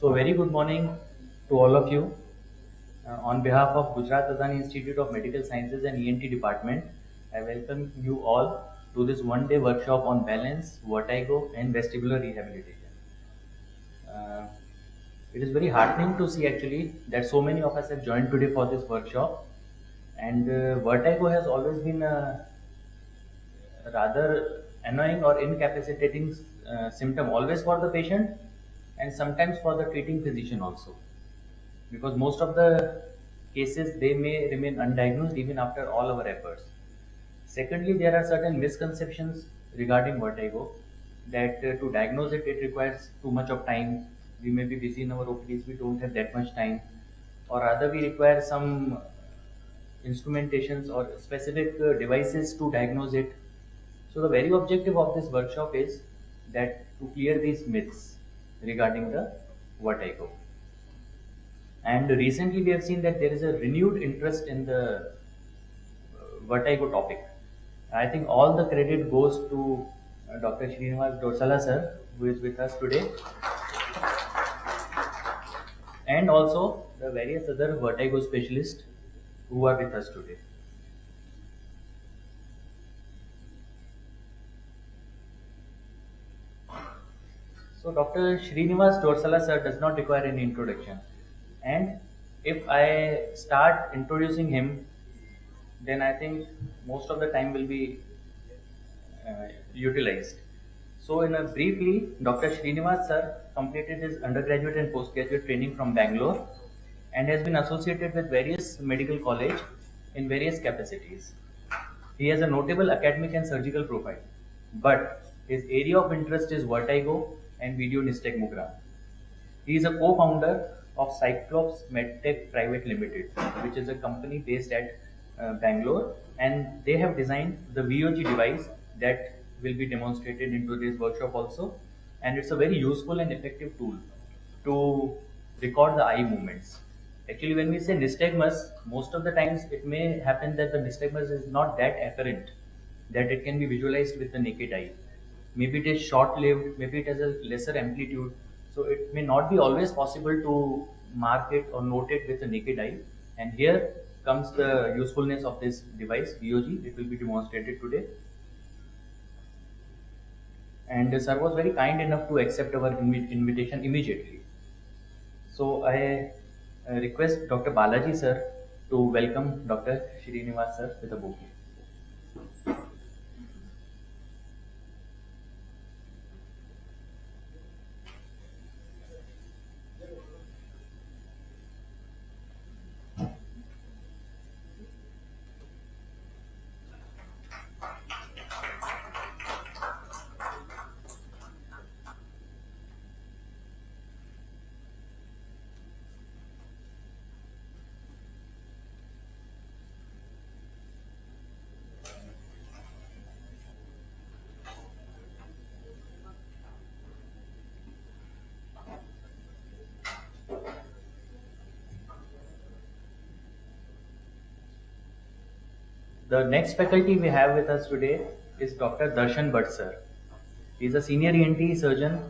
So, very good morning to all of you. On behalf of Gujarat Adani Institute of Medical Sciences and ENT Department, I welcome you all to this one-day workshop on balance, vertigo, and vestibular rehabilitation. Uh, it is very heartening to see actually that so many of us have joined today for this workshop. And vertigo has always been a rather annoying or incapacitating symptom, always for the patient and sometimes for the treating physician also, because most of the cases they may remain undiagnosed even after all our efforts. Secondly, there are certain misconceptions regarding vertigo that to diagnose it, it requires too much of time. We may be busy in our OPDs, we don't have that much time, or rather, we require some instrumentations or specific devices to diagnose it. So, the very objective of this workshop is that to clear these myths regarding the vertigo. And recently, we have seen that there is a renewed interest in the vertigo topic. I think all the credit goes to Dr. Srinivas Dorsala sir, who is with us today, and also the various other vertigo specialists who are with us today. So, Dr. Srinivas Dorsala sir does not require any introduction. And if I start introducing him, then I think most of the time will be utilized. So, in a briefly, Dr. Srinivas sir completed his undergraduate and postgraduate training from Bangalore and has been associated with various medical college in various capacities. He has a notable academic and surgical profile, but his area of interest is vertigo and video nystagmogram. He is a co-founder of Cyclops MedTech Private Limited, which is a company based at Bangalore, and they have designed the VOG device that will be demonstrated in today's workshop also. And it's a very useful and effective tool to record the eye movements. Actually, when we say nystagmus, most of the times it may happen that the nystagmus is not that apparent that it can be visualized with the naked eye. Maybe it is short-lived, maybe it has a lesser amplitude, so it may not be always possible to mark it or note it with the naked eye. And here comes the usefulness of this device, VOG. It will be demonstrated today. And sir was very kind enough to accept our invitation immediately. So I request Dr. Balaji sir to welcome Dr. Srinivas sir with a bouquet. The next faculty we have with us today is Dr. Darshan Bhatt sir. He is a senior ENT surgeon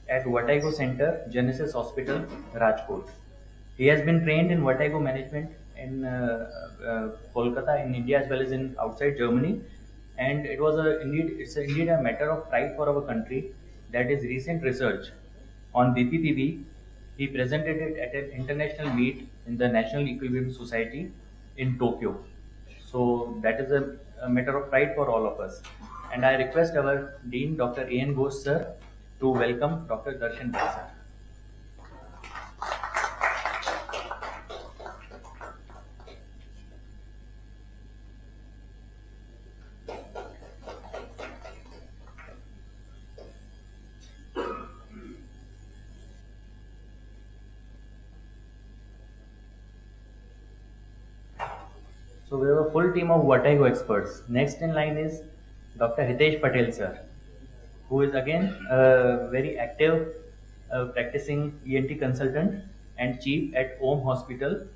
at Vertigo Center, Genesis Hospital, Rajkot. He has been trained in vertigo management in Kolkata, in India, as well as in outside Germany. And it's indeed a matter of pride for our country that his recent research on Bppv, he presented it at an international meet in the National Equilibrium Society in Tokyo. So that is a matter of pride for all of us. And I request our Dean, Dr. A.N. Ghosh sir, to welcome Dr. Darshan Bhatt sir. So we have a full team of vertigo experts. Next in line is Dr. Hitesh Patel sir, who is again a very active practicing ENT consultant and chief at Om Hospital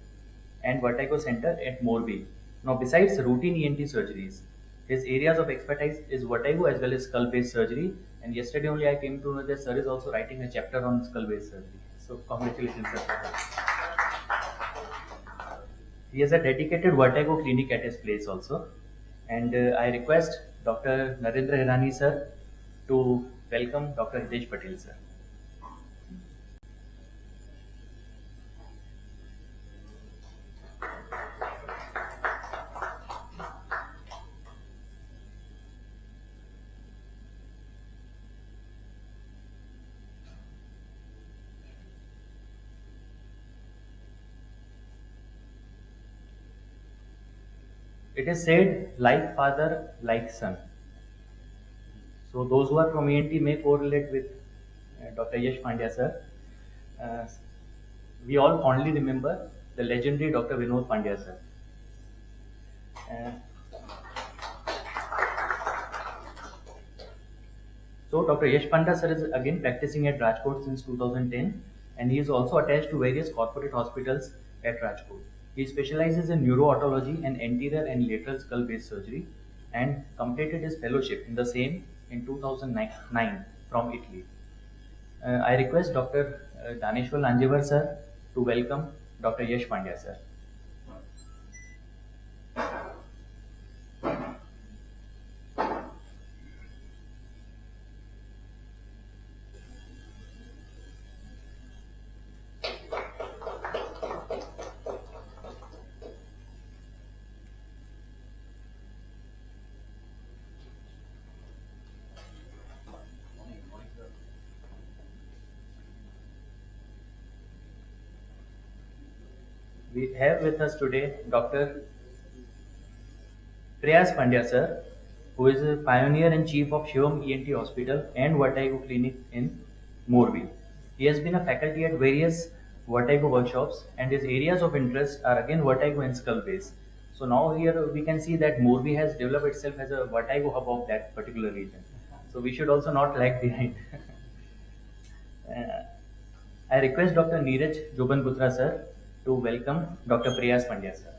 and Vertigo Center at Morbi. Now, besides routine ENT surgeries, his areas of expertise is vertigo as well as skull-based surgery. And yesterday only I came to know that sir is also writing a chapter on skull-based surgery. So congratulations, sir. He has a dedicated vertigo clinic at his place also. And I request Dr. Narendra Hirani sir to welcome Dr. Hitesh Patel sir. It is said like father, like son. So those who are from ENT may correlate with Dr. Yash Pandya sir. Uh, we all fondly remember the legendary Dr. Vinod Pandya sir. Uh, so Dr. Yash Pandya sir is again practicing at Rajkot since 2010, and he is also attached to various corporate hospitals at Rajkot. He specializes in neuro-autology and anterior and lateral skull-based surgery, and completed his fellowship in the same in 2009 from Italy. I request Dr. Daneshwar Lanjevar sir to welcome Dr. Yash Pandya sir. We have with us today Dr. Priyas Pandya sir, who is a pioneer and chief of Shivam ENT Hospital and Vertigo Clinic in Morbi. He has been a faculty at various vertigo workshops, and his areas of interest are again vertigo and skull base. So now here we can see that Morbi has developed itself as a vertigo hub of that particular region. So we should also not lag behind. Uh, I request Dr. Neeraj Jobanputra sir to welcome Dr. Priyas Pandya sir.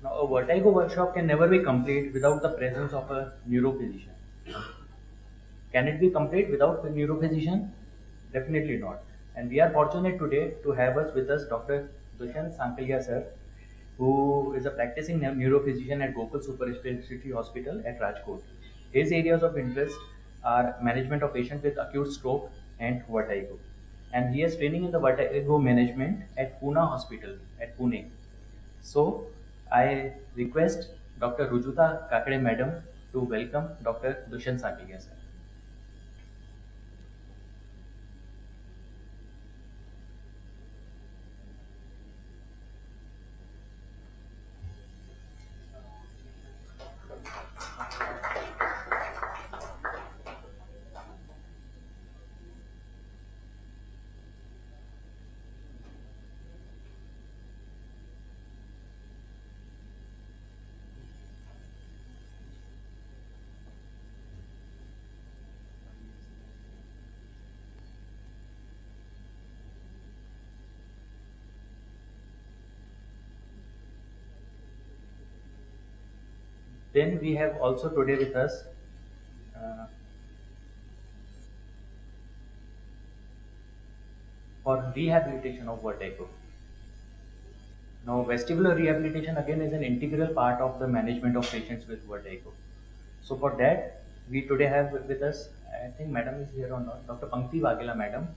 Now, a vertigo workshop can never be complete without the presence of a neurophysician. Can it be complete without a neurophysician? Definitely not. And we are fortunate today to have us with us Dr. Dushyant Sankalia sir, who is a practicing neurophysician at Gokul Super Specialty Hospital at Rajkot. His areas of interest are management of patients with acute stroke and vertigo. And he has training in the vertigo management at Pune Hospital at Pune. So I request Dr. Rujuta Kakade Madam to welcome Dr. Dushyant Sankalia sir. Then we have also today with us uh, for rehabilitation of vertigo. Now, vestibular rehabilitation again is an integral part of the management of patients with vertigo. So for that, we today have with us, I think Madam is here or not, Dr. Pankti Vagela Madam.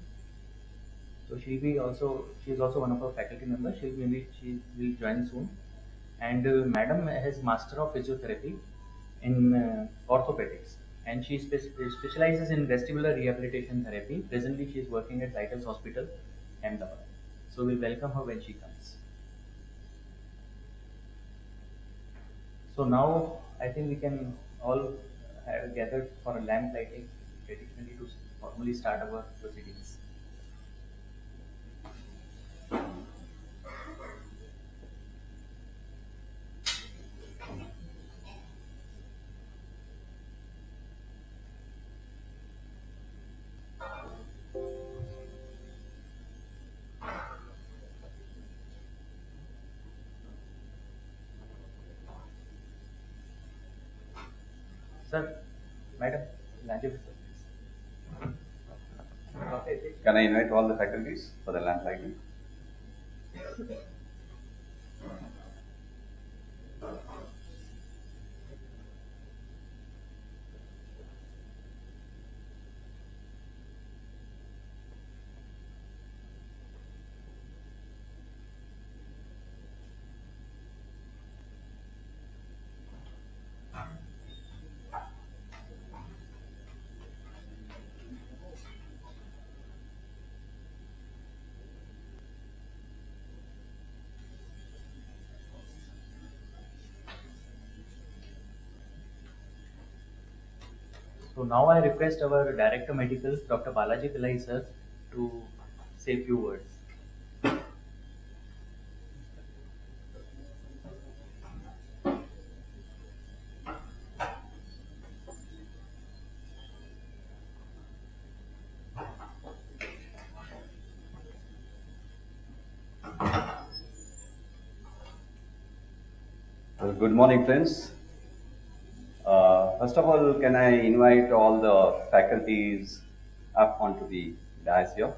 So she is also one of our faculty members. She will join soon. And Madam has Master of Physiotherapy in orthopedics, and she specializes in vestibular rehabilitation therapy. Presently, she is working at Titles Hospital, Ahmedabad. So we'll welcome her when she comes. So now I think we can all have gathered for a lamp lighting traditionally to formally start our proceedings. Sir, madam, land with Can I invite all the faculties for the lamp lighting? So now I request our Director Medical, Dr. Balaji Pillai sir, to say a few words. Well, good morning, friends. First of all, can I invite all the faculties up onto the dais here?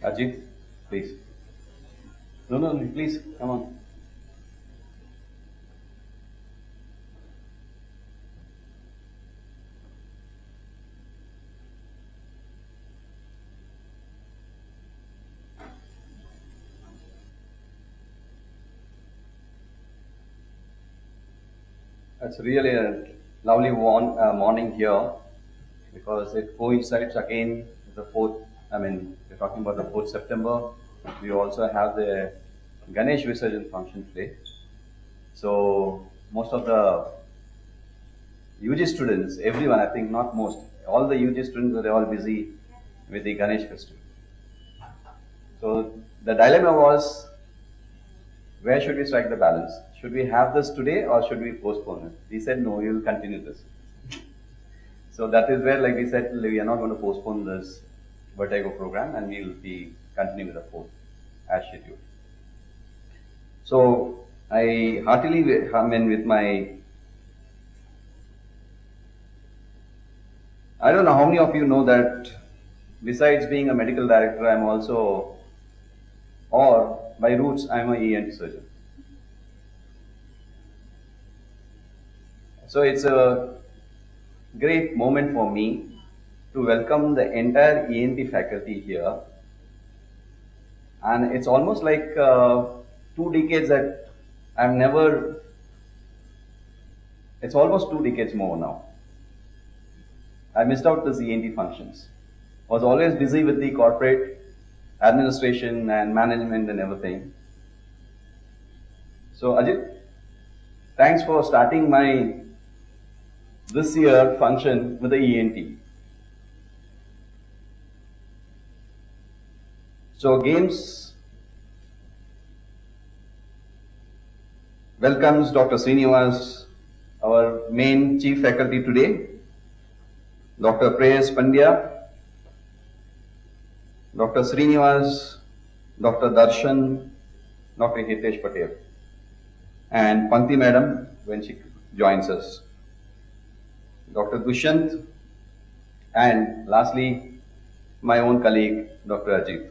Ajit, please. No, please, come on. It's really a lovely morning here because it coincides again with the 4th, we're talking about the 4th September. We also have the Ganesh Visurgence function today. So most of the UG students, everyone, I think not most, all the UG students are all busy with the Ganesh festival. So the dilemma was, where should we strike the balance? Should we have this today or should we postpone it? We said no, we will continue this. So that is where, like we said, we are not going to postpone this Vertigo program and we will be continuing with the 4th as scheduled. So I heartily come in with my, I don't know how many of you know that besides being a medical director, I'm also, or by roots, I'm a ENT surgeon. So it's a great moment for me to welcome the entire ENT faculty here. And it's almost like 2 decades that I've never, it's almost 2 decades more now. I missed out the ENT functions. Was always busy with the corporate administration and management and everything. So Ajit, thanks for starting my this year function with the ENT. So GAIMS welcomes Dr. Srinivas, our main chief faculty today, Dr. Prayas Pandya, Dr. Srinivas, Dr. Darshan, Dr. Hitesh Patel, and Panti Madam when she joins us, Dr. Dushyant, and lastly, my own colleague, Dr. Ajit.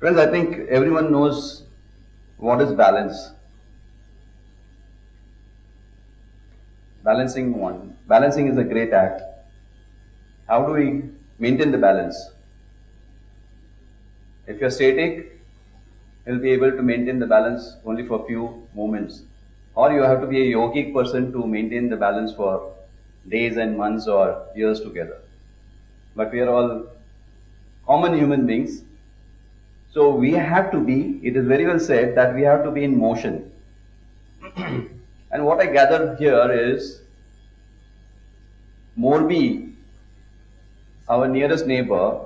Friends, I think everyone knows what is balance. Balancing is a great act. How do we maintain the balance? If you're static, you'll be able to maintain the balance only for a few moments. Or you have to be a yogic person to maintain the balance for days and months or years together. But we are all common human beings. So we have to be, it is very well said that we have to be in motion. And what I gathered here is Morbi, our nearest neighbor,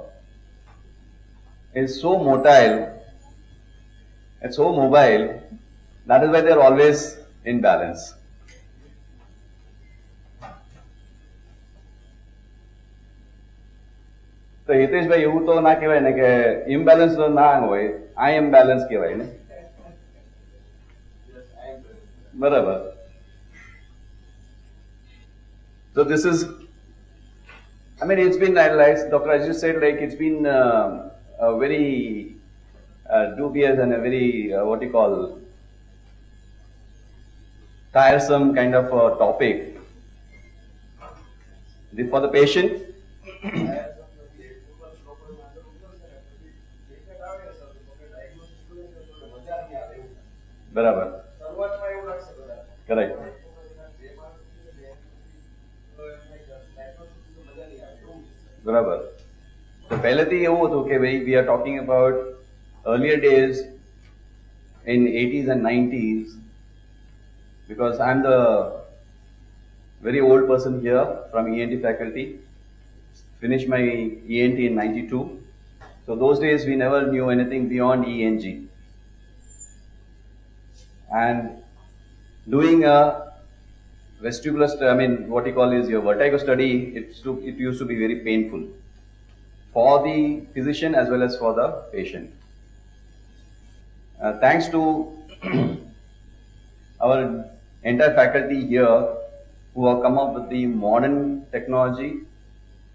is so motile and so mobile. That is why they are always in balance. તો હિતેશભાઈ એવું તો ના કહેવાય ને કે imbalance ના હોય, આ ઇમ્બેલેન્સ કહેવાય ને, બરાબર. So this is, I mean, it's been analyzed, Dr. As you said, like it's been a very dubious and a very what you call tiresome kind of topic for the patient. બરાબર, correct. બરાબર. તો પહેલેથી એવું હતું કે ભાઈ we are talking about earlier days in 80s and 90s, because I'm the very old person here from ENT faculty, finished my ENT in 92. So those days we never knew anything beyond ENG. And doing a vestibular, I mean, what you call is your vertigo study, it used to be very painful for the physician as well as for the patient. Thanks to our entire faculty here who have come up with the modern technology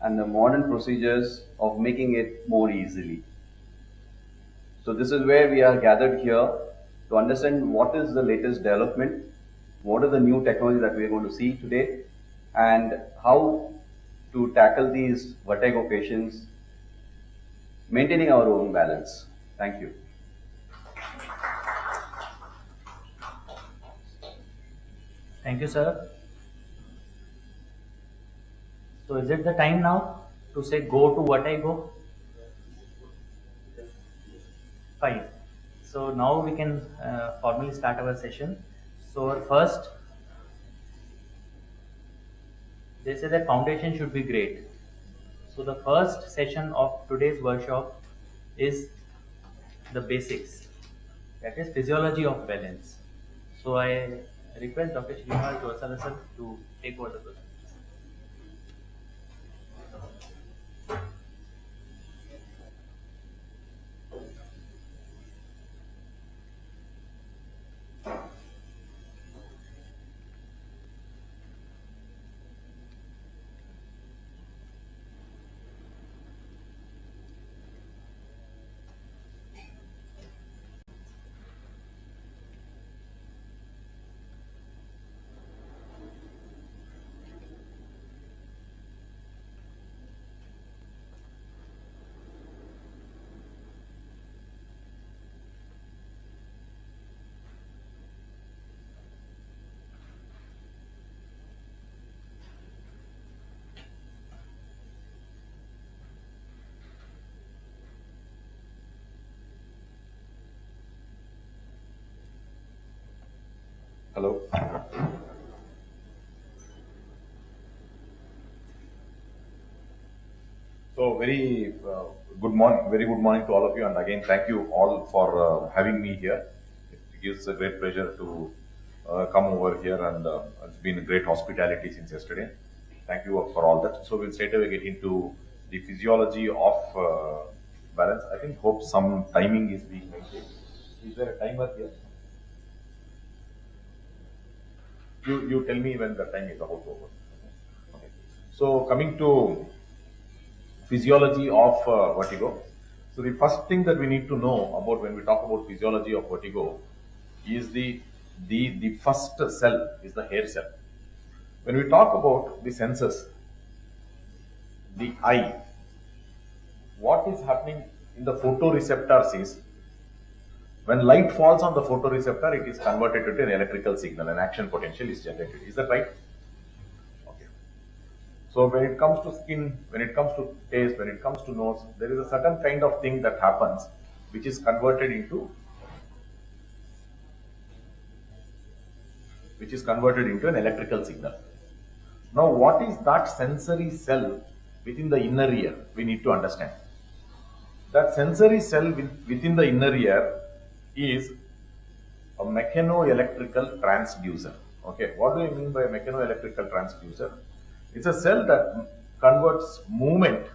and the modern procedures of making it more easily. So this is where we are gathered here to understand what is the latest development, what are the new technology that we are going to see today, and how to tackle these vertigo patients, maintaining our own balance. Thank you. Thank you, sir. So is it the time now to say go to vertigo? Fine. So now we can formally start our session. So first, they say that foundation should be great. So the first session of today's workshop is the basics, that is physiology of balance. So I request Dr. Srinivas to take over the presentation. Hello. So very good morning to all of you, and again thank you all for having me here. It gives a great pleasure to come over here, and it's been great hospitality since yesterday. Thank you for all that. So we'll straight away get into the physiology of balance. I think hope some timing is being maintained. Is there a timer here? You tell me when the time is about over. Okay. So coming to physiology of vertigo. So the first thing that we need to know about when we talk about physiology of vertigo is the first cell is the hair cell. When we talk about the senses, the eye, what is happening in the photoreceptors is when light falls on the photoreceptor, it is converted to an electrical signal, an action potential is generated. Is that right? Okay. So when it comes to skin, when it comes to taste, when it comes to nose, there is a certain kind of thing that happens which is converted into an electrical signal. Now what is that sensory cell within the inner ear? We need to understand. That sensory cell within the inner ear is a mechanoelectrical transducer. Okay, what do you mean by mechanoelectrical transducer? It's a cell that converts movement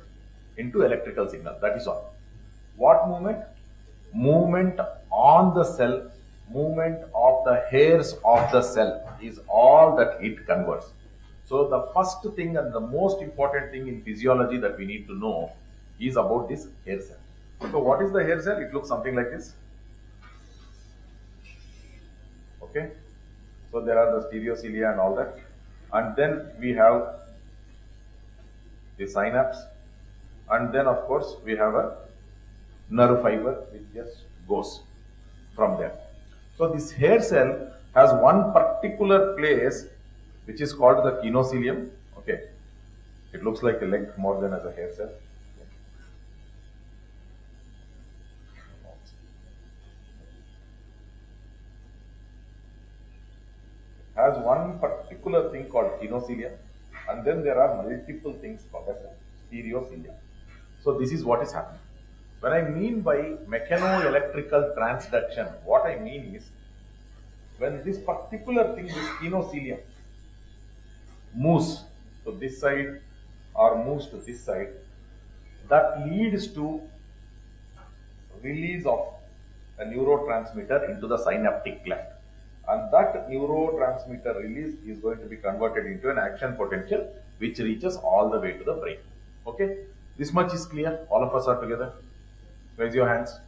into electrical signal. That is all. What movement? Movement on the cell, movement of the hairs of the cell is all that it converts. So the first thing and the most important thing in physiology that we need to know is about this hair cell. So what is the hair cell? It looks something like this. Okay. So there are the stereocilia and all that. And then we have the synapse. And then of course we have a nerve fiber which just goes from there. So this hair cell has one particular place which is called the kinocilium. Okay, it looks like a leg more than as a hair cell. Has one particular thing called kinocilium, and then there are multiple things called as stereocilia. So this is what is happening. When I mean by mechanoelectrical transduction, what I mean is when this particular thing, this kinocilium, moves to this side or moves to this side, that leads to release of a neurotransmitter into the synaptic cleft. And that neurotransmitter release is going to be converted into an action potential which reaches all the way to the brain. Okay, this much is clear. All of us are together. Raise your hands.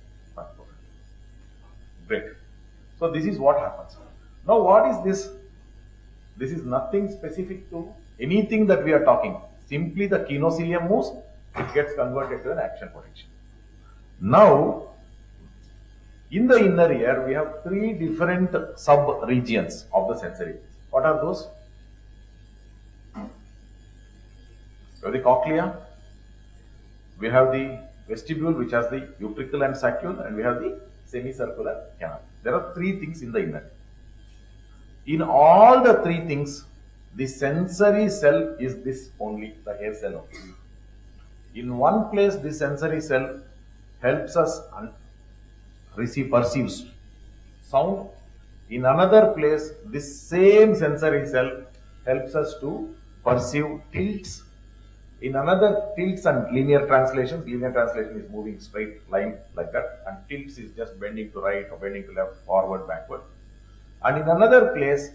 Great. So this is what happens. Now what is this? This is nothing specific to anything that we are talking. Simply the kinocilium moves, it gets converted to an action potential. Now, in the inner ear, we have three different sub-regions of the sensory. What are those? So the cochlea, we have the vestibule which has the utricle and saccule, and we have the semicircular canal. There are three things in the inner ear. In all the three things, the sensory cell is this only, the hair cell only. In one place, the sensory cell helps us perceives sound. In another place, this same sensory cell helps us to perceive tilts. In another, tilts and linear translations. Linear translation is moving straight line like that, and tilts is just bending to right or bending to left, forward, backward. And in another place,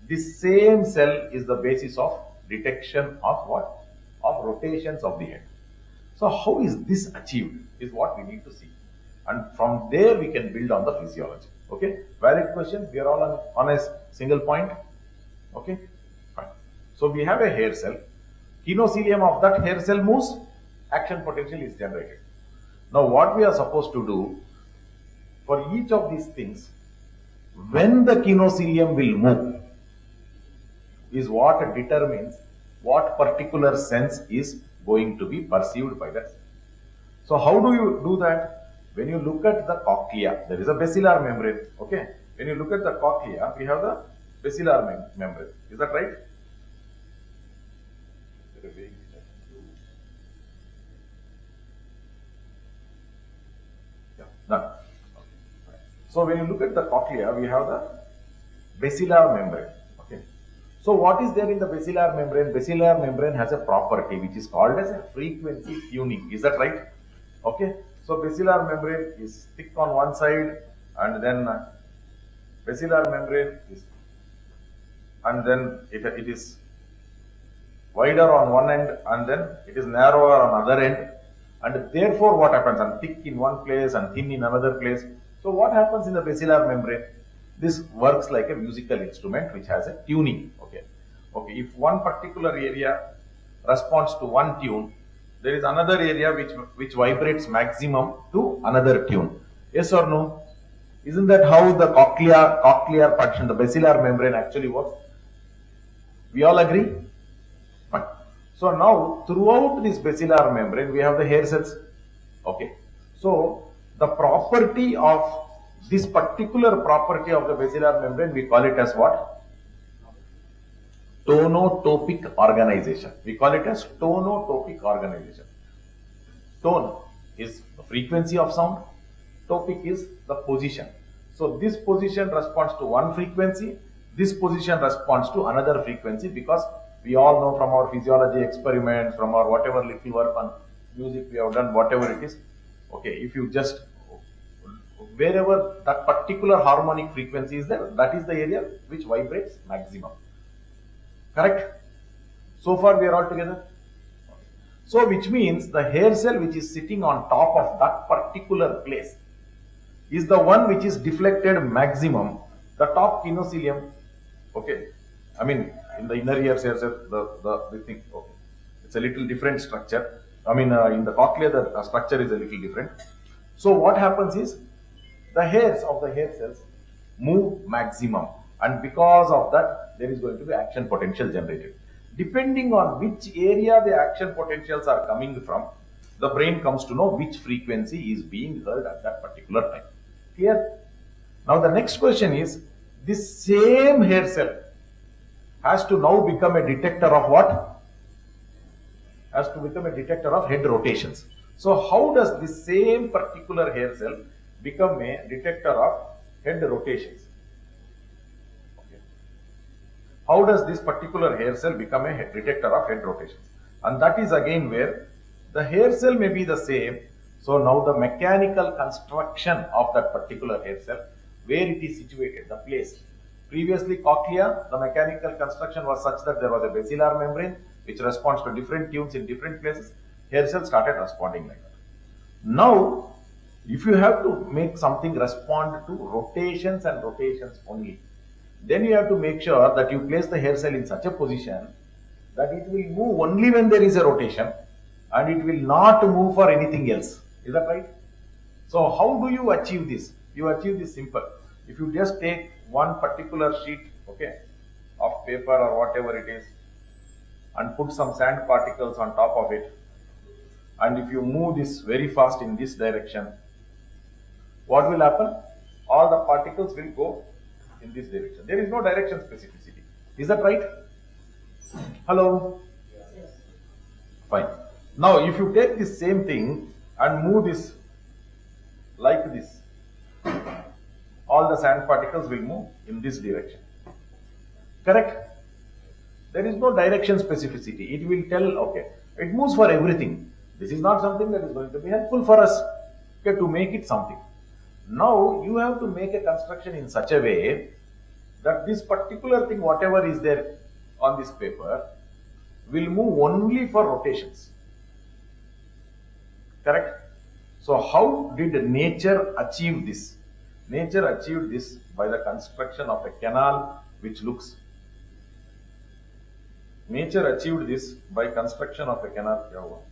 this same cell is the basis of detection of what? Of rotations of the head. So how is this achieved is what we need to see. And from there we can build on the physiology. Okay, valid question. We are all on a single point. Okay, fine. So we have a hair cell. Kinocilium of that hair cell moves, action potential is generated. Now what we are supposed to do for each of these things, when the kinocilium will move, is what determines what particular sense is going to be perceived by that. So how do you do that? When you look at the cochlea, there is a basilar membrane. Okay, when you look at the cochlea, we have the basilar membrane. Is that right? Yeah, done. Okay. So when you look at the cochlea, we have the basilar membrane. Okay. So what is there in the basilar membrane? Basilar membrane has a property which is called as a frequency tuning. Is that right? Okay. So basilar membrane is thick on one side, and then basilar membrane is, and then it is wider on one end, and then it is narrower on other end, and therefore what happens? And thick in one place and thin in another place. So what happens in the basilar membrane? This works like a musical instrument which has a tuning. Okay. Okay. If one particular area responds to one tune, there is another area which vibrates maximum to another tune. Yes or no? Isn't that how the cochlear function, the basilar membrane actually works? We all agree? Fine. So now throughout this basilar membrane we have the hair cells. Okay. So the property of this particular property of the basilar membrane, we call it as what? Tonotopic organization. We call it as tonotopic organization. Tone is the frequency of sound. Topic is the position. So this position responds to one frequency, this position responds to another frequency, because we all know from our physiology experiments, from our whatever little work on music we have done, whatever it is, okay, if you just, wherever that particular harmonic frequency is there, that is the area which vibrates maximum. Correct? So far we are all together? So which means the hair cell which is sitting on top of that particular place is the one which is deflected maximum. The top pinocilium, okay, I mean in the inner ear hair cell, the thing, okay, it's a little different structure. I mean in the cochlea the structure is a little different. So what happens is the hairs of the hair cells move maximum, and because of that there is going to be action potential generated. Depending on which area the action potentials are coming from, the brain comes to know which frequency is being heard at that particular time. Clear? Now the next question is, this same hair cell has to now become a detector of what? Has to become a detector of head rotations. So how does this same particular hair cell become a detector of head rotations? Okay. How does this particular hair cell become a detector of head rotations? And that is again where the hair cell may be the same. So now the mechanical construction of that particular hair cell, where it is situated, the place. Previously cochlea, the mechanical construction was such that there was a basilar membrane which responds to different tunes in different places. Hair cell started responding like that. Now, if you have to make something respond to rotations and rotations only, then you have to make sure that you place the hair cell in such a position that it will move only when there is a rotation and it will not move for anything else. Is that right? So how do you achieve this? You achieve this simple. If you just take one particular sheet, okay, of paper or whatever it is, and put some sand particles on top of it, and if you move this very fast in this direction, what will happen? All the particles will go in this direction. There is no direction specificity. Is that right? Hello? Yes. Fine. Now, if you take this same thing and move this like this, all the sand particles will move in this direction. Correct? There is no direction specificity. It will tell, okay, it moves for everything. This is not something that is going to be helpful for us, okay, to make it something. Now, you have to make a construction in such a way that this particular thing, whatever is there on this paper, will move only for rotations. Correct? So, how did nature achieve this? Nature achieved this by the construction of a canal which looks. Nature achieved this by construction of a canal.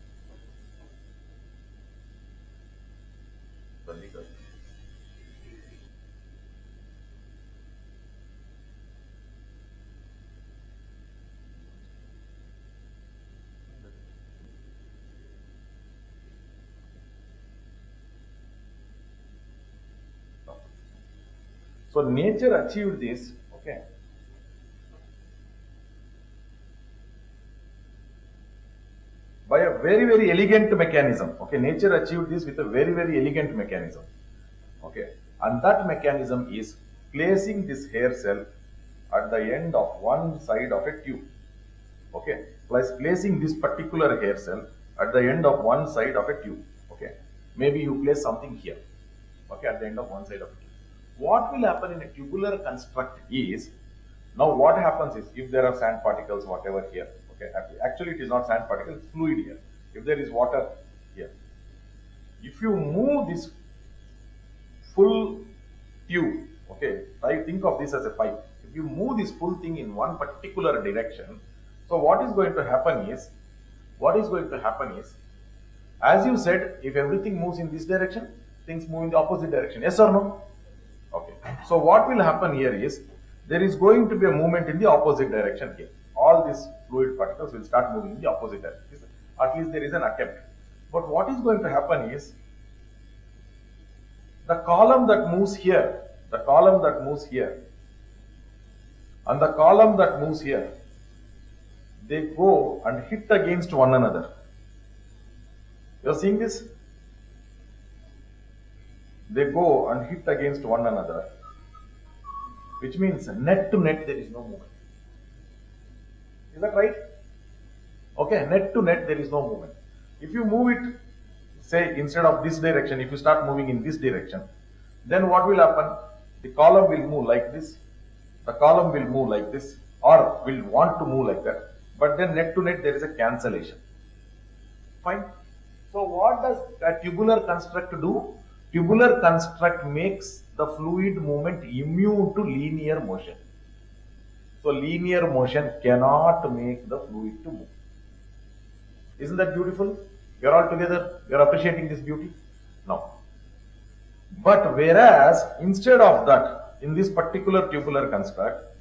So nature achieved this, okay, by a very, very elegant mechanism. Okay, nature achieved this with a very, very elegant mechanism. Okay, and that mechanism is placing this hair cell at the end of one side of a tube. Okay, placing this particular hair cell at the end of one side of a tube. Okay, maybe you place something here. Okay, at the end of one side of a tube. What will happen in a tubular construct is, now what happens is, if there are sand particles, whatever here, okay, actually it is not sand particles, it's fluid here. If there is water here, if you move this full tube, okay, think of this as a pipe. If you move this full thing in one particular direction, so what is going to happen is, as you said, if everything moves in this direction, things move in the opposite direction. Yes or no? Okay. So what will happen here is, there is going to be a movement in the opposite direction here. All these fluid particles will start moving in the opposite direction. At least there is an attempt. But what is going to happen is, the column that moves here, and the column that moves here, they go and hit against one another. You are seeing this? they go and hit against one another, which means net to net there is no movement. Is that right? Okay, net to net there is no movement. If you move it, say instead of this direction, if you start moving in this direction, then what will happen? The column will move like this, the column will move like this, or will want to move like that, but then net to net there is a cancellation. Fine. So what does a tubular construct do? Tubular construct makes the fluid movement immune to linear motion. So linear motion cannot make the fluid to move. Isn't that beautiful? We are all together. We are appreciating this beauty. Now, but whereas instead of that, in this particular tubular construct,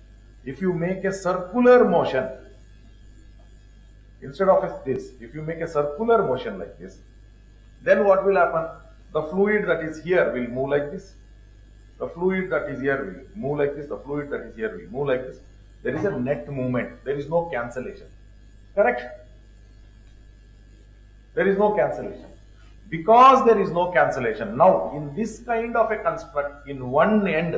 if you make a circular motion, instead of this, if you make a circular motion like this, then what will happen? The fluid that is here will move like this. The fluid that is here will move like this. The fluid that is here will move like this. There is a net movement. There is no cancellation. Correct? There is no cancellation. Because there is no cancellation, now in this kind of a construct, in one end,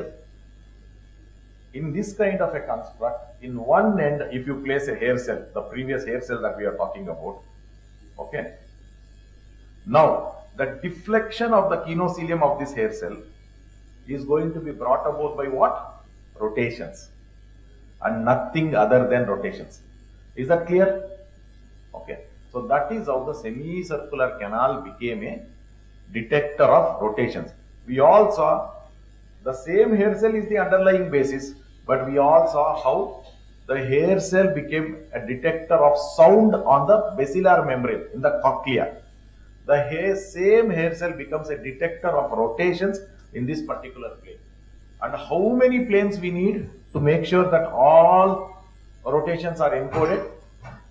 if you place a hair cell, the previous hair cell that we are talking about, okay. Now, the deflection of the kinocilium of this hair cell is going to be brought about by what? Rotations. And nothing other than rotations. Is that clear? Okay. So that is how the semicircular canal became a detector of rotations. We all saw the same hair cell is the underlying basis, but we all saw how the hair cell became a detector of sound on the basilar membrane in the cochlea. The same hair cell becomes a detector of rotations in this particular plane. And how many planes we need to make sure that all rotations are encoded?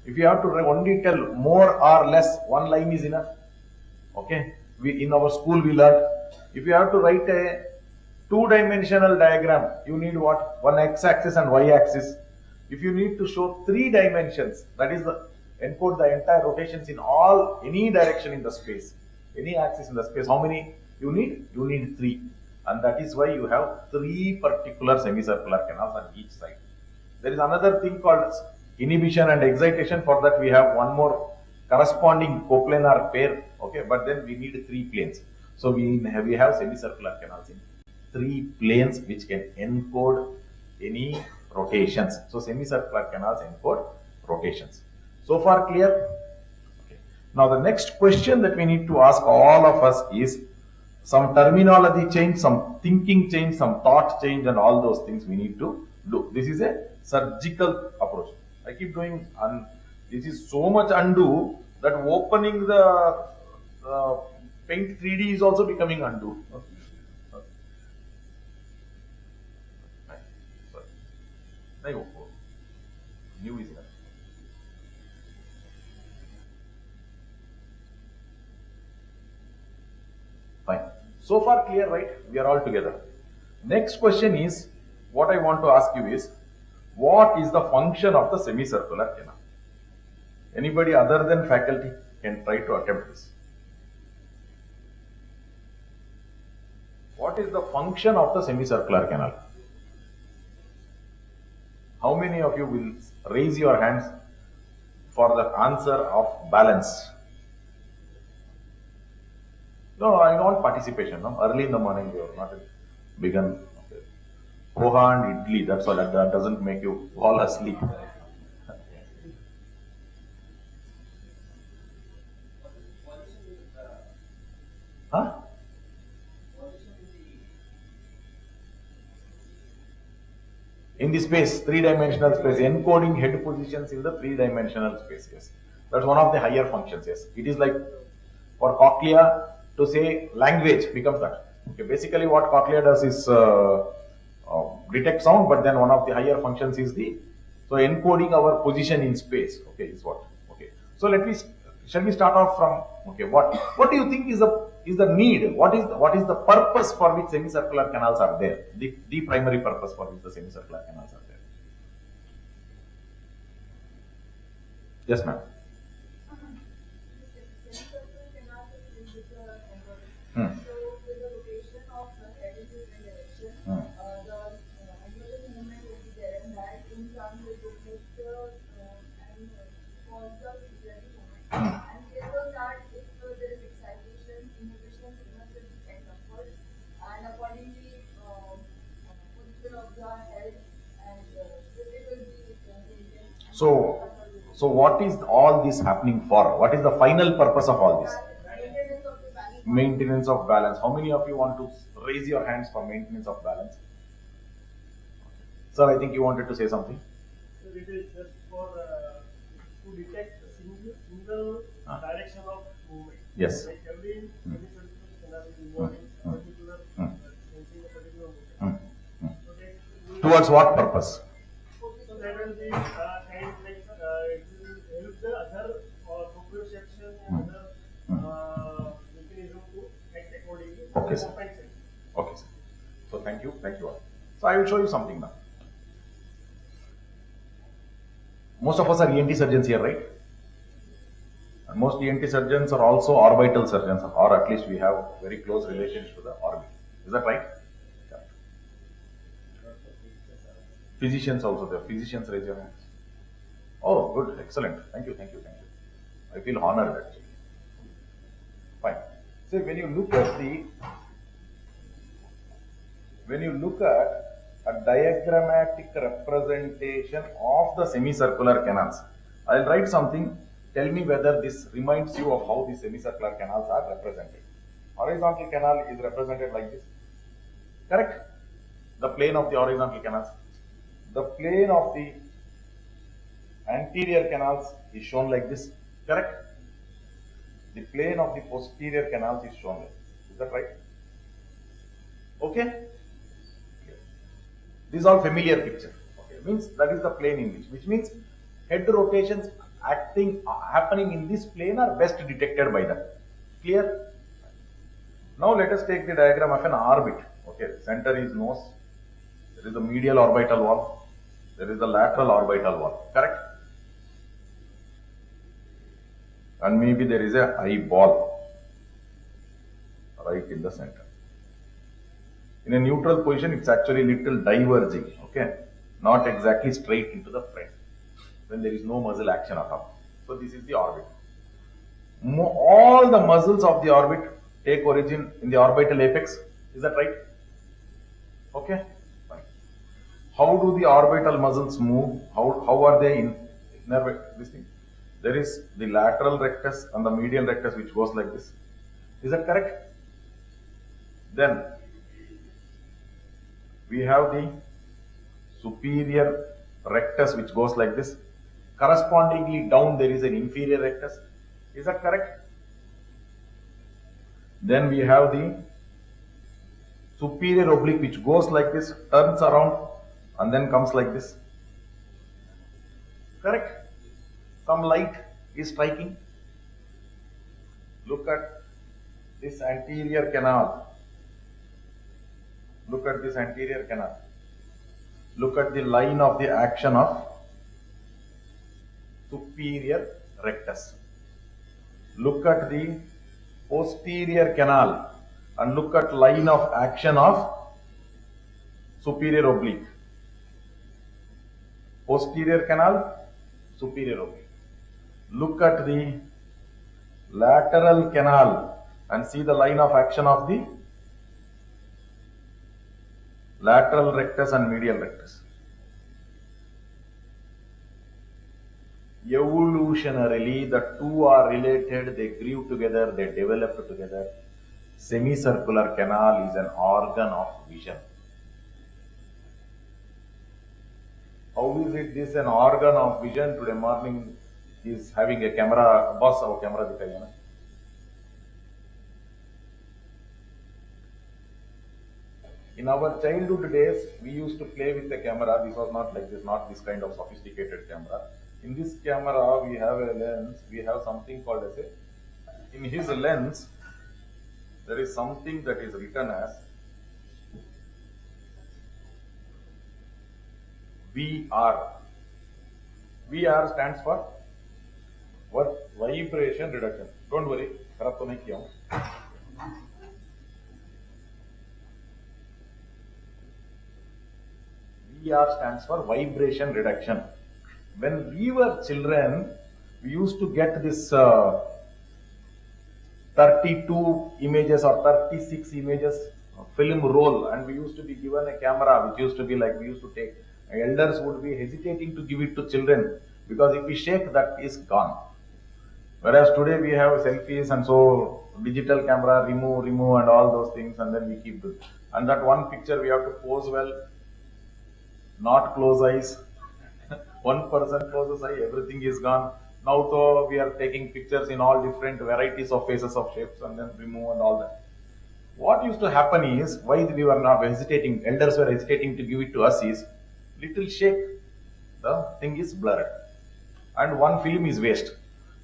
If you have to only tell more or less, one line is enough. Okay, in our school we learned, if you have to write a two-dimensional diagram, you need what? One x-axis and y-axis. If you need to show 3 dimensions, that is encode the entire rotations in any direction in the space, any axis in the space, how many you need? You need 3. And that is why you have 3 particular semicircular canals on each side. There is another thing called inhibition and excitation. For that we have one more corresponding coplanar pair, okay, but then we need 3 planes. So we have semicircular canals in 3 planes which can encode any rotations. So semicircular canals encode rotations. So far clear? Okay. Now the next question that we need to ask all of us is some terminology change, some thinking change, some thought change, and all those things we need to do. This is a surgical approach. I keep doing, and this is so much undo that opening the Paint 3D is also becoming undo. New is enough. Fine. So far clear, right? We are all together. Next question is, what I want to ask you is, what is the function of the semicircular canal? Anybody other than faculty can try to attempt this. What is the function of the semicircular canal? How many of you will raise your hands for the answer of balance? No, I want participation. No? Early in the morning, you are not begun. Okay. Poha and idli, that's all. That doesn't make you fall asleep. Huh? In the space, 3-dimensional space, encoding head positions in the 3-dimensional space, yes. That's one of the higher functions, yes. It is like for cochlea to say language becomes that. Okay, basically what cochlea does is detect sound, but then one of the higher functions is encoding our position in space, okay, is what. Okay. So shall we start off from, okay, what do you think is the need? What is the purpose for which semicircular canals are there? The primary purpose for which the semicircular canals are there. Yes, ma'am. So, so what is all this happening for? What is the final purpose of all this? Maintenance of balance. How many of you want to raise your hands for maintenance of balance? Sir, I think you wanted to say something. So it is just for to detect a single direction of movement. Yes. Like every semicircular canal is involved in a particular sensing a particular movement. So that Towards what purpose? so that will be kind like it will help the other proprioception and other mechanism to act accordingly. Okay, sir. Okay, sir. So thank you all. So I will show you something now. Most of us are ENT surgeons here, right? And most ENT surgeons are also orbital surgeons, or at least we have very close relations to the orbit. Is that right? Yeah. Physicians also there. Physicians, raise your hands. Oh, good, excellent. Thank you. I feel honored actually. Fine. So when you look at a diagrammatic representation of the semicircular canals, I'll write something. Tell me whether this reminds you of how the semicircular canals are represented. Horizontal canal is represented like this. Correct? The plane of the horizontal canals. The plane of the anterior canals is shown like this. Correct? The plane of the posterior canals is shown like this. Is that right? Okay? These are familiar picture. Okay, means that is the plane in which means head rotations happening in this plane are best detected by that. Clear? Now let us take the diagram of an orbit. Okay, center is nose. There is the medial orbital wall. There is the lateral orbital wall. Correct? And maybe there is a eyeball right in the center. In a neutral position, it's actually little diverging, okay? Not exactly straight into the front, when there is no muscle action at all. So this is the orbit. All the muscles of the orbit take origin in the orbital apex. Is that right? Okay, fine. How do the orbital muscles move? How are they in this thing? There is the lateral rectus and the medial rectus which goes like this. Is that correct? Then we have the superior rectus which goes like this. Correspondingly down there is an inferior rectus. Is that correct? Then we have the superior oblique which goes like this, turns around and then comes like this. Correct? Some light is striking. Look at this anterior canal. Look at this anterior canal. Look at the line of the action of superior rectus. Look at the posterior canal and look at line of action of superior oblique. Posterior canal, superior oblique. Look at the lateral canal and see the line of action of the lateral rectus and medial rectus. Evolutionarily, the two are related, they grew together, they developed together. Semicircular canal is an organ of vision. How is it this an organ of vision? Today morning is having a camera, boss our camera dikhaiye na. In our childhood days, we used to play with the camera. This was not like this, not this kind of sophisticated camera. In this camera, we have a lens, we have something called as a, in his lens, there is something that is written as VR. VR stands for what? Vibration reduction. Don't worry, खराब तो नहीं किया हूँ. VR stands for vibration reduction. When we were children, we used to get this 32 images or 36 images film roll, and we used to be given a camera which used to be like we used to take. Elders would be hesitating to give it to children because if we shake, that is gone. Whereas today we have selfies and so digital camera, remove and all those things, and then we keep doing. And that one picture we have to pose well, not close eyes. One person closes eye, everything is gone. Now though we are taking pictures in all different varieties of faces of shapes and then remove and all that. What used to happen is, why we were not hesitating, elders were hesitating to give it to us is, little shake, the thing is blurred. And one film is waste.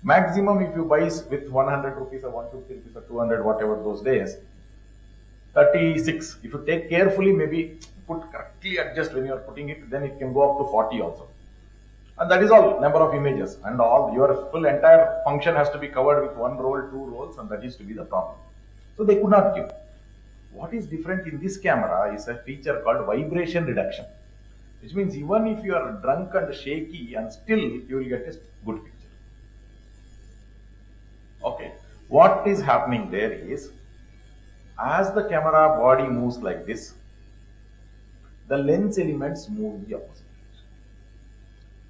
Maximum if you buy with 100 rupees or 150 rupees or 200, whatever those days, 36. If you take carefully, maybe put correctly adjust when you are putting it, then it can go up to 40 also. And that is all, number of images. And all your full entire function has to be covered with one roll, two rolls, and that is to be the problem. So they could not give. What is different in this camera is a feature called vibration reduction. Which means even if you are drunk and shaky, and still you will get a good picture. Okay, what is happening there is, as the camera body moves like this, the lens elements move in the opposite direction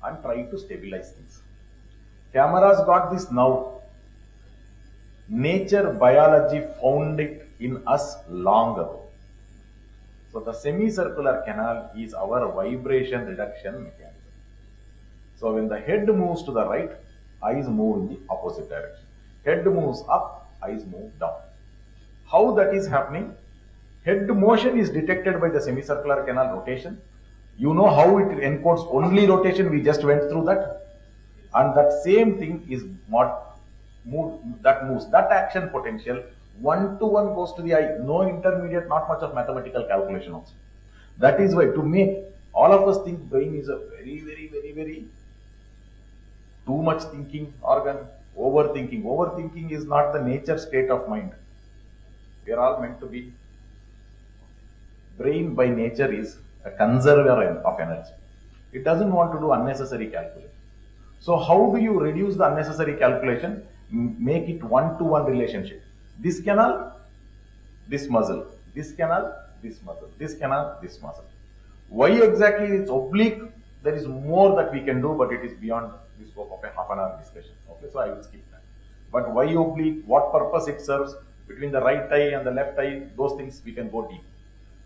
and try to stabilize things. Cameras got this now. Nature biology found it in us long ago. So the semicircular canal is our vibration reduction mechanism. So when the head moves to the right, eyes move in the opposite direction. Head moves up, eyes move down. How that is happening? Head motion is detected by the semicircular canal rotation. You know how it encodes only rotation, we just went through that. And that same thing is what moves. That action potential, 1-to-1 goes to the eye. No intermediate, not much of mathematical calculation also. That is why, to make all of us think brain is a very too much thinking organ. Overthinking. Overthinking is not the nature state of mind. We are all meant to be. Brain by nature is a conserver of energy. It doesn't want to do unnecessary calculation. So how do you reduce the unnecessary calculation? Make it 1-to-1 relationship. This canal, this muscle. This canal, this muscle. This canal, this muscle. Why exactly it's oblique? There is more that we can do, but it is beyond the scope of a half-an-hour discussion. Okay, so I will skip that. But why oblique? What purpose it serves? Between the right eye and the left eye, those things we can go deep.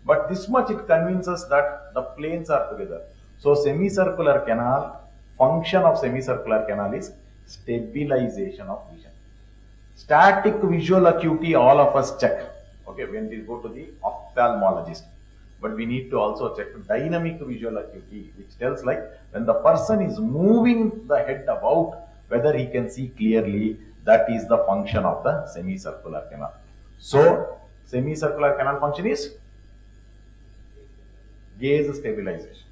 But this much it convinces that the planes are together. So semicircular canal, function of semicircular canal is stabilization of vision. Static visual acuity, all of us check. Okay, when we go to the ophthalmologist. But we need to also check dynamic visual acuity, which tells like when the person is moving the head about, whether he can see clearly. That is the function of the semicircular canal. So, semicircular canal function is gaze stabilization.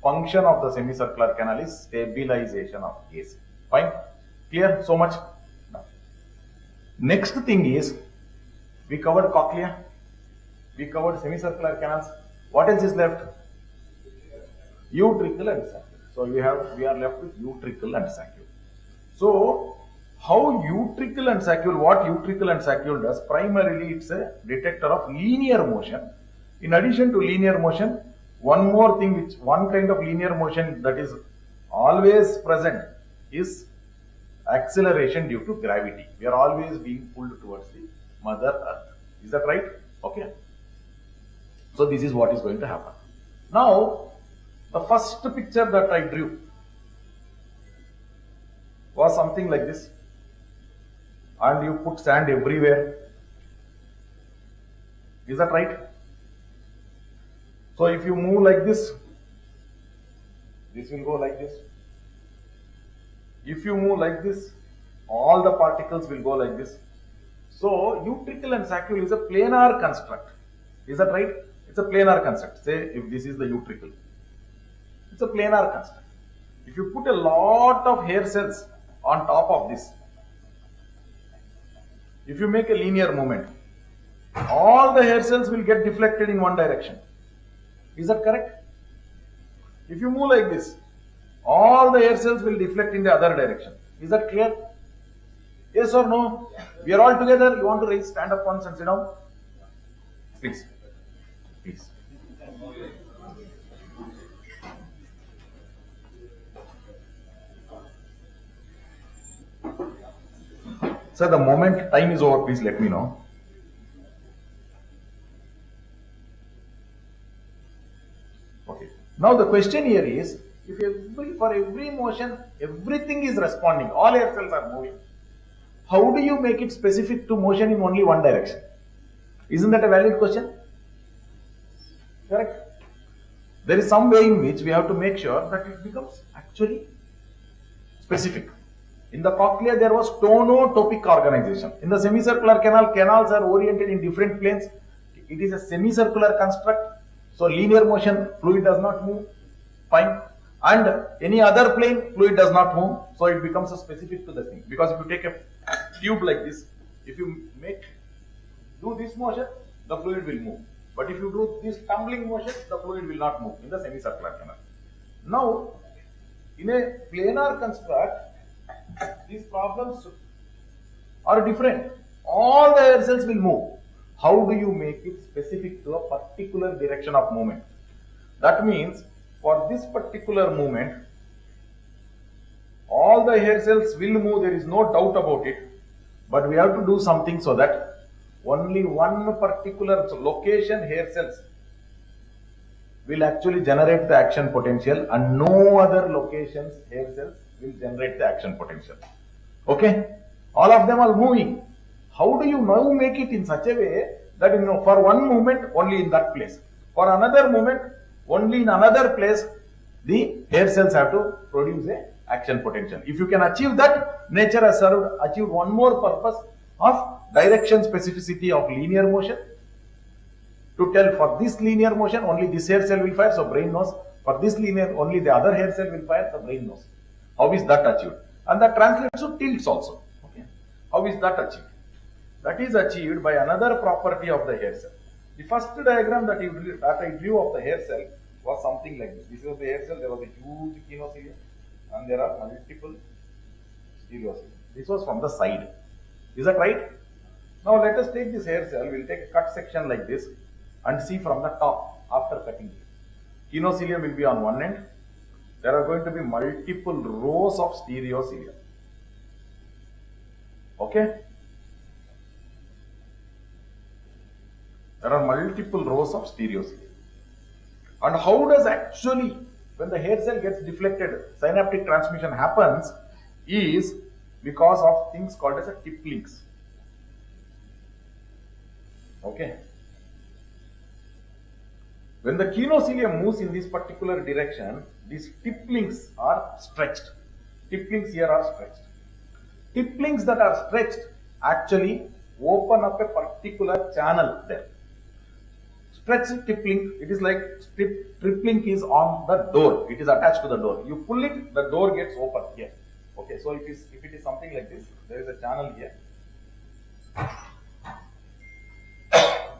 Function of the semicircular canal is stabilization of gaze. Fine? Clear? So much? No. Next thing is, we covered cochlea, we covered semicircular canals. What else is left? Utricle and saccule. So we are left with utricle and saccule. So how utricle and saccule, what utricle and saccule does, primarily it's a detector of linear motion. In addition to linear motion, one more thing, one kind of linear motion that is always present is acceleration due to gravity. We are always being pulled towards the Mother Earth. Is that right? Okay. So this is what is going to happen. Now, the first picture that I drew was something like this. And you put sand everywhere. Is that right? So if you move like this, this will go like this. If you move like this, all the particles will go like this. So utricle and saccule is a planar construct. Is that right? It's a planar construct. Say if this is the utricle, it's a planar construct. If you put a lot of hair cells on top of this, if you make a linear movement, all the hair cells will get deflected in one direction. Is that correct? If you move like this, all the hair cells will deflect in the other direction. Is that clear? Yes or no? We are all together. You want to raise, stand up once and sit down? Please. Please. Sir, the moment time is over, please let me know. Okay. Now the question here is, if for every motion, everything is responding, all hair cells are moving, how do you make it specific to motion in only one direction? Isn't that a valid question? Correct? There is some way in which we have to make sure that it becomes actually specific. In the cochlea, there was tonotopic organization. In the semicircular canal, canals are oriented in different planes. It is a semicircular construct, so linear motion, fluid does not move. Fine. And any other plane, fluid does not move, so it becomes a specific to the thing. Because if you take a tube like this, if you do this motion, the fluid will move. But if you do this tumbling motion, the fluid will not move in the semicircular canal. Now, in a planar construct, these problems are different. All the hair cells will move. How do you make it specific to a particular direction of movement? That means, for this particular movement, all the hair cells will move, there is no doubt about it. But we have to do something so that only one particular location hair cells will actually generate the action potential and no other locations hair cells will generate the action potential. Okay? All of them are moving. How do you now make it in such a way that for one movement only in that place, for another movement only in another place, the hair cells have to produce a action potential. If you can achieve that, nature has achieved one more purpose of direction specificity of linear motion. To tell for this linear motion only this hair cell will fire, so brain knows. For this linear only the other hair cell will fire, the brain knows. How is that achieved? And that translates to tilts also. Okay. How is that achieved? That is achieved by another property of the hair cell. The first diagram that I drew of the hair cell was something like this. This was the hair cell, there was a huge kinocilium and there are multiple stereocilia. This was from the side. Is that right? Now let us take this hair cell, we will take a cut section like this and see from the top after cutting it. Kinocilium will be on one end. There are going to be multiple rows of stereocilia. Okay? There are multiple rows of stereocilia. And how does actually, when the hair cell gets deflected, synaptic transmission happens is because of things called as a tip links. Okay? When the kinocilium moves in this particular direction, these tip links are stretched. Tip links here are stretched. Tip links that are stretched actually open up a particular channel there. Stretched tip link, it is like tip link is on the door. It is attached to the door. You pull it, the door gets open here. Okay, so if it is something like this, there is a channel here.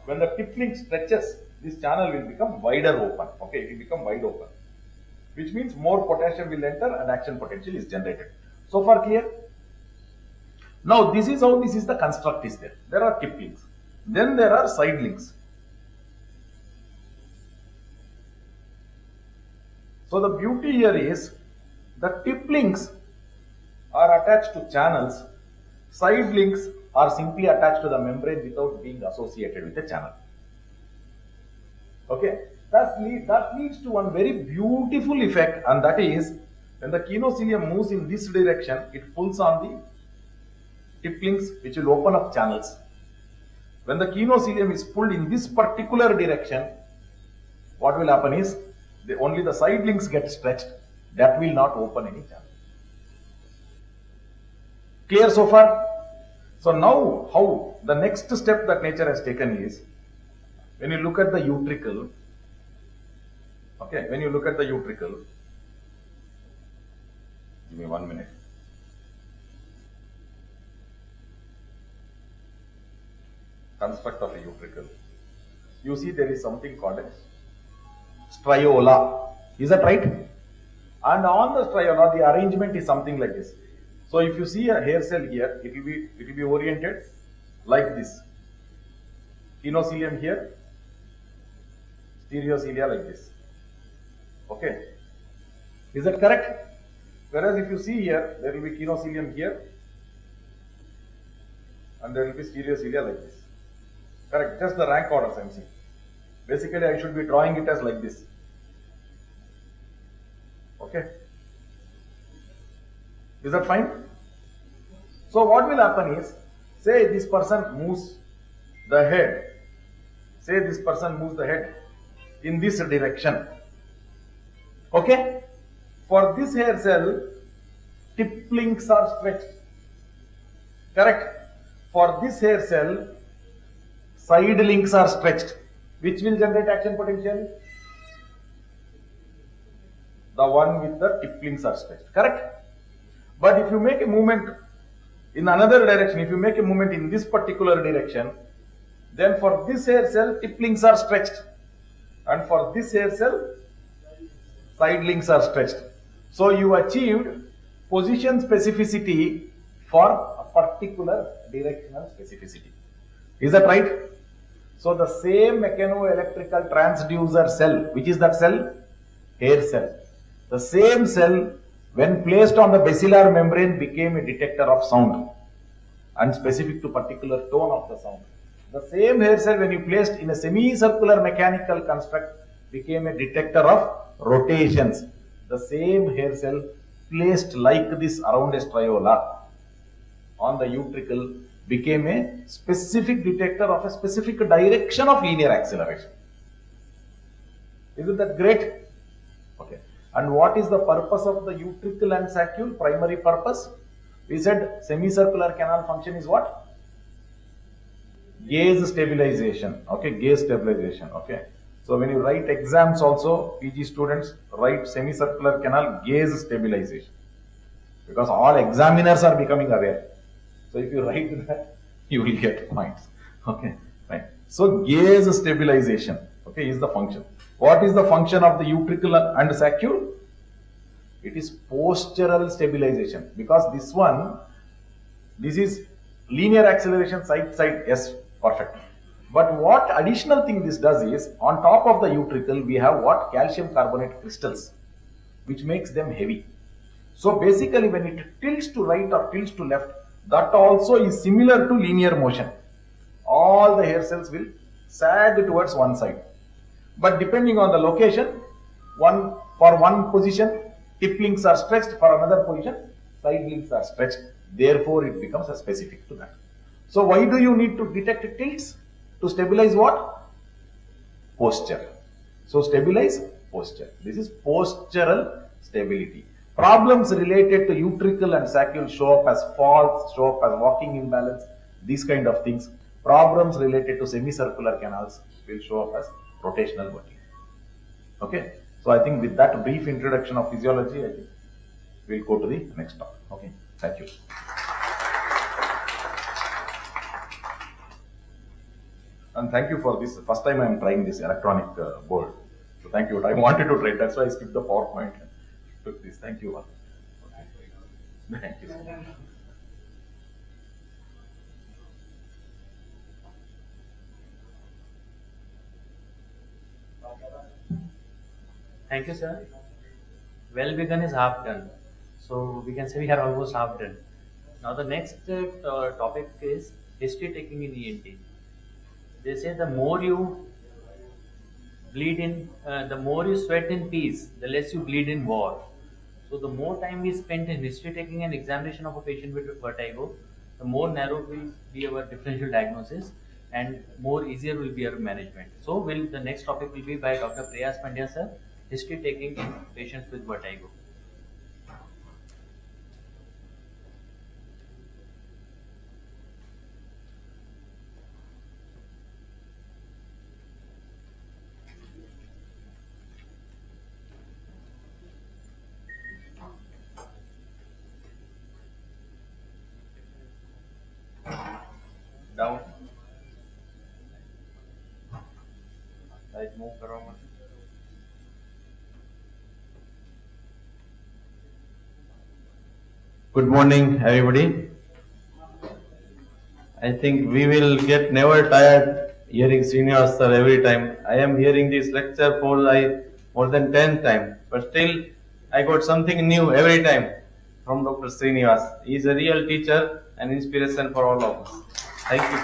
When the tip link stretches, this channel will become wider open. Okay, it will become wide open, which means more potassium will enter and action potential is generated. So far clear? Now this is how the construct is there. There are tip links. Then there are side links. So the beauty here is the tip links are attached to channels. Side links are simply attached to the membrane without being associated with the channel. Okay, that leads to one very beautiful effect, and that is when the kinocilium moves in this direction, it pulls on the tip links which will open up channels. When the kinocilium is pulled in this particular direction, what will happen is only the side links get stretched. That will not open any channel. Clear so far? So now how the next step that nature has taken is, when you look at the utricle, okay, when you look at the utricle, give me 1 minute. Construct of a utricle. You see there is something called as striola. Is that right? And on the striola, the arrangement is something like this. So if you see a hair cell here, it will be oriented like this. Kinocilium here, stereocilia like this. Okay, is that correct? Whereas if you see here, there will be kinocilium here, and there will be stereocilia like this. Correct, just the rank orders I'm seeing. Basically, I should be drawing it as like this. Okay. Is that fine? So what will happen is, say this person moves the head. Say this person moves the head in this direction. Okay? For this hair cell, tip links are stretched. Correct? For this hair cell, side links are stretched. Which will generate action potential? The one with the tip links are stretched. Correct? But if you make a movement in another direction, if you make a movement in this particular direction, then for this hair cell, tip links are stretched. And for this hair cell, side links are stretched. So you achieved position specificity for a particular directional specificity. Is that right? So the same mechanoelectrical transducer cell, which is that cell? Hair cell. The same cell, when placed on the basilar membrane, became a detector of sound and specific to particular tone of the sound. The same hair cell, when you placed in a semicircular mechanical construct, became a detector of rotations. The same hair cell placed like this around a striola on the utricle became a specific detector of a specific direction of linear acceleration. Isn't that great? Okay. And what is the purpose of the utricle and saccule? Primary purpose? We said semicircular canal function is what? Gaze stabilization. Okay, gaze stabilization. Okay. So when you write exams also, PG students write semicircular canal gaze stabilization. Because all examiners are becoming aware. So if you write that, you will get points. Okay, fine. So gaze stabilization, okay, is the function. What is the function of the utricle and saccule? It is postural stabilization, because this is linear acceleration side to side, yes, perfect. But what additional thing this does is, on top of the utricle, we have what? Calcium carbonate crystals, which makes them heavy. So basically, when it tilts to right or tilts to left, that also is similar to linear motion. All the hair cells will sag towards one side. But depending on the location, for one position, tip links are stretched, for another position, side links are stretched. Therefore, it becomes a specific to that. So why do you need to detect tilts? To stabilize what? Posture. So stabilize posture. This is postural stability. Problems related to utricle and saccule show up as falls, show up as walking imbalance, these kind of things. Problems related to semicircular canals will show up as rotational vertigo. Okay. So I think with that brief introduction of physiology, I think we'll go to the next talk. Okay. Thank you. And thank you for this. First time I am trying this electronic board. So thank you. I wanted to try. That's why I skipped the PowerPoint and took this. Thank you all. Okay. Thank you. Thank you, sir. Well begun is half done. So we can say we are almost half done. Now the next topic is history taking in ENT. They say the more you bleed in, the more you sweat in peace, the less you bleed in war. So the more time we spend in history taking an examination of a patient with vertigo, the more narrow will be our differential diagnosis and more easier will be our management. So the next topic will be by Dr. Priyas Pandya sir, history taking in patients with vertigo. Down. Right, move around. Good morning, everybody. I think we will get never tired hearing Srinivas sir every time. I am hearing this lecture for more than 10 times, but still I got something new every time from Dr. Srinivas. He is a real teacher and inspiration for all of us. Thank you.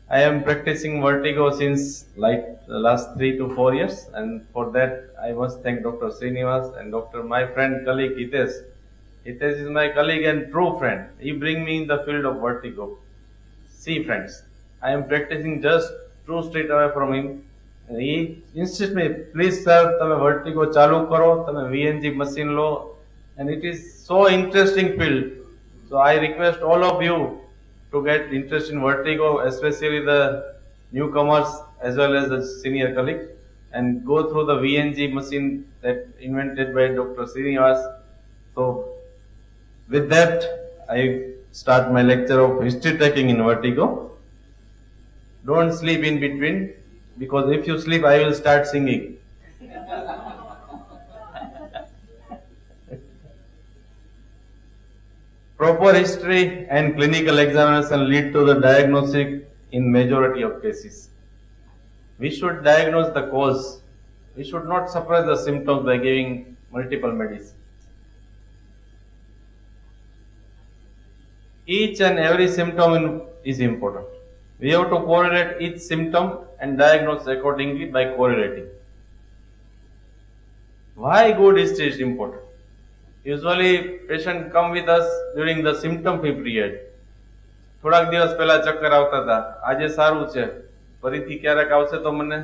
I am practicing vertigo since like the last 3 to 4 years, and for that I must thank Dr. Srinivas and Dr. my friend colleague Hitesh. Hitesh is my colleague and true friend. He bring me in the field of vertigo. See friends, I am practicing just 2 street away from him. And he insists me, please sir, તમે vertigo ચાલુ કરો, તમે VNG machine law, and it is so interesting field. So I request all of you to get interest in vertigo, especially the newcomers as well as the senior colleagues, and go through the VNG machine that invented by Dr. Srinivas. So with that, I start my lecture of history taking in vertigo. Don't sleep in between, because if you sleep, I will start singing. Proper history and clinical examination lead to the diagnostic in majority of cases. We should diagnose the cause. We should not suppress the symptoms by giving multiple medicines. Each and every symptom is important. We have to correlate each symptom and diagnose accordingly by correlating. Why good history is important? Usually patient come with us during the symptom free period. થોડાક દિવસ પહેલા ચક્કર આવતા હતા, આજે સારું છે, ફરીથી ક્યારેક આવશે તો મને.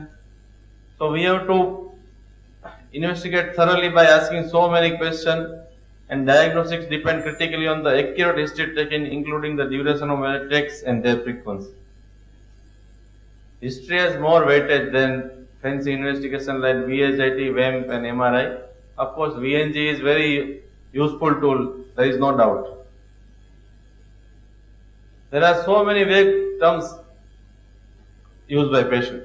So we have to investigate thoroughly by asking so many questions, and diagnostics depend critically on the accurate history taken, including the duration of attacks and their frequency. History has more weightage than fancy investigation like VHIT, VAMP and MRI. Of course, VNG is very useful tool, there is no doubt. There are so many vague terms used by patient.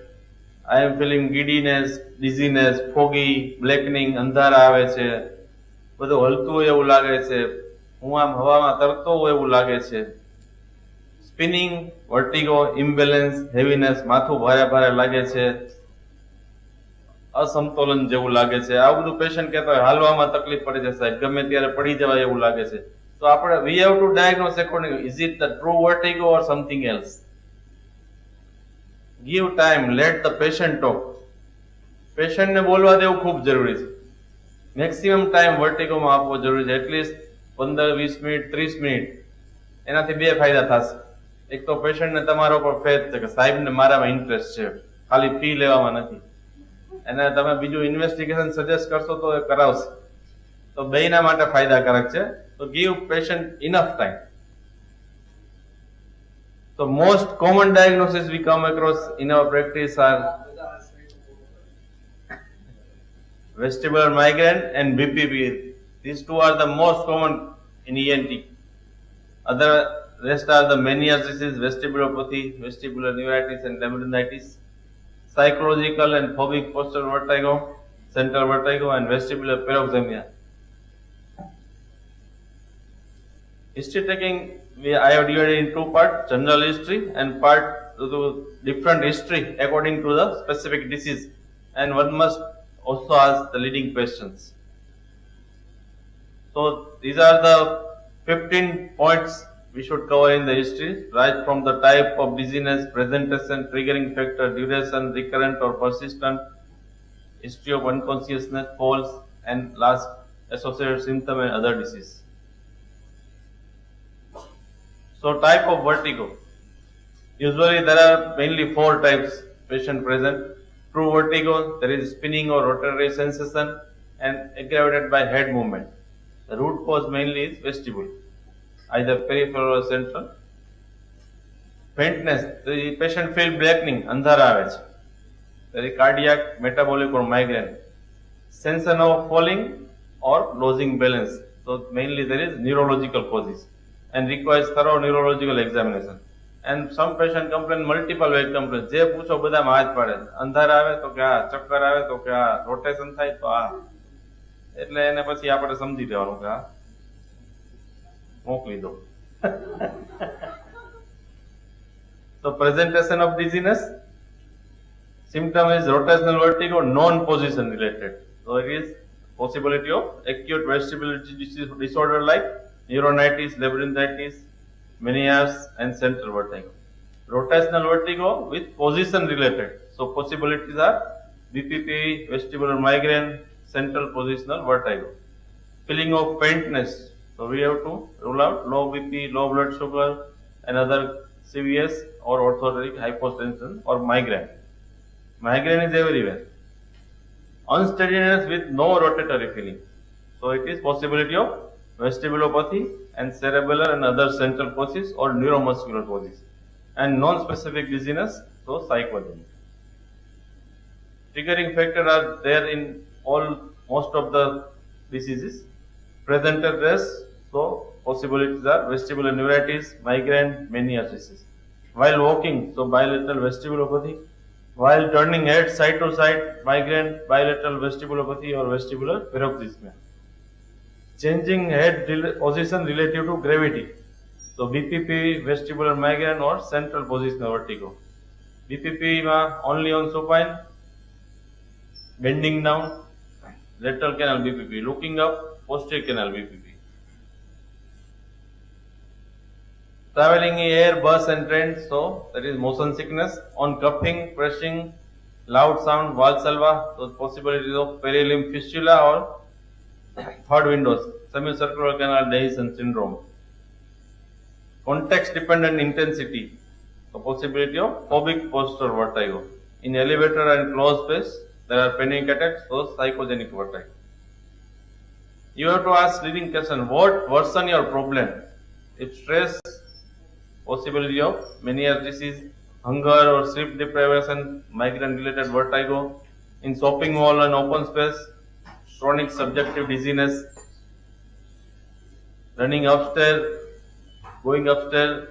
I am feeling giddiness, dizziness, foggy, blackening, અંધારા આવે છે, બધું હલતું હોય એવું લાગે છે, હું આમ હવામાં તરતો હોય એવું લાગે છે. સ્પિનિંગ, વર્ટિગો, ઇમ્બેલેન્સ, હેવીનેસ, માથું ભારે ભારે લાગે છે, અસમતોલન જેવું લાગે છે. આવું બધું પેશન્ટ કહેતો હોય, હાલવામાં તકલીફ પડી જાય સાહેબ, ગમે ત્યારે પડી જવાય એવું લાગે છે. તો આપણે we have to diagnose accordingly. Is it the true vertigo or something else? Give time, let the patient talk. Patient ને બોલવા દેવું ખૂબ જરૂરી છે. મેક્સિમમ ટાઈમ વર્ટિગોમાં આપવો જરૂરી છે, એટલીસ્ટ 15-20 મિનિટ, 30 મિનિટ. એનાથી બે ફાયદા થશે. એક તો પેશન્ટને તમારા ઉપર ફેથ છે કે સાહેબને મારામાં ઇન્ટરેસ્ટ છે, ખાલી ફી લેવામાં નથી. એને તમે બીજું ઇન્વેસ્ટિગેશન સજેસ્ટ કરશો તો એ કરાવશે. તો બેયના માટે ફાયદાકારક છે. તો give patient enough time. So most common diagnoses we come across in our practice are vestibular migraine and Bppv. These two are the most common in ENT. Other rest are the menias disease, vestibulopathy, vestibular neuritis and labyrinthitis, psychological and phobic posterior vertigo, central vertigo and vestibular paroxysmal. History taking, I have divided in 2 parts, general history and part to different history according to the specific disease, and one must also ask the leading questions. So these are the 15 points we should cover in the history, right from the type of dizziness, presentation, triggering factor, duration, recurrent or persistent, history of unconsciousness, falls, and last associated symptom and other disease. So type of vertigo. Usually there are mainly 4 types patient present. True vertigo, there is spinning or rotatory sensation and aggravated by head movement. The root cause mainly is vestibule, either peripheral or central. Faintness, the patient feel blackening, andhara આવે છે. There is cardiac, metabolic or migraine. Sensation of falling or losing balance. So mainly there is neurological causes and requires thorough neurological examination. And some patient complain multiple vague complaints. જે પૂછો બધામાં હાથ પાડે. અંધારા આવે તો કે આ, ચક્કર આવે તો કે આ, રોટેશન થાય તો આ. એટલે એને પછી આપણે સમજી લેવાનું કે આ મોકલી દો. So presentation of dizziness. Symptom is rotational vertigo, non-position related. So it is possibility of acute vestibular disorder like neuronitis, labyrinthitis, Meniere's, and central vertigo. Rotational vertigo with position related. So possibilities are Bppv, vestibular migraine, central positional vertigo. Feeling of faintness. So we have to rule out low BP, low blood sugar, and other CVS or orthostatic hypotension or migraine. Migraine is everywhere. Unsteadiness with no rotatory feeling. So it is possibility of vestibulopathy and cerebellar and other central causes or neuromuscular causes. And non-specific dizziness, so psychogenic. Triggering factors are there in most of the diseases. Presenter dress, so possibilities are vestibular neuritis, migraine, meningitis. While walking, so bilateral vestibulopathy. While turning head side to side, migraine, bilateral vestibulopathy or vestibular paroxysmal. Changing head position relative to gravity. So Bppv, vestibular migraine or central positional vertigo. Bppv only on supine, bending down, lateral canal Bppv, looking up, posterior canal Bppv. Traveling in air, bus and train, so that is motion sickness. On cupping, pressing, loud sound, valsalva, so possibilities of perilimb fistula or third windows, semicircular canal Dizziness syndrome. Context dependent intensity, the possibility of phobic posture vertigo. In elevator and closed space, there are panic attacks, so psychogenic vertigo. You have to ask leading question, what worsen your problem? If stress, possibility of Meniere's disease, hunger or sleep deprivation, migraine related vertigo. In shopping mall and open space, chronic subjective dizziness, running upstairs, going upstairs,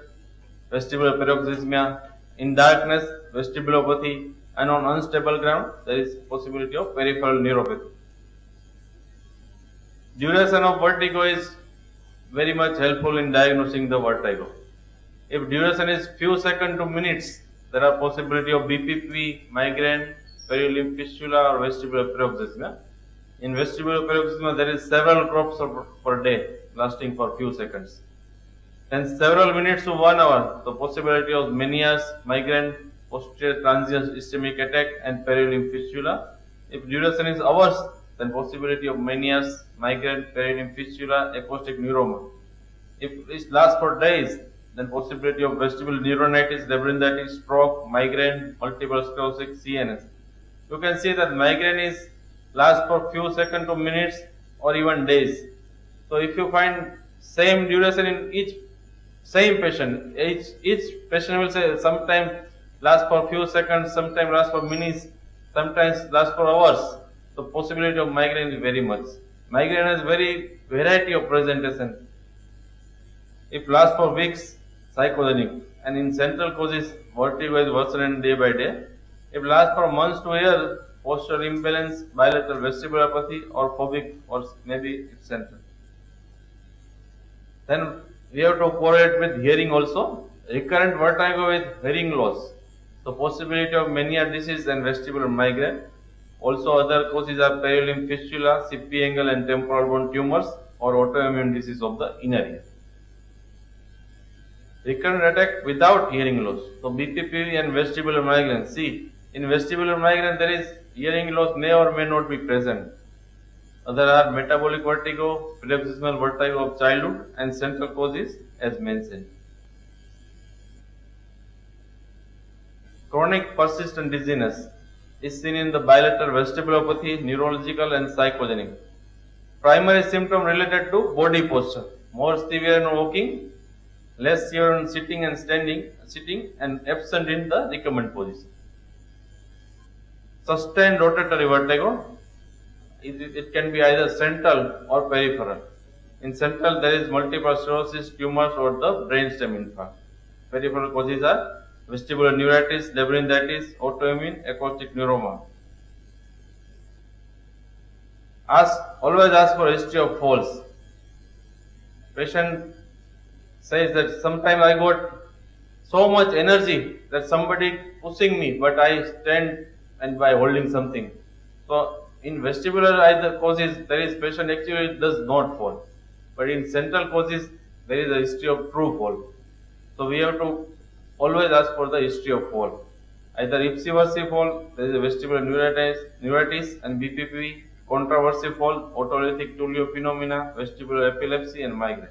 vestibular paroxysmal. In darkness, vestibulopathy, and on unstable ground, there is possibility of peripheral neuropathy. Duration of vertigo is very much helpful in diagnosing the vertigo. If duration is few seconds to minutes, there are possibility of Bppv, migraine, perilimb fistula or vestibular paroxysmal. In vestibular paroxysmal, there is several drops per day lasting for few seconds. And several minutes to 1 hour, the possibility of Meniere's, migraine, posterior transient ischemic attack and perilimb fistula. If duration is hours, then possibility of Meniere's, migraine, perilimb fistula, acoustic neuroma. If it lasts for days, then possibility of vestibular neuronitis, labyrinthitis, stroke, migraine, multiple sclerosis, CNS. You can see that migraine is lasts for few seconds to minutes or even days. So if you find same duration in each same patient, each patient will say sometimes lasts for few seconds, sometimes lasts for minutes, sometimes lasts for hours. The possibility of migraine is very much. Migraine has very variety of presentation. If lasts for weeks, psychogenic, and in central causes, vertigo is worsening day by day. If lasts for months to years, postural imbalance, bilateral vestibulopathy, or phobic, or maybe it's central. Then we have to correlate with hearing also. Recurrent vertigo with hearing loss. So possibility of Meniere's disease and vestibular migraine. Also other causes are perilimb fistula, CP angle and temporal bone tumors or autoimmune disease of the inner ear. Recurrent attack without hearing loss. So Bppv and vestibular migraine. See, in vestibular migraine there is hearing loss may or may not be present. Other are metabolic vertigo, paroxysmal vertigo of childhood and central causes as mentioned. Chronic persistent dizziness is seen in the bilateral vestibulopathy, neurological and psychogenic. Primary symptom related to body posture. More severe in walking, less severe in sitting and sitting and absent in the recumbent position. Sustained rotatory vertigo. It can be either central or peripheral. In central, there is multiple sclerosis, tumors, or the brainstem infarct. Peripheral causes are vestibular neuritis, labyrinthitis, autoimmune, acoustic neuroma. Always ask for history of falls. Patient says that sometimes I got so much energy that somebody pushing me, but I stand and by holding something. So in vestibular either causes, there is patient actually does not fall. But in central causes, there is a history of true fall. So we have to always ask for the history of fall. Either ipsy fall, there is a vestibular neuritis and Bppv, controversy fall, autolytic Tullio phenomena, vestibular epilepsy and migraine.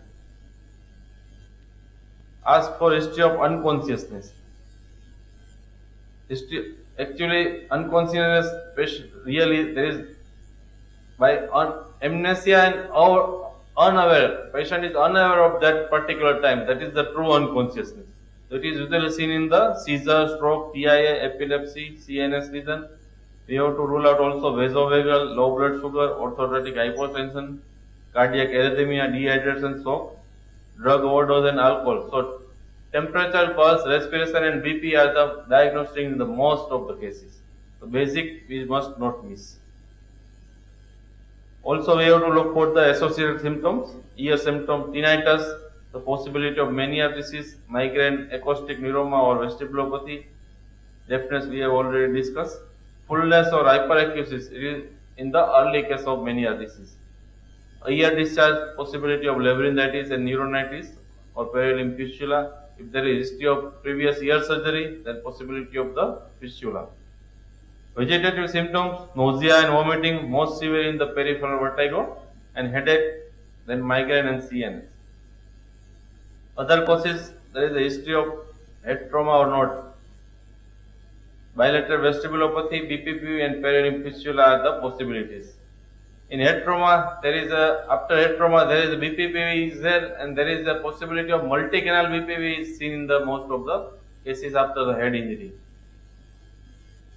Ask for history of unconsciousness. Actually, unconsciousness really there is by amnesia and unaware. Patient is unaware of that particular time. That is the true unconsciousness. That is usually seen in the seizure, stroke, TIA, epilepsy, CNS lesion. We have to rule out also vasovagal, low blood sugar, orthostatic hypotension, cardiac arrhythmia, dehydration, shock, drug overdose and alcohol. So temperature, pulse, respiration and BP are the diagnostic in the most of the cases. So basic we must not miss. Also we have to look for the associated symptoms, ear symptom, tinnitus, the possibility of mania disease, migraine, acoustic neuroma or vestibulopathy, deafness we have already discussed, fullness or hyperacusis in the early case of mania disease. Ear discharge, possibility of labyrinthitis and neuronitis or perilimb fistula. If there is history of previous ear surgery, then possibility of the fistula. Vegetative symptoms, nausea and vomiting, most severe in the peripheral vertigo, and headache, then migraine and CNS. Other causes, there is a history of head trauma or not. Bilateral vestibulopathy, Bppv and perilimb fistula are the possibilities. In head trauma, after head trauma, there is a Bppv is there, and there is a possibility of multi-canal Bppv is seen in the most of the cases after the head injury.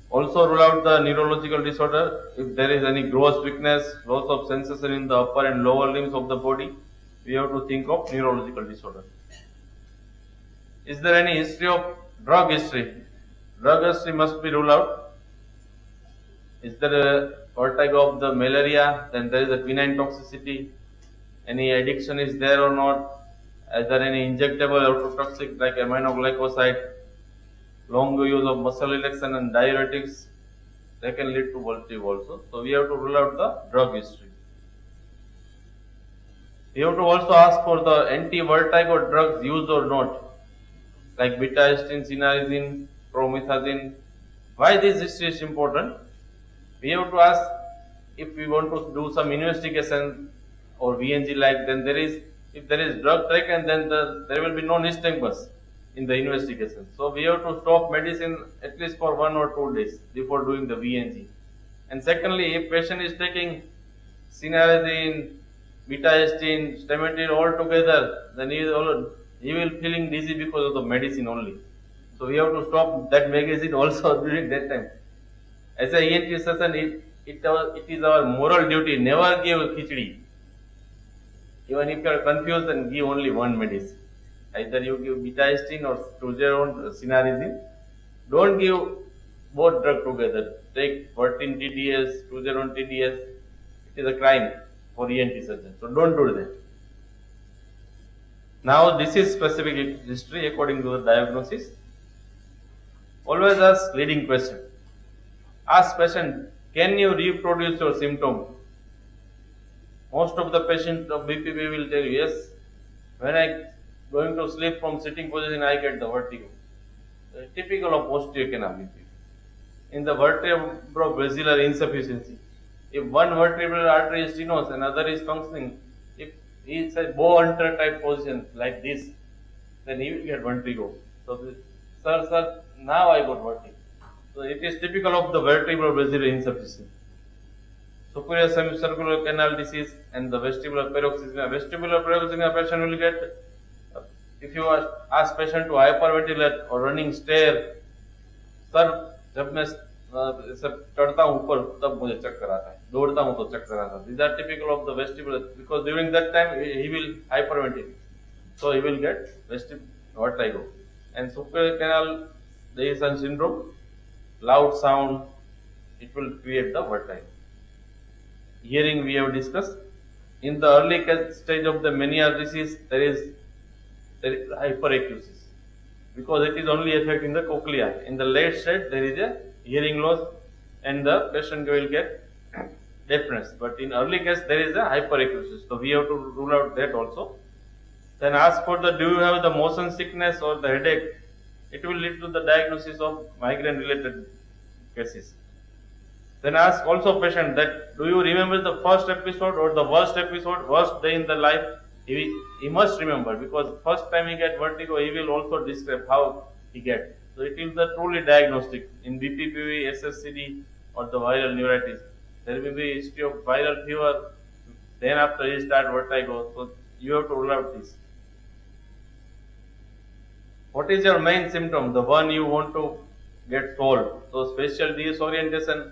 Also rule out the neurological disorder. If there is any gross weakness, loss of sensation in the upper and lower limbs of the body, we have to think of neurological disorder. Is there any history of drug history? Drug history must be ruled out. Is there a vertigo of the malaria? Then there is a quinine toxicity. Any addiction is there or not? Is there any injectable ototoxic like aminoglycoside? Long use of muscle relaxant and diuretics, they can lead to vertigo also. So we have to rule out the drug history. We have to also ask for the anti-vertigo drugs used or not, like beta-histine, cinnarizine, promethazine. Why this history is important? We have to ask if we want to do some investigation or VNG like, then if there is drug taken, then there will be no nystagmus in the investigation. So we have to stop medicine at least for 1 or 2 days before doing the VNG. And secondly, if patient is taking cinnarizine, beta-histine, statin all together, then he will feeling dizzy because of the medicine only. So we have to stop that medicine also during that time. As a ENT session, it is our moral duty, never give khichdi. Even if you are confused, then give only one medicine. Either you give beta-histine or truzeron, cinnarizine. Don't give both drugs together. Take 14 TDS, truzeron TDS. It is a crime for ENT surgeon. So don't do that. Now this is specific history according to the diagnosis. Always ask leading question. Ask patient, can you reproduce your symptom? Most of the patients of Bppv will tell you, yes, when I going to sleep from sitting position, I get the vertigo. Typical of posterior canal Bppv. In the vertebrovascular insufficiency, if one vertebral artery is stenosis and other is functioning, if he is a bow hunter type position like this, then he will get vertigo. So, sir, now I got vertigo. So it is typical of the vertebrovascular insufficiency. Superior semicircular canal disease and the vestibular paroxysmal. Vestibular paroxysmal patient will get, if you ask patient to hyperventilate or running stair, sir, जब मैं चढ़ता हूँ ऊपर तब मुझे चक्कर आता है, दौड़ता हूँ तो चक्कर आता है. These are typical of the vestibular, because during that time he will hyperventilate, so he will get vertigo. And superior canal Dizziness syndrome, loud sound, it will create the vertigo. Hearing we have discussed. In the early stage of the mania disease, there is hyperacusis, because it is only affecting the cochlea. In the late stage, there is a hearing loss and the patient will get deafness. But in early case, there is a hyperacusis. So we have to rule out that also. Then ask for the do you have the motion sickness or the headache. It will lead to the diagnosis of migraine related cases. Then ask also patient that do you remember the first episode or the worst day in the life? He must remember, because first time he get vertigo, he will also describe how he get. So it is the truly diagnostic in Bppv, SSCD or the viral neuritis. There will be history of viral fever. Then after he start vertigo, so you have to rule out this. What is your main symptom? The one you want to get solved. So spatial disorientation,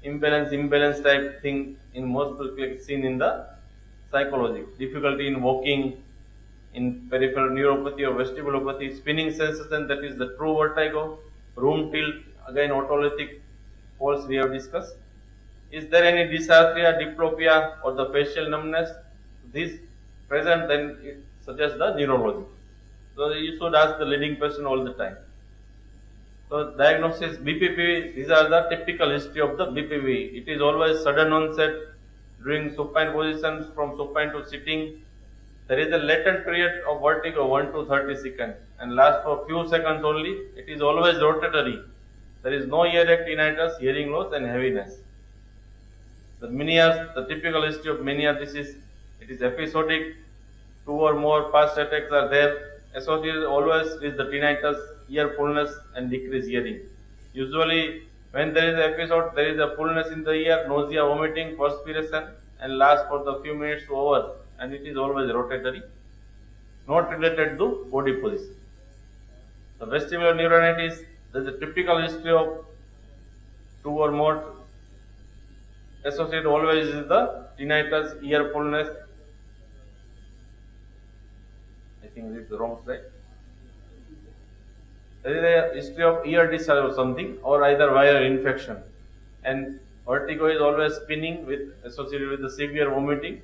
imbalance type thing in most people seen in the psychology. Difficulty in walking, in peripheral neuropathy or vestibulopathy, spinning sensation, that is the true vertigo, room tilt, again autolytic false we have discussed. Is there any dysarthria, diplopia or the facial numbness? This present, then it suggests the neurology. So you should ask the leading person all the time. So diagnosis Bppv, these are the typical history of the Bppv. It is always sudden onset during supine positions from supine to sitting. There is a latent period of vertigo 1 to 30 seconds and lasts for few seconds only. It is always rotatory. There is no earache, tinnitus, hearing loss and heaviness. The mania, the typical history of mania, it is episodic. 2 or more past attacks are there. Associated always with the tinnitus, ear fullness and decreased hearing. Usually when there is an episode, there is a fullness in the ear, nausea, vomiting, perspiration and lasts for the few minutes to hours, and it is always rotatory, not related to body position. The vestibular neuronitis, there is a typical history of 2 or more. Associated always with the tinnitus, ear fullness. I think this is the wrong slide. There is a history of ear discharge or something, or either viral infection. And vertigo is always spinning with associated with the severe vomiting.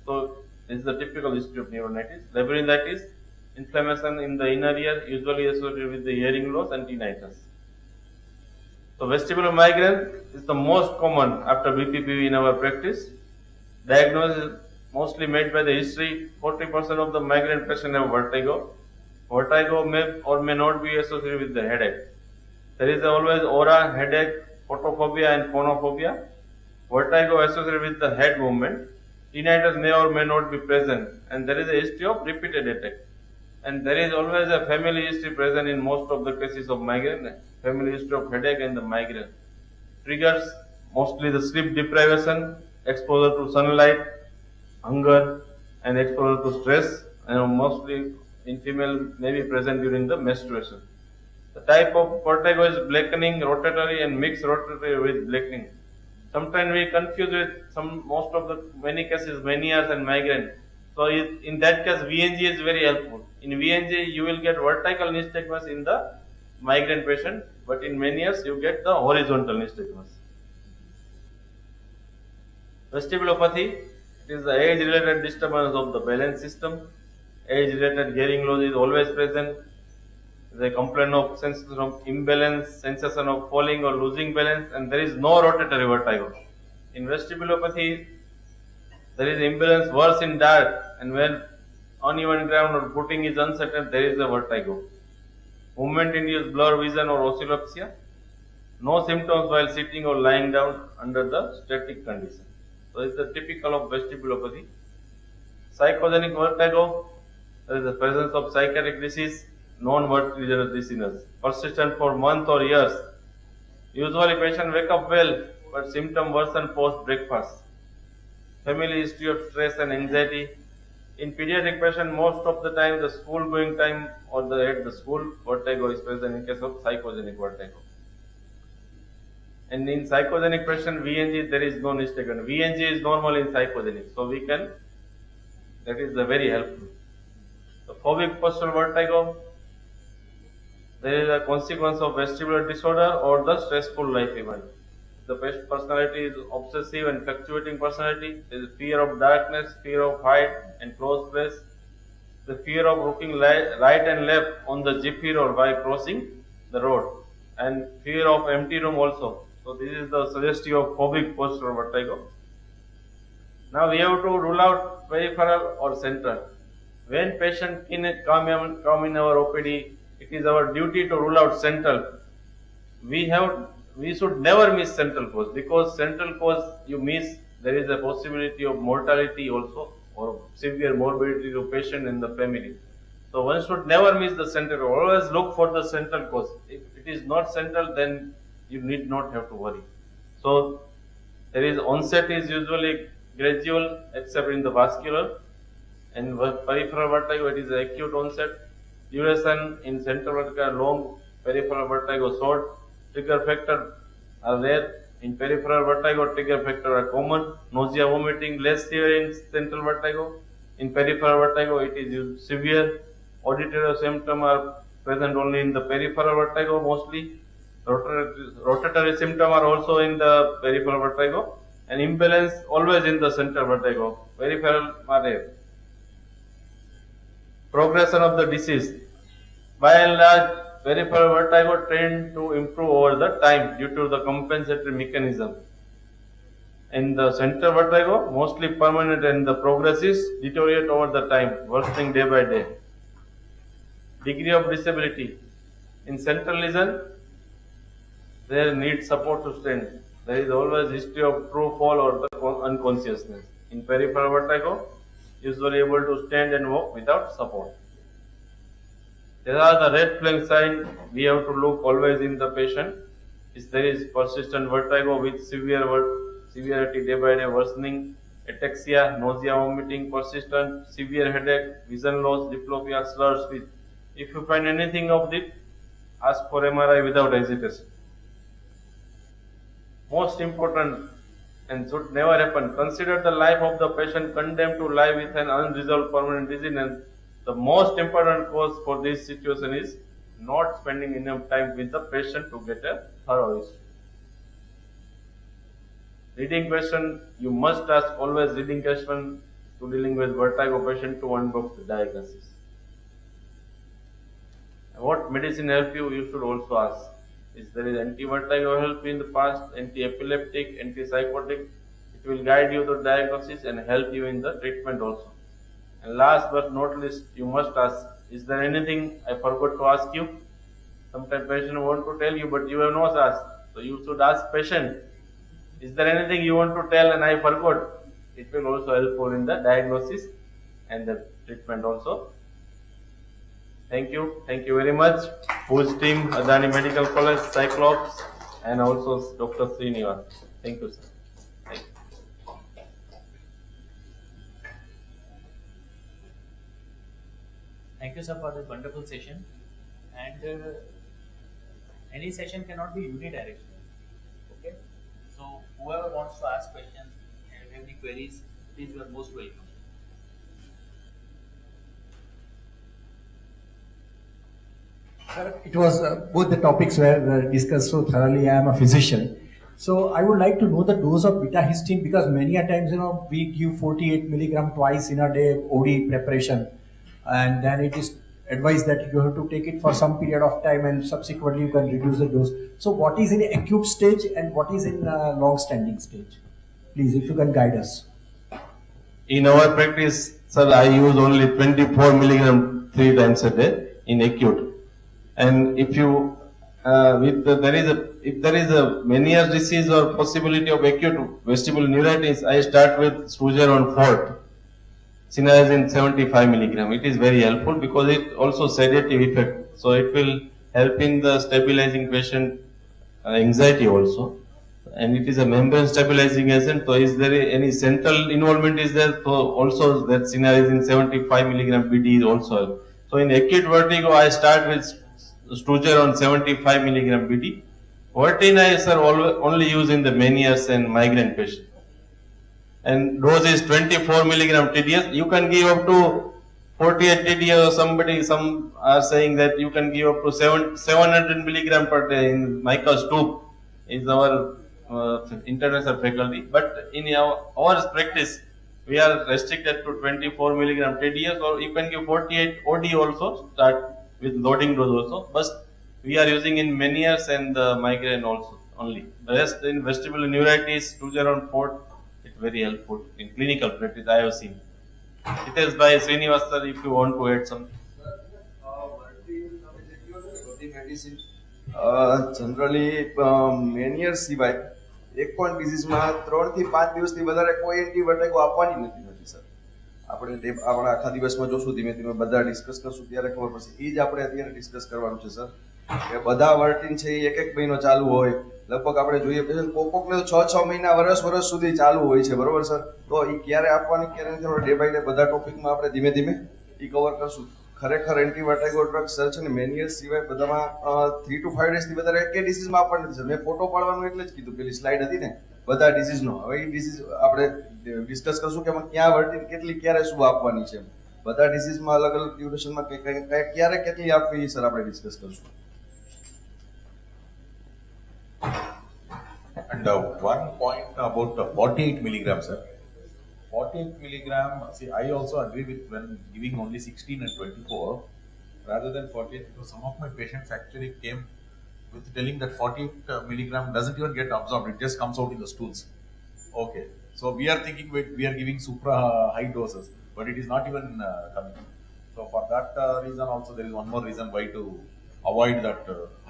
So this is the typical history of neuronitis. Labyrinthitis, inflammation in the inner ear, usually associated with the hearing loss and tinnitus. So vestibular migraine is the most common after Bppv in our practice. Diagnosis is mostly made by the history. 40% of the migraine patients have vertigo. Vertigo may or may not be associated with the headache. There is always aura, headache, photophobia and phonophobia. Vertigo associated with the head movement. Tinnitus may or may not be present, and there is a history of repeated attack. And there is always a family history present in most of the cases of migraine. Family history of headache and the migraine. Triggers mostly the sleep deprivation, exposure to sunlight, hunger, and exposure to stress, and mostly in female may be present during the menstruation. The type of vertigo is blackening, rotatory, and mixed rotatory with blackening. Sometimes we confuse with most of the many cases manias and migraine. So in that case VNG is very helpful. In VNG you will get vertical nystagmus in the migraine patient, but in manias you get the horizontal nystagmus. Vestibulopathy is the age-related disturbance of the balance system. Age-related hearing loss is always present. They complain of sensation of imbalance, sensation of falling or losing balance, and there is no rotatory vertigo. In vestibulopathy, there is imbalance worse in dark, and when uneven ground or footing is uncertain, there is a vertigo. Movement-induced blur vision or oscillopsia. No symptoms while sitting or lying down under the static condition. So it's the typical of vestibulopathy. Psychogenic vertigo, there is the presence of psychiatric disease, non-vertiginous dizziness, persistent for months or years. Usually patient wake up well, but symptom worsen post-breakfast. Family history of stress and anxiety. In pediatric patient, most of the time the school going time or at the school, vertigo is present in case of psychogenic vertigo. And in psychogenic patient, VNG, there is no nystagmus. VNG is normal in psychogenic, so we can, that is very helpful. The phobic postural vertigo, there is a consequence of vestibular disorder or the stressful life event. The personality is obsessive and fluctuating personality. There is fear of darkness, fear of height and close place. The fear of looking right and left on the jeepir or by crossing the road. And fear of empty room also. So this is the suggestion of phobic postural vertigo. Now we have to rule out peripheral or central. when patient come in our OPD, it is our duty to rule out central. We should never miss central cause, because central cause you miss, there is a possibility of mortality also or severe morbidity to patient and the family. So one should never miss the central. Always look for the central cause. If it is not central, then you need not have to worry. So there is onset is usually gradual, except in the vascular. And peripheral vertigo, it is acute onset. Duration in central vertigo long, peripheral vertigo short. Trigger factor are rare. In peripheral vertigo, trigger factor are common. Nausea, vomiting less severe in central vertigo. In peripheral vertigo, it is severe. Auditory symptoms are present only in the peripheral vertigo mostly. Rotatory symptoms are also in the peripheral vertigo. And imbalance always in the central vertigo. Peripheral are rare. Progression of the disease. By and large, peripheral vertigo tend to improve over the time due to the compensatory mechanism. In the central vertigo, mostly permanent, and the progresses deteriorate over the time, worsening day by day. Degree of disability. In central lesion, there needs support to stand. There is always history of true fall or the unconsciousness. In peripheral vertigo, usually able to stand and walk without support. There are the red flag signs we have to look always in the patient. If there is persistent vertigo with severity day by day worsening, ataxia, nausea, vomiting, persistent, severe headache, vision loss, diplopia, slurred speech. If you find anything of this, ask for MRI without hesitation. Most important and should never happen, consider the life of the patient condemned to live with an unresolved permanent dizziness. The most important cause for this situation is not spending enough time with the patient to get a thorough history. Reading question, you must ask always reading question to dealing with vertigo patient to unbox the diagnosis. What medicine help you? You should also ask. Is there is anti-vertigo help in the past, anti-epileptic, antipsychotic? It will guide you to diagnosis and help you in the treatment also. And last but not least, you must ask, is there anything I forgot to ask you? Sometimes patient want to tell you, but you have not asked. So you should ask patient, is there anything you want to tell and I forgot? It will also helpful in the diagnosis and the treatment also. Thank you very much. Whose team, Adani Medical College, Cyclops, and also Dr. Srinivas. Thank you, sir. Thank you. Thank you, sir, for this wonderful session. And any session cannot be unidirectional. Okay? So, whoever wants to ask questions and have any queries, please, you are most welcome. Sir, it was both the topics were discussed so thoroughly. I am a physician. So I would like to know the dose of beta histine, because many a times, we give 48 milligram twice in a day OD preparation, and then it is advised that you have to take it for some period of time and subsequently you can reduce the dose. So what is in acute stage and what is in long-standing stage? Please, if you can guide us. In our practice, sir, I use only 24 milligram 3 times a day in acute. And if you if there is a Meniere's disease or possibility of acute vestibular neuritis, I start with Struger on 4th, Cinnarizine 75 milligram. It is very helpful because it also sedative effect. So it will help in the stabilizing patient anxiety also. And it is a membrane stabilizing agent. So is there any central involvement is there? So also that Cinnarizine 75 milligram BD is also help. So in acute vertigo, I start with Struger on 75 milligram BD. Vertinize are only used in the Meniere's and migraine patient. And dose is 24 milligram TDS. You can give up to 48 TDS or some are saying that you can give up to 700 milligram per day in Micah's tube is our international faculty. But in our practice, we are restricted to 24 milligram TDS, or you can give 48 OD also, start with loading dose also. But we are using in Meniere's and migraine also only. The rest in vestibular neuritis, Struger on 4th, it's very helpful in clinical practice I have seen. It is by Srinivas sir, if you want to add something. Generally Meniere સિવાય એક પણ ડિઝીઝમાં 3 થી 5 દિવસથી વધારે કોઈ anti વર્ટિગો આપવાની નથી હોતી સર. આપણે આપણા આખા દિવસમાં જોશું, ધીમે ધીમે બધા ડિસ્કસ કરશું ત્યારે ખબર પડશે. એ જ આપણે અત્યારે ડિસ્કસ કરવાનું છે સર, કે બધા વર્ટિન છે એ એક મહિનો ચાલુ હોય. લગભગ આપણે જોઈએ કોકોકને તો 6 મહિના વર્ષ સુધી ચાલુ હોય છે, બરોબર સર? તો એ ક્યારે આપવાની ક્યારે નથી, ડે બાય ડે બધા ટોપિકમાં આપણે ધીમે ધીમે એ કવર કરશું. ખરેખર એન્ટી વર્ટિગો ડ્રગ સર છે ને મેનિયર સિવાય બધામાં 3 to 5 ડેઝથી વધારે કે ડિસીઝમાં આપવાની નથી સર. મેં ફોટો પાડવાનું એટલે જ કીધું, પેલી સ્લાઇડ હતી ને બધા ડિસીઝનો. હવે એ ડિસીઝ આપણે ડિસ્કસ કરશું કે એમાં ક્યાં વર્ટિન કેટલી ક્યારે શું આપવાની છે. બધા ડિસીઝમાં અલગ અલગ ડ્યુરેશનમાં ક્યારે કેટલી આપવી સર આપણે ડિસ્કસ કરશું. And one point about 48 milligrams, sir. 48 milligram, see, I also agree with when giving only 16 and 24 rather than 48, because some of my patients actually came with telling that 48 milligram doesn't even get absorbed, it just comes out in the stools. Okay, so we are thinking we are giving supra high doses, but it is not even coming. So for that reason also there is one more reason why to avoid that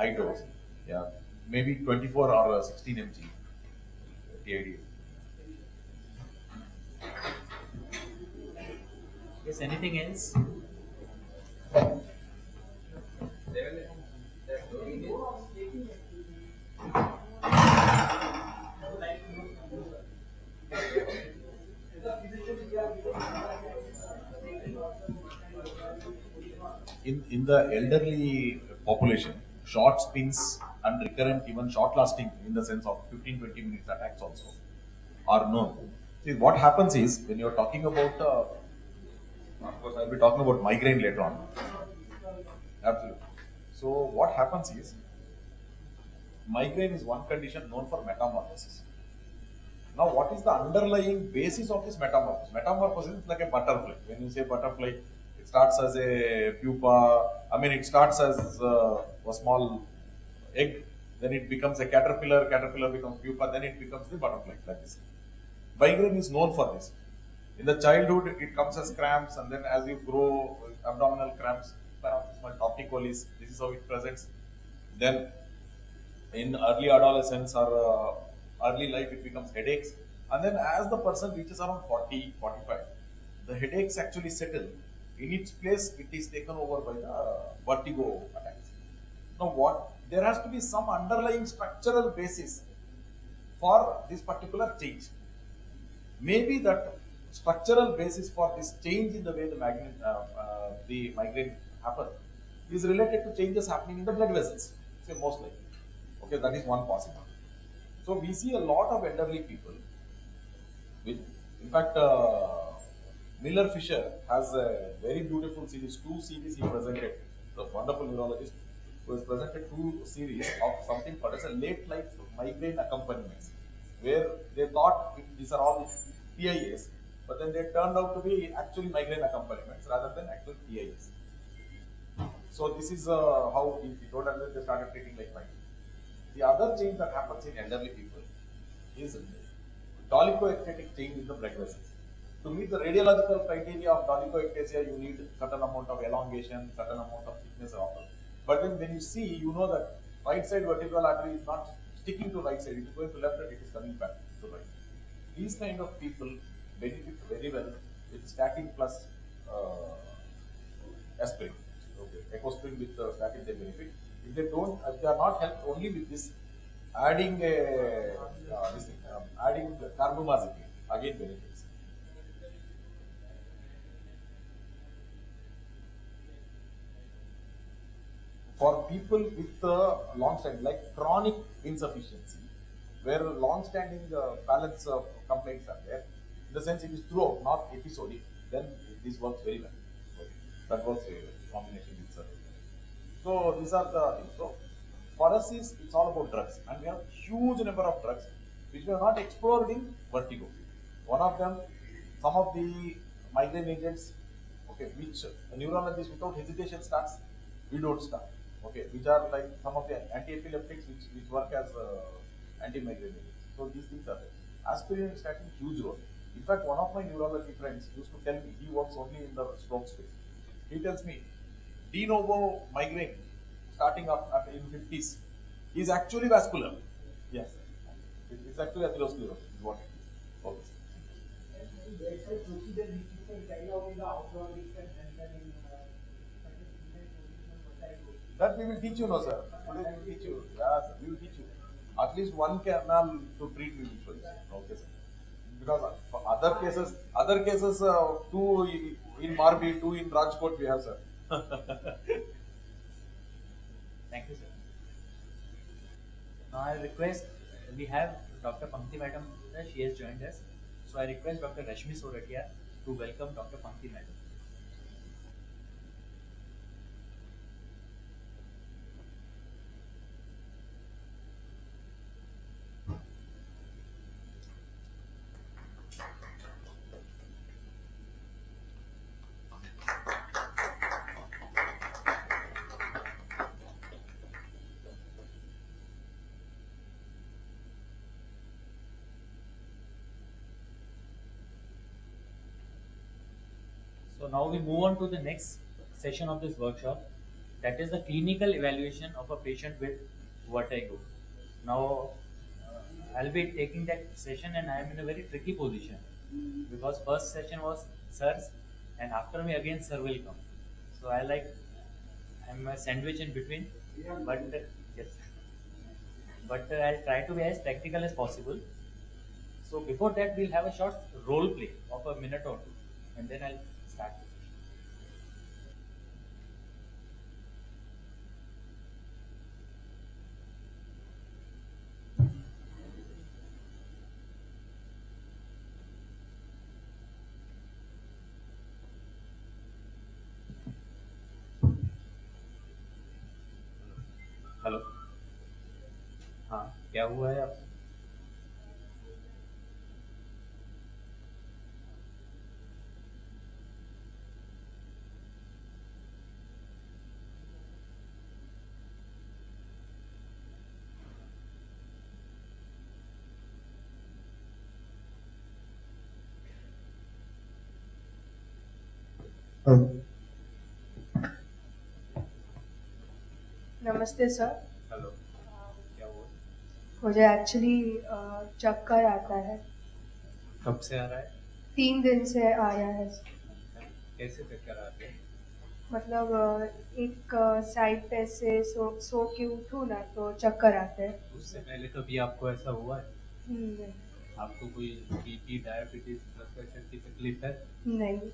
high dose. Yeah, maybe 24 or 16 mg TID. Yes, anything else? In the elderly population, short spins and recurrent, even short lasting, in the sense of 15-20 minutes attacks also are known. See, what happens is when you're talking about, of course, I'll be talking about migraine later on. Absolutely. So, what happens is, migraine is one condition known for metamorphosis. Now, what is the underlying basis of this metamorphosis? Metamorphosis is like a butterfly. When you say butterfly, it starts as a pupa. I mean, it starts as a small egg, then it becomes a caterpillar. Caterpillar becomes pupa, then it becomes the butterfly, like this. Migraine is known for this. In the childhood, it comes as cramps, and then as you grow, abdominal cramps, paroxysmal torticollis. This is how it presents. Then, in early adolescence or early life, it becomes headaches, and then as the person reaches around 40, 45, the headaches actually settle. In its place, it is taken over by the vertigo attacks. Now, there has to be some underlying structural basis for this particular change. Maybe that structural basis for this change in the way the migraine happens is related to changes happening in the blood vessels, say most likely. Okay, that is one possibility. So we see a lot of elderly people. In fact, Miller Fisher has a very beautiful series, 2 series he presented. The wonderful neurologist who has presented 2 series of something called as a late life migraine accompaniments, where they thought these are all PIAs, but then they turned out to be actually migraine accompaniments rather than actual PIAs. So this is how he told us that they started treating like migraine. The other change that happens in elderly people is dolichoectatic change in the blood vessels. To meet the radiological criteria of dolichoectasia, you need certain amount of elongation, certain amount of thickness of upper. But then when you see, you know that right side vertebral artery is not sticking to right side, it is going to left and it is coming back to right. These kind of people benefit very well with statin plus aspirin. Okay, ecosprin with statin they benefit. If they don't, if they are not helped only with this, adding adding carbamazepine again benefits. For people with long-standing, like chronic insufficiency, where long-standing balance complaints are there, in the sense it is throughout, not episodic, then this works very well. Okay. That works very well, combination with surgery. So these are the things. So for us, it's all about drugs, and we have huge number of drugs which we have not explored in vertigo. One of them, some of the migraine agents, okay, which a neurologist without hesitation starts, we don't start. Okay, which are like some of the anti-epileptics which work as anti-migraine agents. So these things are there. Aspirin and statin, huge role. In fact, one of my neurology friends used to tell me, he works only in the stroke space. He tells me, de novo migraine starting up at in 50s is actually vascular. Yes, it's actually atherosclerosis is what it is. Okay. That we will teach you, no sir. Today we will teach you. Yeah, sir, we will teach you. At least one canal to treat we will show you. Okay, sir. Because for other cases, two in Marbi, two in Rajkot we have, sir. Thank you, sir. Now I request, we have Dr. Pankti Madam, she has joined us. So I request Dr. Rashmi Soratia to welcome Dr. Pankti Madam. So now we move on to the next session of this workshop, that is the clinical evaluation of a patient with vertigo. Now I'll be taking that session and I am in a very tricky position because first session was sirs and after me again sir will come. So I'm a sandwich in between, but yes, but I'll try to be as practical as possible. So before that we'll have a short role play of a minute or two and then I'll start. Hello, हाँ क्या हुआ है आप? नमस्ते sir. Hello, क्या हुआ? मुझे actually चक्कर आता है। कब से आ रहा है? 3 दिन से आया है। कैसे चक्कर आते हैं? मतलब एक साइड पे से सो के उठूँ ना तो चक्कर आते हैं। उससे पहले कभी आपको ऐसा हुआ है? नहीं। आपको कोई बीपी, डायबिटीज, ब्लड प्रेशर की तकलीफ है? नहीं।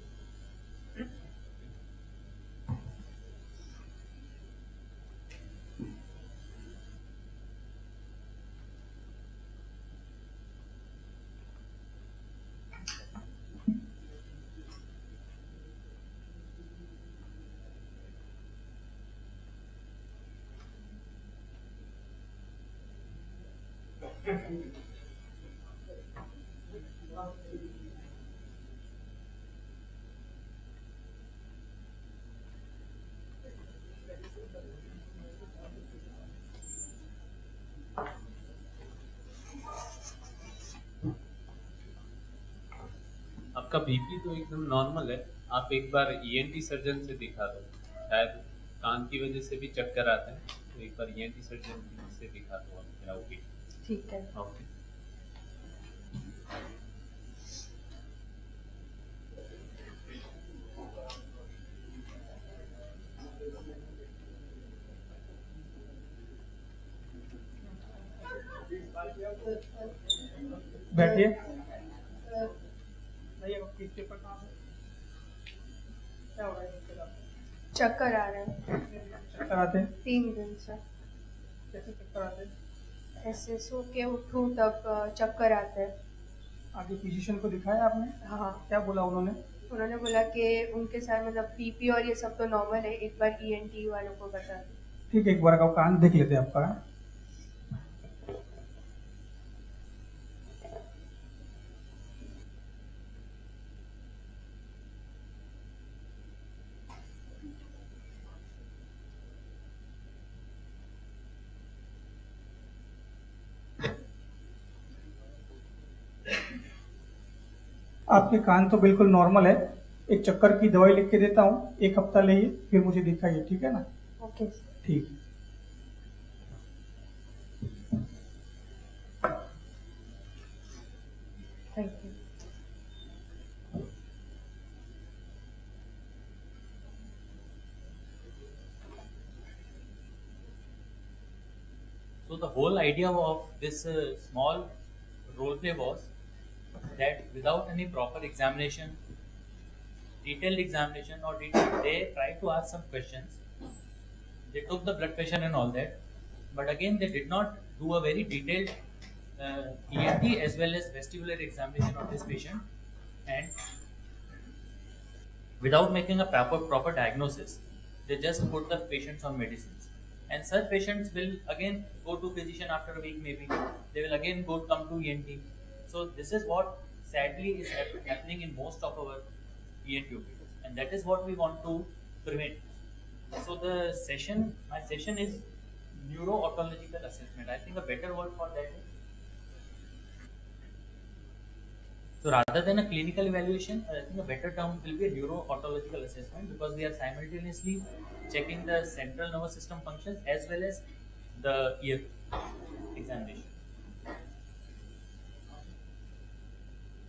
आपका बीपी तो एकदम नॉर्मल है। आप एक बार ईएनटी सर्जन से दिखा दो, शायद कान की वजह से भी चक्कर आते हैं, तो एक बार ईएनटी सर्जन से दिखा दो, आप क्या होगी। ठीक है। ओके। बैठिए। चक्कर आ रहे हैं। चक्कर आते हैं? 3 दिन से। कैसे चक्कर आते हैं? ऐसे सो के उठूँ तब चक्कर आते हैं। आगे फिजिशियन को दिखाया आपने? हाँ। क्या बोला उन्होंने? उन्होंने बोला कि उनके साथ मतलब बीपी और ये सब तो नॉर्मल है, एक बार ईएनटी वालों को बता दो। ठीक है, एक बार का कान देख लेते हैं आपका। आपके कान तो बिल्कुल नॉर्मल है, एक चक्कर की दवाई लिख के देता हूँ, 1 हफ्ता लेइए, फिर मुझे दिखाइए, ठीक है ना? ओके। ठीक है। Thank you. So the whole idea of this small role play was that without any proper examination, detailed examination or they tried to ask some questions. They took the blood pressure and all that, but again they did not do a very detailed ENT as well as vestibular examination of this patient, and without making a proper diagnosis, they just put the patients on medicines. And such patients will again go to physician after a week, maybe they will again come to ENT. So this is what sadly is happening in most of our ENT OPs, and that is what we want to prevent. So my session is neuro-autological assessment. I think a better word for that is, so rather than a clinical evaluation, I think a better term will be a neuro-autological assessment, because we are simultaneously checking the central nervous system functions as well as the ear examination.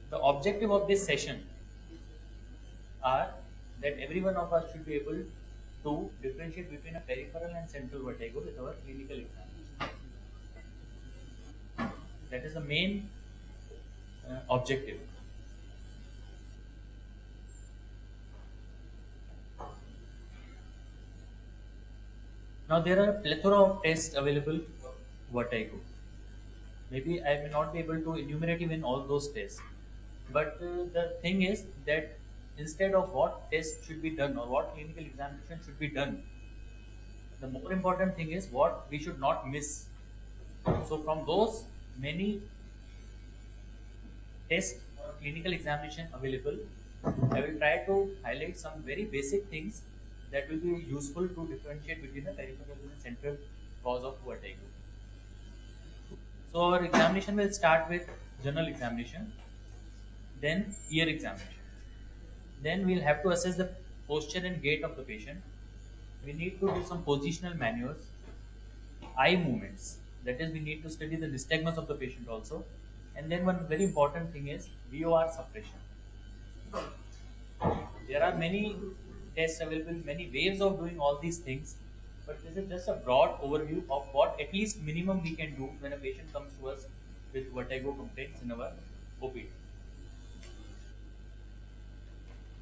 The objective of this session are that every one of us should be able to differentiate between a peripheral and central vertigo with our clinical examination. That is the main objective. Now there are a plethora of tests available for vertigo. Maybe I may not be able to enumerate even all those tests, but the thing is that instead of what test should be done or what clinical examination should be done, the more important thing is what we should not miss. So from those many test or clinical examination available, I will try to highlight some very basic things that will be useful to differentiate between the peripheral and central cause of vertigo. So our examination will start with general examination, then ear examination. Then we'll have to assess the posture and gait of the patient. We need to do some positional manuals, eye movements. That is, we need to study the nystagmus of the patient also. And then one very important thing is VOR suppression. There are many tests available, many ways of doing all these things, but this is just a broad overview of what at least minimum we can do when a patient comes to us with vertigo complaints in our OPD.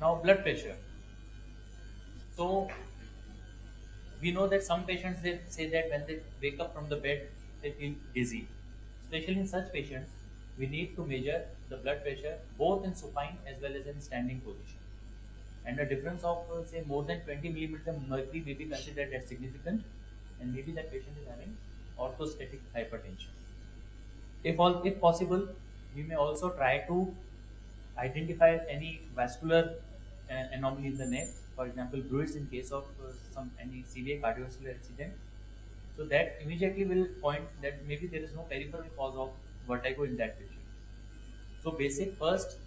Now blood pressure. So we know that some patients, they say that when they wake up from the bed they feel dizzy. Especially in such patients, we need to measure the blood pressure both in supine as well as in standing position. And a difference of say more than 20 millimeter of mercury may be considered as significant, and maybe that patient is having orthostatic hypertension. If possible, we may also try to identify any vascular anomaly in the neck, for example, bruits in case of any severe cardiovascular accident. So that immediately will point that maybe there is no peripheral cause of vertigo in that patient. So basic first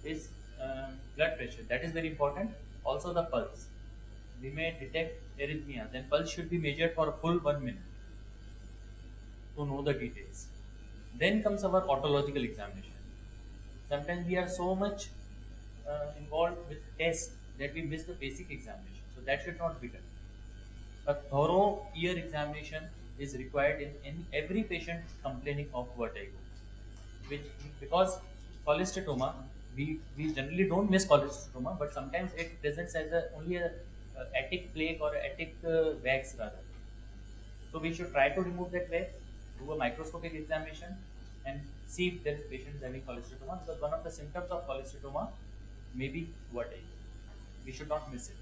is blood pressure. That is very important. Also the pulse. We may detect arrhythmia. Then pulse should be measured for a full 1 minute to know the details. Then comes our autological examination. Sometimes we are so much involved with tests that we miss the basic examination. So that should not be done. A thorough ear examination is required in every patient complaining of vertigo. Because cholesteatoma, we generally don't miss cholesteatoma, but sometimes it presents as only a attic plaque or attic wax rather. So we should try to remove that wax, do a microscopic examination, and see if the patient is having cholesteatoma, because one of the symptoms of cholesteatoma may be vertigo. We should not miss it.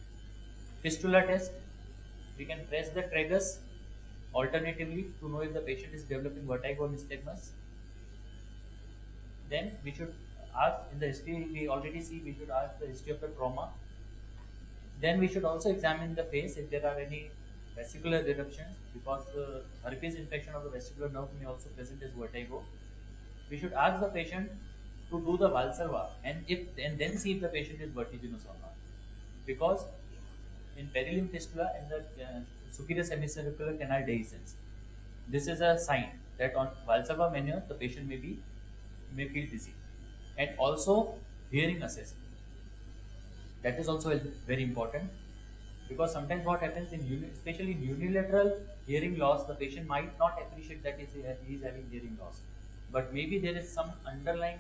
Fistula test, we can press the tragus alternatively to know if the patient is developing vertigo or nystagmus. Then we should ask, in the history we already see, we should ask the history of the trauma. Then we should also examine the face if there are any vesicular eruptions, because the herpes infection of the vestibular nerve may also present as vertigo. We should ask the patient to do the Valsalva and then see if the patient is vertiginous or not. Because in perilimb fistula and the superior semicircular canal dehiscence, this is a sign that on Valsalva maneuver the patient may feel dizzy. And also hearing assessment. That is also very important, because sometimes what happens especially in unilateral hearing loss, the patient might not appreciate that he is having hearing loss, but maybe there is some underlying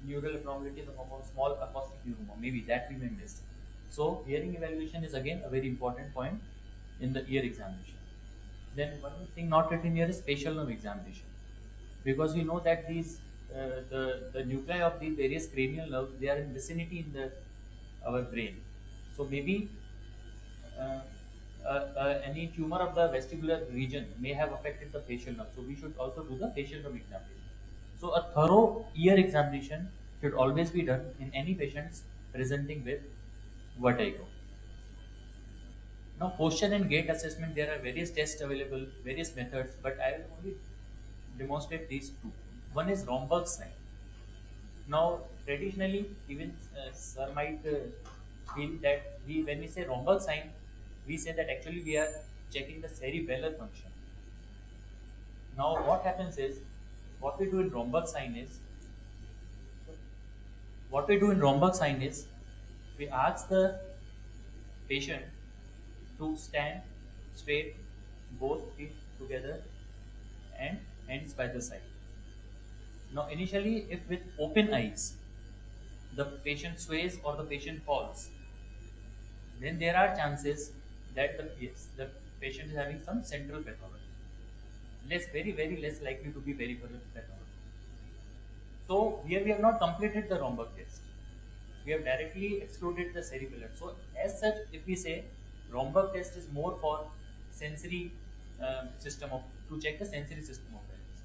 neural abnormality in the form of small acoustic neuroma, maybe that we may miss. So hearing evaluation is again a very important point in the ear examination. Then one thing not written here is facial nerve examination, because we know that these the nuclei of these various cranial nerves, they are in vicinity in our brain. So maybe any tumor of the vestibular region may have affected the facial nerve. So we should also do the facial nerve examination. So a thorough ear examination should always be done in any patients presenting with vertigo. Now, posture and gait assessment, there are various tests available, various methods, but I will only demonstrate these two. One is Rhombux sign. Now, traditionally, even sir might feel that when we say Rhombux sign, we say that actually we are checking the cerebellar function. Now, what happens is, what we do in Rhombux sign is, we ask the patient to stand straight, both feet together and hands by the side. Now initially, if with open eyes, the patient sways or the patient falls, then there are chances that the patient is having some central pathology. Very less likely to be peripheral pathology. So here we have not completed the Rhombux test. We have directly excluded the cerebellar. So as such, if we say Rhombux test is more for sensory system to check the sensory system of the eyes.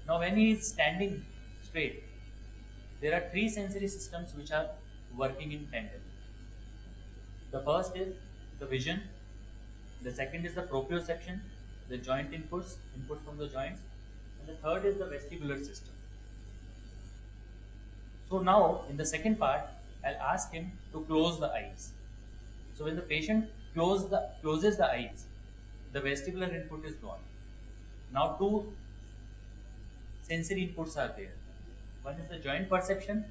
Now when he is standing straight, there are three sensory systems which are working in tandem. The first is the vision, the second is the proprioception, the joint inputs from the joints, and the third is the vestibular system. So now in the second part, I'll ask him to close the eyes. So when the patient closes the eyes, the vestibular input is gone. Now two sensory inputs are there. One is the joint perception,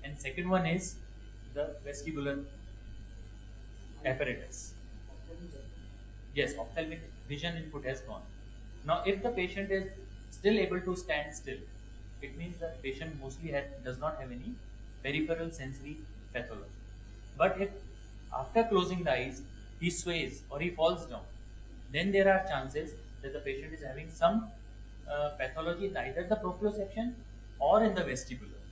and second one is the vestibular apparatus. Yes, ophthalmic vision input has gone. Now if the patient is still able to stand still, it means the patient mostly does not have any peripheral sensory pathology. But if after closing the eyes, he sways or he falls down, then there are chances that the patient is having some pathology in either the proprioception or in the vestibular.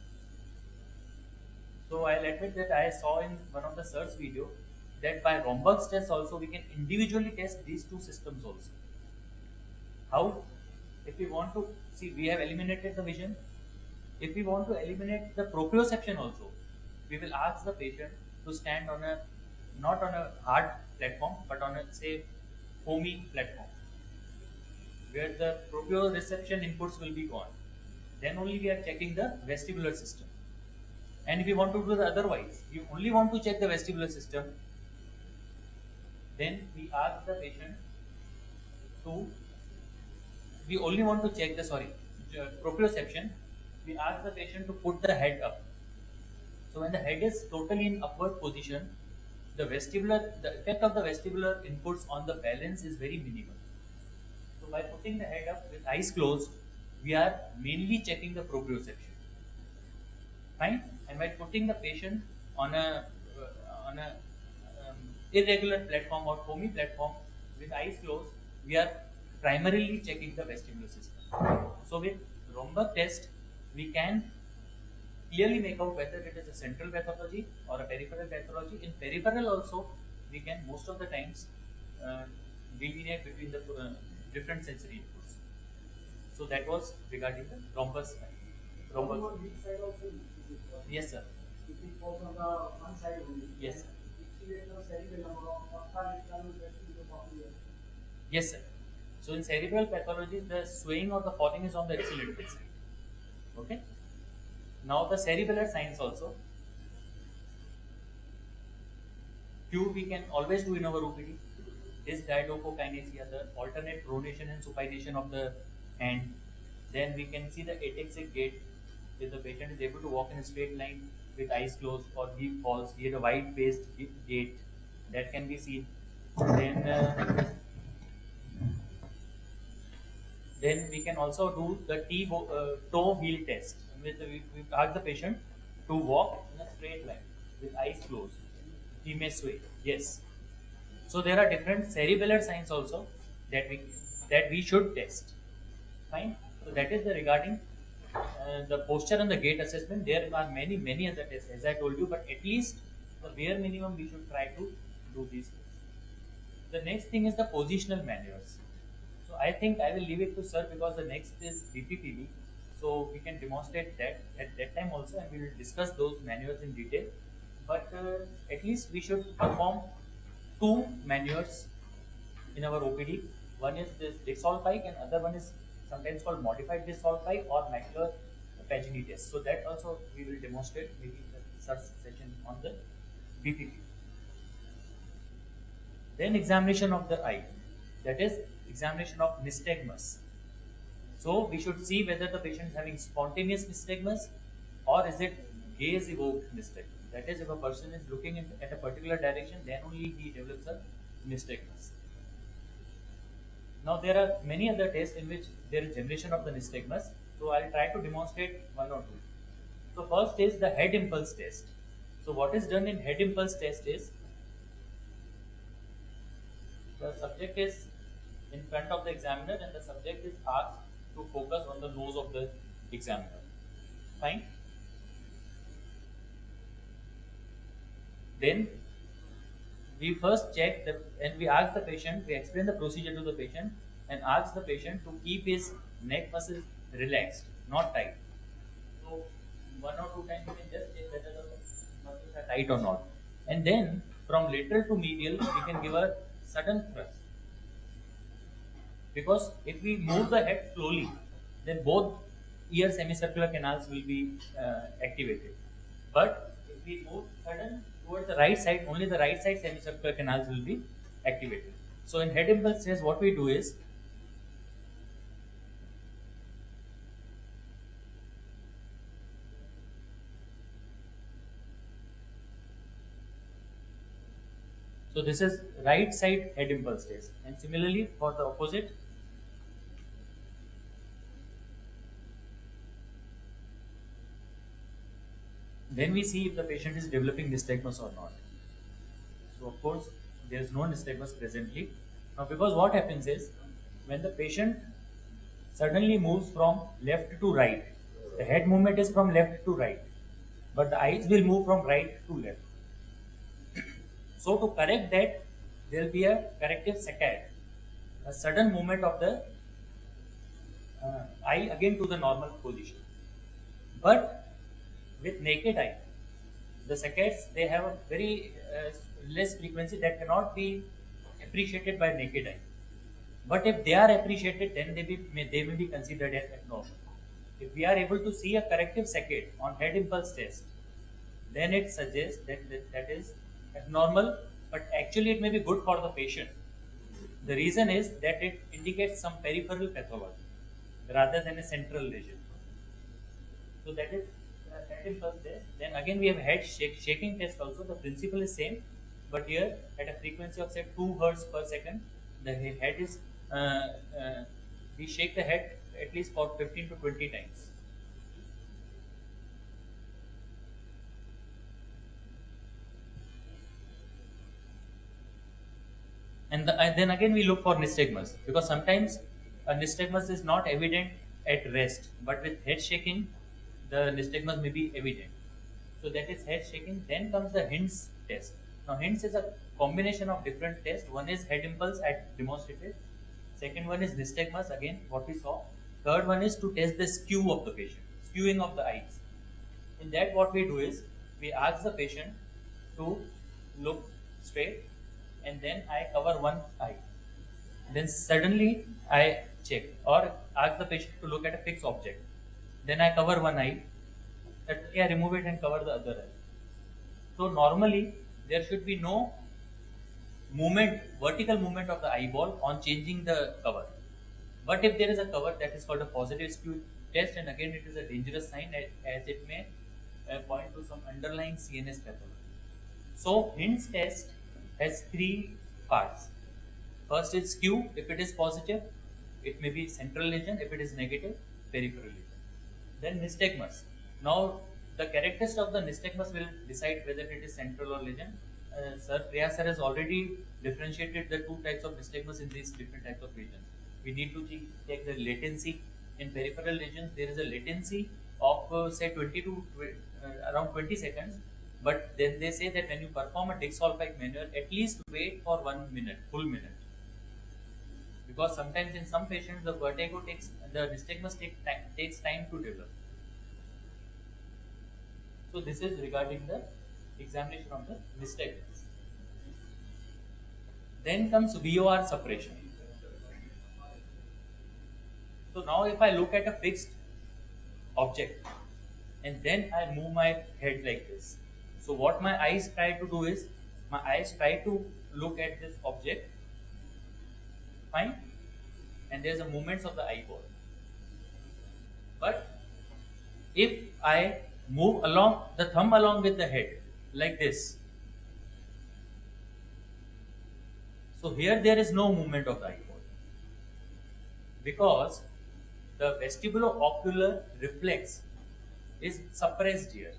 So I'll admit that I saw in one of the sir's video that by Rhombux test also we can individually test these two systems also. How? If we want to see, we have eliminated the vision. If we want to eliminate the proprioception also, we will ask the patient to stand on not on a hard platform, but on a say foamy platform, where the proprioception inputs will be gone. Then only we are checking the vestibular system. And if you want to do the otherwise, you only want to check the vestibular system, then we ask the patient we only want to check the proprioception, we ask the patient to put the head up. So when the head is totally in upward position, the effect of the vestibular inputs on the balance is very minimal. So by putting the head up with eyes closed, we are mainly checking the proprioception. Fine? And by putting the patient on a irregular platform or foamy platform with eyes closed, we are primarily checking the vestibular system. So with Rhombux test, we can clearly make out whether it is a central pathology or a peripheral pathology. In peripheral also, we can most of the times delineate between the different sensory inputs. So that was regarding the Rhombus. Yes, sir. If it falls on the one side only. Yes, sir. Yes. Yes, sir. So in cerebral pathology, the swaying or the falling is on the accelerated side. Okay. Now the cerebellar signs also. Few we can always do in our OPD. Dysdiadochokinesia, the alternate pronation and supination of the hand. Then we can see the ataxic gait. If the patient is able to walk in a straight line with eyes closed, or he falls, he had a wide-faced gait, that can be seen. Then we can also do the toe heel test. We ask the patient to walk in a straight line with eyes closed. He may sway. Yes. So there are different cerebellar signs also that we should test. Fine. So that is the regarding the posture and the gait assessment. There are many other tests, as I told you, but at least the bare minimum we should try to do these tests. The next thing is the positional manuals. So I think I will leave it to sir, because the next is Bppv. So we can demonstrate that at that time also, and we will discuss those manuals in detail. But at least we should perform 2 manuals in our OPD. One is this Dixon and other one is sometimes called modified Dixon or macular Pagini test. So that also we will demonstrate maybe in the search session on the Bppv. Then examination of the eye, that is examination of nystagmus. So we should see whether the patient is having spontaneous nystagmus or is it gaze evoked nystagmus. That is, if a person is looking at a particular direction, then only he develops a nystagmus. Now there are many other tests in which there is generation of the nystagmus. So I will try to demonstrate 1 or 2. So first is the head impulse test. So what is done in head impulse test is, the subject is in front of the examiner and the subject is asked to focus on the nose of the examiner. Fine. Then we first check and we ask the patient, we explain the procedure to the patient and ask the patient to keep his neck muscles relaxed, not tight. So 1 or 2 times we can just check whether the muscles are tight or not. And then from lateral to medial, we can give a sudden thrust. Because if we move the head slowly, then both ear semicircular canals will be activated. But if we move sudden towards the right side, only the right side semicircular canals will be activated. So in head impulse test, what we do is, so this is right side head impulse test, and similarly for the opposite. Then we see if the patient is developing nystagmus or not. So of course there is no nystagmus presently. Now because what happens is, when the patient suddenly moves from left to right, the head movement is from left to right, but the eyes will move from right to left. So to correct that, there will be a corrective saccade, a sudden movement of the eye again to the normal position. But with naked eye, the saccades, they have a very less frequency that cannot be appreciated by naked eye. But if they are appreciated, then they may be considered as abnormal. If we are able to see a corrective saccade on head impulse test, then it suggests that is abnormal, but actually it may be good for the patient. The reason is that it indicates some peripheral pathology rather than a central lesion. So that is head impulse test. Then again we have head shaking test also. The principle is same, but here at a frequency of say 2 Hz per second, the head is we shake the head at least for 15 to 20 times. And then again we look for nystagmus, because sometimes a nystagmus is not evident at rest, but with head shaking the nystagmus may be evident. So that is head shaking. Then comes the Hintz test. Now Hintz is a combination of different tests. One is head impulse, I demonstrated. Second one is nystagmus, again what we saw. Third one is to test the skew of the patient, skewing of the eyes. In that what we do is, we ask the patient to look straight, and then I cover one eye. Then suddenly I check, or ask the patient to look at a fixed object. Then I cover one eye, that yeah, remove it and cover the other eye. So normally there should be no vertical movement of the eyeball on changing the cover. But if there is a cover, that is called a positive skew test, and again it is a dangerous sign as it may point to some underlying CNS pathology. So Hind's test has three parts. First is skew. If it is positive, it may be central lesion. If it is negative, peripheral lesion. Then nystagmus. Now the characteristic of the nystagmus will decide whether it is central or lesion. Sir Priya sir has already differentiated the two types of nystagmus in these different types of lesions. We need to check the latency. In peripheral lesions, there is a latency of say 20 to around 20 seconds. But then they say that when you perform a disulfide manual, at least wait for 1 minute, full minute. Because sometimes in some patients the nystagmus takes time to develop. So this is regarding the examination of the nystagmus. Then comes VOR suppression. So now if I look at a fixed object and then I move my head like this. So what my eyes try to do is, my eyes try to look at this object, fine, and there's a movements of the eyeball. But if I move along the thumb along with the head like this, so here there is no movement of the eyeball because the vestibulo-ocular reflex is suppressed here,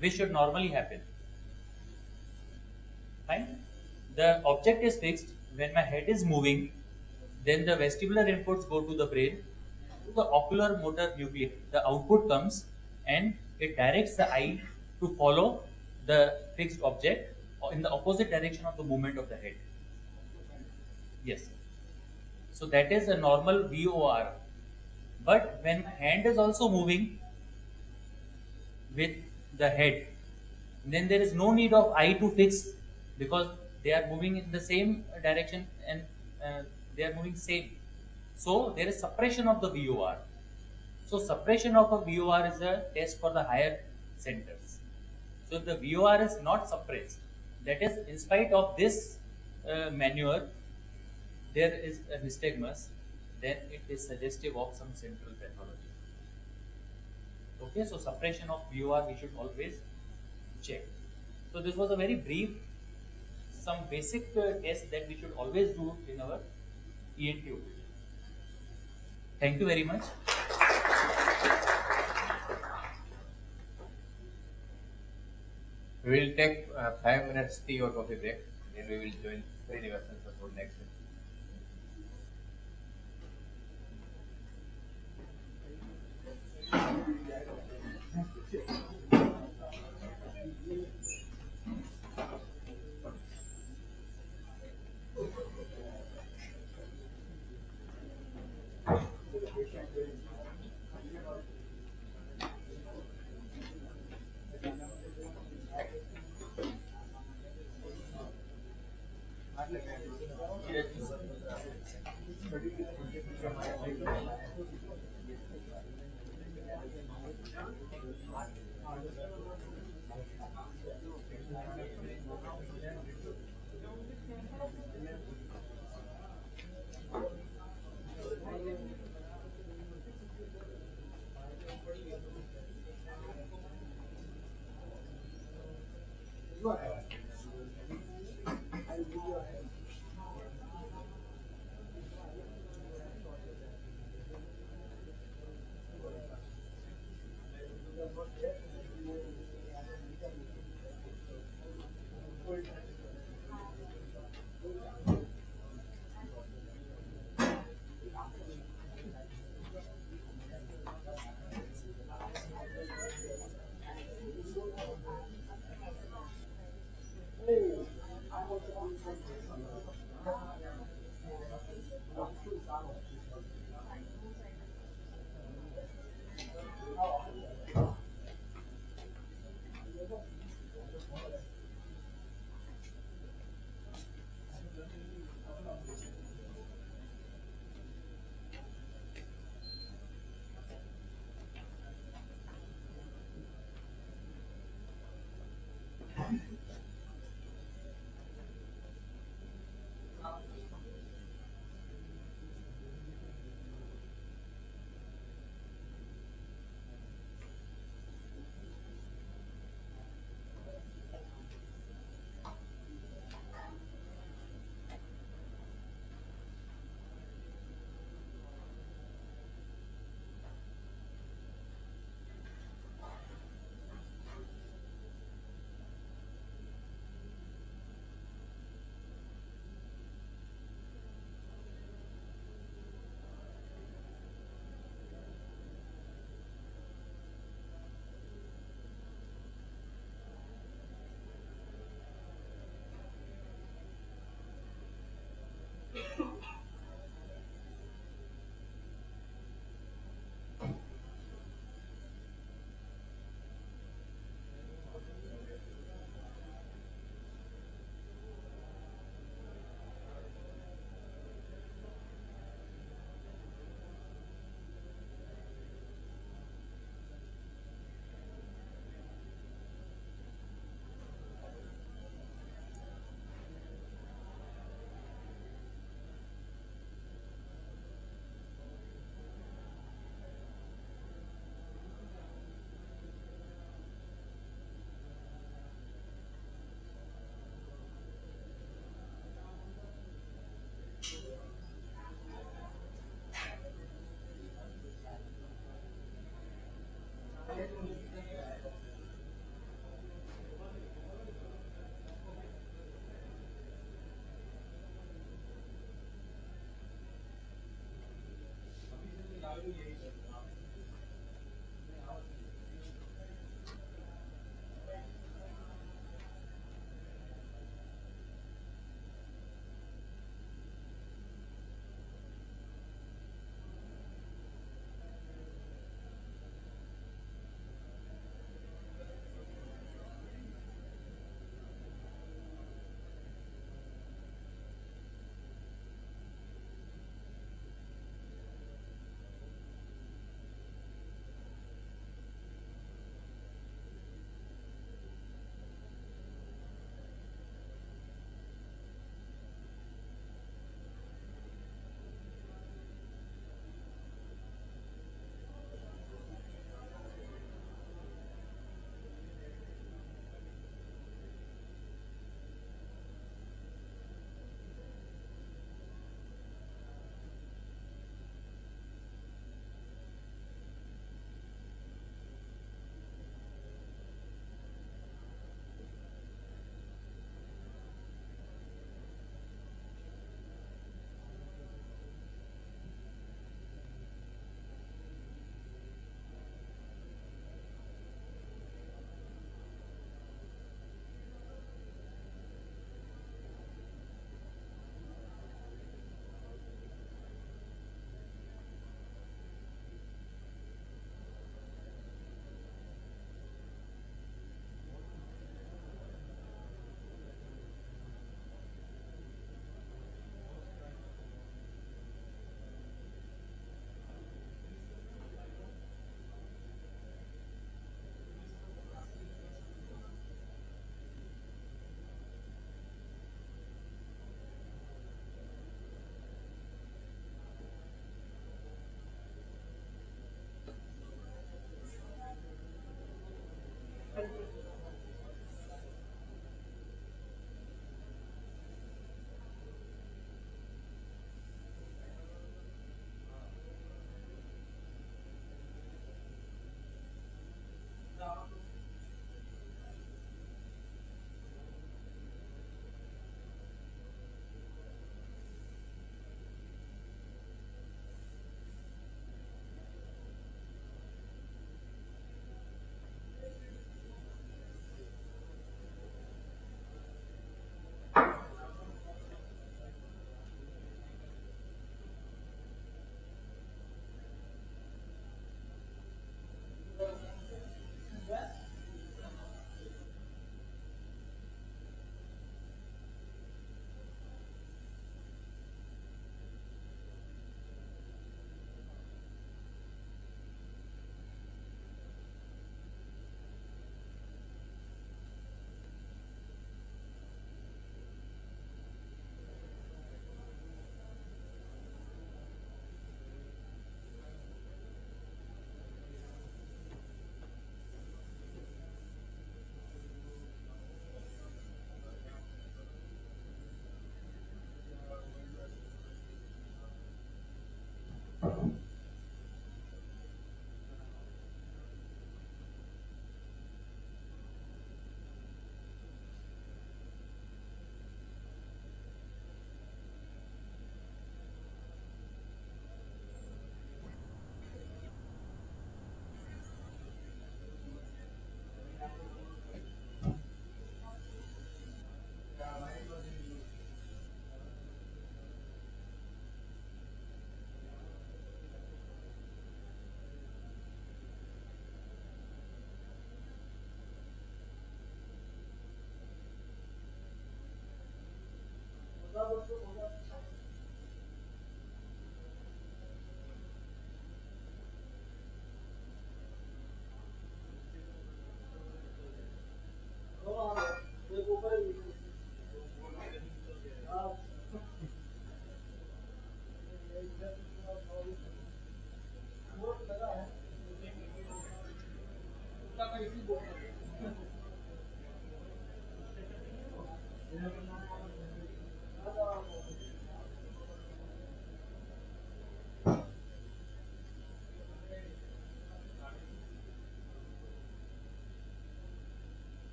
which should normally happen. Fine. The object is fixed. When my head is moving, then the vestibular inputs go to the brain, to the ocular motor nucleus. The output comes and it directs the eye to follow the fixed object in the opposite direction of the movement of the head. Yes. So that is a normal VOR. But when hand is also moving with the head, then there is no need of eye to fix because they are moving in the same direction and they are moving same. So there is suppression of the VOR. So suppression of a VOR is a test for the higher centers. So if the VOR is not suppressed, that is in spite of this maneuver, there is a nystagmus, then it is suggestive of some central pathology. Okay, so suppression of VOR we should always check. So this was a very brief, some basic tests that we should always do in our ENT OPD. Thank you very much. We will take 5 minutes tea or coffee break, then we will join Srinivas and support next.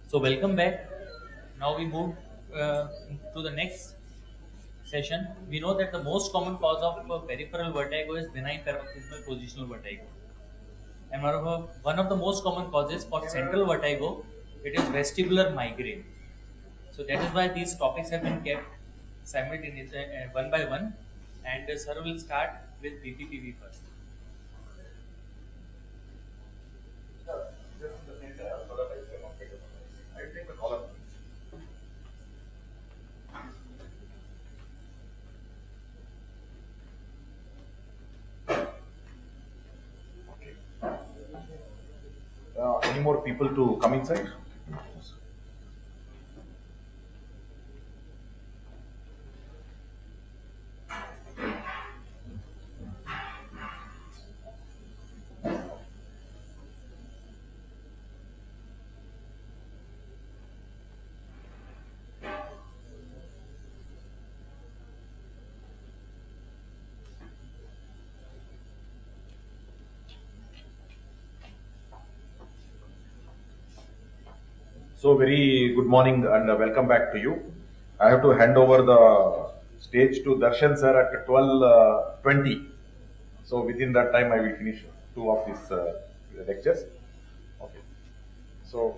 So welcome back. Now we move to the next session. We know that the most common cause of peripheral vertigo is benign paroxysmal positional vertigo. And one of the most common causes for central vertigo, it is vestibular migraine. So that is why these topics have been kept simultaneously one by one. And sir will start with Bppv first. Any more people to come inside? So very good morning and welcome back to you. I have to hand over the stage to Darshan sir at 12:20. So within that time I will finish two of these lectures. Okay. So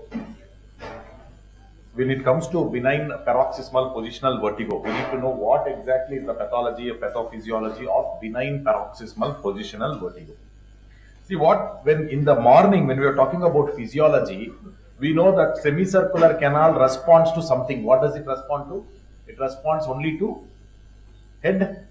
when it comes to benign paroxysmal positional vertigo, we need to know what exactly is the pathology, pathophysiology of benign paroxysmal positional vertigo. See when in the morning when we are talking about physiology, we know that semicircular canal responds to something. What does it respond to? It responds only to head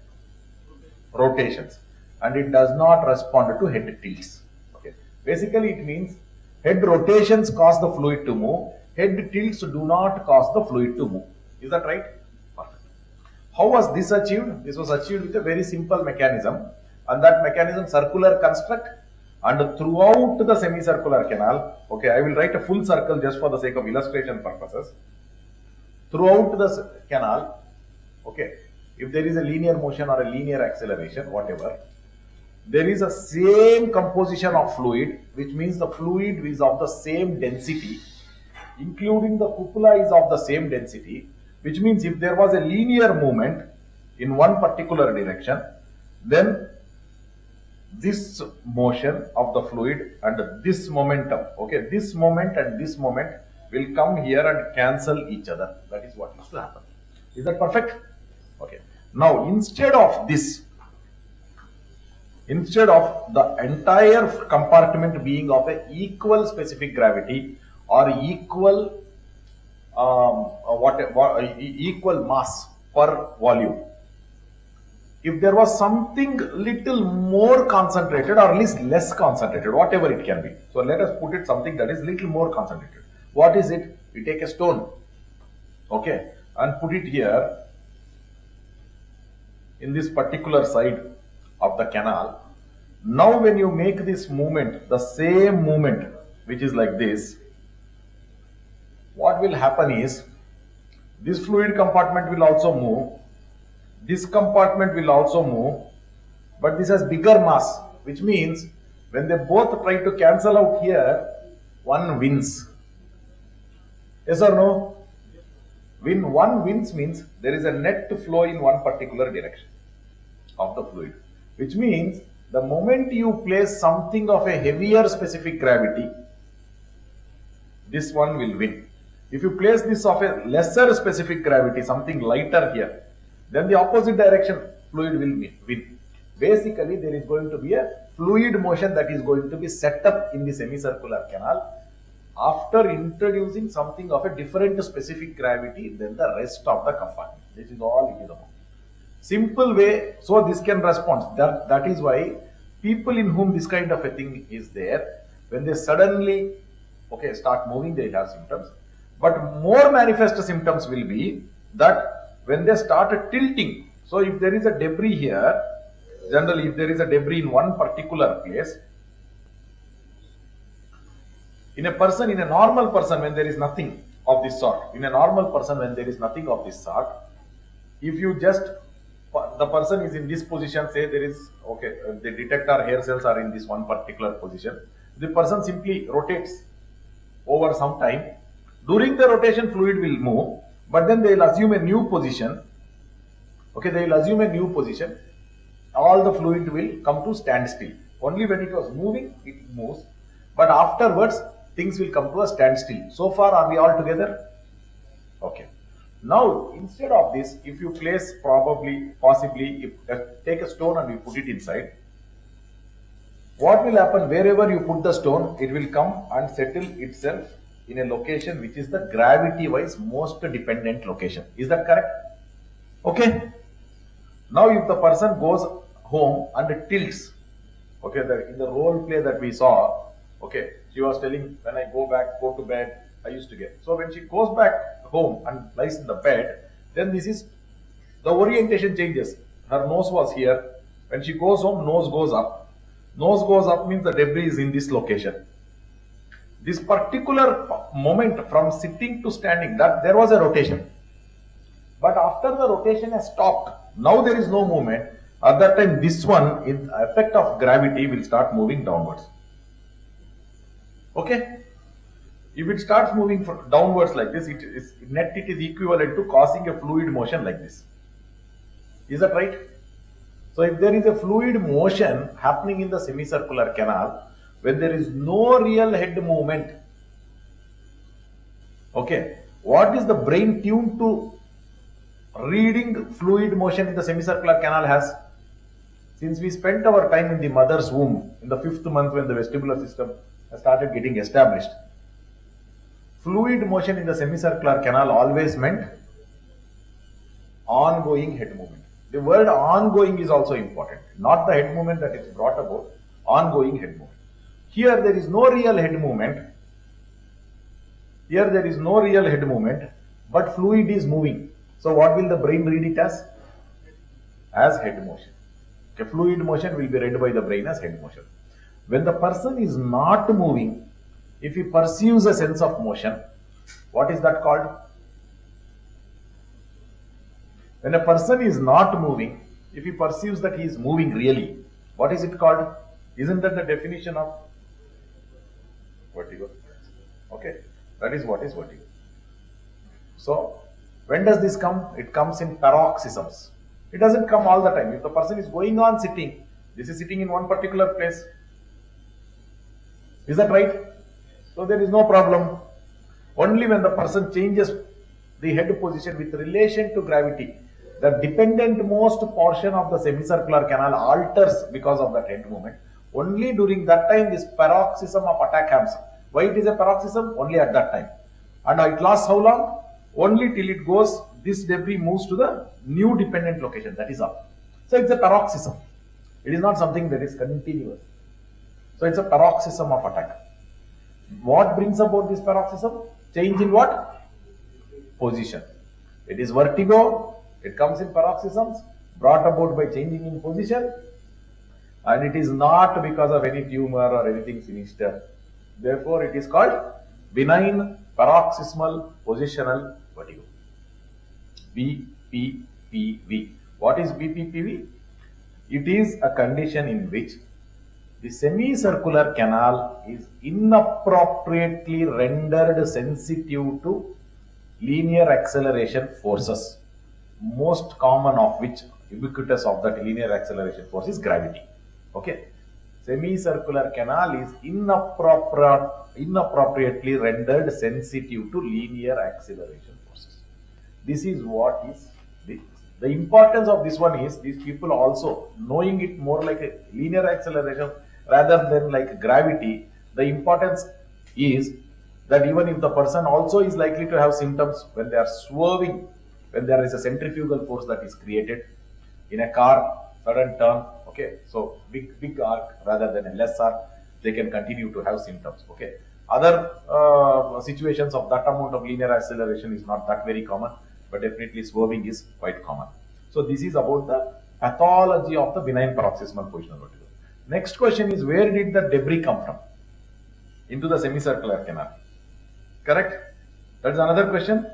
rotations and it does not respond to head tilts. Okay. Basically it means head rotations cause the fluid to move, head tilts do not cause the fluid to move. Is that right? Perfect. How was this achieved? This was achieved with a very simple mechanism, and that mechanism circular construct, and throughout the semicircular canal, okay, I will write a full circle just for the sake of illustration purposes. Throughout the canal, okay, if there is a linear motion or a linear acceleration, whatever, there is a same composition of fluid, which means the fluid is of the same density, including the cupola is of the same density, which means if there was a linear movement in one particular direction, then this motion of the fluid and this momentum, okay, this moment and this moment will come here and cancel each other. That is what used to happen. Is that perfect? Okay. Now, instead of this, instead of the entire compartment being of a equal specific gravity or equal equal mass per volume, if there was something little more concentrated or at least less concentrated, whatever it can be. So let us put it something that is little more concentrated. What is it? We take a stone, okay, and put it here in this particular side of the canal. Now when you make this movement, the same movement which is like this, what will happen is this fluid compartment will also move, this compartment will also move, but this has bigger mass, which means when they both try to cancel out here, one wins. Yes or no? When one wins means there is a net flow in one particular direction of the fluid, which means the moment you place something of a heavier specific gravity, this one will win. If you place this of a lesser specific gravity, something lighter here, then the opposite direction fluid will win. Basically, there is going to be a fluid motion that is going to be set up in the semicircular canal after introducing something of a different specific gravity than the rest of the compartment. This is all it is about. Simple way, so this can respond. That is why people in whom this kind of a thing is there, when they suddenly, okay, start moving, they have symptoms. But more manifest symptoms will be that when they start tilting. So if there is a debris here, generally if there is a debris in one particular place, in a person, in a normal person, when there is nothing of this sort, in a normal person when there is nothing of this sort, if you just, the person is in this position, say there is, okay, the detector hair cells are in this one particular position, the person simply rotates over some time. During the rotation, fluid will move, but then they will assume a new position. Okay, they will assume a new position. All the fluid will come to standstill. Only when it was moving, it moves. But afterwards, things will come to a standstill. So far, are we all together? Okay. Now, instead of this, if you place possibly, take a stone and you put it inside, what will happen? Wherever you put the stone, it will come and settle itself in a location which is the gravity-wise most dependent location. Is that correct? Okay. Now, if the person goes home and tilts, okay, in the role play that we saw, okay, she was telling, when I go to bed, I used to get. So when she goes back home and lies in the bed, then this is, the orientation changes. Her nose was here. When she goes home, nose goes up. Nose goes up means the debris is in this location. This particular moment from sitting to standing, that there was a rotation. But after the rotation has stopped, now there is no movement. At that time, this one, in effect of gravity, will start moving downwards. Okay? If it starts moving downwards like this, it is equivalent to causing a fluid motion like this. Is that right? So if there is a fluid motion happening in the semicircular canal, when there is no real head movement, okay, what is the brain tuned to reading fluid motion in the semicircular canal has? Since we spent our time in the mother's womb in the 5th month when the vestibular system has started getting established, fluid motion in the semicircular canal always meant ongoing head movement. The word ongoing is also important, not the head movement that is brought about, ongoing head movement. Here there is no real head movement. Here there is no real head movement, but fluid is moving. So what will the brain read it as? As head motion. Okay, fluid motion will be read by the brain as head motion. When the person is not moving, if he perceives a sense of motion, what is that called? When a person is not moving, if he perceives that he is moving really, what is it called? Isn't that the definition of vertigo? Okay, that is what is vertigo. So, when does this come? It comes in paroxysms. It doesn't come all the time. If the person is going on sitting, this is sitting in one particular place. Is that right? So there is no problem. Only when the person changes the head position with relation to gravity, the dependent most portion of the semicircular canal alters because of that head movement. Only during that time this paroxysm of attack happens. Why it is a paroxysm? Only at that time. And it lasts how long? Only till it goes, this debris moves to the new dependent location. That is all. So it's a paroxysm. It is not something that is continuous. So it's a paroxysm of attack. What brings about this paroxysm? Change in what? Position. It is vertigo. It comes in paroxysms brought about by changing in position, and it is not because of any tumor or anything sinister. Therefore, it is called benign paroxysmal positional vertigo. Bppv. What is Bppv? It is a condition in which the semicircular canal is inappropriately rendered sensitive to linear acceleration forces, most common of which, ubiquitous of that linear acceleration force, is gravity. Okay. Semicircular canal is inappropriately rendered sensitive to linear acceleration forces. This is what is the importance of this one is these people also knowing it more like a linear acceleration rather than like gravity. The importance is that even if the person also is likely to have symptoms when they are swerving, when there is a centrifugal force that is created in a car, sudden turn, okay, so big arc rather than a less arc, they can continue to have symptoms. Okay, other situations of that amount of linear acceleration is not that very common, but definitely swerving is quite common. So this is about the pathology of the benign paroxysmal positional vertigo. Next question is, where did the debris come from? Into the semicircular canal. Correct? That is another question.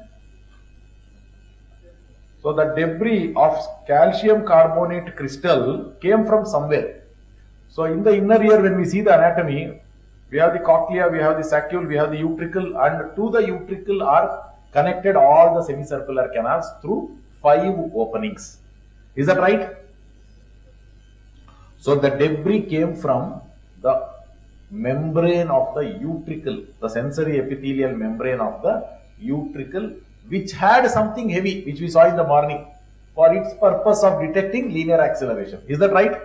So the debris of calcium carbonate crystal came from somewhere. So in the inner ear, when we see the anatomy, we have the cochlea, we have the saccule, we have the utricle, and to the utricle are connected all the semicircular canals through 5 openings. Is that right? So the debris came from the membrane of the utricle, the sensory epithelial membrane of the utricle, which had something heavy, which we saw in the morning, for its purpose of detecting linear acceleration. Is that right?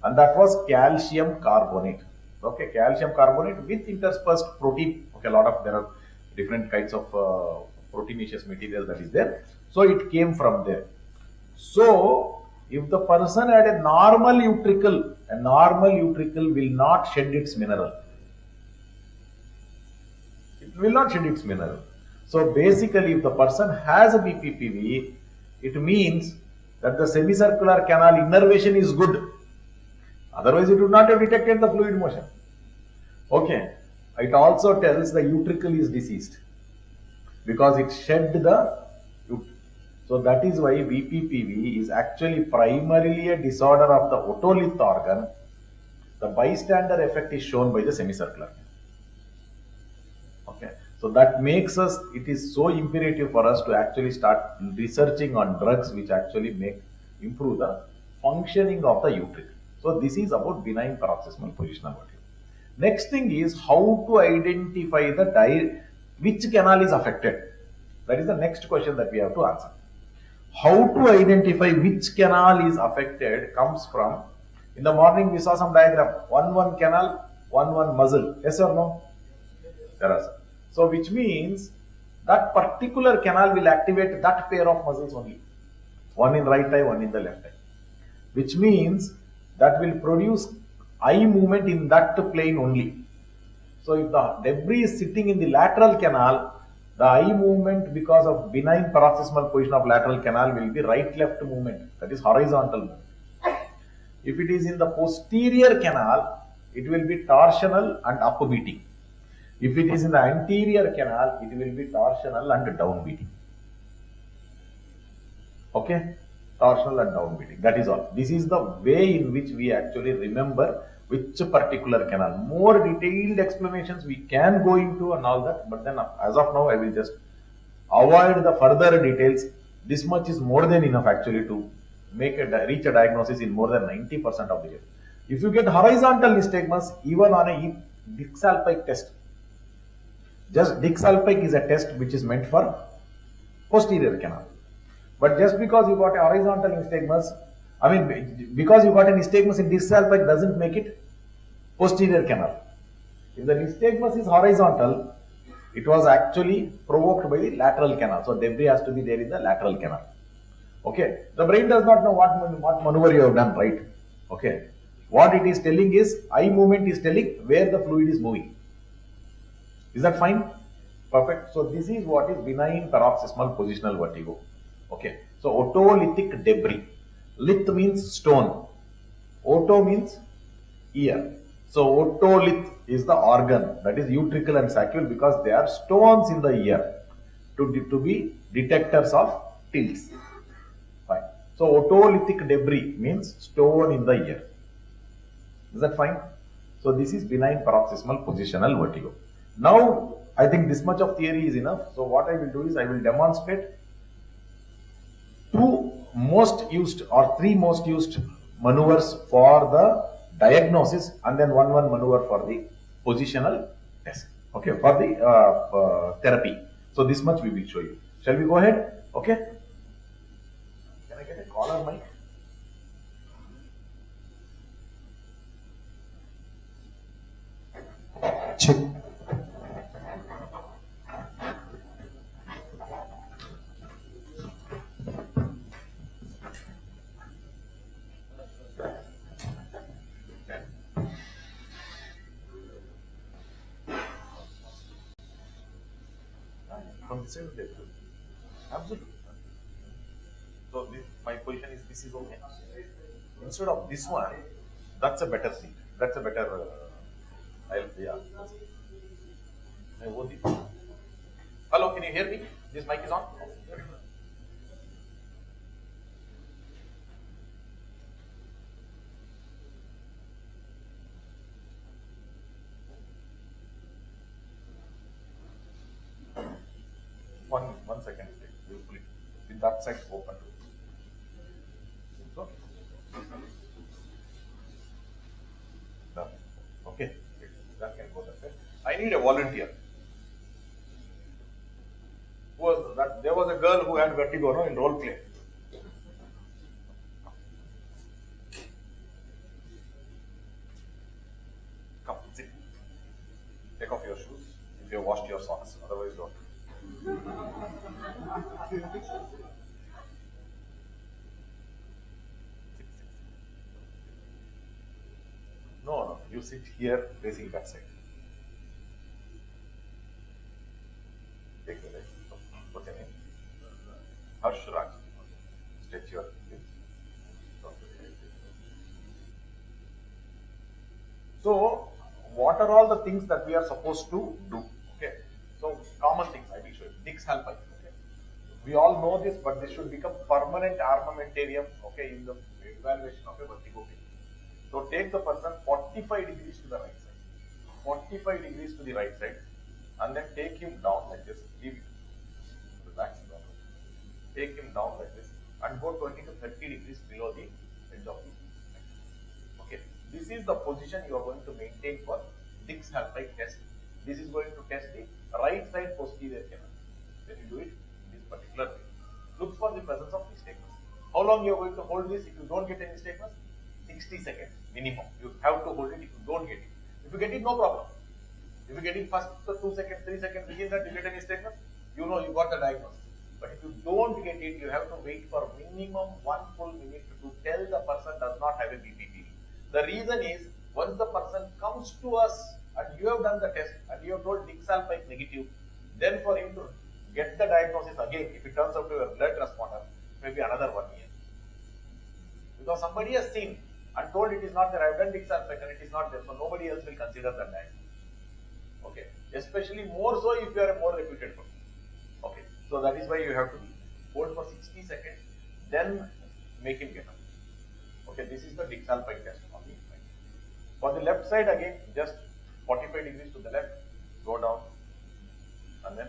And that was calcium carbonate. Okay, calcium carbonate with interspersed protein. Okay, there are different kinds of proteinaceous material that is there. So it came from there. So if the person had a normal utricle will not shed its mineral. It will not shed its mineral. So basically, if the person has a Bppv, it means that the semicircular canal innervation is good. Otherwise, it would not have detected the fluid motion. Okay. It also tells the utricle is deceased because it shed the. So that is why Bppv is actually primarily a disorder of the otolith organ. The bystander effect is shown by the semicircular canal. Okay. So that makes us, it is so imperative for us to actually start researching on drugs which actually improve the functioning of the utricle. So this is about benign paroxysmal positional vertigo. Next thing is how to identify which canal is affected. That is the next question that we have to answer. How to identify which canal is affected comes from, in the morning we saw some diagram, one canal, one muscle, yes or no? There are some. So which means that particular canal will activate that pair of muscles only. One in right eye, one in the left eye. Which means that will produce eye movement in that plane only. So if the debris is sitting in the lateral canal, the eye movement because of benign paroxysmal position of lateral canal will be right-left movement, that is horizontal movement. If it is in the posterior canal, it will be torsional and upbeating. If it is in the anterior canal, it will be torsional and downbeating. Okay? Torsional and downbeating. That is all. This is the way in which we actually remember which particular canal. More detailed explanations we can go into and all that, but then as of now I will just avoid the further details. This much is more than enough actually to reach a diagnosis in more than 90% of the case. If you get horizontal nystagmus, even on a Dixalpic test, just Dixalpic is a test which is meant for posterior canal. But just because you got a horizontal nystagmus, because you got a nystagmus in Dixalpic doesn't make it posterior canal. If the nystagmus is horizontal, it was actually provoked by the lateral canal. So debris has to be there in the lateral canal. Okay. The brain does not know what maneuver you have done, right? Okay. What it is telling is, eye movement is telling where the fluid is moving. Is that fine? Perfect. So this is what is benign paroxysmal positional vertigo. Okay. So otolithic debris. Lith means stone. Oto means ear. So otolith is the organ, that is utricle and saccule, because they are stones in the ear to be detectors of tilts. Fine. So otolithic debris means stone in the ear. Is that fine? So this is benign paroxysmal positional vertigo. Now I think this much of theory is enough. So what I will do is I will demonstrate three most used maneuvers for the diagnosis, and then one maneuver for the positional test. Okay, for the therapy. So this much we will show you. Shall we go ahead? Okay. Can I get a collar mic? Check. Absolutely. So my position is this is okay. Instead of this one, that's a better seat. That's a better. Hello, can you hear me? This mic is on. One second. With that side open. So, okay, that can go that way. I need a volunteer. Who was that? There was a girl who had vertigo, no, in role play. Come, sit. Take off your shoes if you have washed your socks. Otherwise, don't. No, you sit here facing that side. Take the leg. What's your name? Harshraj. Stretch your limbs. So, what are all the things that we are supposed to do? Okay. So, common things I will show you. Dixalpic. Okay. We all know this, but this should become permanent armamentarium. Okay, in the evaluation of a vertigo patient. So take the person 45 degrees to the right side, 45 degrees to the right side, and then take him down like this. Leave him. Relax down. Take him down like this and go 20 to 30 degrees below the edge of the neck. Okay. This is the position you are going to maintain for Dix Halpike test. This is going to test the right side posterior canal. When you do it in this particular way, look for the presence of nystagmus. How long you are going to hold this? If you don't get any nystagmus, 60 seconds minimum. You have to hold it if you don't get it. If you get it, no problem. If you get it first 2 seconds, 3 seconds, within that you get any nystagmus, you know you got the diagnosis. But if you don't get it, you have to wait for minimum 1 full minute to tell the person does not have a Bppv. The reason is, once the person comes to us and you have done the test and you have told Dix Halpike negative, then for him to get the diagnosis again, if it turns out to be a blood responder, maybe another 1 year. Because somebody has seen and told it is not there, I have done Dix Halpike and it is not there, so nobody else will consider that diagnosis. Okay, especially more so if you are a more reputed person. Okay, so that is why you have to hold for 60 seconds, then make him get up. Okay, this is the Dix Halpike test on the right. For the left side again, just 45 degrees to the left, go down, and then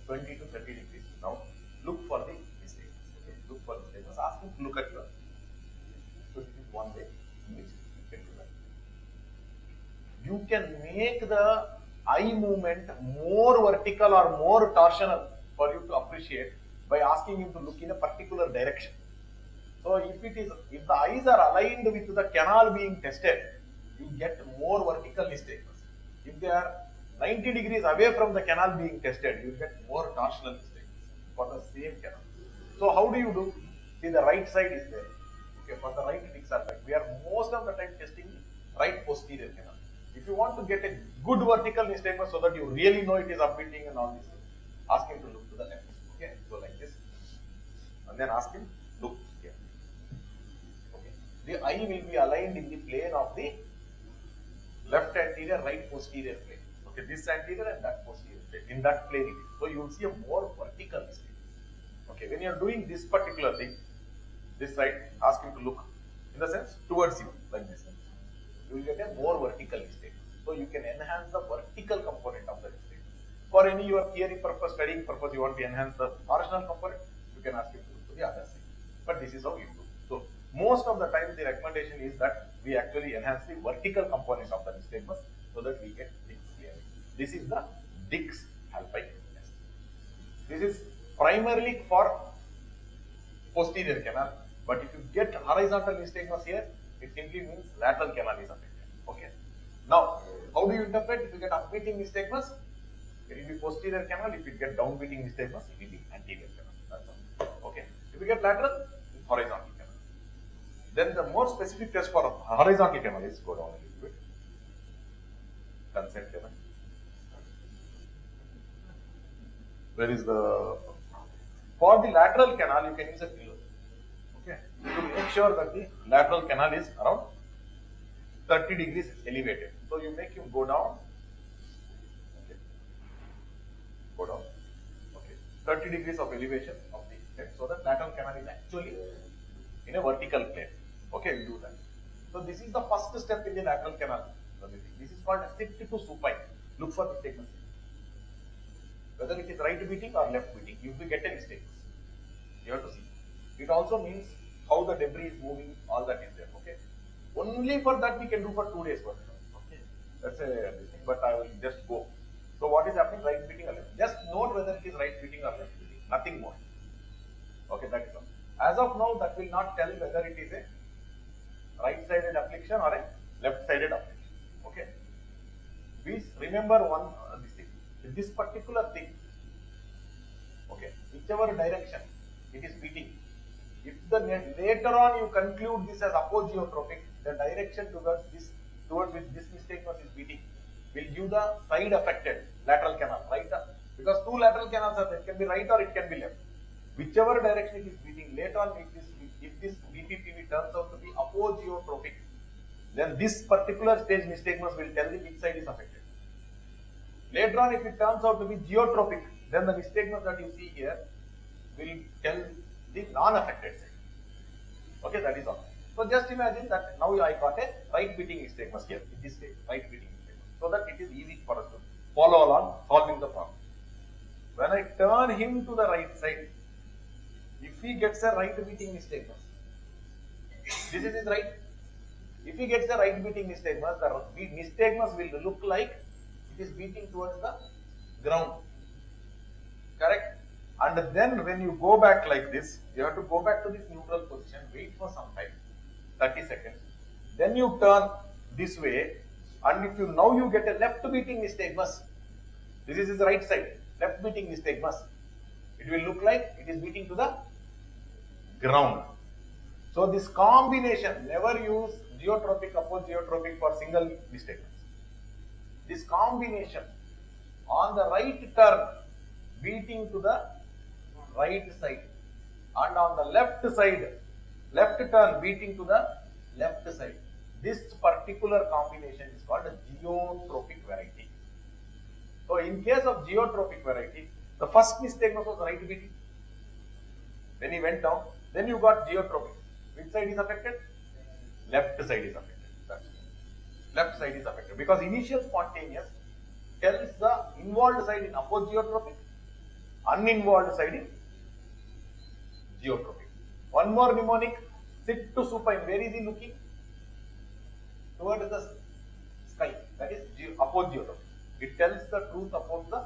20 to 30 degrees. Now look for the mistakes. Okay, look for the mistakes. Ask him to look at your. So this is one way in which you can do that. You can make the eye movement more vertical or more torsional for you to appreciate by asking him to look in a particular direction. So if the eyes are aligned with the canal being tested, you get more vertical nystagmus. If they are 90 degrees away from the canal being tested, you get more torsional nystagmus for the same canal. So how do you do? See, the right side is there. Okay, for the right Dix Halpike, we are most of the time testing the right posterior canal. If you want to get a good vertical nystagmus so that you really know it is upbeating and all this, ask him to look to the left. Okay, so like this, and then ask him look here. Okay, the eye will be aligned in the plane of the left anterior, right posterior plane. Okay, this anterior and that posterior plane. In that plane it is. So you will see a more vertical nystagmus. Okay, when you are doing this particular thing, this side, ask him to look in the sense towards you like this. You will get a more vertical nystagmus. So you can enhance the vertical component of the nystagmus. For any your theory purpose, studying purpose, you want to enhance the torsional component, you can ask him to look to the other side. But this is how you do. So most of the time the recommendation is that we actually enhance the vertical component of the nystagmus so that we get things clearly. This is the Dix Halpike test. This is primarily for posterior canal, but if you get horizontal nystagmus here, it simply means lateral canal is affected. Okay. Now, how do you interpret? If you get upbeating nystagmus, it will be posterior canal. If you get downbeating nystagmus, it will be anterior canal. That's all. Okay. If you get lateral, horizontal canal. Then the more specific test for horizontal canal is go down a little bit. Consent canal. Where is the? For the lateral canal, you can use a pillow. Okay. To make sure that the lateral canal is around 30 degrees elevated. So you make him go down. Okay. Go down. Okay. 30 degrees of elevation of the head so that lateral canal is actually in a vertical plane. Okay, we do that. So this is the first step in the lateral canal. This is called shift to supine. Look for nystagmus. Whether it is right beating or left beating, you will get a nystagmus. You have to see. It also means how the debris is moving, all that is there. Okay. Only for that we can do for 2 days work. Okay. That's a thing, but I will just go. So what is happening? Right beating or left? Just note whether it is right beating or left beating. Nothing more. Okay, that is all. As of now, that will not tell whether it is a right-sided affliction or a left-sided affliction. Okay. Please remember one this thing. This particular thing. Okay. Whichever direction it is beating. If later on you conclude this as apogeotropic, the direction towards which this nystagmus is beating will give the side affected lateral canal, right? Because 2 lateral canals are there, it can be right or it can be left. Whichever direction it is beating, later on if this Bppv turns out to be apogeotropic, then this particular stage nystagmus will tell you which side is affected. Later on, if it turns out to be geotropic, then the nystagmus that you see here will tell the non-affected side. Okay, that is all. So just imagine that now I got a right beating nystagmus here in this stage, right beating nystagmus, so that it is easy for us to follow along solving the problem. When I turn him to the right side, if he gets a right beating nystagmus, this is his right. If he gets the right beating nystagmus, the nystagmus will look like it is beating towards the ground. Correct? And then when you go back like this, you have to go back to this neutral position, wait for some time, 30 seconds. Then you turn this way, and if you now you get a left beating nystagmus, this is his right side, left beating nystagmus. It will look like it is beating to the ground. So this combination, never use geotropic, apogeotropic for single nystagmus. This combination on the right turn, beating to the right side, and on the left side, left turn beating to the left side. This particular combination is called a geotropic variety. So in case of geotropic variety, the first nystagmus was right beating. When he went down, then you got geotropic. Which side is affected? Left side is affected. That's it. Left side is affected because initial spontaneous tells the involved side in apogeotropic, uninvolved side in geotropic. One more mnemonic, sit to supine. Where is he looking? Towards the sky. That is apogeotropic. It tells the truth about the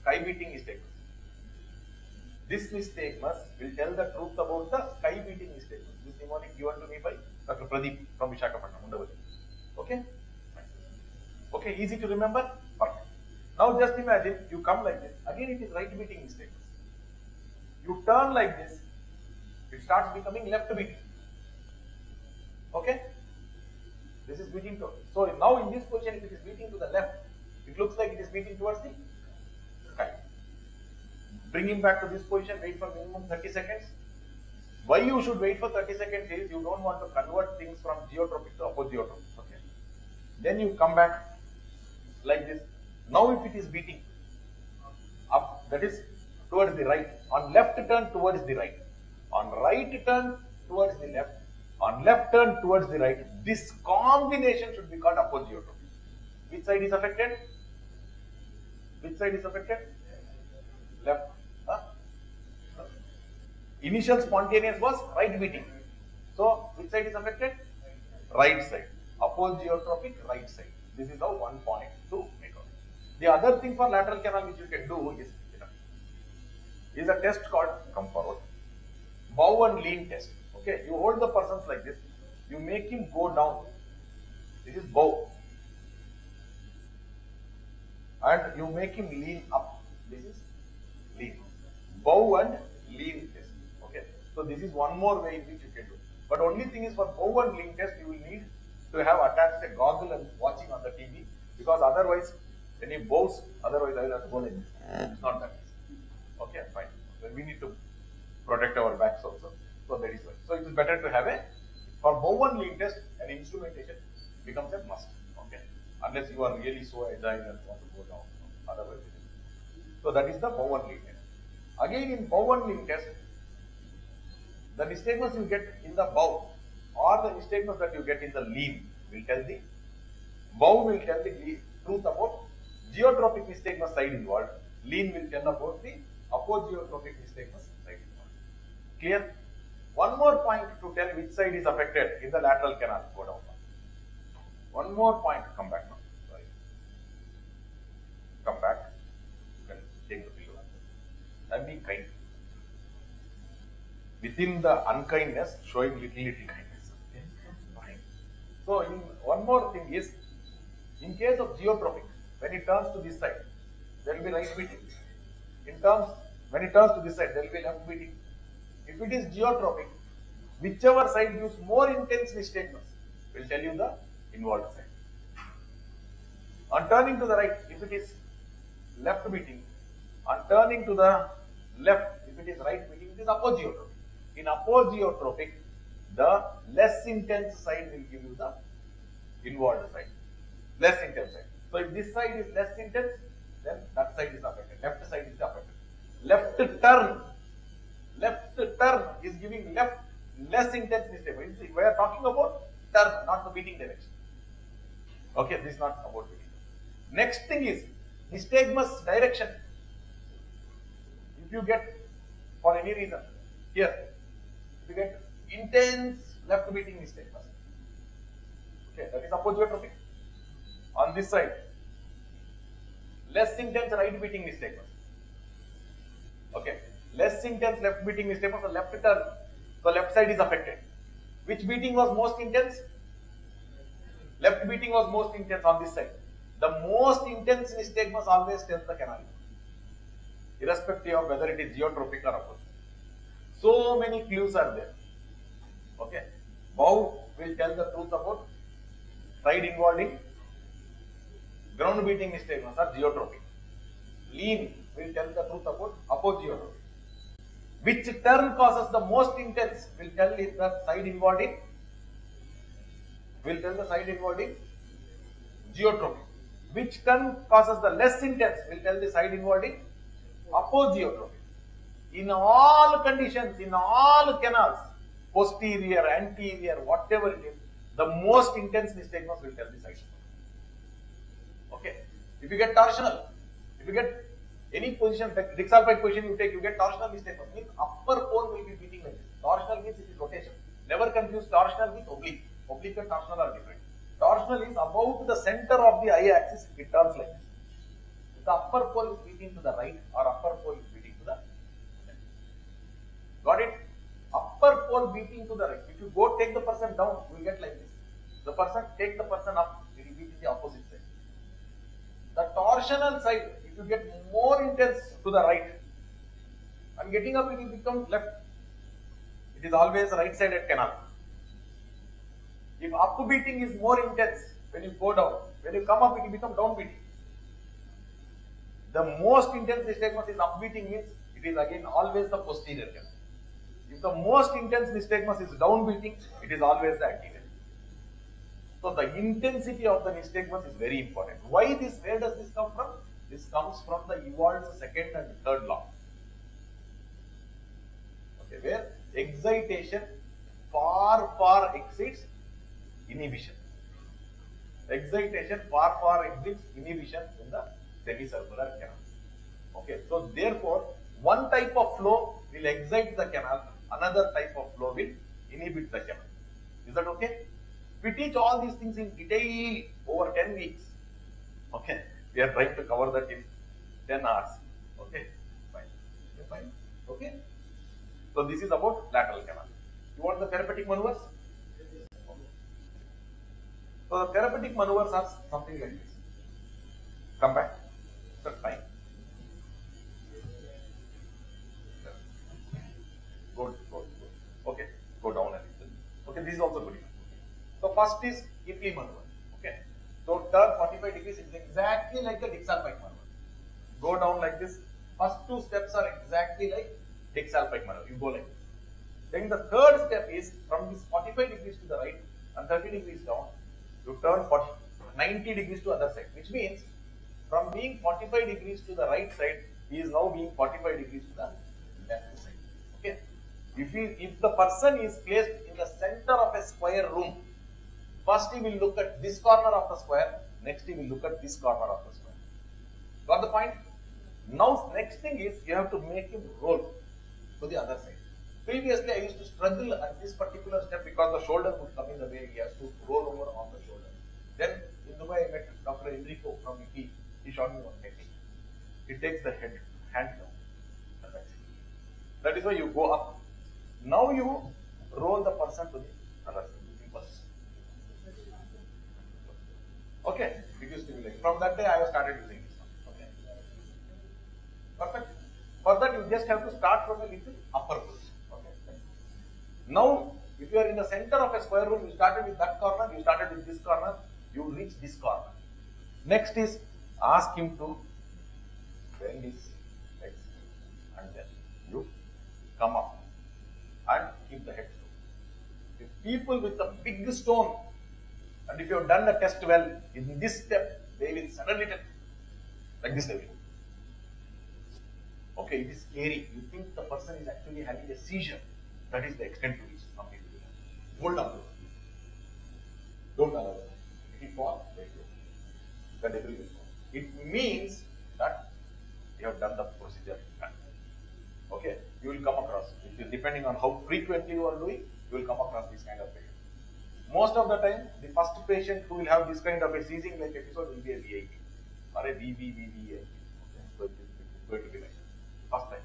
sky beating nystagmus. This nystagmus will tell the truth about the sky beating nystagmus. This mnemonic given to me by Dr. Pradeep from Visakhapatnam. Okay? Okay, easy to remember? Perfect. Now just imagine you come like this. Again it is right beating nystagmus. You turn like this, it starts becoming left beating. Okay? This is beating to. So now in this position, if it is beating to the left, it looks like it is beating towards the sky. Bring him back to this position, wait for minimum 30 seconds. Why you should wait for 30 seconds is you don't want to convert things from geotropic to apogeotropic. Okay. Then you come back like this. Now if it is beating up, that is towards the right. On left turn towards the right. On right turn towards the left. On left turn towards the right. This combination should be called apogeotropic. Which side is affected? Which side is affected? Left. Huh? Initial spontaneous was right beating. So which side is affected? Right side. Apogeotropic right side. This is how one point to make out. The other thing for lateral canal which you can do is a test called, come forward, bow and lean test. Okay, you hold the persons like this, you make him go down. This is bow. And you make him lean up. This is lean. Bow and lean test. Okay, so this is one more way in which you can do. But only thing is for bow and lean test, you will need to have attached a goggle and watching on the TV, because otherwise, when he bows, otherwise I will have to go like this. It's not that easy. Okay, fine. Then we need to protect our backs also. So that is why. So it is better to have for bow and lean test, an instrumentation becomes a must. Okay, unless you are really so agile and want to go down. Otherwise, it is. So that is the bow and lean test. Again, in bow and lean test, the nystagmus you get in the bow or the nystagmus that you get in the lean will tell the bow will tell the truth about geotropic nystagmus side involved. Lean will tell about the apogeotropic nystagmus side involved. Clear? One more point to tell which side is affected in the lateral canal. Go down. One more point. Come back now. Sorry. Come back. You can take the pillow. And be kind. Within the unkindness, showing little kindness. Okay? Fine. So, one more thing is, in case of geotropic, when it turns to this side, there will be right beating. When it turns to this side, there will be left beating. If it is geotropic, whichever side gives more intense nystagmus will tell you the involved side. On turning to the right, if it is left beating, on turning to the left, if it is right beating, it is apogeotropic. In apogeotropic, the less intense side will give you the involved side. Less intense side. So if this side is less intense, then that side is affected. Left side is affected. Left turn is giving less intense nystagmus. We are talking about turn, not the beating direction. Okay, this is not about beating. Next thing is, Nystagmus direction. If you get, for any reason, here, if you get intense left beating nystagmus, okay, that is apogeotropic. On this side, less intense right beating nystagmus. Okay, less intense left beating nystagmus, the left turn, the left side is affected. Which beating was most intense? Left beating was most intense on this side. The most intense nystagmus always tells the canal, irrespective of whether it is geotropic or apogeotropic. So many clues are there. Okay, bow will tell the truth about side involving ground beating nystagmus or geotropic. Lean will tell the truth about apogeotropic. Which turn causes the most intense will tell it the side involving, will tell the side involving geotropic. Which turn causes the less intense will tell the side involving apogeotropic. In all conditions, in all canals, posterior, anterior, whatever it is, the most intense nystagmus will tell the side. Okay. If you get torsional, if you get any position, like Dixalpine position you take, you get torsional nystagmus, means upper pole will be beating like this. Torsional means it is rotation. Never confuse torsional with oblique. Oblique and torsional are different. Torsional is about the center of the eye axis, it turns like this. If the upper pole is beating to the right or upper pole is beating to the left. Got it? Upper pole beating to the right. If you go take the person down, you will get like this. The person take the person up, it will beat in the opposite side. The torsional side, if you get more intense to the right, and getting up it will become left. It is always right sided canal. If up beating is more intense, when you go down, when you come up it will become down beating. The most intense nystagmus is up beating, means it is again always the posterior canal. If the most intense nystagmus is down beating, it is always the anterior. So the intensity of the nystagmus is very important. Why this? Where does this come from? This comes from the evolved second and third law. Okay, where excitation far exceeds inhibition. Excitation far exceeds inhibition in the semicircular canal. Okay, so therefore one type of flow will excite the canal, another type of flow will inhibit the canal. Is that okay? We teach all these things in detail over 10 weeks. Okay, we are trying to cover that in 10 hours. Okay, fine. Okay, fine. Okay. So this is about lateral canal. You want the therapeutic maneuvers? So the therapeutic maneuvers are something like this. Come back. That's fine. Good. Okay, go down a little. Okay, this is also good enough. So first is Kipling maneuver. Okay. So turn 45 degrees is exactly like a Dixalpine maneuver. Go down like this. First two steps are exactly like Dixalpine maneuver. You go like this. Then the third step is from this 45 degrees to the right and 30 degrees down. You turn 90 degrees to other side, which means from being 45 degrees to the right side, he is now being 45 degrees to the left side. Okay. If the person is placed in the center of a square room, first he will look at this corner of the square, next he will look at this corner of the square. Got the point? Now next thing is you have to make him roll to the other side. Previously I used to struggle at this particular step because the shoulder would come in the way, he has to roll over on the shoulder. Then in Dubai I met Dr. Enrico from ET, he showed me one technique. He takes the hand down. And that's it. That is why you go up. Now you roll the person to the other side. Okay, it used to be like, from that day I have started using this one. Okay. Perfect. For that you just have to start from a little upper position. Okay. Now, if you are in the center of a square room, you started with that corner, you started with this corner, you reach this corner. Next is ask him to bend his legs and then you come up and keep the head low. If people with a big stone, and if you have done the test well, in this step, they will suddenly tell, like this they will. Okay, it is scary. You think the person is actually having a seizure. That is the extent to which some people do that. Hold on to it. Don't allow it. If you fall, let go. The debris will fall. It means come across. Depending on how frequently you are doing, you will come across this kind of patient. Most of the time, the first patient who will have this kind of a seizing like episode will be a VIT or a VVVVIT. So it is going to be like first time.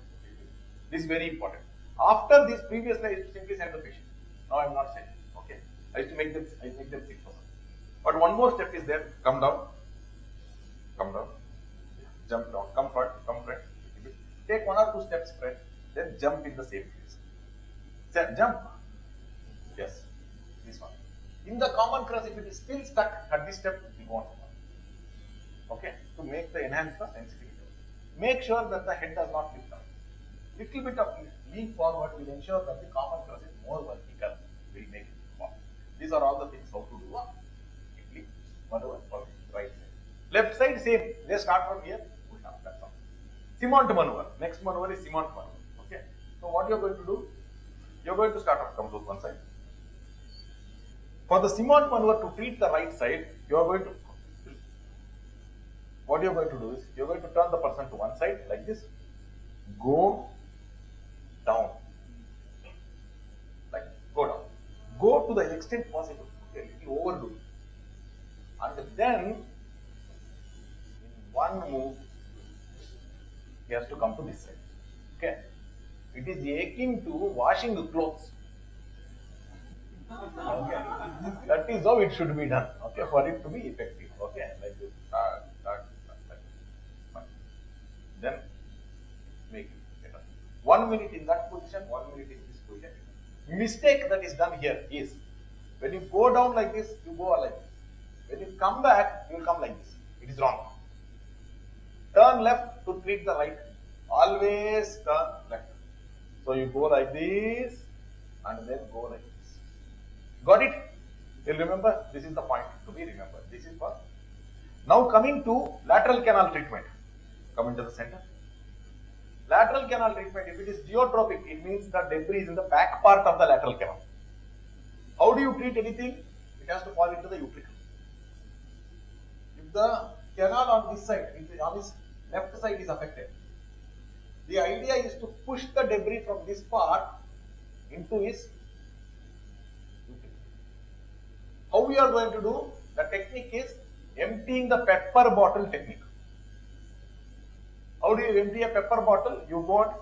This is very important. After this, previously I used to simply send the patient. Now I am not sending. Okay, I used to make them sick for some. But one more step is there. Come down, jump down, come front. Take 1 or 2 steps front, then jump in the same place. Jump. Yes, this one. In the common crus, if it is still stuck at this step, you want to. Okay, to make the enhance the sensitivity. Make sure that the head does not lift up. Little bit of lean forward will ensure that the common crus is more vertical. Will make it fall. These are all the things how to do. Lean, maneuver, right side. Left side same. Let's start from here. Push up. That's all. Simont maneuver. Next maneuver is Simont maneuver. Okay. So what you are going to do? You are going to start off. Come to one side. For the Simont maneuver to treat the right side, you are going to. What you are going to do is you are going to turn the person to one side like this. Go down. Like go down. Go to the extent possible. Okay, little overdo it. And then in one move, he has to come to this side. Okay. It is akin to washing the clothes. Okay. That is how it should be done. Okay, for it to be effective. Okay, like this. Then make it better. 1 minute in that position, 1 minute in this position. Mistake that is done here is when you go down like this, you go like this. When you come back, you will come like this. It is wrong. Turn left to treat the right. Always turn left. So you go like this and then go like this. Got it? You'll remember this is the point to be remembered. This is for. Now coming to lateral canal treatment. Come into the center. Lateral canal treatment, if it is geotropic, it means the debris is in the back part of the lateral canal. How do you treat anything? It has to fall into the utricle. If the canal on this side, on his left side is affected, the idea is to push the debris from this part into his utricle. How we are going to do? The technique is emptying the pepper bottle technique. How do you empty a pepper bottle? You go on,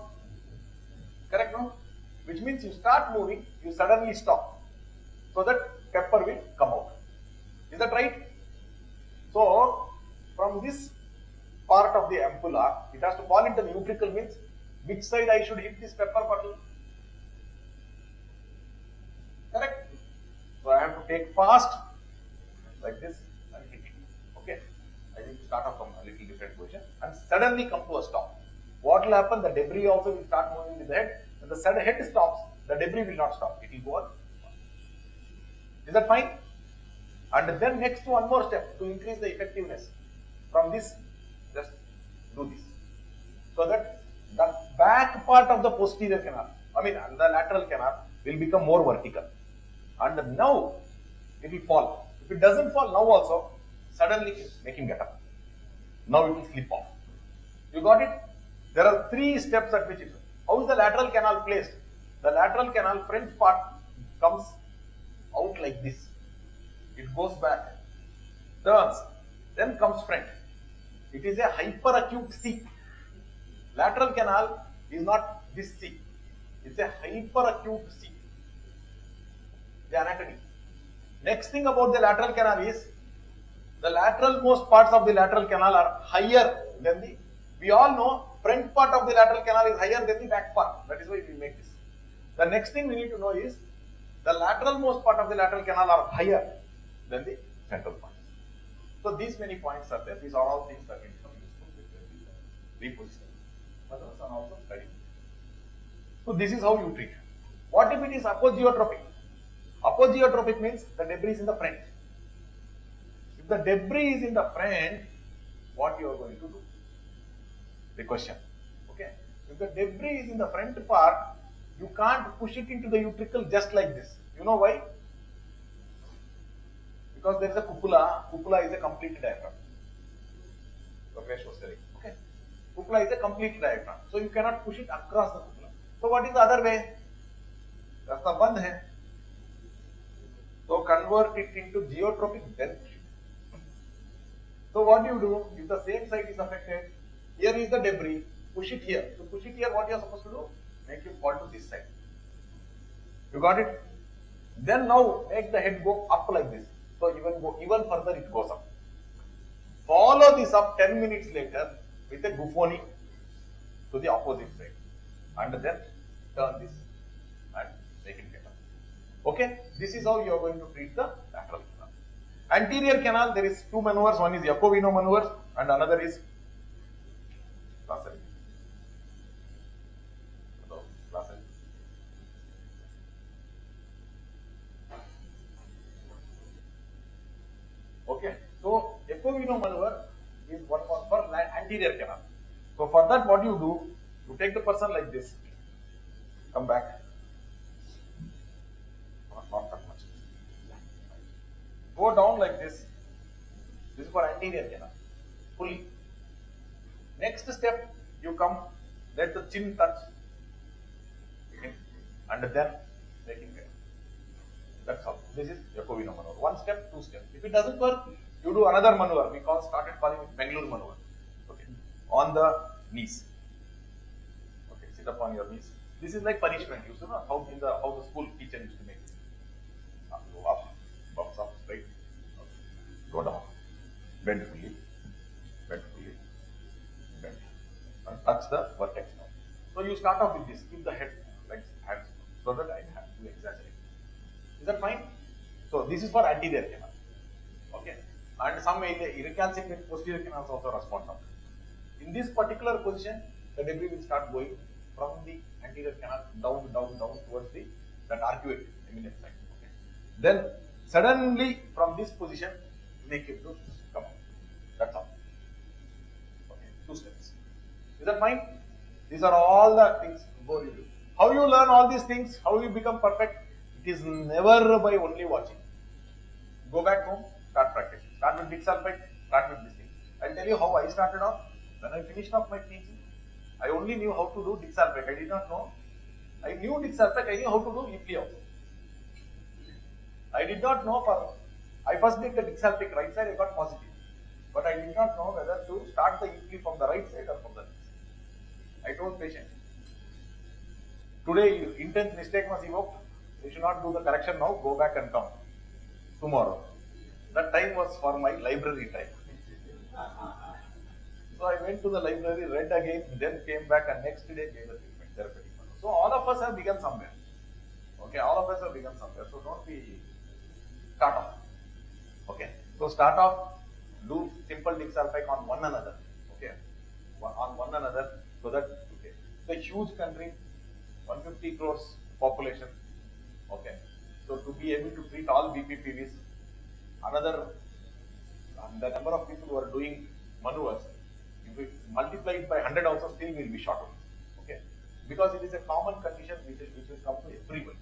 correct no? Which means you start moving, you suddenly stop, so that pepper will come out. Is that right? So, from this part of the ampulla, it has to fall into the utricle, means which side I should hit this pepper bottle? Correct? So, I have to take fast, like this, and hit it. Okay? I need to start off from a little different position and suddenly come to a stop. What will happen? The debris also will start moving with the head. When the head stops, the debris will not stop. It will go on. Is that fine? And then next one more step to increase the effectiveness. From this, just do this. So that the back part of the posterior canal, the lateral canal will become more vertical. And now it will fall. If it doesn't fall now also, suddenly make him get up. Now it will slip off. You got it? There are 3 steps at which it. How is the lateral canal placed? The lateral canal front part comes out like this. It goes back, turns, then comes front. It is a hyperacute C. Lateral canal is not this C. It's a hyperacute C. The anatomy. Next thing about the lateral canal is the lateral most parts of the lateral canal are higher than the. We all know front part of the lateral canal is higher than the back part. That is why we make this. The next thing we need to know is the lateral most part of the lateral canal are higher than the central point. So these many points are there. These are all things that we become useful with repositioning. Others are also studying. So this is how you treat. What if it is apogeotropic? Apogeotropic means the debris is in the front. If the debris is in the front, what you are going to do? The question. Okay. If the debris is in the front part, you can't push it into the utricle just like this. You know why? Because there is a cupula. Cupula is a complete diaphragm. Okay. Cupula is a complete diaphragm. So you cannot push it across the cupula. So what is the other way? रास्ता बंद है. So convert it into geotropic, then push it. So what do you do if the same site is affected? Here is the debris. Push it here. To push it here, what you are supposed to do? Make it fall to this side. You got it? Then now make the head go up like this. So even further it goes up. Follow this up 10 minutes later with a buffoni to the opposite side. And then turn this and make it get up. Okay? This is how you are going to treat the lateral canal. Anterior canal, there is two maneuvers. One is Yakovino maneuvers and another is lateral. Okay, so Yakovino maneuver is one for anterior canal. So for that, what you do, you take the person like this, come back, not that much, go down like this. This is for anterior canal, fully. Next step, you come, let the chin touch, okay, and then making it. That's all. This is Yakovino maneuver. One step, two steps. If it doesn't work, you do another maneuver. We started calling it Benign maneuver. Okay, on the knees. Okay, sit up on your knees. This is like punishment. You know how the school teacher used to make it. Go up, bumps up, straight. Okay. Go down, bend fully, bend, and touch the vertex now. So you start off with this. Keep the head like hands so that I have to exaggerate. Is that fine? So this is for anterior canal. Okay. And some recalcitrant posterior canals also respond. In this particular position, the debris will start going from the anterior canal down towards that arcuate eminent side. Okay. Then suddenly from this position, make it to come out. That's all. Okay. 2 steps. Is that fine? These are all the things go you do. How you learn all these things? How you become perfect? It is never by only watching. Go back home, start practicing. Start with Dick sulfide, start with this thing. I'll tell you how I started off. When I finished off my teaching, I only knew how to do Dick sulfide. I did not know. I knew Dick sulfide, I knew how to do EP also. I did not know I first did the Dick sulfide right side, I got positive. But I did not know whether to start the EP from the right side or from the left side. I told patient, today intense mistake was evoked. You should not do the correction now, go back and come tomorrow. That time was for my library time. So I went to the library, read again, then came back and next day gave the treatment, therapeutic. So all of us have begun somewhere. Okay, all of us have begun somewhere. So don't be start off. Okay, so start off, do simple Dick sulfide on one another. Okay, on one another so that okay. It's a huge country, 150 crores population. Okay, so to be able to treat all Bppvs, the number of people who are doing maneuvers, if we multiply it by 100 also, still will be short of it. Okay, because it is a common condition which will come to everybody.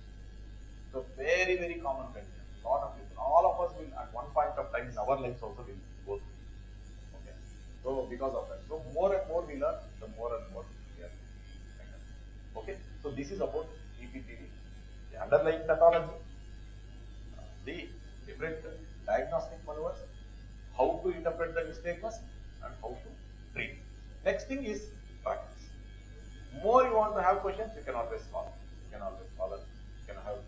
So very, very common condition. Lot of people, all of us will at one point of time in our lives also will go through. Okay, so because of that, so more and more we learn, the more and more we are. Okay, so this is about Bppv. The underlying pathology, the different diagnostic maneuvers, how to interpret the mistakes, and how to treat. Next thing is practice. More you want to have questions, you can always call. You can always call us.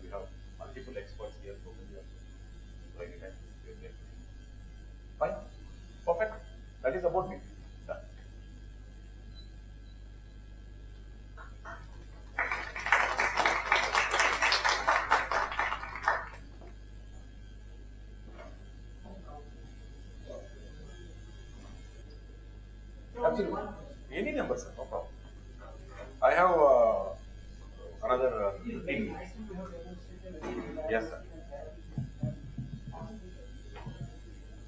We have multiple experts here, so many of them. So anytime we are there. Fine, perfect. That is about me. Done. Absolutely. Any number, sir, no problem. I have another thing. Yes, sir.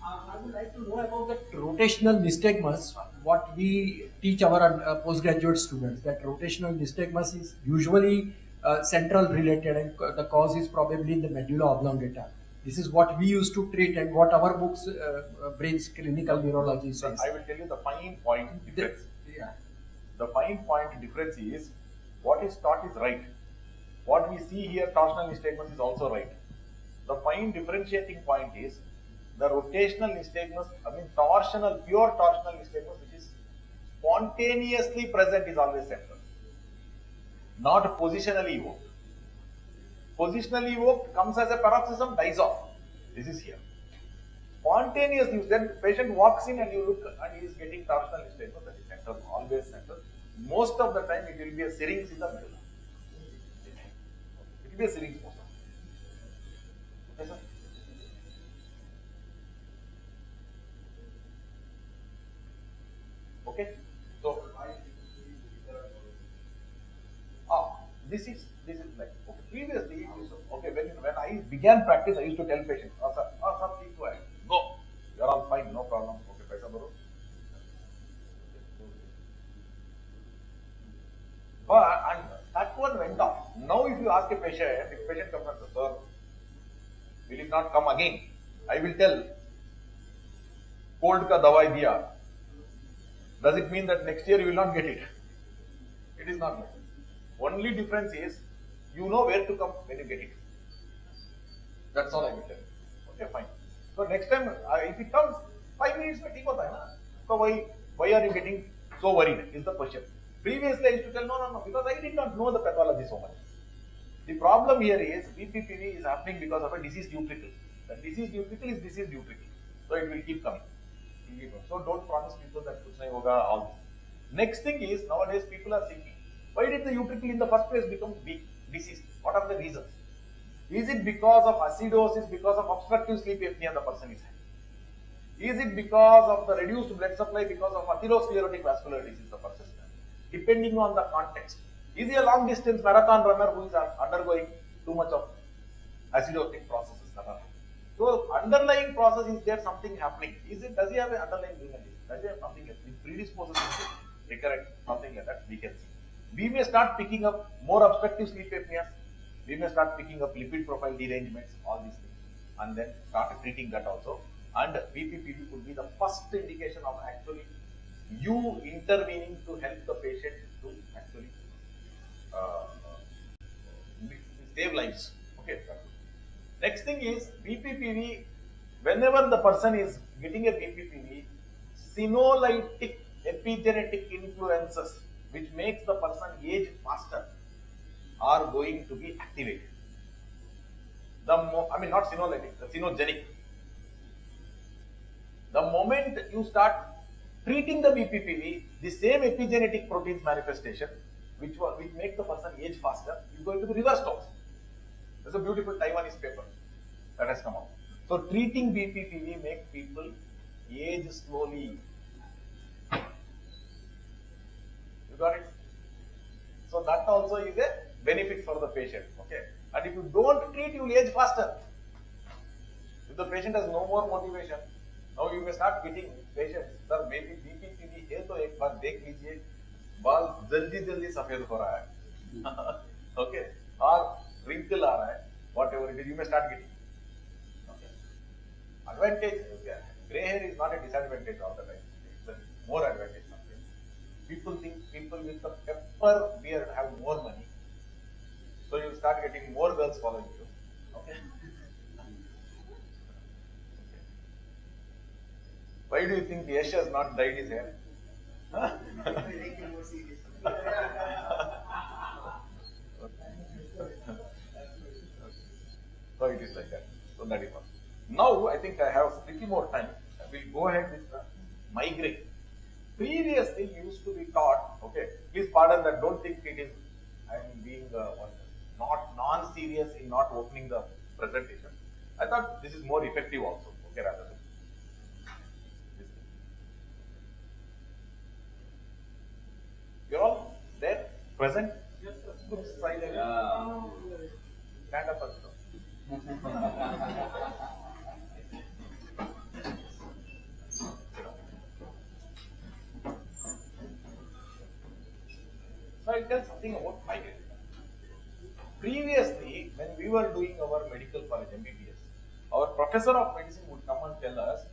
I would like to know about the rotational nystagmus, what we teach our postgraduate students. That rotational nystagmus is usually central related and the cause is probably in the medulla oblongata. This is what we used to treat and what our books brings clinical neurology says. I will tell you the fine point difference. Yeah. The fine point difference is what is taught is right. What we see here, torsional nystagmus, is also right. The fine differentiating point is the rotational nystagmus, torsional, pure torsional nystagmus, which is spontaneously present, is always central, not positionally evoked. Positionally evoked comes as a paroxysm, dies off. This is here. Spontaneously, then the patient walks in and you look and he is getting torsional nystagmus, that is central, always central. Most of the time it will be a syrinx in the middle. It will be a syrinx most of the time. Okay, sir? Okay, so this is like, okay, previously, okay, when I began practice, I used to tell patients, sir, please go ahead, go, you're all fine, no problem, okay, paisa baro. And that one went off. Now if you ask a patient, if a patient comes and says, sir, will it not come again? I will tell, cold ka dawai diya. Does it mean that next year you will not get it? It is not like that. Only difference is, you know where to come when you get it. That's all I will tell you. Okay, fine. So next time, if it comes, 5 minutes mein theek hota hai na. So why are you getting so worried is the question. Previously I used to tell, no, because I did not know the pathology so much. The problem here is, Bppv is happening because of a diseased utricle. The diseased utricle is diseased utricle. So it will keep coming. So don't promise people that kuch nahi hoga, all this. Next thing is, nowadays people are thinking, why did the utricle in the first place become weak, diseased? What are the reasons? Is it because of acidosis, because of obstructive sleep apnea the person is having? Is it because of the reduced blood supply, because of atherosclerotic vascular disease the person is having? Depending on the context. Is he a long distance marathon runner who is undergoing too much of acidotic processes? So underlying process, is there something happening? Does he have an underlying reason? Does he have something else? It predisposes him to recurrent, something like that, we can see. We may start picking up more obstructive sleep apneas. We may start picking up lipid profile derangements, all these things, and then start treating that also. And Bppv could be the first indication of actually you intervening to help the patient to actually save lives. Okay. Next thing is Bppv. Whenever the person is getting a Bppv, senolytic epigenetic influences which makes the person age faster are going to be activated. Not senolytic, senogenic. The moment you start treating the Bppv, the same epigenetic proteins manifestation which make the person age faster is going to be reversed also. There's a beautiful Taiwanese paper that has come out. So treating Bppv makes people age slowly. You got it? So that also is a benefit for the patient. Okay. And if you don't treat, you will age faster. If the patient has no more motivation, now you may start getting patients, sir, maybe Bppv है तो एक बार देख लीजिए, बाल जल्दी सफेद हो रहा है, okay, or wrinkle आ रहा है, whatever it is, you may start getting. Okay. Advantage, okay. Gray hair is not a disadvantage all the time. It's a more advantage sometimes. People think people with the pepper beard have more money, so you start getting more girls following you. Okay. Why do you think Yash has not dyed his hair? Huh? So it is like that. So that is one. Now I think I have little more time. I will go ahead with the migraine. Previously used to be taught, okay, please pardon that, don't think it is, I am being not non-serious in not opening the presentation. I thought this is more effective also, okay, rather than this. You're all there, present? Yes, sir. Good, silent. Stand up also. So I'll tell something about migraine. Previously, when we were doing our medical college MBBS, our professor of medicine would come and tell us,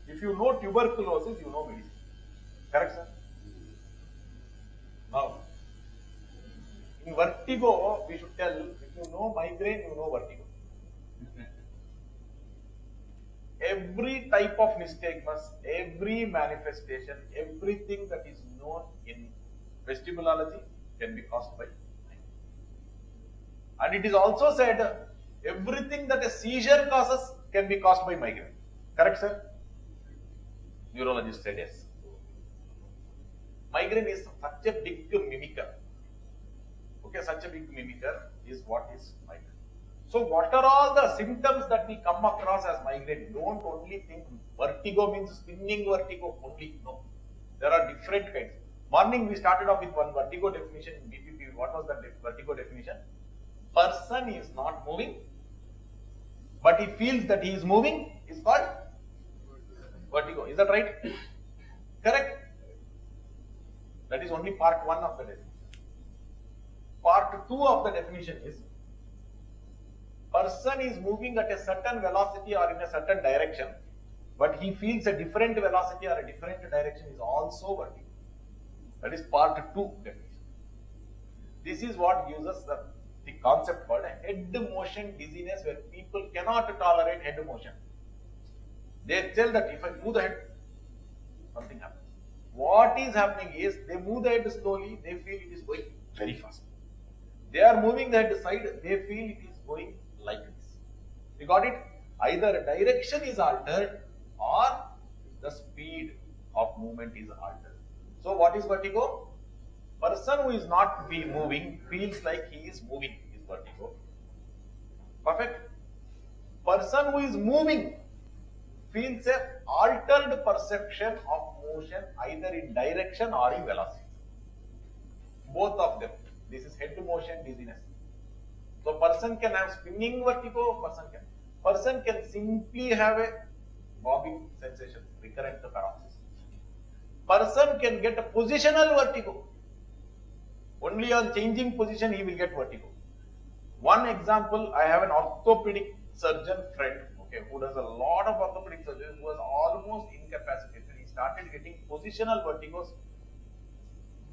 if you know tuberculosis, you know medicine. Correct, sir? Now, In vertigo, we should tell, if you know migraine, you know vertigo. Every type of nystagmus, every manifestation, everything that is known in vestibulology can be caused by migraine. And it is also said everything that a seizure causes can be caused by migraine. Correct, sir? Neurologist said yes. Migraine is such a big mimicker. Okay, such a big mimicker is what is migraine. So what are all the symptoms that we come across as migraine? Don't only think vertigo means spinning vertigo only. No. There are different kinds. Morning we started off with one vertigo definition in Bppv. What was that vertigo definition? Person is not moving, but he feels that he is moving is called vertigo. Is that right? Correct? That is only part 1 of the definition. Part 2 of the definition is person is moving at a certain velocity or in a certain direction, but he feels a different velocity or a different direction is also vertigo. That is part 2 definition. This is what gives us the concept called head motion dizziness, where people cannot tolerate head motion. They tell that if I move the head, something happens. What is happening is they move the head slowly, they feel it is going very fast. They are moving the head side, they feel it is going like this. You got it? Either direction is altered or the speed of movement is altered. So what is vertigo? Person who is not moving feels like he is moving is vertigo. Perfect? Person who is moving feels a altered perception of motion either in direction or in velocity. Both of them. This is head motion dizziness. So person can have spinning vertigo, person can simply have a bobbing sensation, recurrent paroxysmal. Person can get a positional vertigo. Only on changing position he will get vertigo. One example, I have an orthopedic surgeon friend, okay, who does a lot of orthopedic surgery, who was almost incapacitated. He started getting positional vertigos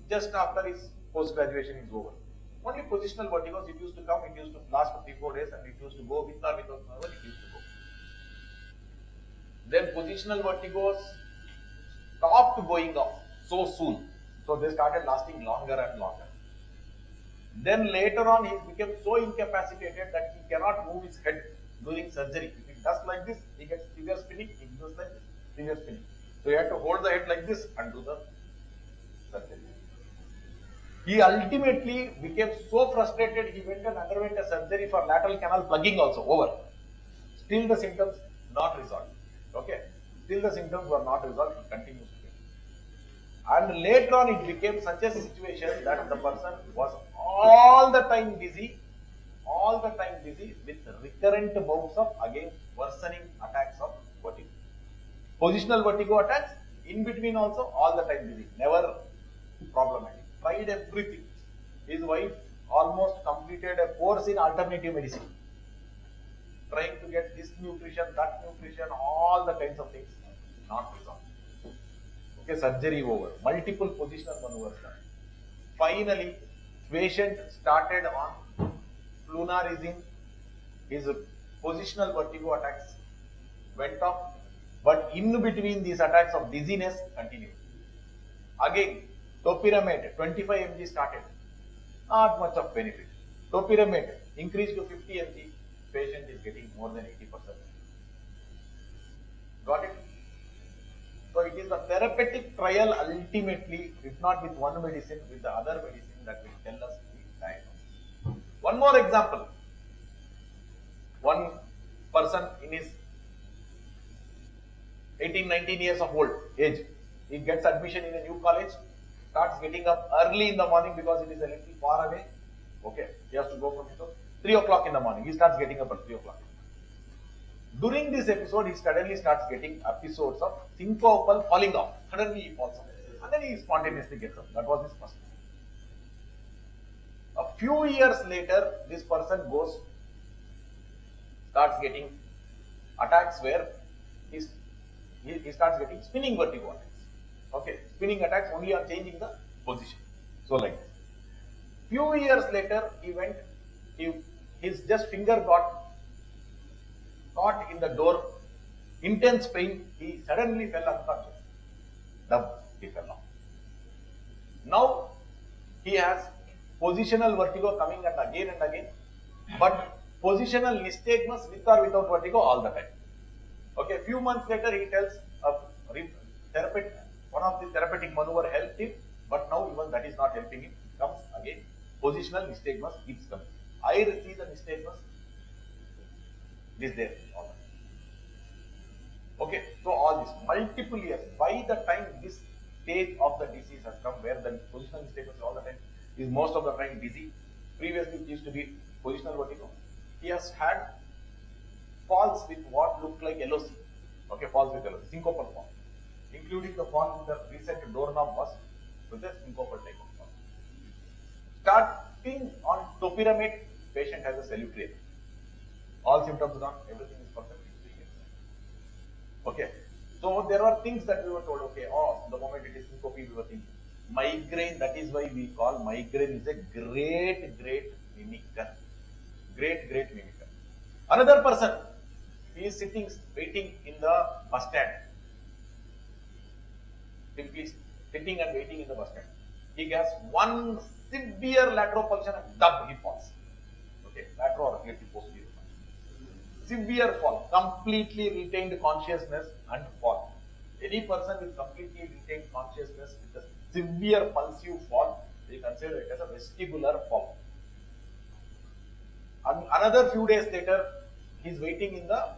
just after his post-graduation is over. Only positional vertigos, it used to come, it used to last for 3-4 days, and it used to go with or without nerve, it used to go. Then positional vertigos stopped going off so soon. So they started lasting longer and longer. Then later on, he became so incapacitated that he cannot move his head during surgery. If he does like this, he gets severe spinning, if he does like this, severe spinning. So he had to hold the head like this and do the surgery. He ultimately became so frustrated, he went and underwent a surgery for lateral canal plugging also, over. Still the symptoms not resolved. Okay? Still the symptoms were not resolved, he continues to get. And later on it became such a situation that the person was all the time dizzy with recurrent bouts of again worsening attacks of vertigo. Positional vertigo attacks, in between also all the time dizzy, never problematic. Tried everything. His wife almost completed a course in alternative medicine, trying to get this nutrition, that nutrition, all the kinds of things, not resolved. Okay, surgery over, multiple positional maneuvers done. Finally, patient started on flunarizine. His positional vertigo attacks went off, but in between these attacks of dizziness continued. Again, topiramate 25 mg started, not much of benefit. Topiramate increased to 50 mg, patient is getting more than 80%. Got it? So it is the therapeutic trial ultimately, if not with one medicine, with the other medicine that will tell us the diagnosis. One more example. One person in his 18-19 years of age, he gets admission in a new college, starts getting up early in the morning because it is a little far away. Okay, he has to go from 3 o'clock in the morning. He starts getting up at 3 o'clock. During this episode, he suddenly starts getting episodes of syncopal falling off. Suddenly he falls off. And then he spontaneously gets up. That was his first. A few years later, this person starts getting attacks where he starts getting spinning vertigo attacks. Okay, spinning attacks only on changing the position. So like this. Few years later, his just finger got caught in the door, intense pain, he suddenly fell unconscious. He fell off. Now he has positional vertigo coming and again, but positional nystagmus with or without vertigo all the time. Okay, few months later he tells one of the therapeutic maneuver helped him, but now even that is not helping him. Comes again, positional nystagmus keeps coming. I see the nystagmus is there. Okay, so all this multiple years, by the time this stage of the disease has come, where the positional nystagmus all the time is most of the time dizzy. Previously it used to be positional vertigo. He has had falls with what looked like LOC. Okay, falls with LOC, syncopal fall, including the fall with the recent doorknob was with a syncopal type of fall. Starting on topiramate, patient has a salutary. All symptoms gone, everything is perfect. Okay, so there are things that we were told, okay, the moment it is syncope, we were thinking. Migraine, that is why we call migraine is a great mimicker. Great mimicker. Another person, he is waiting in the bus stand. Simply sitting and waiting in the bus stand. He gets one severe lateral pulsion and he falls. Okay, lateral or relative posterior. Severe fall, completely retained consciousness and fall. Any person with completely retained consciousness with a severe pulsive fall, they consider it as a vestibular fall. And another few days later, he is waiting in the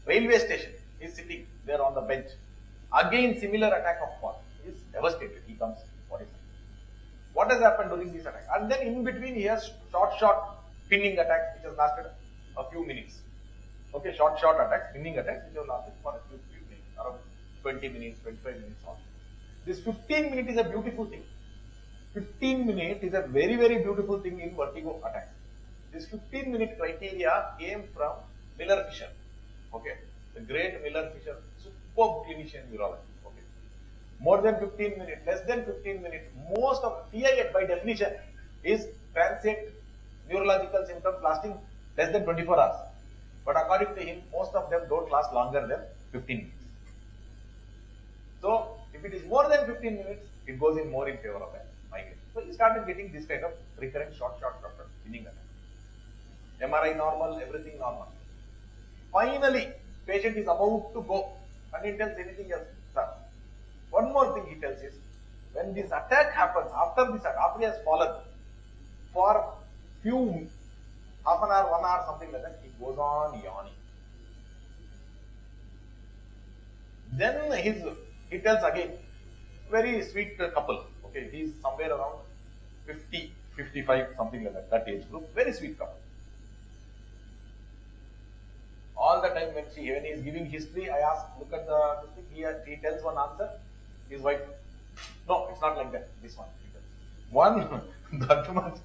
railway station. He is sitting there on the bench. Again, similar attack of fall. He is devastated. He comes. What has happened during this attack? And then in between, he has short pinning attacks, which has lasted a few minutes. Okay, short attacks, pinning attacks, which have lasted for a few minutes, around 20 minutes, 25 minutes on. This 15 minutes is a beautiful thing. 15 minutes is a very beautiful thing in vertigo attacks. This 15-minute criteria came from Miller-Fisher. Okay, the great Miller-Fisher, superb clinician neurologist. Okay, more than 15 minutes, less than 15 minutes. Most of TIA by definition is transient neurological symptoms lasting less than 24 hours. But according to him, most of them don't last longer than 15 minutes. So, if it is more than 15 minutes, it goes in more in favor of a migraine. So, he started getting this kind of recurrent short pinning attack. MRI normal, everything normal. Finally, patient is about to go and he tells anything else. Sir, one more thing he tells is, when this attack happens, after he has fallen, for few half an hour, 1 hour, something like that, he goes on yawning. Then he tells again, very sweet couple. Okay, he is somewhere around 50, 55, something like that age group. Very sweet couple. All the time when he is giving history, I ask, look at the thing. He tells one answer. His wife, no, it's not like that. This one. That much.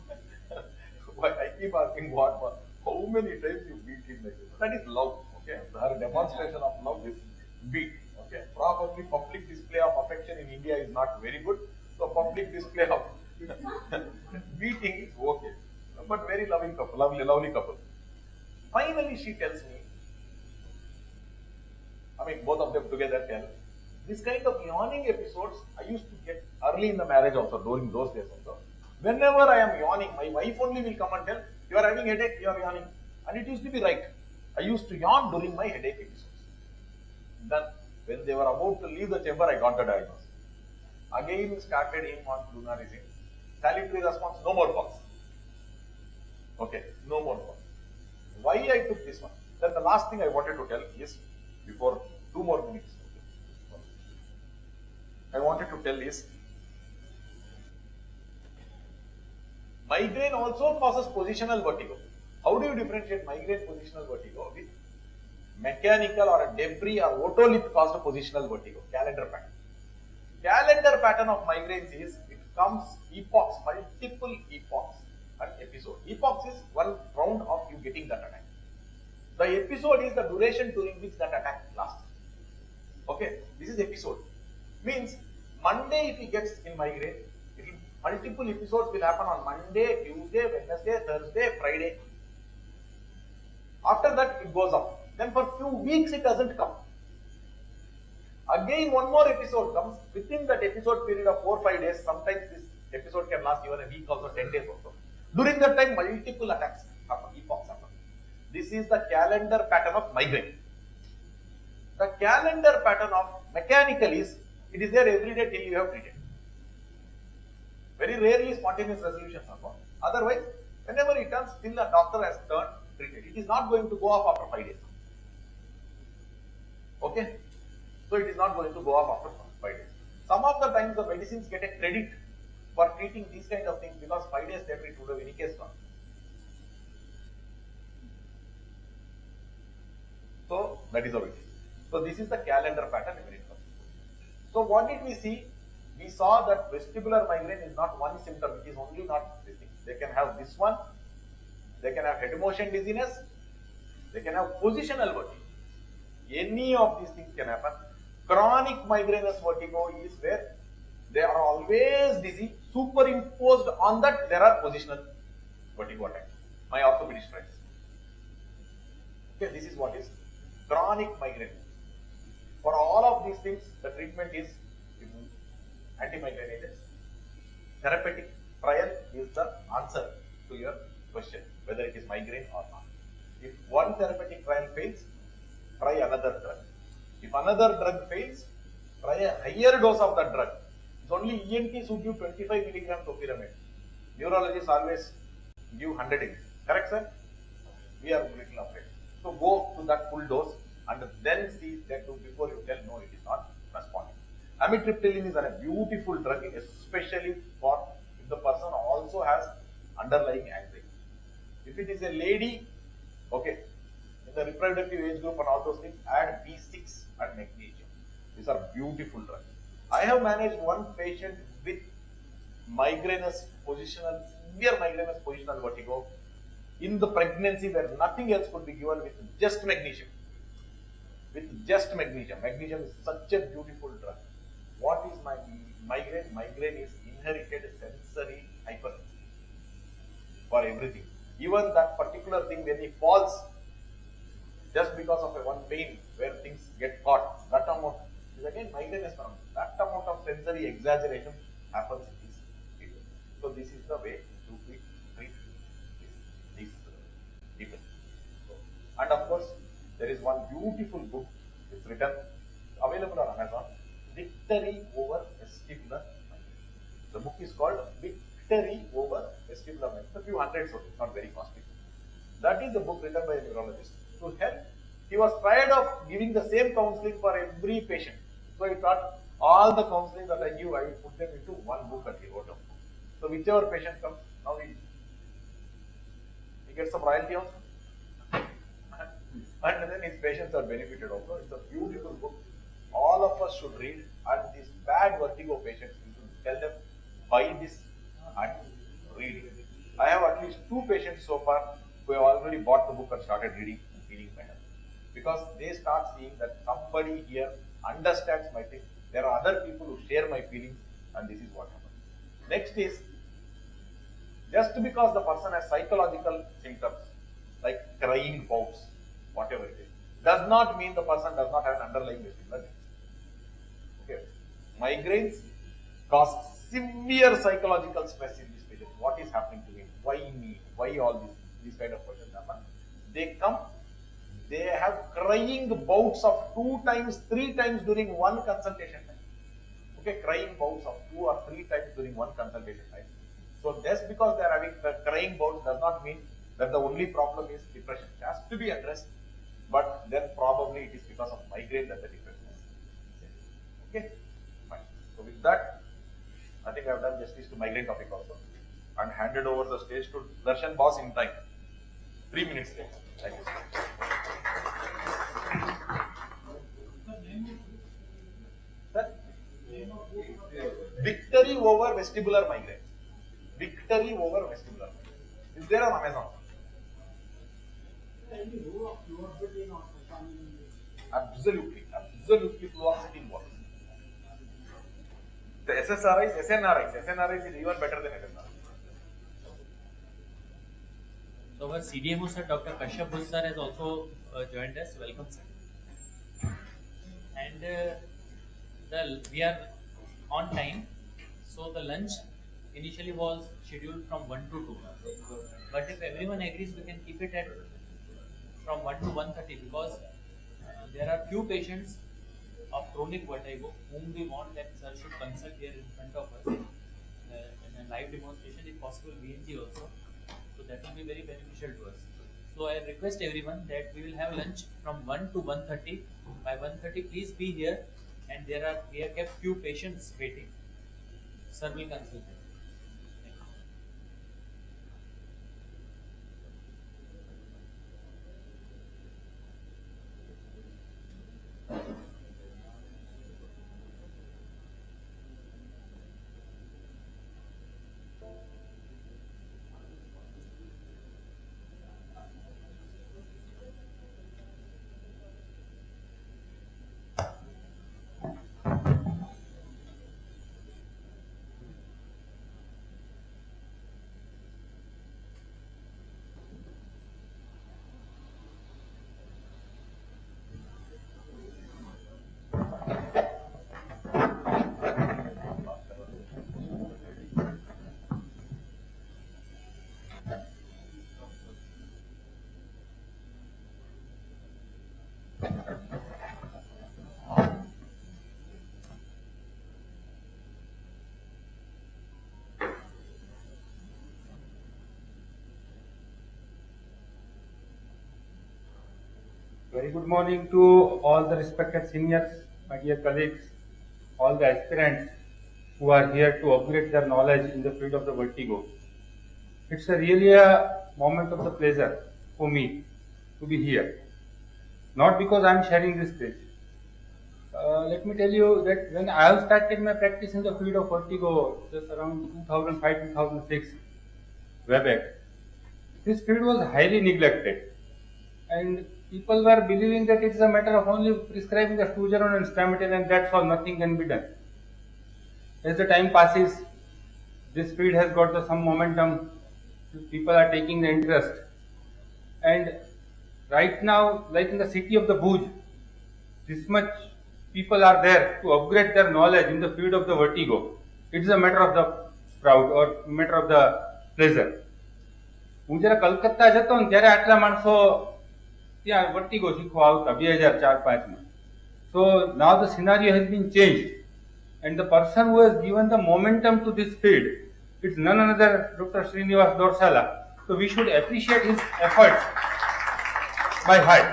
I keep asking how many times you beat him like this? That is love. Okay, her demonstration of love is beat. Okay, probably public display of affection in India is not very good. So public display of beating is okay, but very loving couple, lovely couple. Finally, she tells me, I mean, both of them together tell, this kind of yawning episodes I used to get early in the marriage also, during those days also. Whenever I am yawning, my wife only will come and tell, you are having headache, you are yawning. And it used to be right. I used to yawn during my headache episodes. Then, when they were about to leave the chamber, I got the diagnosis. Again started him on lunarizing. Salutary response, no more falls. Okay, no more falls. Why I took this one? Then the last thing I wanted to tell is, before 2 more minutes, I wanted to tell is, migraine also causes positional vertigo. How do you differentiate migraine positional vertigo with mechanical or a debris or otolith caused positional vertigo? Calendar pattern. Calendar pattern of migraines is, it comes epochs, multiple epochs and episode. Epochs is one round of you getting that attack. The episode is the duration during which that attack lasts. Okay, this is episode. Means Monday if he gets in migraine, it will Multiple episodes will happen on Monday, Tuesday, Wednesday, Thursday, Friday. After that, it goes up. Then for few weeks, it doesn't come. Again, one more episode comes. Within that episode period of 4 or 5 days, sometimes this episode can last even a week, also 10 days also. During that time, multiple attacks happen, epochs happen. This is the calendar pattern of migraine. The calendar pattern of mechanical is, it is there every day till you have treated. Very rarely spontaneous resolutions are found. Otherwise, whenever it comes, till the doctor has turned, treated. It is not going to go off after 5 days. Okay? So it is not going to go off after 5 days. Some of the times the medicines get a credit for treating these kind of things because 5 days later it would have any case gone. So that is how it is. So this is the calendar pattern when it comes. So what did we see? We saw that vestibular migraine is not one symptom, it is only not this thing. They can have this one, they can have head motion dizziness, they can have positional vertigo. Any of these things can happen. Chronic migrainous vertigo is where they are always dizzy, superimposed on that there are positional vertigo attacks. My orthopedic friends. Okay, this is what is chronic migraine. For all of these things, the treatment is anti-migraine agents. Therapeutic trial is the answer to your question, whether it is migraine or not. If one therapeutic trial fails, try another drug. If another drug fails, try a higher dose of that drug. It's only ENTs who give 25 milligram topiramate. Neurologists always give 100 mg. Correct, sir? We are little afraid. So go to that full dose and then see that before you tell no, it is not responding. Amitriptyline is a beautiful drug, especially for if the person also has underlying anxiety. If it is a lady, okay, in the reproductive age group and all those things, add B6 and magnesium. These are beautiful drugs. I have managed one patient with migrainous positional, severe migrainous positional vertigo in the pregnancy where nothing else could be given with just magnesium. With just magnesium. Magnesium is such a beautiful drug. What is my migraine? Migraine is inherited sensory hypersensitivity for everything. Even that particular thing when he falls, just because of a one pain where things get caught, that amount is again migraine is found. That amount of sensory exaggeration happens in these people. So this is the way to treat these people. So, and of course, there is one beautiful book. It's written, available on Amazon. Victory over Vestibular Migraine. The book is called Victory over Vestibular Migraine. It's a few hundred, so it's not very costly. That is the book written by a neurologist to help. He was tired of giving the same counseling for every patient. So he thought all the counseling that I give, I will put them into one book and he wrote a book. So whichever patient comes, now he gets some royalty also. And then his patients are benefited also. It's a beautiful book. All of us should read, and these bad vertigo patients, you should tell them, buy this and read it. I have at least 2 patients so far who have already bought the book and started reading and feeling better. Because they start seeing that somebody here understands my thing. There are other people who share my feelings, and this is what happens. Next is, just because the person has psychological symptoms like crying bouts, whatever it is, does not mean the person does not have an underlying vestibular disease. Okay. Migraines cause severe psychological stress in these patients. What is happening to me? Why me? Why all these kind of questions happen? They come, they have crying bouts of 2 times, 3 times during one consultation time. Okay, crying bouts of 2 or 3 times during one consultation time. So just because they are having the crying bouts does not mean that the only problem is depression. It has to be addressed, but then probably it is because of migraine that the depression is. Okay, fine. So with that, I think I have done justice to migraine topic also, and handed over the stage to Darshan boss in time. 3 minutes late. Thank you. Sir? Victory over vestibular migraine. Victory over vestibular migraine. Is there on Amazon? Absolutely, absolutely fluoxetine works. The SSRIs, SNRIs. SNRIs is even better than SSRIs. So our CDMO sir, Dr. Kashyap Bush sir has also joined us. Welcome sir. And we are on time. So the lunch initially was scheduled from 1 to 2. But if everyone agrees, we can keep it at from 1 to 1:30 because there are few patients of chronic vertigo whom we want that sir should consult here in front of us in a live demonstration, if possible VNG also. So that will be very beneficial to us. So I request everyone that we will have lunch from 1 to 1:30. By 1:30, please be here. And we have kept few patients waiting. Sir will consult them. Very good morning to all the respected seniors, my dear colleagues, all the aspirants who are here to upgrade their knowledge in the field of the vertigo. It's really a moment of the pleasure for me to be here. Not because I'm sharing this stage. Let me tell you that when I have started my practice in the field of vertigo just around 2005-2006, way back, this field was highly neglected. And people were believing that it's a matter of only prescribing the Stugeron and Stamatian and that's all, nothing can be done. As the time passes, this field has got some momentum, people are taking the interest. And right now, like in the city of the Bhuj, this much people are there to upgrade their knowledge in the field of the vertigo. It's a matter of the proud or matter of the pleasure. હું જ્યારે કલકત્તા જતો ને ત્યારે આટલા માણસો ત્યાં વર્ટિગો શીખવા આવતા 2004-5 માં. So now the scenario has been changed and the person who has given the momentum to this field, it's none other Dr. Srinivas Dorsala. So we should appreciate his efforts by heart.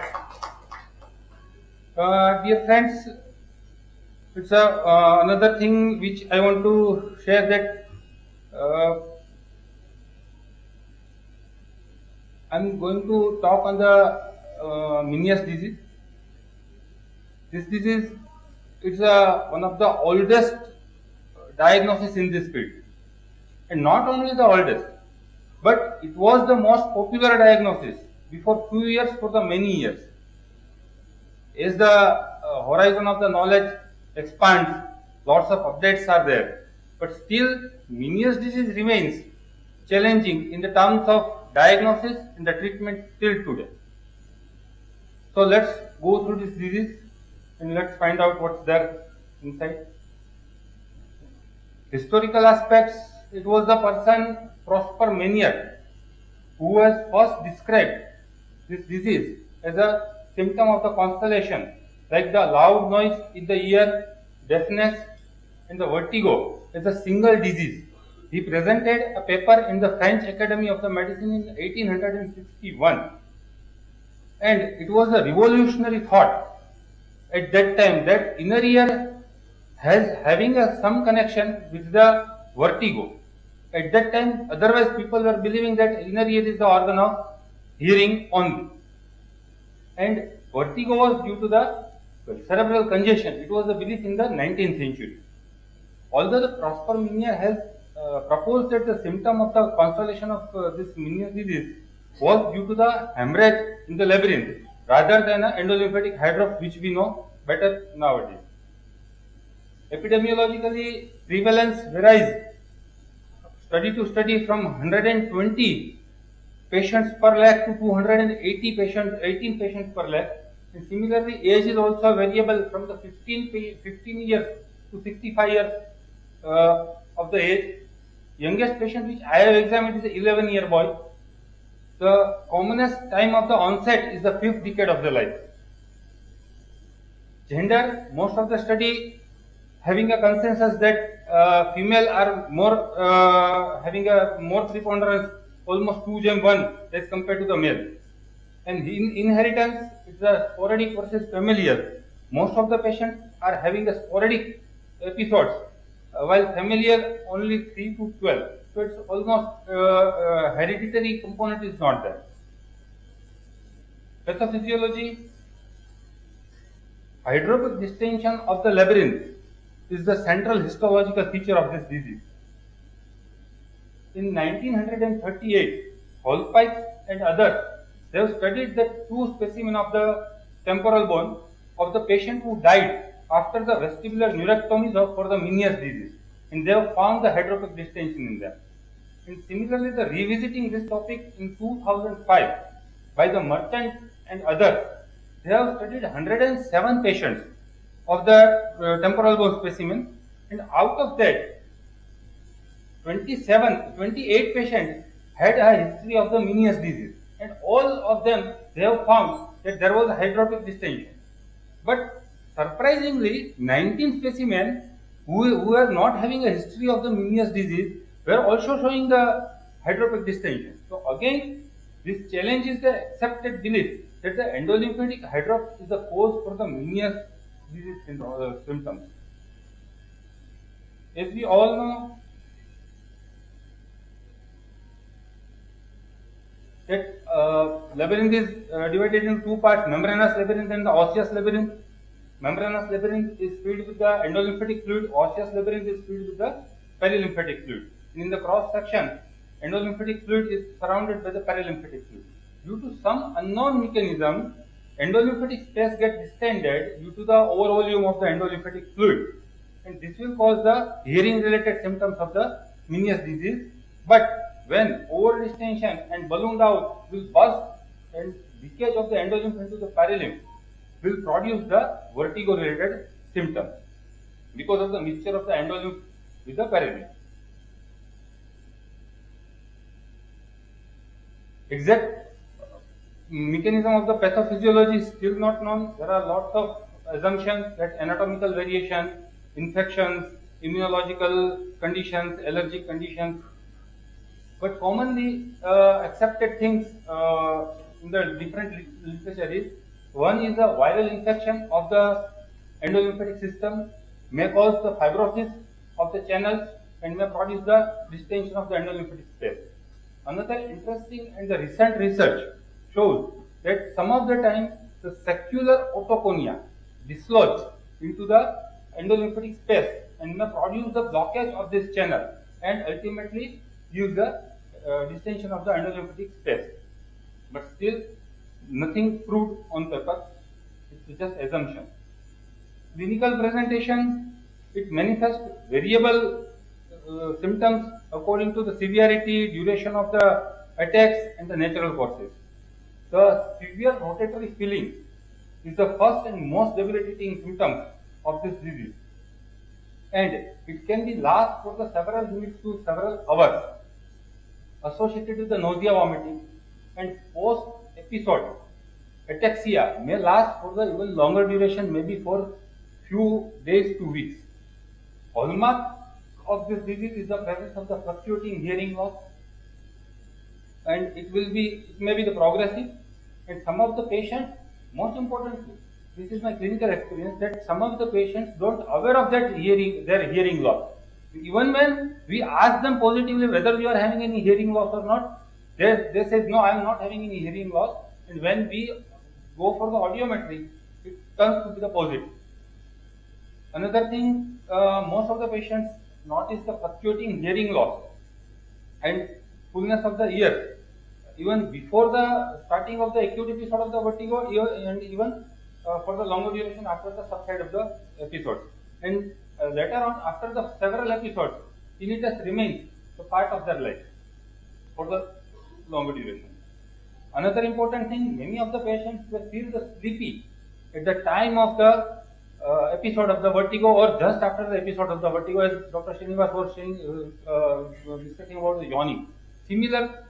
Dear friends, it's another thing which I want to share that I'm going to talk on the Meniere's disease. This disease is one of the oldest diagnosis in this field, and not only the oldest, but it was the most popular diagnosis before few years for the many years. As the horizon of the knowledge expands, lots of updates are there, but still Meniere's disease remains challenging in the terms of diagnosis and the treatment till today. So let's go through this disease and let's find out what's there inside. Historical aspects, it was the person Prosper Meniere who was first described this disease as a symptom of the constellation, like the loud noise in the ear, deafness and the vertigo as a single disease. He presented a paper in the French Academy of the Medicine in 1861, and it was a revolutionary thought at that time that inner ear having some connection with the vertigo. At that time, otherwise people were believing that inner ear is the organ of hearing only, and vertigo was due to the cerebral congestion. It was the belief in the 19th century. Although the Prosper Meniere has proposed that the symptom of the constellation of this Meniere's disease was due to the hemorrhage in the labyrinth rather than an endolymphatic hydrops, which we know better nowadays. Epidemiologically, prevalence varies study to study from 120 patients per lakh to 280 patients, 18 patients per lakh. And similarly, age is also variable from the 15 years to 65 years of the age. Youngest patient which I have examined is an 11-year boy. The commonest time of the onset is the 5th decade of the life. Gender, most of the study having a consensus that female are more having a more preponderance, almost 2:1 as compared to the male. And in inheritance, it's a sporadic versus familial. Most of the patients are having a sporadic episodes, while familial only 3 to 12. So it's almost hereditary component is not there. Pathophysiology, hydropic distension of the labyrinth is the central histological feature of this disease. In 1938, Holpike and others, they have studied the 2 specimens of the temporal bone of the patient who died after the vestibular neurectomy for the Meniere's disease, and they have found the hydropic distension in them. And similarly, the revisiting this topic in 2005 by the Merchant and others, they have studied 107 patients of the temporal bone specimen, and out of that, 28 patients had a history of the Meniere's disease, and all of them, they have found that there was a hydropic distension. But surprisingly, 19 specimens who were not having a history of the Meniere's disease were also showing the hydropic distension. So again, this challenges the accepted belief that the endolymphatic hydrop is the cause for the Meniere's disease symptoms. As we all know, that labyrinth is divided into 2 parts, membranous labyrinth and the osseous labyrinth. Membranous labyrinth is filled with the endolymphatic fluid, osseous labyrinth is filled with the perilymphatic fluid. And in the cross section, endolymphatic fluid is surrounded by the perilymphatic fluid. Due to some unknown mechanism, endolymphatic space gets distended due to the overvolume of the endolymphatic fluid, and this will cause the hearing related symptoms of the Meniere's disease. But when over distension and ballooned out will burst, and leakage of the endolymph into the perilymph will produce the vertigo related symptoms because of the mixture of the endolymph with the perilymph. Exact mechanism of the pathophysiology is still not known. There are lots of assumptions that anatomical variation, infections, immunological conditions, allergic conditions, but commonly accepted things in the different literature is, one is a viral infection of the endolymphatic system may cause the fibrosis of the channels and may produce the distension of the endolymphatic space. Another interesting and the recent research shows that some of the time the secular otoconia dislodge into the endolymphatic space and may produce the blockage of this channel and ultimately give the distension of the endolymphatic space. But still nothing proved on paper, it's just assumption. Clinical presentation, it manifests variable symptoms according to the severity, duration of the attacks and the natural causes. The severe rotatory feeling is the first and most debilitating symptom of this disease, and it can be last for the several minutes to several hours, associated with the nausea, vomiting, and post episode ataxia may last for the even longer duration, maybe for few days to weeks. Hallmark of this disease is the presence of the fluctuating hearing loss, and it may be the progressive, and some of the patients, most importantly, this is my clinical experience, that some of the patients don't aware of their hearing loss. Even when we ask them positively whether you are having any hearing loss or not, they say no, I am not having any hearing loss, and when we go for the audiometry, it turns to be the positive. Another thing, most of the patients notice the fluctuating hearing loss and fullness of the ear even before the starting of the acute episode of the vertigo, and even for the longer duration after the subside of the episode. And later on, after the several episodes, tinnitus remains a part of their life for the longer duration. Another important thing, many of the patients will feel the sleepy at the time of the episode of the vertigo or just after the episode of the vertigo, as Dr. Srinivas was saying, discussing about the yawning. Similar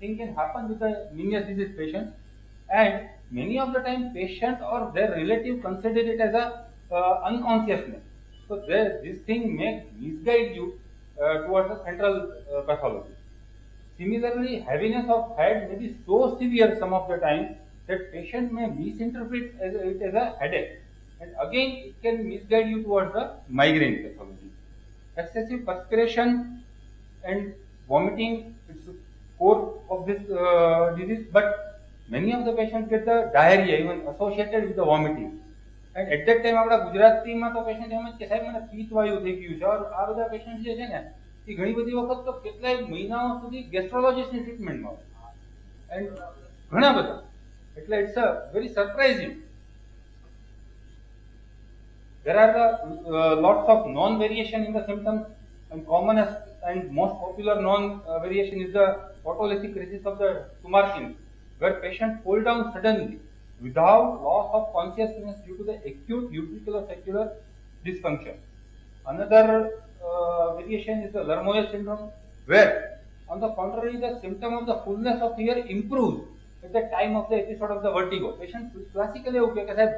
thing can happen with the Meniere's disease patients, and many of the time patient or their relative consider it as a unconsciousness. So this thing may misguide you towards the central pathology. Similarly, heaviness of head may be so severe some of the time that patient may misinterpret it as a headache, and again it can misguide you towards the migraine pathology. Excessive perspiration and vomiting is the core of this disease, but many of the patients get the diarrhea even associated with the vomiting. And at that time આપણા ગુજરાતીમાં તો patient એમ જ કે સાહેબ મને પિત્ત વાયુ થઈ ગયું છે, और આ બધા પેશન્ટ જે છે ને એ ઘણી બધી વખત તો કેટલાય મહિનાઓ સુધી ગેસ્ટ્રોલોજિસ્ટની ટ્રીટમેન્ટમાં હોય, એન્ડ ઘણા બધા, એટલે it's a very surprising. There are lots of non-variation in the symptoms, and commonest and most popular non-variation is the autolytic crisis of the tumarkin, where patient fall down suddenly without loss of consciousness due to the acute utricular-saccular dysfunction. Another variation is the Lermoyer syndrome, where on the contrary the symptom of the fullness of ear improves at the time of the episode of the vertigo. Patient classically એવું કે સાહેબ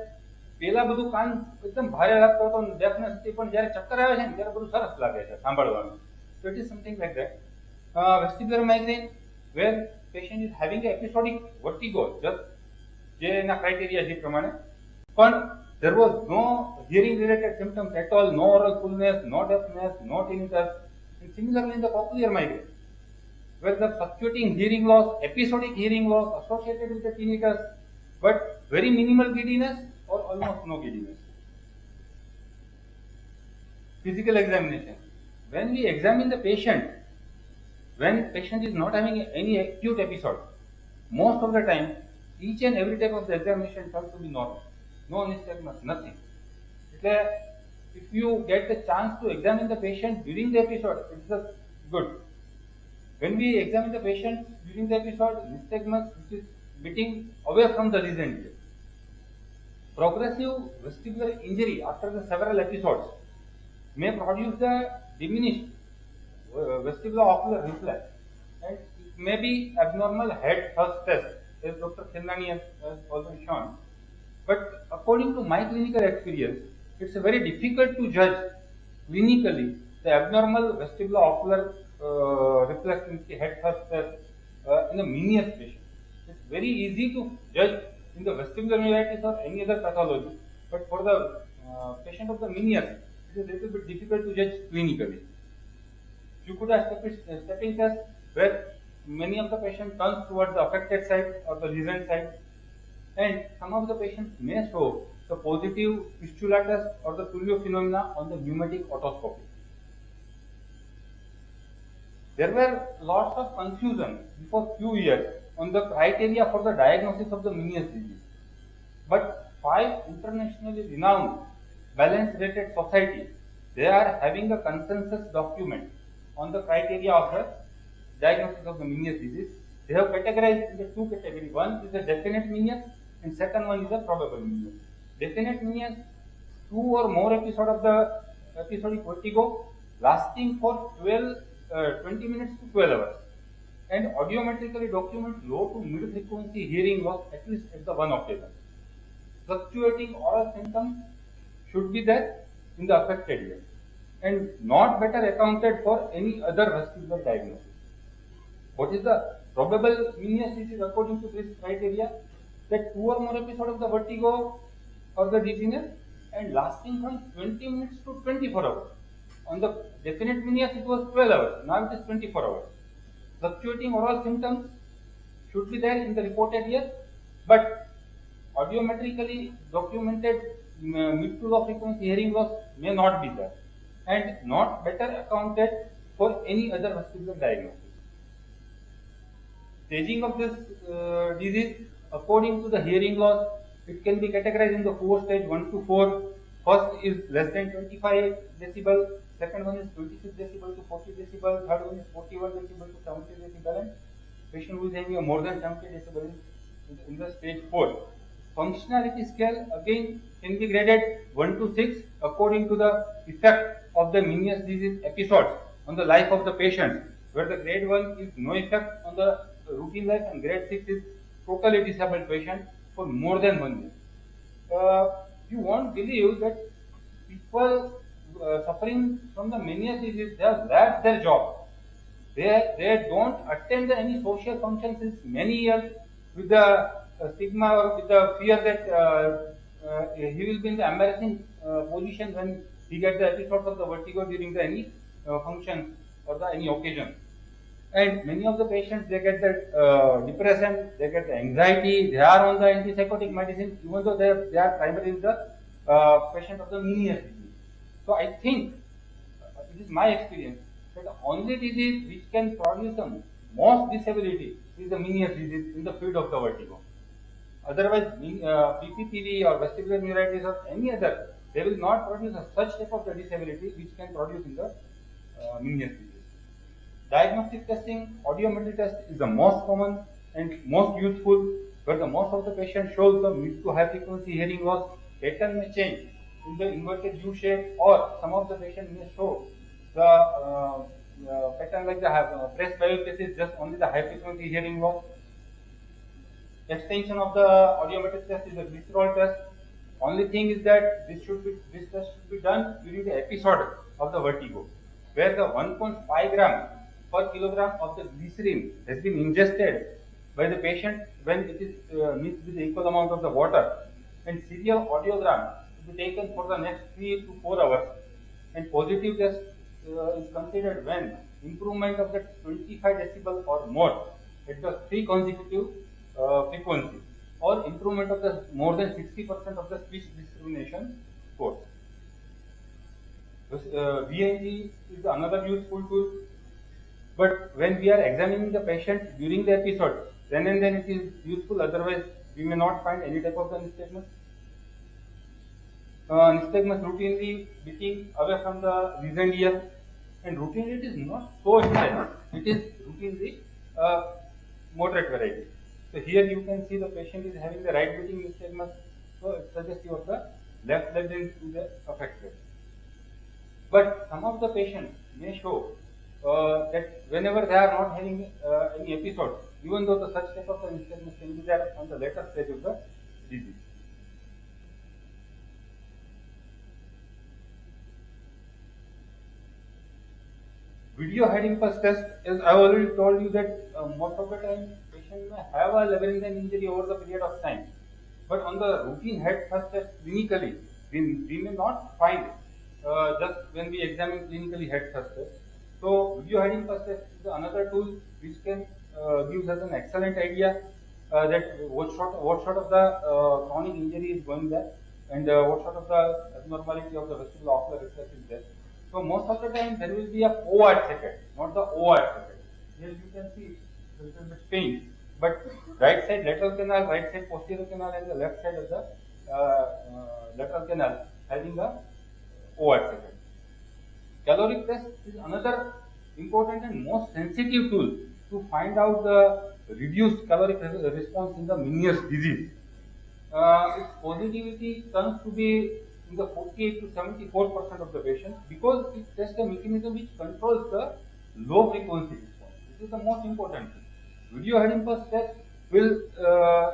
પેલા બધું કાન એકદમ ભારે લાગતો હતો, ડેફનેસ હતી, પણ જ્યારે ચક્કર આવે છે ને ત્યારે બધું સરસ લાગે છે સાંભળવાનું. So it is something like that. Vestibular migraine, where patient is having an episodic vertigo, just જે એના ક્રાઇટેરિયા જે પ્રમાણે, પણ there was no hearing related symptoms at all, no oral fullness, no deafness, no tinnitus. And similarly in the cochlear migraine, where the fluctuating hearing loss, episodic hearing loss associated with the tinnitus, but very minimal giddiness or almost no giddiness. Physical examination. When we examine the patient, when patient is not having any acute episode, most of the time each and every type of the examination turns to be normal. No nystagmus, nothing. If you get the chance to examine the patient during the episode, it's just good. When we examine the patient during the episode, nystagmus which is beating away from the lesion. Progressive vestibular injury after the several episodes may produce the diminished vestibular ocular reflex, and it may be abnormal head thrust test, as Dr. Chendani has also shown. But according to my clinical experience, it's very difficult to judge clinically the abnormal vestibular ocular reflex in the head thrust test in a Meniere's patient. It's very easy to judge in the vestibular neuritis or any other pathology, but for the patient of the Meniere's, it is a little bit difficult to judge clinically. You could have stepping test, where many of the patients turn towards the affected side or the lesion side, and some of the patients may show the positive fistula test or the Tullio phenomena on the pneumatic otoscopy. There were lots of confusion before few years on the criteria for the diagnosis of the Meniere's disease, but 5 internationally renowned balance rated societies, they are having a consensus document on the criteria of the diagnosis of the Meniere's disease. They have categorized into 2 categories. One is the definite Meniere's, and second one is the probable Meniere's. Definite Meniere's, 2 or more episodes of the episodic vertigo lasting for 20 minutes to 12 hours, and audiometrically document low to mid frequency hearing loss at least at the one occasion. Fluctuating oral symptoms should be there in the affected ear, and not better accounted for any other vestibular diagnosis. What is the probable Meniere's disease according to this criteria? That 2 or more episodes of the vertigo or the dizziness and lasting from 20 minutes to 24 hours. On the definite Meniere's it was 12 hours, now it is 24 hours. Fluctuating oral symptoms should be there in the reported ear, but audiometrically documented mid to low frequency hearing loss may not be there, and not better accounted for any other vestibular diagnosis. Staging of this disease according to the hearing loss, it can be categorized in the 4 stage 1 to 4, First is less than 25 decibel, second one is 26 decibel to 40 decibel, third one is 41 decibel to 70 decibel, and patient who is having a more than 70 decibel in the stage 4. Functionality scale again can be graded 1 to 6 according to the effect of the Meniere's disease episodes on the life of the patient, where the grade 1 is no effect on the routine life and grade 6 is totally disabled patient for more than 1 year. You won't believe that people suffering from the Meniere's disease, they have left their job. They don't attend any social functions since many years with the stigma or with the fear that he will be in the embarrassing position when he gets the episodes of the vertigo during the any function or the any occasion. And many of the patients, they get the depression, they get the anxiety, they are on the antipsychotic medicine, even though they are primarily the patient of the Meniere's disease. So I think, it is my experience, that the only disease which can produce the most disability is the Meniere's disease in the field of the vertigo. Otherwise, Bppv or vestibular neuritis or any other, they will not produce such type of the disability which can produce in the Meniere's disease. Diagnostic testing, audiometry test is the most common and most useful, where the most of the patient shows the mid to high frequency hearing loss. Pattern may change in the inverted U shape, or some of the patient may show the pattern like the press biocases, just only the high frequency hearing loss. Extension of the audiometric test is a glycerol test. Only thing is that this test should be done during the episode of the vertigo, where the 1.5 gram per kilogram of the glycerin has been ingested by the patient when it is mixed with the equal amount of the water, and serial audiogram to be taken for the next 3 to 4 hours, and positive test is considered when improvement of the 25 decibel or more at the 3 consecutive frequencies, or improvement of the more than 60% of the speech discrimination score. VNG is another useful tool, but when we are examining the patient during the episode, then and then it is useful, otherwise we may not find any type of the nystagmus. Nystagmus routinely beating away from the reasoned ear, and routinely it is not so intense, it is routinely moderate variety. So here you can see the patient is having the right beating nystagmus, so it suggests you of the left leg is affected. But some of the patients may show that whenever they are not having any episode, even though the such type of nystagmus can be there on the later stage of the disease. Video head impulse test, as I already told you that most of the time patient may have a labyrinthine injury over the period of time, but on the routine head first test clinically, we may not find just when we examine clinically head first test. So video head impulse test is another tool which can give us an excellent idea that what sort of the chronic injury is going there, and what sort of the abnormality of the vestibular ocular reflex is there. So most of the time there will be a OR second, not the OR second. Here you can see a little bit faint, but right side lateral canal, right side posterior canal, and the left side of the lateral canal having the OR second. Caloric test is another important and most sensitive tool to find out the reduced caloric response in the Meniere's disease. Its positivity turns to be in the 48 to 74% of the patients, because it tests a mechanism which controls the low frequency response. This is the most important thing. Video head impulse test will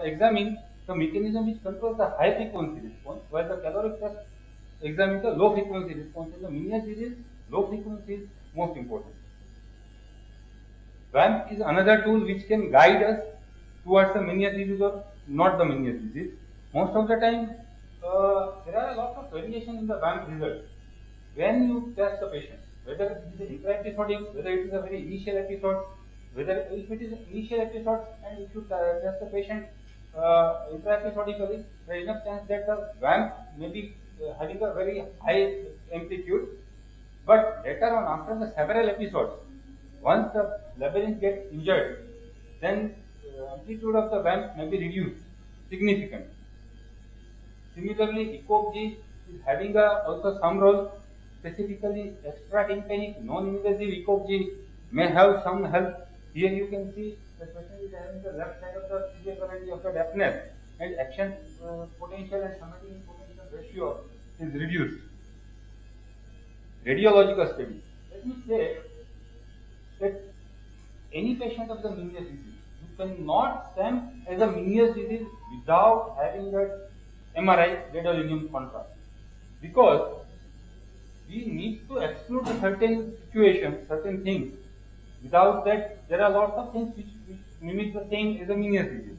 examine the mechanism which controls the high frequency response, while the caloric test examines the low frequency response. In the Meniere's disease, low frequency is most important. VAMP is another tool which can guide us towards the Meniere's disease or not the Meniere's disease. Most of the time, there are a lot of variation in the VAMP result. When you test the patient, whether it is an intra-episodic, whether it is a very initial episode, whether if it is an initial episode and if you test the patient intra-episodically, there is enough chance that the VAMP may be having a very high amplitude. But later on, after the several episodes, once the labyrinth gets injured, then amplitude of the VAMP may be reduced significantly. Similarly, ECOG is having also some role. Specifically, extra-tympanic non-invasive ECOG may have some help. Here you can see the patient is having the left side of the severe gravity of the deafness, and action potential and summative potential ratio is reduced. Radiological study. Let me say that any patient of the Meniere's disease, you cannot stamp as a Meniere's disease without having that MRI gadolinium contrast, because we need to exclude certain situations, certain things. Without that, there are lots of things which mimic the same as a Meniere's disease.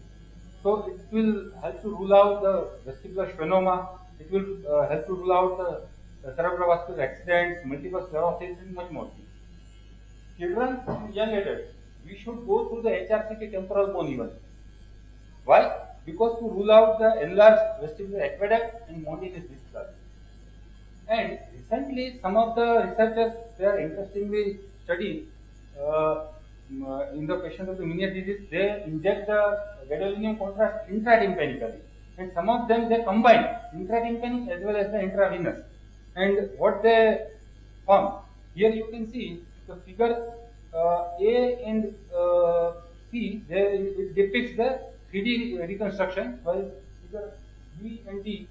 So it will help to rule out the vestibular schwannoma. It will help to rule out the cerebrovascular accidents, multiple sclerosis, and much more. Children and young adults, we should go through the HRCT temporal bone even. Why? Because to rule out the enlarged vestibular aqueduct and Montanus discharge. And recently, some of the researchers, they are interestingly studied in the patient of the Meniere's disease, they inject the gadolinium contrast intratympanically, and some of them they combine intratympanic as well as the intravenous. And what they found, here you can see the figure A and C, it depicts the 3D reconstruction, while figure B and D,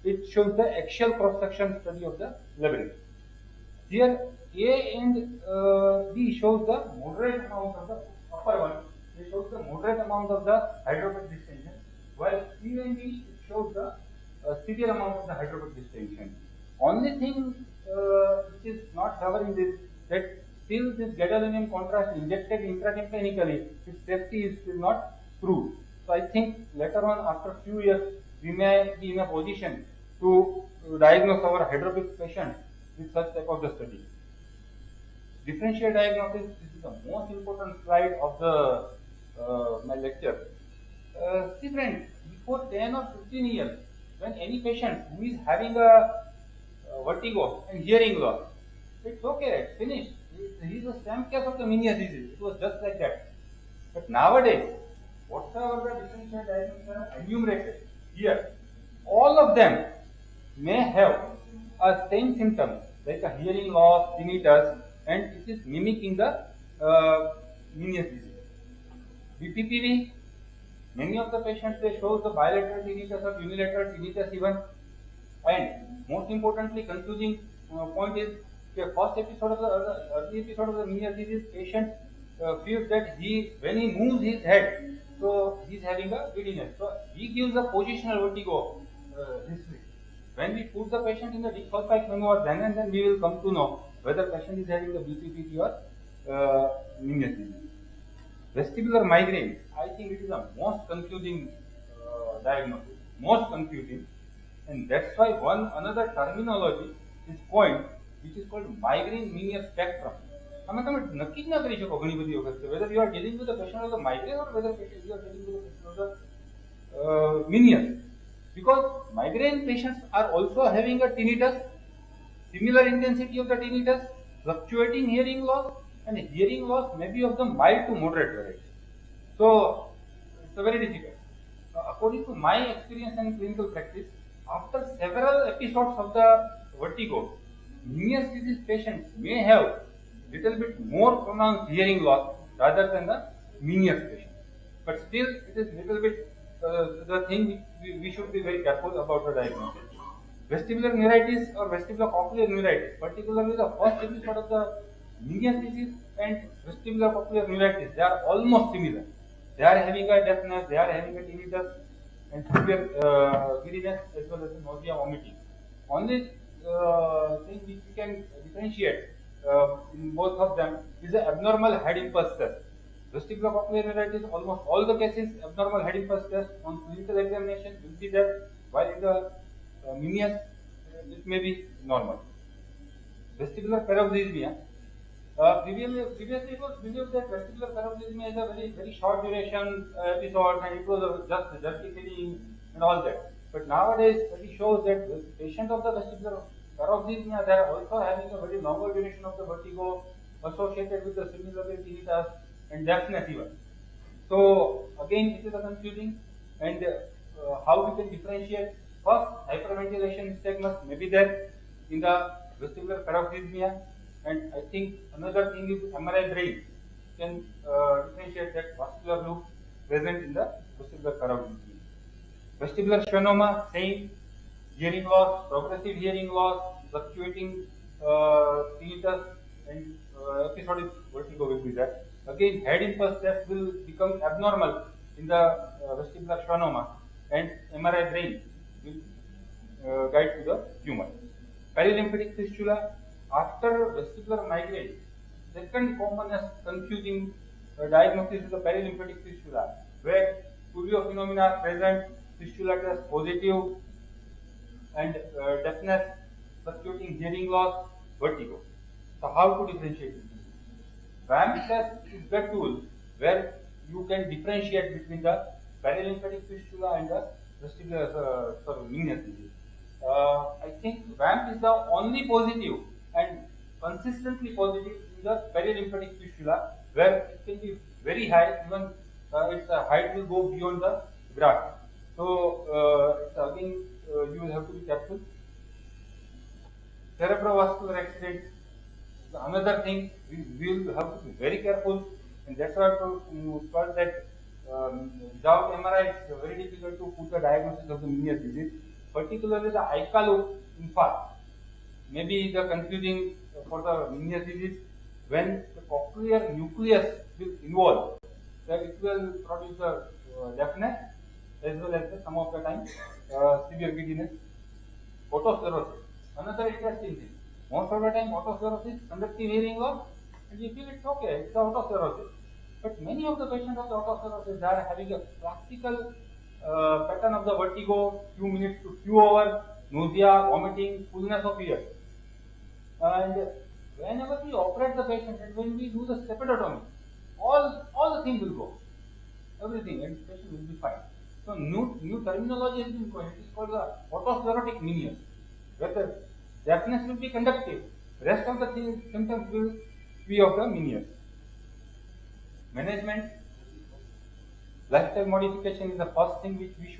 it shows the axial cross-section study of the labyrinth. Here A and D shows the moderate amount of the upper one, it shows the moderate amount of the hydropathic distension, while C and D shows the severe amount of the hydropathic distension. Only thing which is not covering this, that still this gadolinium contrast injected intratympanically, its safety is still not proved. So I think later on, after a few years, we may be in a position to diagnose our hydropic patient with such type of the study. Differential diagnosis, this is the most important slide of the my lecture. See friends, before 10 or 15 years, when any patient who is having a vertigo and hearing loss, it's okay, it's finished. He is a stamp case of the Meniere's disease. It was just like that. But nowadays, whatever the differential diagnosis are enumerated here, all of them may have a same symptom like a hearing loss, tinnitus, and it is mimicking the Meniere's disease. Bppv, many of the patients they show the bilateral tinnitus or unilateral tinnitus even, and most importantly, confusing point is the first episode of the early episode of the Meniere's disease, patient feels that when he moves his head, so he is having a dizziness. So he gives a positional vertigo history. When we put the patient in the deep sulfide memo, then and then we will come to know whether patient is having the Bppv or Meniere's disease. Vestibular migraine, I think it is the most confusing diagnosis, most confusing, and that's why another terminology is coined, which is called migraine Meniere's spectrum. તમે નક્કી જ ના કરી શકો ઘણી બધી વખત whether you are dealing with the patient of the migraine or whether you are dealing with the patient of the Meniere's, because migraine patients are also having a tinnitus, similar intensity of the tinnitus, fluctuating hearing loss, and hearing loss may be of the mild to moderate variety. So it's very difficult. According to my experience and clinical practice, after several episodes of the vertigo, Meniere's disease patients may have little bit more pronounced hearing loss rather than the Meniere's patient. But still, it is little bit the thing we should be very careful about the diagnosis. Vestibular neuritis or vestibular cochlear neuritis, particularly the first episode of the Meniere's disease and vestibular cochlear neuritis, they are almost similar. They are having a deafness, they are having a tinnitus and severe giddiness as well as nausea, vomiting. Only thing which we can differentiate in both of them is the abnormal head impulse test. Vestibular cochlear neuritis, almost all the cases, abnormal head impulse test on clinical examination will be there, while in the Meniere's it may be normal. Vestibular paroxysmal. Previously it was believed that vestibular paroxysmal is a very short duration episode and it was just jerky feeling and all that. But nowadays study shows that the patient of the vestibular paroxysmal, they are also having a very longer duration of the vertigo associated with the similar tinnitus and deafness even. So again, it is a confusing, and how we can differentiate. First, hyperventilation nystagmus may be there in the vestibular paroxysmia, and I think another thing is MRI brain can differentiate that vascular loop present in the vestibular paroxysmia. Vestibular schwannoma, same, hearing loss, progressive hearing loss, fluctuating tinnitus, and episodic vertigo will be there. Again, head impulse test will become abnormal in the vestibular schwannoma, and MRI brain will guide to the tumor. Perilymphatic fistula, after vestibular migraine, second commonest confusing diagnosis is the perilymphatic fistula, where Tulio phenomena are present, fistula test positive, and deafness, fluctuating hearing loss, vertigo. So how to differentiate it? Rhombux test is the tool where you can differentiate between the perilymphatic fistula and the vestibular, venous disease. I think Rhombux is the only positive and consistently positive in the perilymphatic fistula, where it can be very high, even its height will go beyond the graph. So again, you will have to be careful. Cerebrovascular accident, another thing we will have to be very careful, and that's why I told that without MRI it's very difficult to put the diagnosis of the Meniere's disease, particularly the ICA infarct. Maybe the confusing for the Meniere's disease, when the cochlear nucleus will involve, that it will produce the deafness as well as some of the time severe giddiness. Autosclerosis, another interesting thing. Most of the time, autosclerosis, conductive hearing loss, and you feel it's okay, it's the autosclerosis. But many of the patients of the autosclerosis are having a classical pattern of the vertigo, few minutes to few hours, nausea, vomiting, fullness of ear. And whenever we operate the patient and when we do the stepedotomy, all the things will go, everything, and the patient will be fine. So new terminology has been coined. It is called the autosclerotic Meniere's, where the deafness will be conductive. Rest of the symptoms will be of the Meniere's. Management, lifestyle modification is the first thing which we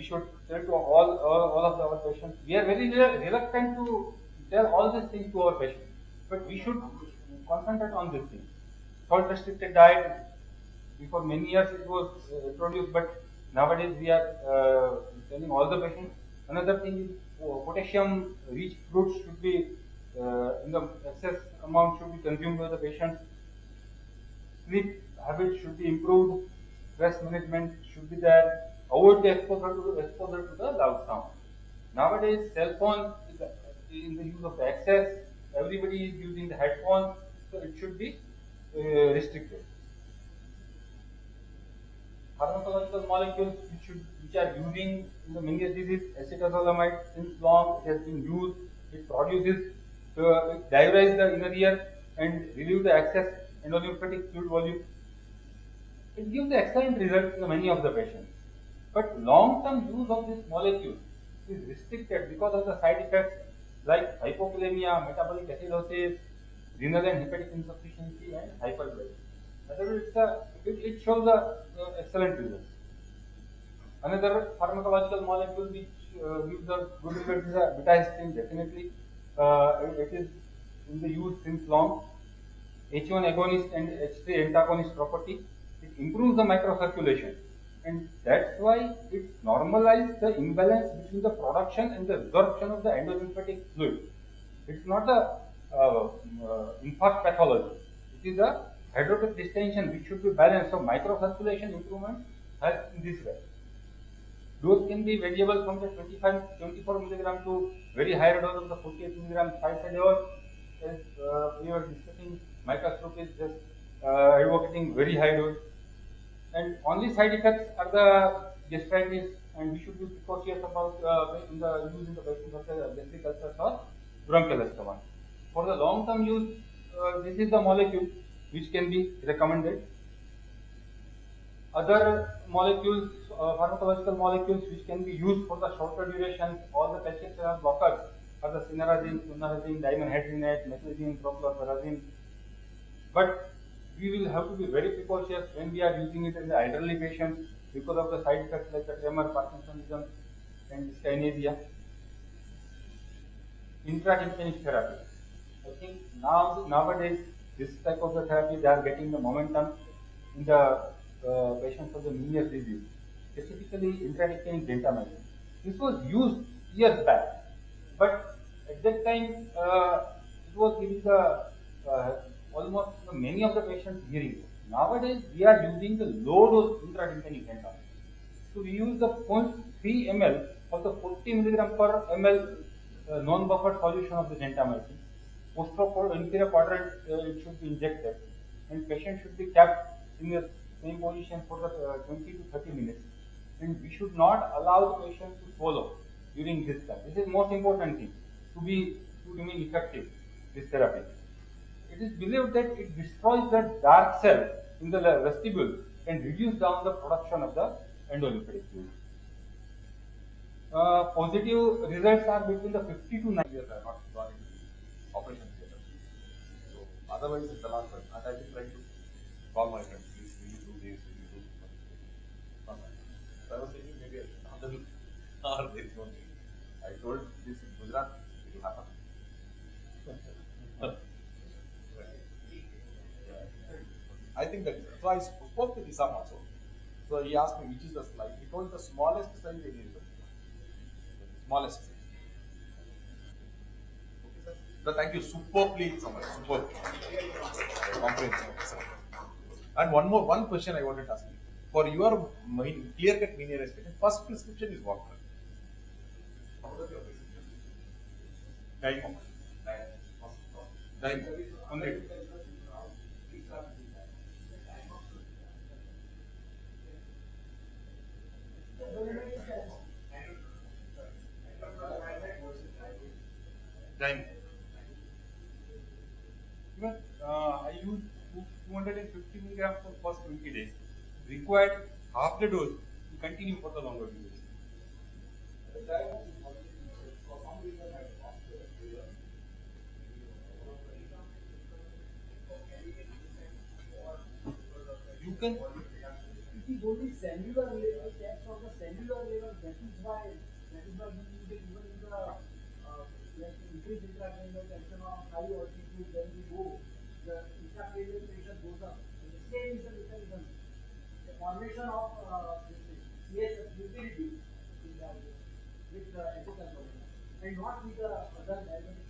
should tell to all of our patients. We are very reluctant to tell all these things to our patients, but we should concentrate on these things. Salt restricted diet. Before many years it was introduced, but nowadays we are telling all the patients. Another thing is potassium-rich fruits should be in the excess amount should be consumed by the patient. Sleep habits should be improved. Stress management should be there. Avoid the exposure to the loud sound. Nowadays, cell phone is in the use of the excess. Everybody is using the headphones, so it should be restricted. Pharmacological molecules which are using in the Meniere's disease, acetazolamide, since long it has been used. It produces, it diureses the inner ear and relieves the excess endolymphatic fluid volume. It gives excellent results in many of the patients. But long-term use of this molecule is restricted because of the side effects like hypokalemia, metabolic acidosis, renal and hepatic insufficiency, and hyperglycemia. It shows the excellent results. Another pharmacological molecule which gives the good results is a beta-histine, definitely. It is in the use since long. H1 agonist and H3 antagonist property. It improves the microcirculation, and that's why it normalizes the imbalance between the production and the absorption of the endolymphatic fluid. It's not a infarct pathology. It is a hydrotic distension which should be balanced. So microcirculation improvement helps in this way. Dose can be variable from the 24 milligram to very higher dose of the 48 milligram twice a day. As we were discussing, microscope is just advocating very high dose. And only side effects are the gastritis, and we should be cautious about in the use in the patients of the gastric ulcers or bronchial asthma. For the long-term use, this is the molecule which can be recommended. Other molecules, pharmacological molecules which can be used for the shorter duration, all the calcium channel blockers are the cinnarizine, flunarizine, dimenhydrinate, methylazine, prochlorperazine. But we will have to be very precautious when we are using it in the elderly patients because of the side effects like the tremor, Parkinsonism, and dyskinesia. Intratympanic therapy. I think nowadays this type of the therapy they are getting the momentum in the patients of the Meniere's disease, specifically intratympanic gentamicin. This was used years back, but at that time it was giving the almost many of the patients hearing. Nowadays we are using the low dose intratympanic gentamicin. So we use the 0.3 ml of the 40 milligram per ml non-buffered solution of the gentamicin. Posterior inferior quadrant it should be injected, and patient should be kept in the same position for the 20 to 30 minutes. And we should not allow the patient to swallow during this time. This is most important thing to remain effective. This therapy. It is believed that it destroys the dark cell in the vestibule and reduce down the production of the endolymphatic fluid. Positive results are between the 50 to 90 years I have not gone into the operation theatre. So otherwise it's the last one. And I've been trying to call my friends, please will you do this, will you do this. So I was thinking maybe another hour there is no need. I told this in Gujarat, it will happen. I think that so I spoke to Dizziness also. So he asked me which is the slide. He told the smallest size they need. Smallest. Okay, sir. So thank you superbly so much. Superb. Comprehensive. And one question I wanted to ask you. For your clear-cut Meniere's patient, first prescription is what? Diamond. Even I use 250 milligrams for first 20 days. Required half the dose to continue for the longer duration. You can. It is only cellular level, tests on the cellular level. That is why we use it even in the increased intracranial tension on high altitude. When we go, the intracranial pressure goes up. And the same is the mechanism. The formation of CS utility in that with the ethical and not with the other diabetic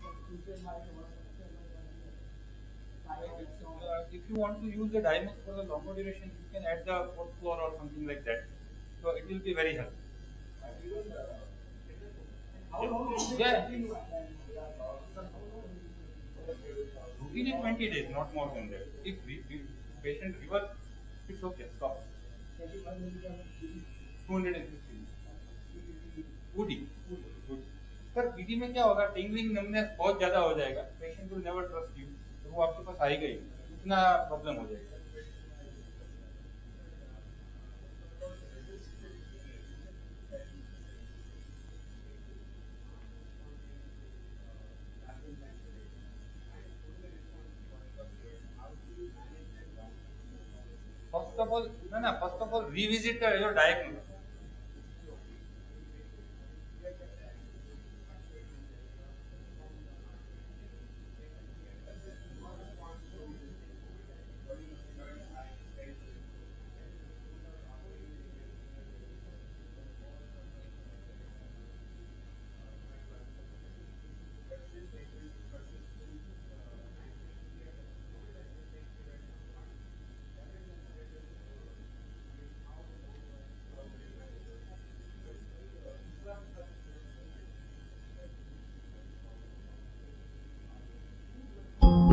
if you want to use the diamonds for the longer duration, you can add the phosphor or something like that. So it will be very helpful. Yeah. Routine in 20 days, not more than that. If patient reverse, it's okay. Stop. 250. Woody. Sir PD में क्या होगा tingling numbness बहुत ज्यादा हो जाएगा patient will never trust you तो वो आपके पास आएगा ही इतना प्रॉब्लम हो जाएगा first of all revisit your diagnosis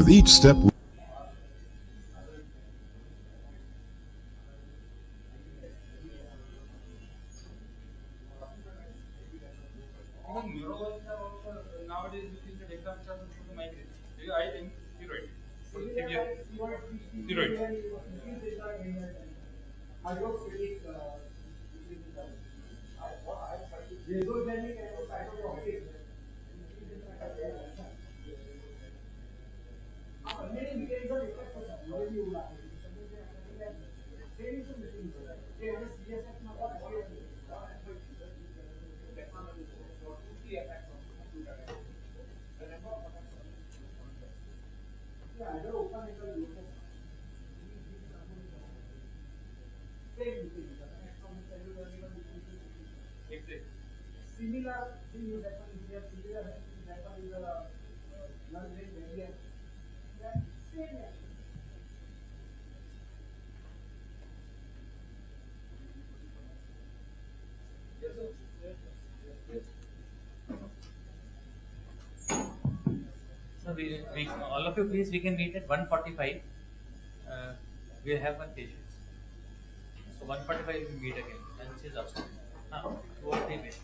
With each step, nowadays using the diagram chart for the migraine. I think steroid. Steroid. thing is happening here, severe things happen in the blood-brain barrier. That same So all of you please, we can meet at 1:45. We'll have one patient. So 1:45 we meet again. Lunch is upstairs. 2 or 3 patients.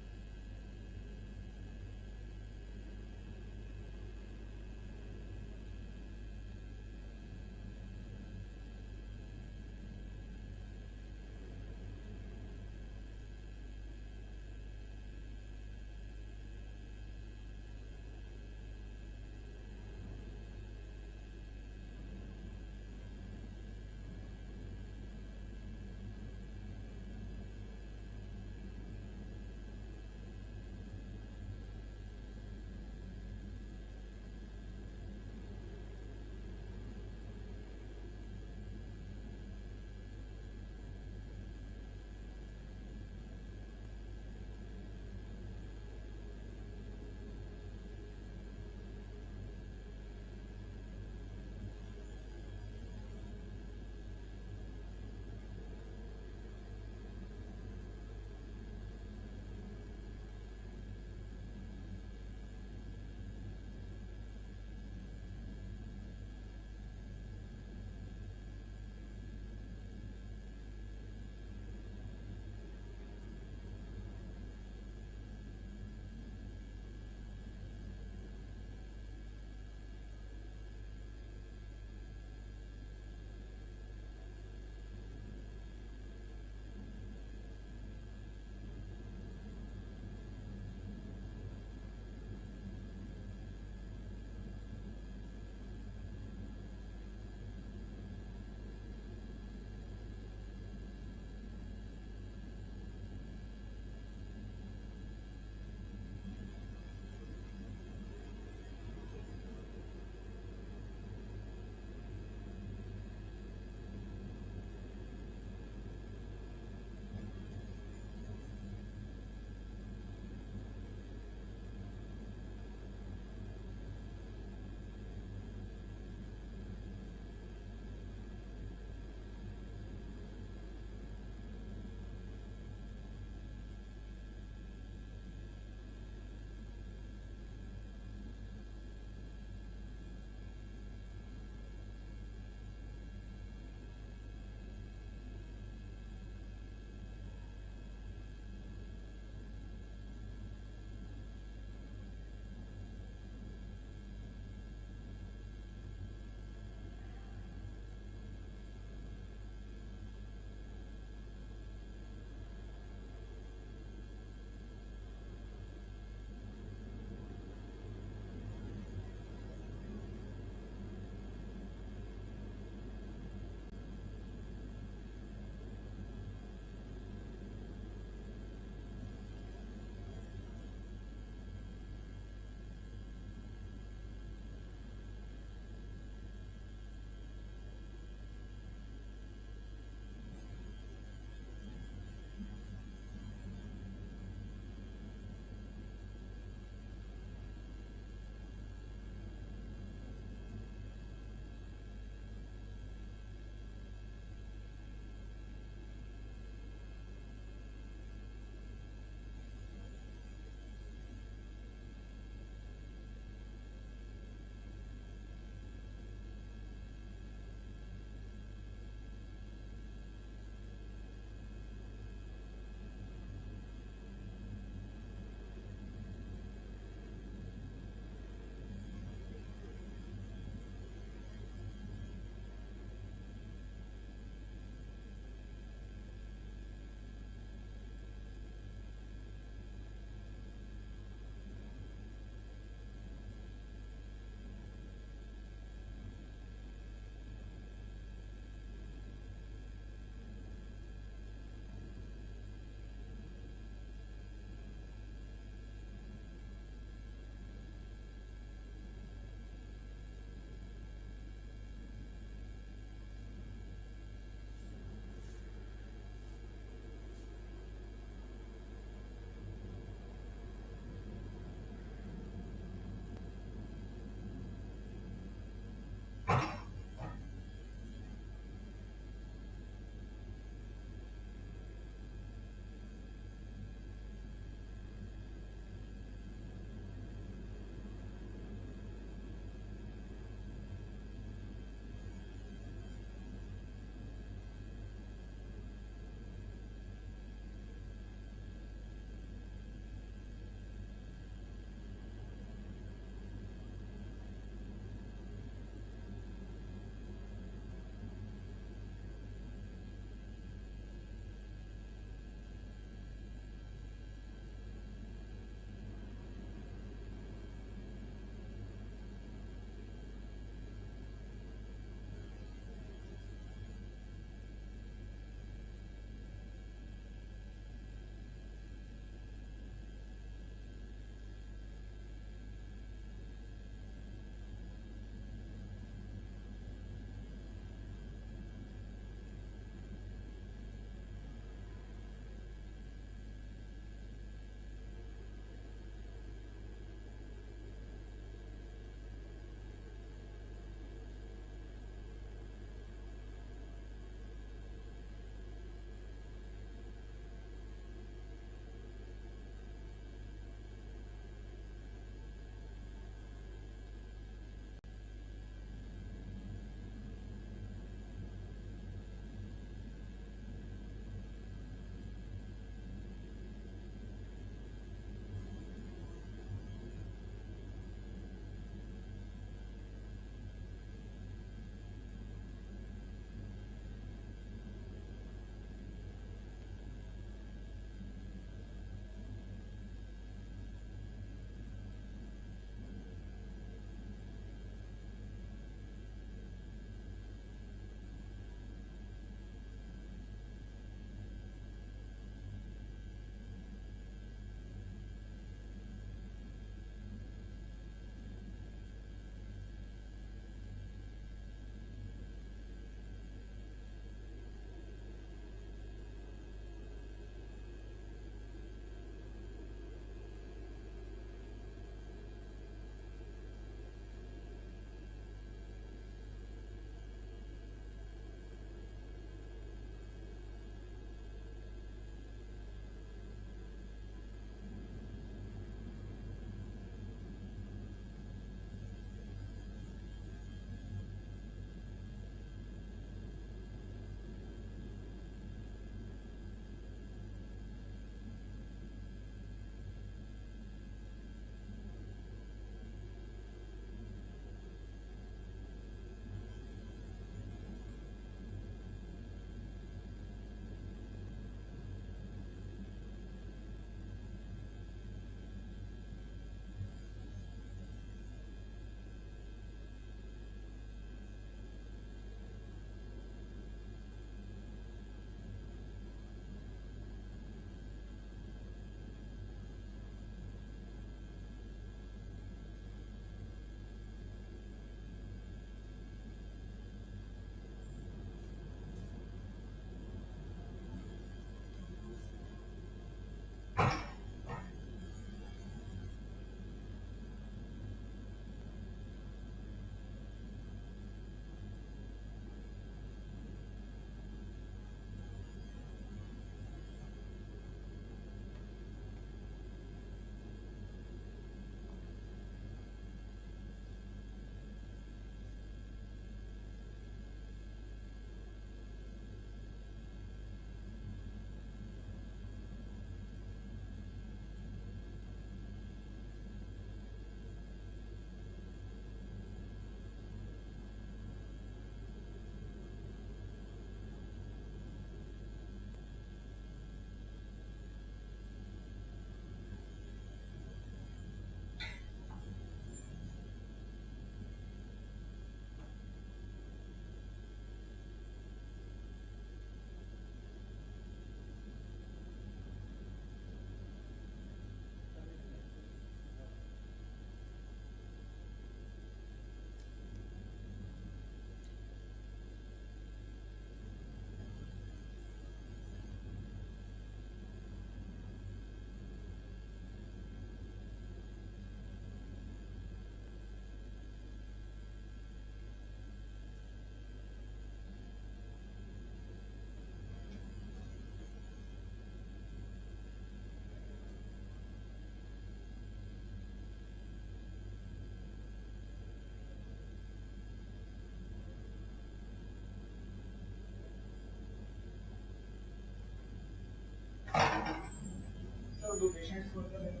दो patients को अंदर लेना।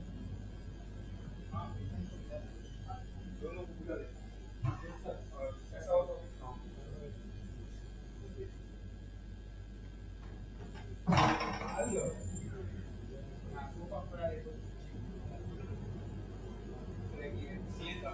हाँ, patients को अंदर। हाँ, दोनों को बुला लेना। सर, ऐसा हो तो हेलो। हाँ, सोफा पड़ा है तो देखिए सीएन का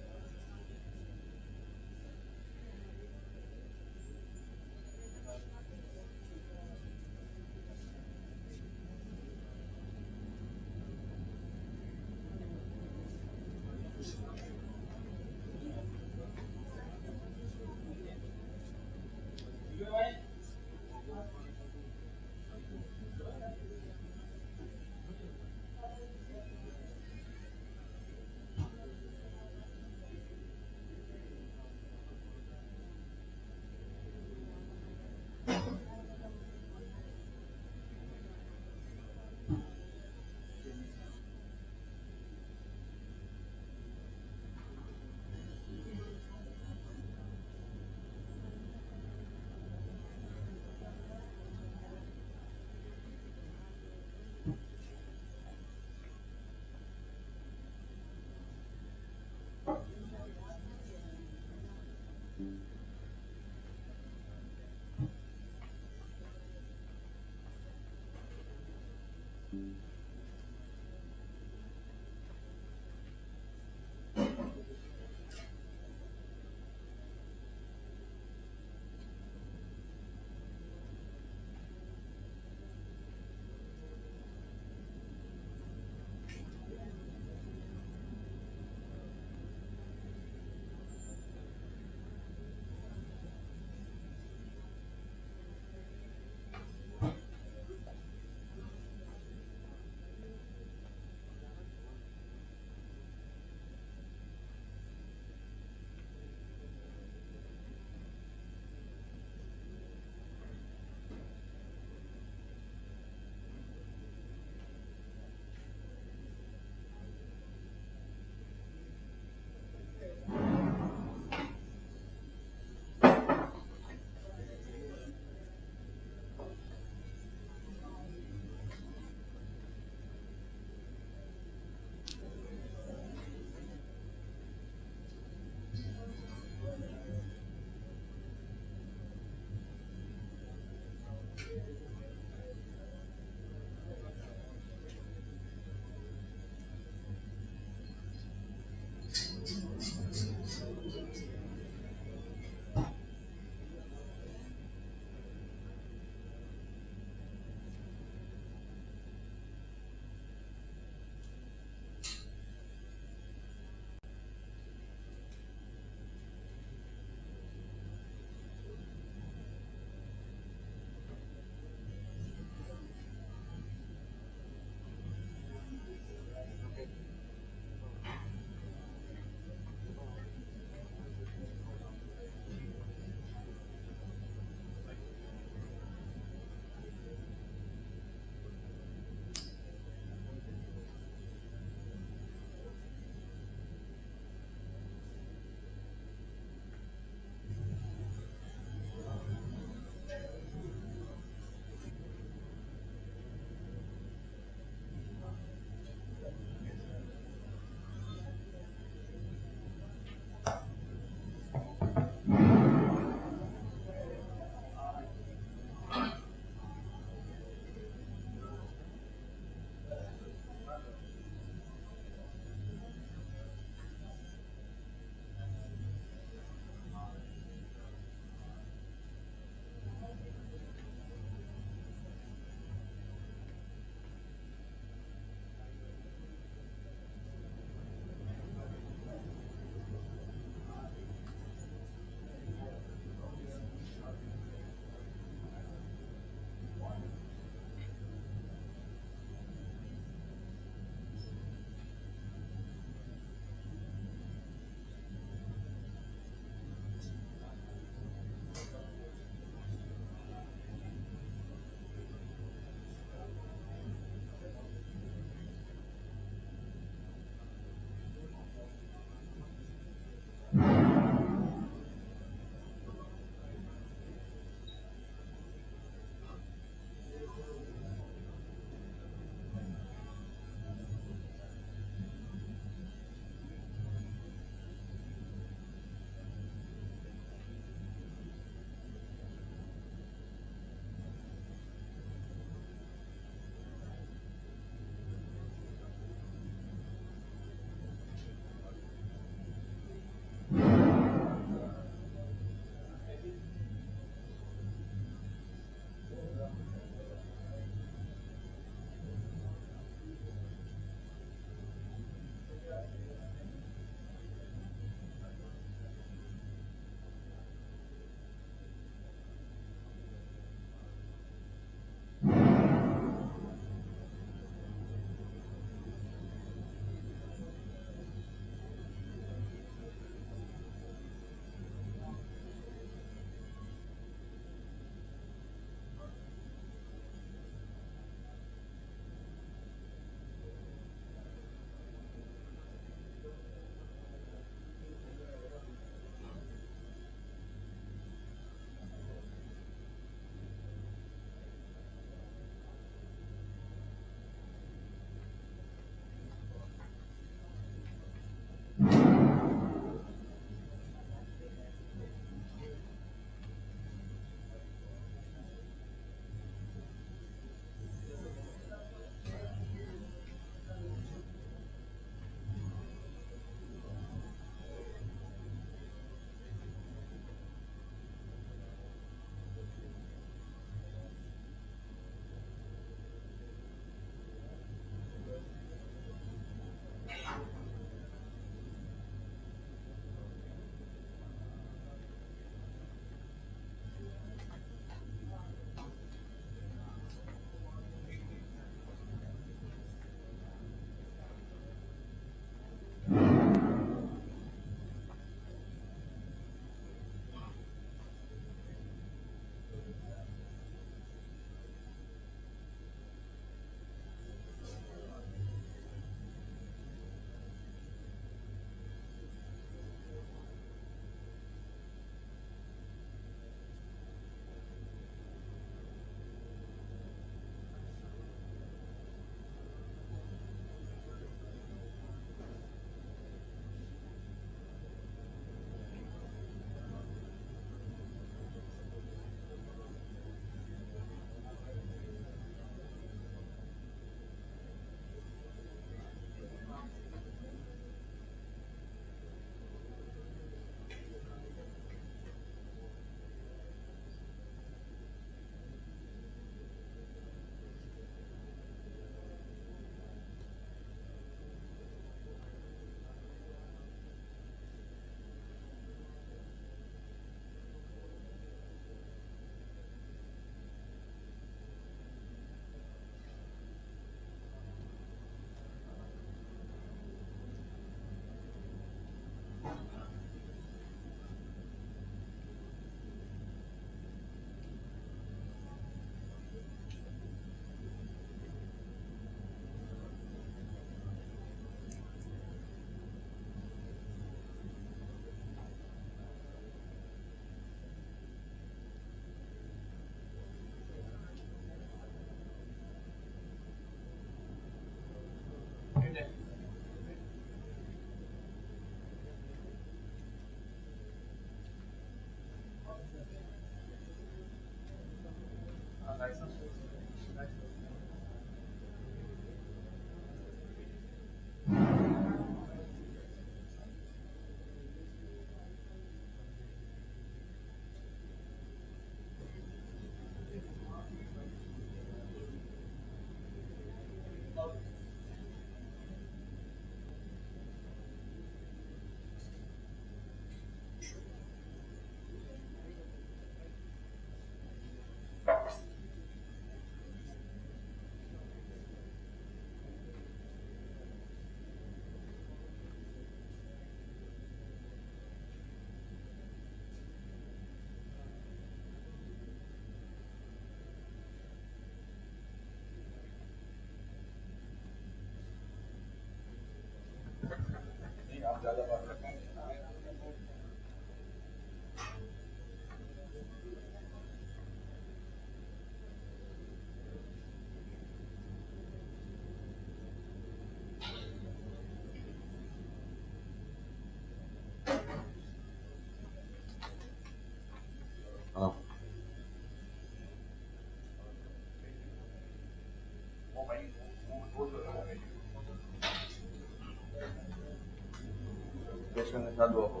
પેશન્ટને સાદું આપો.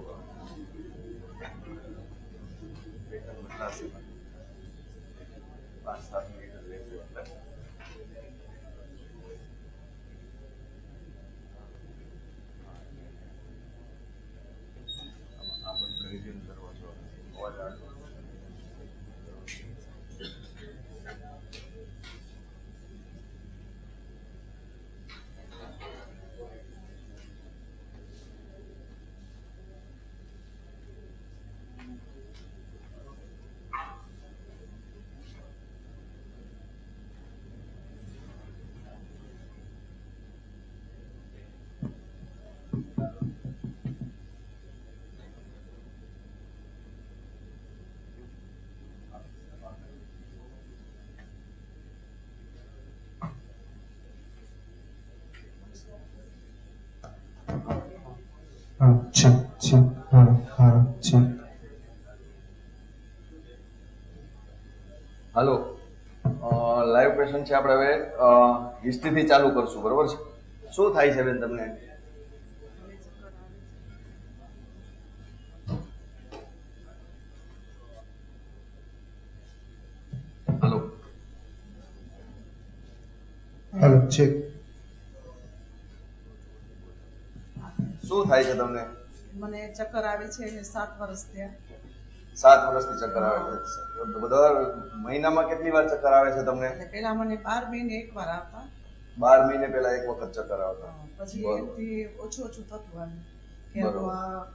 પેશન્ટ બદલાશે 5-7 મિનિટ લેશે એટલે આ બંધ કરી દે દરવાજો અવાજ આવે. હાલો, લાઈવ પેશન્ટ છે. આપણે હવે હિસ્ટ્રીથી ચાલુ કરશું, બરોબર છે? શું થાય છે બેન તમને? હાલો હાલો, ચેક. શું થાય છે તમને? મને ચક્કર આવે છે 7 વર્ષ થયા. 7 વર્ષથી ચક્કર આવે છે. બધા મહિનામાં કેટલી વાર ચક્કર આવે છે તમને? પેલા મને 12 મહિને એકવાર આવતા. 12 મહિને પેલા એક વખત ચક્કર આવતા. પછી એનાથી ઓછું થતું આવે. કે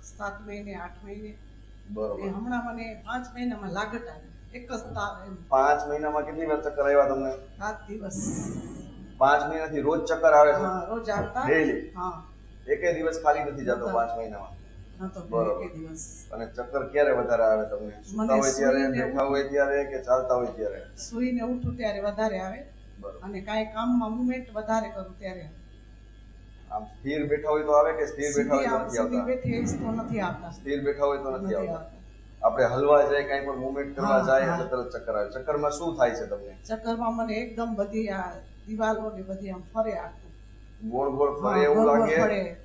7 મહિને 8 મહિને. બરોબર. હમણાં મને 5 મહિનામાં લાગત આવી. એક જ તાવ. 5 મહિનામાં કેટલી વાર ચક્કર આવ્યા તમને? 7 દિવસ. 5 મહિનાથી રોજ ચક્કર આવે છે? હા, રોજ આવતા. ડેઈલી? હા. એકે દિવસ ખાલી નથી જતો 5 મહિનામાં? બરોબર. અને ચક્કર ક્યારે વધારે આવે તમને? સૂતા હોય ત્યારે, બેઠા હોય ત્યારે કે ચાલતા હોય ત્યારે? સુઈને ઉઠું ત્યારે વધારે આવે. અને કાંઈ કામમાં મુવમેન્ટ વધારે કરું ત્યારે. આમ સ્થિર બેઠા હોય તો આવે કે સ્થિર બેઠા હોય તો નથી આવતા? નથી આવતા. સ્થિર બેઠા હોય તો નથી આવતા. આપણે હલવા જાય, કાંઈ પણ મુવમેન્ટ કરવા જાય એટલે તરત ચક્કર આવે. ચક્કરમાં શું થાય છે તમને? ચક્કરમાં મને એકદમ બધી આ દિવાલો ને બધી આમ ફરે આખું. ગોળ ગોળ ફરે એવું લાગે?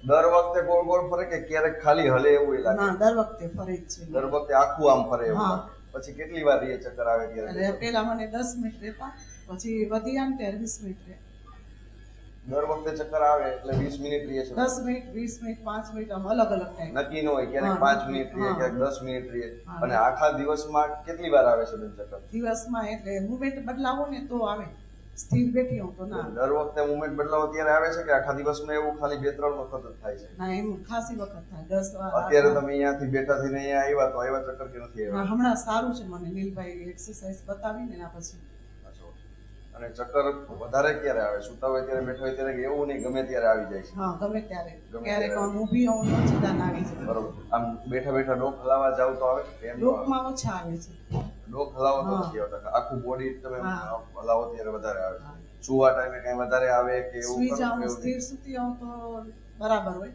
દર વખતે ગોળ ગોળ ફરે કે ક્યારેક ખાલી હલે એવું લાગે? ના, દર વખતે ફરે જ છે. દર વખતે આખું આમ ફરે એવું લાગે. પછી કેટલી વાર એ ચક્કર આવે ત્યારે? પેલા મને 10 મિનિટ રહેતા, પછી વધી આમ ત્યારે 20 મિનિટ રહે. દર વખતે ચક્કર આવે એટલે 20 મિનિટ રહે છે? 10 મિનિટ, 20 મિનિટ, 5 મિનિટ આમ અલગ અલગ થાય. નક્કી ન હોય, ક્યારેક 5 મિનિટ રહે, ક્યારેક 10 મિનિટ રહે. અને આખા દિવસમાં કેટલી વાર આવે છે બેન ચક્કર? દિવસમાં એટલે મુવમેન્ટ બદલાવો ને તો આવે. સ્થિર બેઠી હું તો ના. દર વખતે મુવમેન્ટ બદલાવો ત્યારે આવે છે કે આખા દિવસમાં એવું ખાલી 2-3 વખત જ થાય છે? ના, એમ ખાસી વખત થાય. 10 વાર. અત્યારે તમે અહીંયાથી બેઠા થઈને અહીંયા આવ્યા તો આવ્યા ચક્કર કે નથી આવ્યા? હમણાં સારું છે. મને નીલભાઈ એક્સરસાઇઝ બતાવીને એના પછી. અને ચક્કર વધારે ક્યારે આવે? સુતા હોય ત્યારે, બેઠા હોય ત્યારે, એવું નહીં ગમે ત્યારે આવી જાય છે? હા, ગમે ત્યારે. ક્યારેક આમ ઊભી હોઉં તો સીધા આવી જાય. બરોબર. આમ બેઠા બેઠા ડોક હલાવવા જાવ તો આવે? ડોકમાં ઓછા આવે છે. ડોક હલાવો તો નથી આવતા? આખું બોડી તમે હલાવો ત્યારે વધારે આવે? સુવા ટાઈમે કઈ વધારે આવે કે એવું? સુઈ જાઉં, સ્થિર સુતી હોઉં તો બરાબર હોય.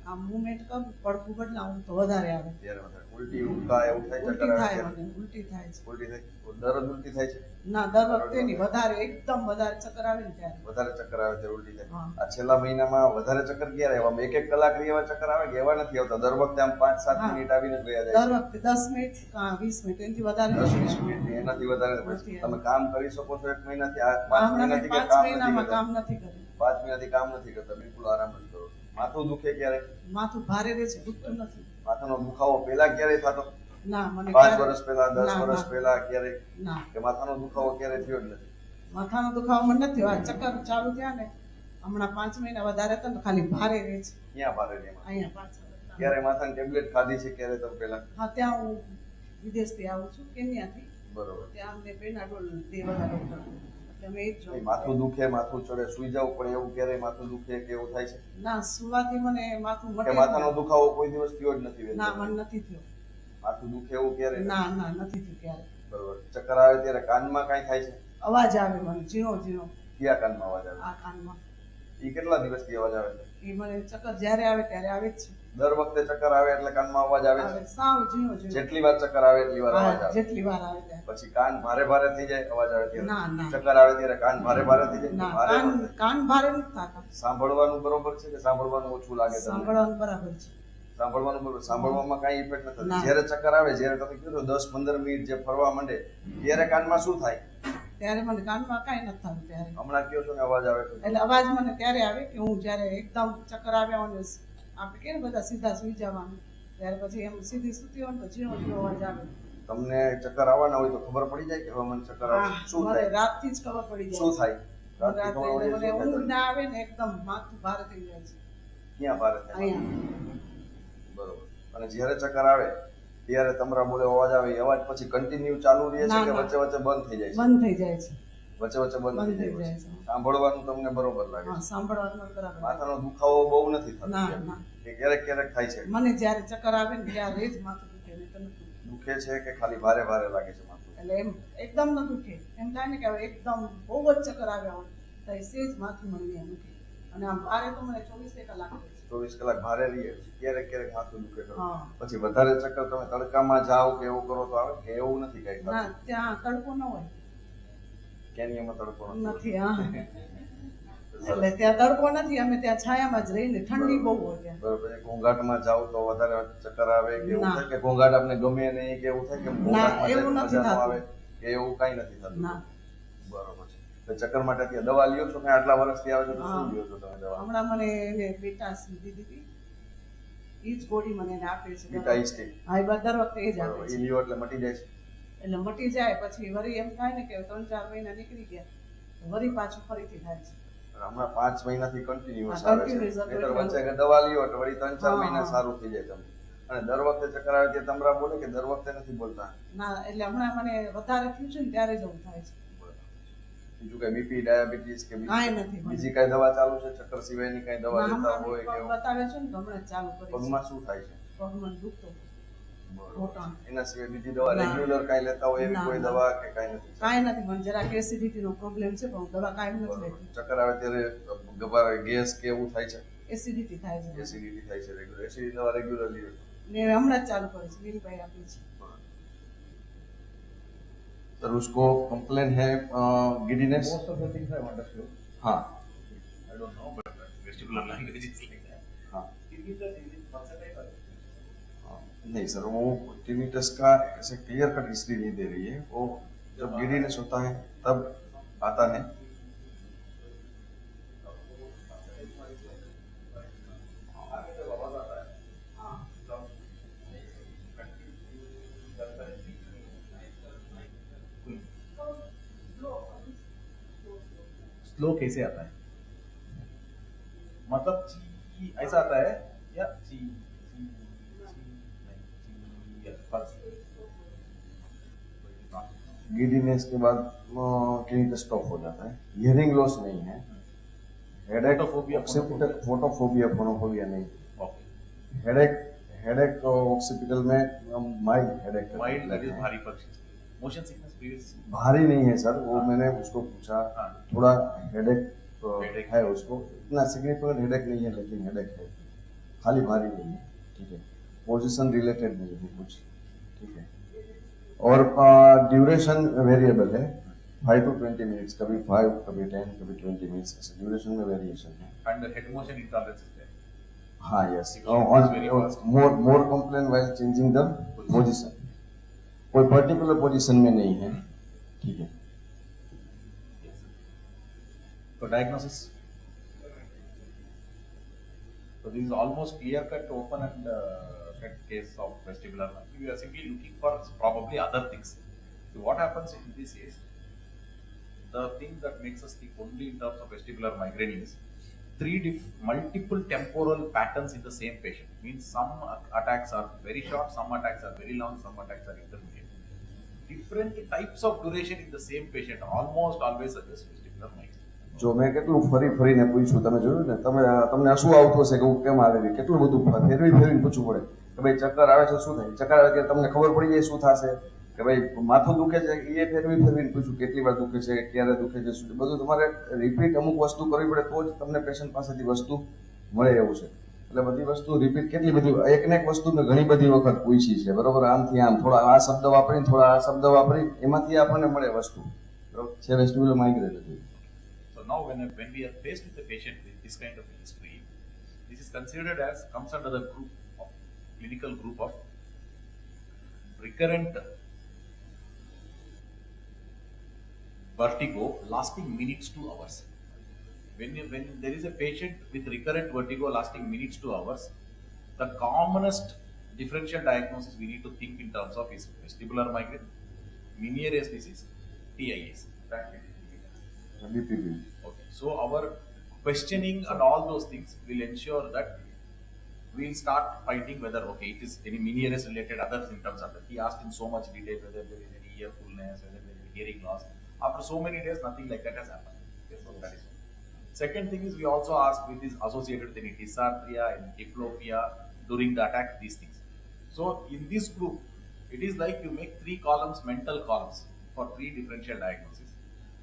આમ મુવમેન્ટ કરું, પડખું બદલાવું તો વધારે આવે. ત્યારે વધારે ઉલટી ઉબકા એવું થાય, ઉલટી ચક્કર થાય આવે? મને, ઉલટી થાય છે. ઉલટી થાય? દરરોજ ઉલટી થાય છે? ના, દર વખતે નહીં, વધારે એકદમ વધારે ચક્કર આવે ને ત્યારે. વધારે ચક્કર આવે ત્યારે ઉલટી થાય. હા. આ છેલ્લા મહિનામાં વધારે ચક્કર ક્યારે આવ્યા? 1-1 કલાક એવા ચક્કર આવે કે એવા નથી આવતા? દર વખતે આમ 5-7 હા. મિનિટ આવીને જ વયા જાય દર છે? વખતે 10 મિનિટ, 20 મિનિટ એનાથી વધારે 10-20 મિનિટ એનાથી વધારે નથી. તમે કામ કરી શકો છો 1 મહિનાથી? આ 5 હમણાં મહિનાથી કે 5 કામ મહિનામાં નથી કામ કરતા? નથી કર્યું. 5 મહિનાથી કામ નથી કરતા, બિલકુલ આરામ જ કરો. માથું દુખે ક્યારે? માથું ભારે રહે છે, દુખતું નથી. માથાનો દુખાવો પહેલા ક્યારે થતો? ના, મને 5 વર્ષ પહેલા, 10 ના, વર્ષ ના. પહેલા ક્યારે? ના, કે માથાનો દુખાવો ક્યારે થયો જ નથી? માથાનો દુખાવો મને નથી થયો. આ ચક્કર ચાલુ થયા ને હમણાં 5 મહિના વધારે હતા ને ખાલી ભારે રહે છે. ક્યાં ભારે રહે એમાં? અહીંયા પાછળ. ક્યારે માથાની ટેબ્લેટ ખાધી છે ક્યારે તમે પહેલા? હા, ત્યાં હું વિદેશથી આવું છું, કેન્યાથી. બરોબર. ત્યાં અમને પેનાડોલ દે બધા ડોક્ટર. એટલે મેં એ જ જોયું. માથું દુખે, માથું ચડે, સુઈ જવું પડે એવું ક્યારે માથું દુખે કે એવું થાય છે? ના, સુવાથી મને માથું કે મટે માથાનો નહીં. દુખાવો કોઈ દિવસ થયો જ નથી? ના, મને નથી થયો. માથું દુખે એવું ક્યારે? ના, ના, નથી થયું ક્યારે. બરોબર. ચક્કર આવે ત્યારે કાનમાં કાંઈ થાય છે? અવાજ આવે મને, ઝીણો ઝીણો. કયા કાનમાં અવાજ આવે? આ કાનમાં. એ કેટલા દિવસથી અવાજ આવે છે? એ મને ચક્કર જ્યારે આવે ત્યારે આવે જ છે. દર વખતે ચક્કર આવે એટલે કાનમાં અવાજ આવે છે? સાવ ઝીણો ઝીણો. જેટલી વાર ચક્કર આવે એટલી વાર અવાજ હા, આવે? જેટલી વાર આવે ત્યારે. પછી કાન ભારે ભારે થઈ જાય અવાજ આવે ત્યારે? ના, ના. ચક્કર આવે ત્યારે કાન ભારે ભારે થઈ જાય? ના, ભારે કાન ભારે નથી થતા. સાંભળવાનું બરોબર છે કે સાંભળવાનું ઓછું લાગે તમને? સાંભળવાનું બરાબર છે. સાંભળવાનું બરોબર. સાંભળવામાં કાંઈ ઇફેક્ટ નથી ના. થતી? જ્યારે ચક્કર આવે, જ્યારે તમે કીધું 10-15 મિનિટ જે ફરવા માંડે ત્યારે કાનમાં શું થાય? ત્યારે મને કાનમાં કાંઈ નથી થતું ત્યારે. હમણાં કયો છો ને અવાજ આવે છે? એટલે અવાજ મને ત્યારે આવે કે હું જ્યારે એકદમ ચક્કર આવ્યા હોય ને આપણે કે બધા સીધા સુઈ જવાનું, ત્યારે પછી એમ સીધી સૂતી હોય ને તો ઝીણો ઝીણો અવાજ આવે. તમને ચક્કર આવવાના હોય તો ખબર પડી જાય કે હવે મને ચક્કર આવે? હા, શું મને થાય? રાતથી જ ખબર પડી જાય. શું થાય? રાતથી રાત્રે ખબર પડી મને જાય? શું ઊંઘ થાય? ના આવે ને એકદમ માથું ભારે થઈ જાય છે. ક્યાં ભારે થાય? અહીંયા. બરોબર. અને જ્યારે ચક્કર આવે ત્યારે તમારા બોલે અવાજ આવે, એ અવાજ પછી કન્ટિન્યુ ચાલુ રહે છે ના, કે ના. વચ્ચે વચ્ચે બંધ થઈ જાય છે? બંધ થઈ જાય છે. વચ્ચે વચ્ચે બંધ થઈ જાય જાય છે. છે. સાંભળવાનું તમને બરોબર લાગે હા, છે? સાંભળવાનું બરાબર. માથાનો દુખાવો બહુ નથી થતો? ના, ના. કે ક્યારેક ક્યારેક થાય છે? મને જ્યારે ચક્કર આવે ને ત્યારે જ માથું દુખે, નહીં તો નથી. દુખે છે કે ખાલી ભારે ભારે લાગે છે માથું? એટલે એમ એકદમ ન દુખે. એમ થાય ને કે હવે એકદમ બહુ જ ચક્કર આવ્યા હોય તો એ સેજ માથું મને દુખે. અને આમ ભારે તો મને 24 કલાક રહે છે. 24 કલાક ભારે રહીએ, ક્યારેક ક્યારેક માથું દુખે ખરું. હા. પછી વધારે ચક્કર તમે તડકામાં જાઓ કે એવું કરો તો આવે કે એવું નથી કઈ? ના, ત્યાં તડકો ન હોય. કેન્યામાં તડકો નથી. હા, એટલે ત્યાં તડકો નથી. અમે ત્યાં છાયામાં જ રહીને ઠંડી બહુ હોય ત્યાં. બરોબર. પછી ઘોંઘાટમાં જાઓ તો વધારે ચક્કર આવે કે એવું ના. થાય કે ઘોંઘાટ આપને ગમે નહીં કે એવું થાય કે ઘોંઘાટમાં એવું જાય નથી મજા ન થતું. આવે કે એવું કાંઈ નથી થતું? ના. બરોબર છે. તો ચક્કર માટે ત્યાં દવા લ્યો છો કે આટલા વર્ષથી આવે છે તો હા. શું લ્યો છો તમે દવા? હમણાં મને એને બીટા દીધી હતી. ઈ જ ગોળી મને એને આપે છે. બીટા ઈસ્ટી? હા, એ દર વખતે એ જ આપે બરોબર. છે. ઈ લ્યો એટલે મટી જાય છે? એટલે મટી જાય પછી વળી એમ થાય ને કે 3-4 મહિના નીકળી ગયા વળી પાછું ફરીથી થાય છે. હમણાં 5 મહિનાથી કન્ટિન્યુઅસ હા, આવે છે. continuous નહીંતર એટલે વચ્ચે દવા લ્યો એટલે વળી 3-4 હા, મહિના હા. સારું થઈ જાય તમને. અને દર વખતે ચક્કર આવે ત્યારે તમરા બોલે કે દર વખતે નથી બોલતા? ના, એટલે હમણાં મને વધારે થયું છે ને ત્યારે જ એવું થાય છે. બીજું કઈ બીપી, ડાયાબિટીસ કે કાંઈ નથી. બીજી કઈ દવા ચાલુ છે? ચક્કર સિવાયની કઈ દવા ના, લેતા હમણાં હોય કે પગ એવું? બતાવે છે ને તો હમણાં જ ચાલુ કરી છે. પગમાં શું થાય છે? પગમાં દુખતો ઘોટાણ. એના સિવાય બીજી દવા ના. રેગ્યુલર કઈ લેતા હોય એવી ના, કોઈ ના. દવા કે કઈ નથી? કાંઈ નથી. મને જરાક એસિડિટી નો પ્રોબ્લેમ છે પણ હું દવા કાંઈ નથી લેતી. ચક્કર આવે ત્યારે ગેસ કે એવું થાય છે? એસિડિટી થાય છે. એસિડિટી થાય છે રેગ્યુલર? એસિડિટી દવા રેગ્યુલર લ્યો છો? ને હમણાં જ ચાલુ કરી છે. વીરભાઈ આપી છે. सर उसको कंप्लेन है giddiness? Most of the things I understood. हाँ. I don't know, but vestibular language is like that. हाँ. Tinnitus is it versatile? नहीं सर, वो टिनिटस का ऐसे क्लियर कट हिस्ट्री नहीं दे रही है. वो जब गिडीनेस होता है तब आता है. स्लो कैसे आता है? मतलब ची ऐसा आता है या ची ची ची या फर्स्ट? गिडीनेस के बाद टिनिटस स्टॉप हो जाता है. हियरिंग लॉस नहीं है. हेडेक, ऑक्सीपिटल, फोटोफोबिया, फोनोफोबिया नहीं. हेडेक, हेडेक ऑक्सीपिटल में mild headache. Mild that is भारी पक्ष. मोशन सिकनेस प्रीवियस भारी नहीं है सर. वो मैंने उसको पूछा, थोड़ा हेडेक है उसको. इतना सिग्निफिकेंट हेडेक नहीं है लेकिन हेडेक है, खाली भारी नहीं है. ठीक है. पोजीशन रिलेटेड नहीं है कुछ, ठीक है। और ड्यूरेशन वेरिएबल है, 5 to 20 मिनट्स, कभी 5, कभी 10, कभी 20 मिनट्स, ऐसे ड्यूरेशन में वेरिएशन है। And the head motion intolerance is there. हाँ, yes, more complain while changing the position, कोई पर्टिकुलर पोजीशन में नहीं है, ठीक है। So diagnosis. So this is almost clear cut, open and cut case of vestibular. We are simply looking for probably other things. So what happens in this is, the thing that makes us think only in terms of vestibular migraine is multiple temporal patterns in the same patient. Means some attacks are very short, some attacks are very long, some attacks are intermediate. Different types of duration in the same patient almost always suggest vestibular migraine. જો મેં કેટલું ફરી ફરીને પૂછ્યું, તમે જોયું ને, તમને શું આવતું હશે કે હું કેમ આવે, કેટલું બધું ફેરવીને પૂછવું પડે કે ભાઈ ચક્કર આવે છે શું થાય, ચક્કર આવે કે તમને ખબર પડી જાય શું થશે, કે ભાઈ માથું દુખે છે એ ફેરવીને પૂછ્યું કેટલી વાર દુખે છે, ક્યારે દુખે છે, શું, બધું તમારે રિપીટ અમુક વસ્તુ કરવી પડે તો જ તમને પેશન્ટ પાસેથી વસ્તુ મળે એવું છે। એટલે બધી વસ્તુ રિપીટ કેટલી બધી, એક ને એક વસ્તુ મેં ઘણી બધી વખત પૂછી છે, બરોબર, આમથી આમ થોડા આ શબ્દ વાપરીને થોડા આ શબ્દ વાપરી એમાંથી આપણને મળે વસ્તુ, બરોબર છે, વેસ્ટિબ્યુલર માઇગ્રેન હતી। Now when we are faced with a patient with this kind of history, this is considered as, comes under the group of clinical group of recurrent vertigo lasting minutes to hours. When there is a patient with recurrent vertigo lasting minutes to hours, the commonest differential diagnosis we need to think in terms of is vestibular migraine, Meniere's disease, TIAs. Bppv. Okay, so our questioning and all those things will ensure that we'll start fighting whether, okay, it is any Meniere's related other symptoms are there. He asked in so much detail whether there is any ear fullness, whether there is hearing loss. After so many days, nothing like that has happened. Okay, so that is one. Second thing is we also ask with this associated with any dysarthria and diplopia during the attack, these things. So in this group, it is like you make 3 columns, mental columns for 3 differential diagnoses.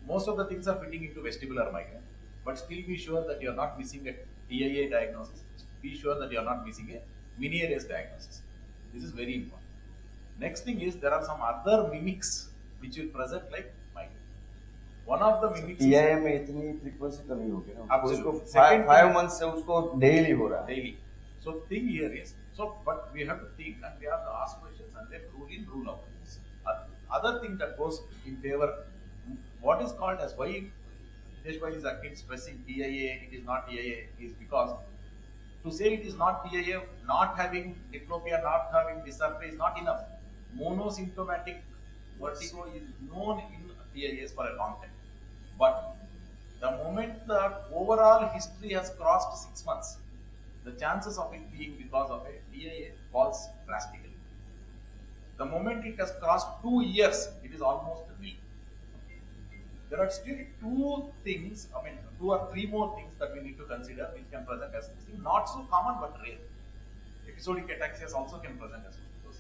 Most of the things are fitting into vestibular migraine, but still be sure that you are not missing a TIA diagnosis. Be sure that you are not missing a Meniere's diagnosis. This is very important. Next thing is there are some other mimics which will present like migraine. One of the mimics TIA में इतनी frequency तो नहीं होगी ना, absolutely. उसको 5 months से उसको daily हो रहा है। Daily. So thing here is, so but we have to think and we have to ask questions and then rule in, rule out. Other thing that goes in favor, what is called as why Deshbhai is again stressing TIA, it is not TIA, is because to say it is not TIA, not having diplopia, not having dysarthria is not enough. Monosymptomatic vertigo is known in TIAs for a long time. But the moment the overall history has crossed 6 months, the chances of it being because of a TIA falls drastically. The moment it has crossed 2 years, it is almost nil. There are still 2 things, 2 or 3 more things that we need to consider which can present as this thing. Not so common but rare. Episodic ataxias also can present as those.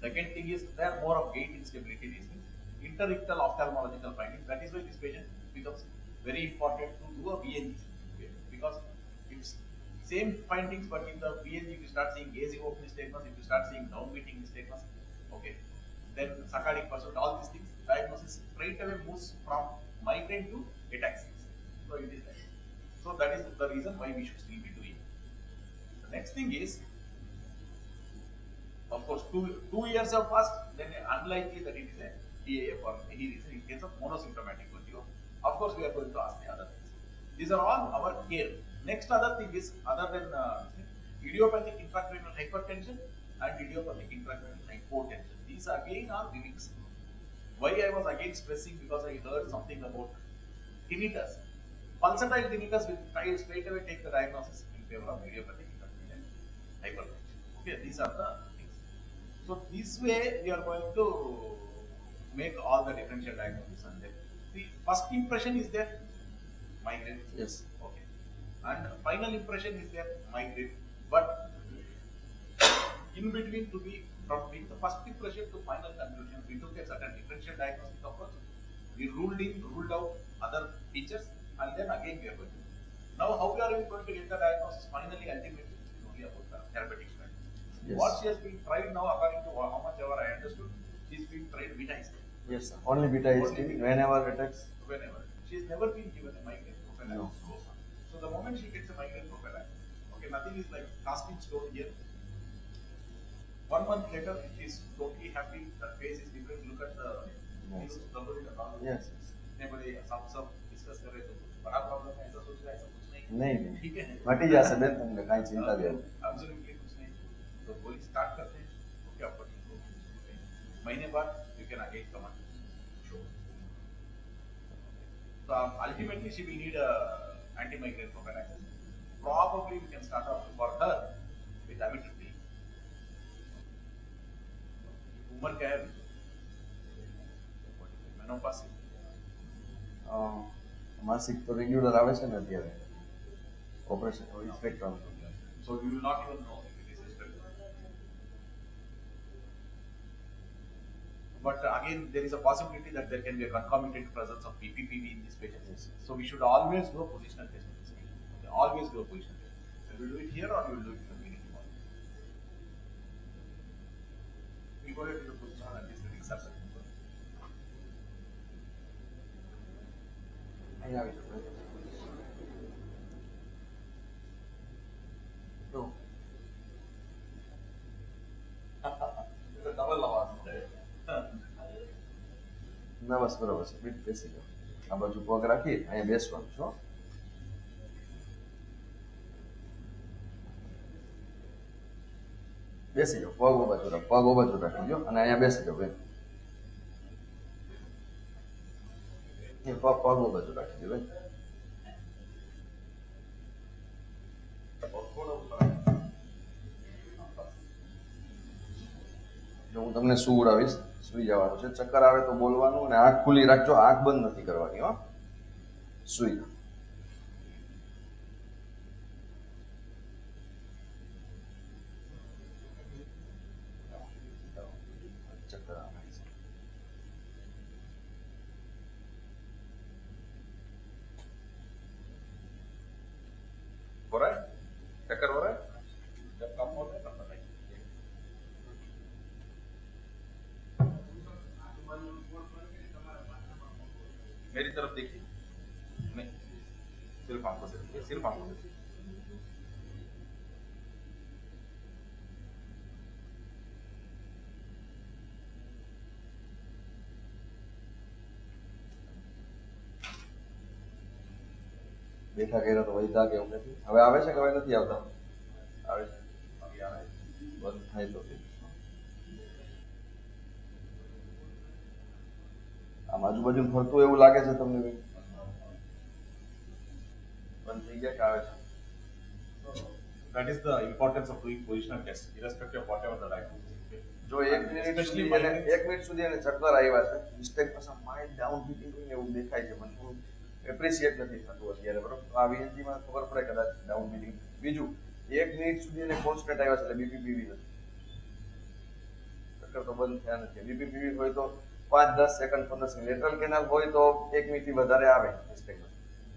Second thing is there are more of gait instability. These things. Interictal ophthalmological findings. That is why this patient becomes very important to do a VNG. Because it's same findings, but in the VNG you start seeing gaze-evoke nystagmus, if you start seeing downbeating nystagmus, okay, then saccadic pursuit, all these things, diagnosis straight away moves from migraine to ataxia. So it is that. So that is the reason why we should still be doing it. The next thing is, of course, 2 years have passed, then unlikely that it is a TIA for any reason. In case of monosymptomatic vertigo, of course, we are going to ask the other things. These are all our care. Next other thing is, other than idiopathic intracranial hypertension and idiopathic intracranial hypotension. These again are mimics. Why I was again stressing, because I heard something about tinnitus. Pulsatile tinnitus will try straight away take the diagnosis in favor of idiopathic intracranial hypertension. Okay, these are the things. So this way we are going to make all the differential diagnosis, and then the first impression is there migraine. Yes. Okay. And final impression is there migraine. But in between, to be from the first impression to final conclusion, we took a certain differential diagnostic approach. We ruled in, ruled out other features, and then again we are going to. Now, how we are going to get the diagnosis finally, ultimately, it's only about the therapeutic strategy. Yes. What she has been tried now, according to how much ever I understood, she's been tried beta histamine. Yes, sir. Only beta histamine whenever attacks. Whenever. She's never been given a migraine prophylaxis No. so far. So the moment she gets a migraine prophylaxis, okay, nothing is like casting stone here. 1 month later, she's totally happy. Her face is different. Look at the Yes. Yes. Neighbor, सब discuss कर रहे थे. बड़ा problem है. ऐसा सोच रहा है, ऐसा कुछ नहीं. नहीं ठीक है. मटी जासे बेन तुमने कहीं चिंता नहीं. Absolutely कुछ नहीं. तो गोली start करते हैं. Okay, according to महीने बाद you can again come and show. So ultimately she will need a anti-migraine prophylaxis. Probably we can start off for her with amitriptyline. उम्र क्या है? मेनोपॉज. मासिक तो रेग्युलर આવે છે ને અત્યારે ઓપરેશન ઇફેક્ટ આવે. So you will not even know if it is historical. But again, there is a possibility that there can be a concomitant presence of Bppv in these patients. So we should always do a positional test in this case. Okay, always do a positional test. And we will do it here or we will do it in the beginning. We go ahead to the positional and this will exercise. અહીં આવી શકો. તો Double lava. ના બસ બરાબર છે. Bit બેસી જાઓ. આ બાજુ પગ રાખી અહીંયા બેસવાનું છો. બેસી જાઓ. પગ ઓ બાજુ રાખી દો અને અહીંયા બેસી જાઓ બેન. પગ ઓ બાજુ રાખી દો બેન. જો હું તમને સુવડાવીશ, સુઈ જવાનું છે. ચક્કર આવે તો બોલવાનું અને આંખ ખુલ્લી રાખજો, આંખ બંધ નથી કરવાની. હો, સુઈ જાઓ. ચક્કર આવે છે. हो रहा है? चक्कर हो रहा है? जब कम हो रहा है तब बताइए. मेरी तरफ देखिए. नहीं, सिर्फ आंखों से देखिए, सिर्फ आंखों से देखिए. બેઠા કર્યા તો વૈધા કે એવું નથી. હવે આવે છે કે હવે નથી આવતા? આવે છે. બંધ થાય તો આમ આજુબાજુ ફરતું એવું લાગે છે તમને? બંધ થઈ ગયા કે આવે છે? That is the importance of doing positional test, irrespective of whatever the diagnosis. જો 1 મિનિટ સુધી એને 1 મિનિટ સુધી એને ચક્કર આવ્યા છે, મિસ્ટેક પાછા માઇલ્ડ ડાઉન બીટિંગ એવું દેખાય છે, પણ થોડું એપ્રિશિએટ નથી થતું અત્યારે. બરોબર, આ વીએનજી માં ખબર પડે કદાચ ડાઉન બીટિંગ. બીજું 1 મિનિટ સુધી એને કોન્સ્ટન્ટ આવ્યા છે એટલે બીપીપીવી નથી. ચક્કર તો બંધ થયા નથી. બીપીપીવી હોય તો 5-10 સેકન્ડ 15 સેકન્ડ. લેટરલ કેનાલ હોય તો 1 મિનિટથી વધારે આવે મિસ્ટેકમાં.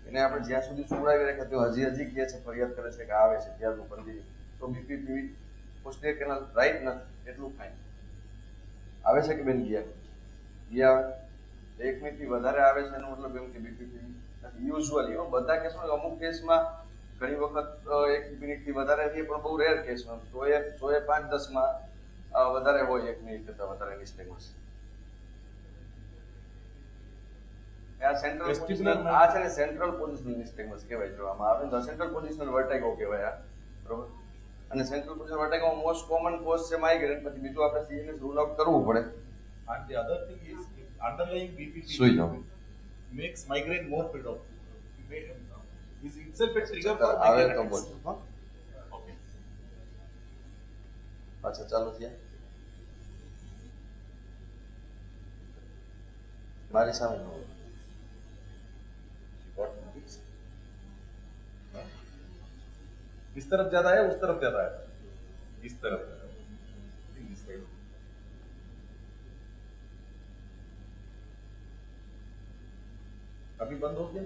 એને આપણે જ્યાં સુધી સુવડાવી રાખ્યા તો હજી કહે છે, ફરિયાદ કરે છે કે આવે છે ત્યારનું કન્ટિન્યુ. તો બીપીપીવી પોસ્ટિયર કેનાલ રાઈટ નથી એટલું ફાઇન. આવે છે કે બેન? ગયા 1 મિનિટથી વધારે આવે છે એનો મતલબ એમ કે બીપીપીવી નથી. યુઝ્યુઅલી બધા કેસમાં, અમુક કેસમાં ઘણી વખત 1 મિનિટથી વધારે થઈ, પણ બહુ રેર કેસમાં તો એ 5-10માં વધારે હોય 1 મિનિટ કરતાં વધારે મિસ્ટેકમાં. આ સેન્ટ્રલ પોઝિશનલ, આ છે ને સેન્ટ્રલ પોઝિશનલ મિસ્ટેકમાં કહેવાય. જો આમાં આવે તો સેન્ટ્રલ પોઝિશનલ વર્ટિગો કહેવાય આ. બરોબર, અને સેન્ટ્રલ પોઝિશનલ વર્ટિગોમાં મોસ્ટ કોમન કોઝ છે માઇગ્રેન. પછી બીજું આપણે સીએનએસ રૂલ આઉટ કરવું પડે. And the other thing is, underlying BPP સુઈ જાઓ. makes migraine more predominant. Is itself a trigger for આવે migraine તો attacks. બોલજો. હા, Okay. પાછા ચાલુ થયા. મારી સામે નો इस तरफ ज्यादा है, उस तरफ ज्यादा है? इस तरफ. This side. अभी बंद हो गया?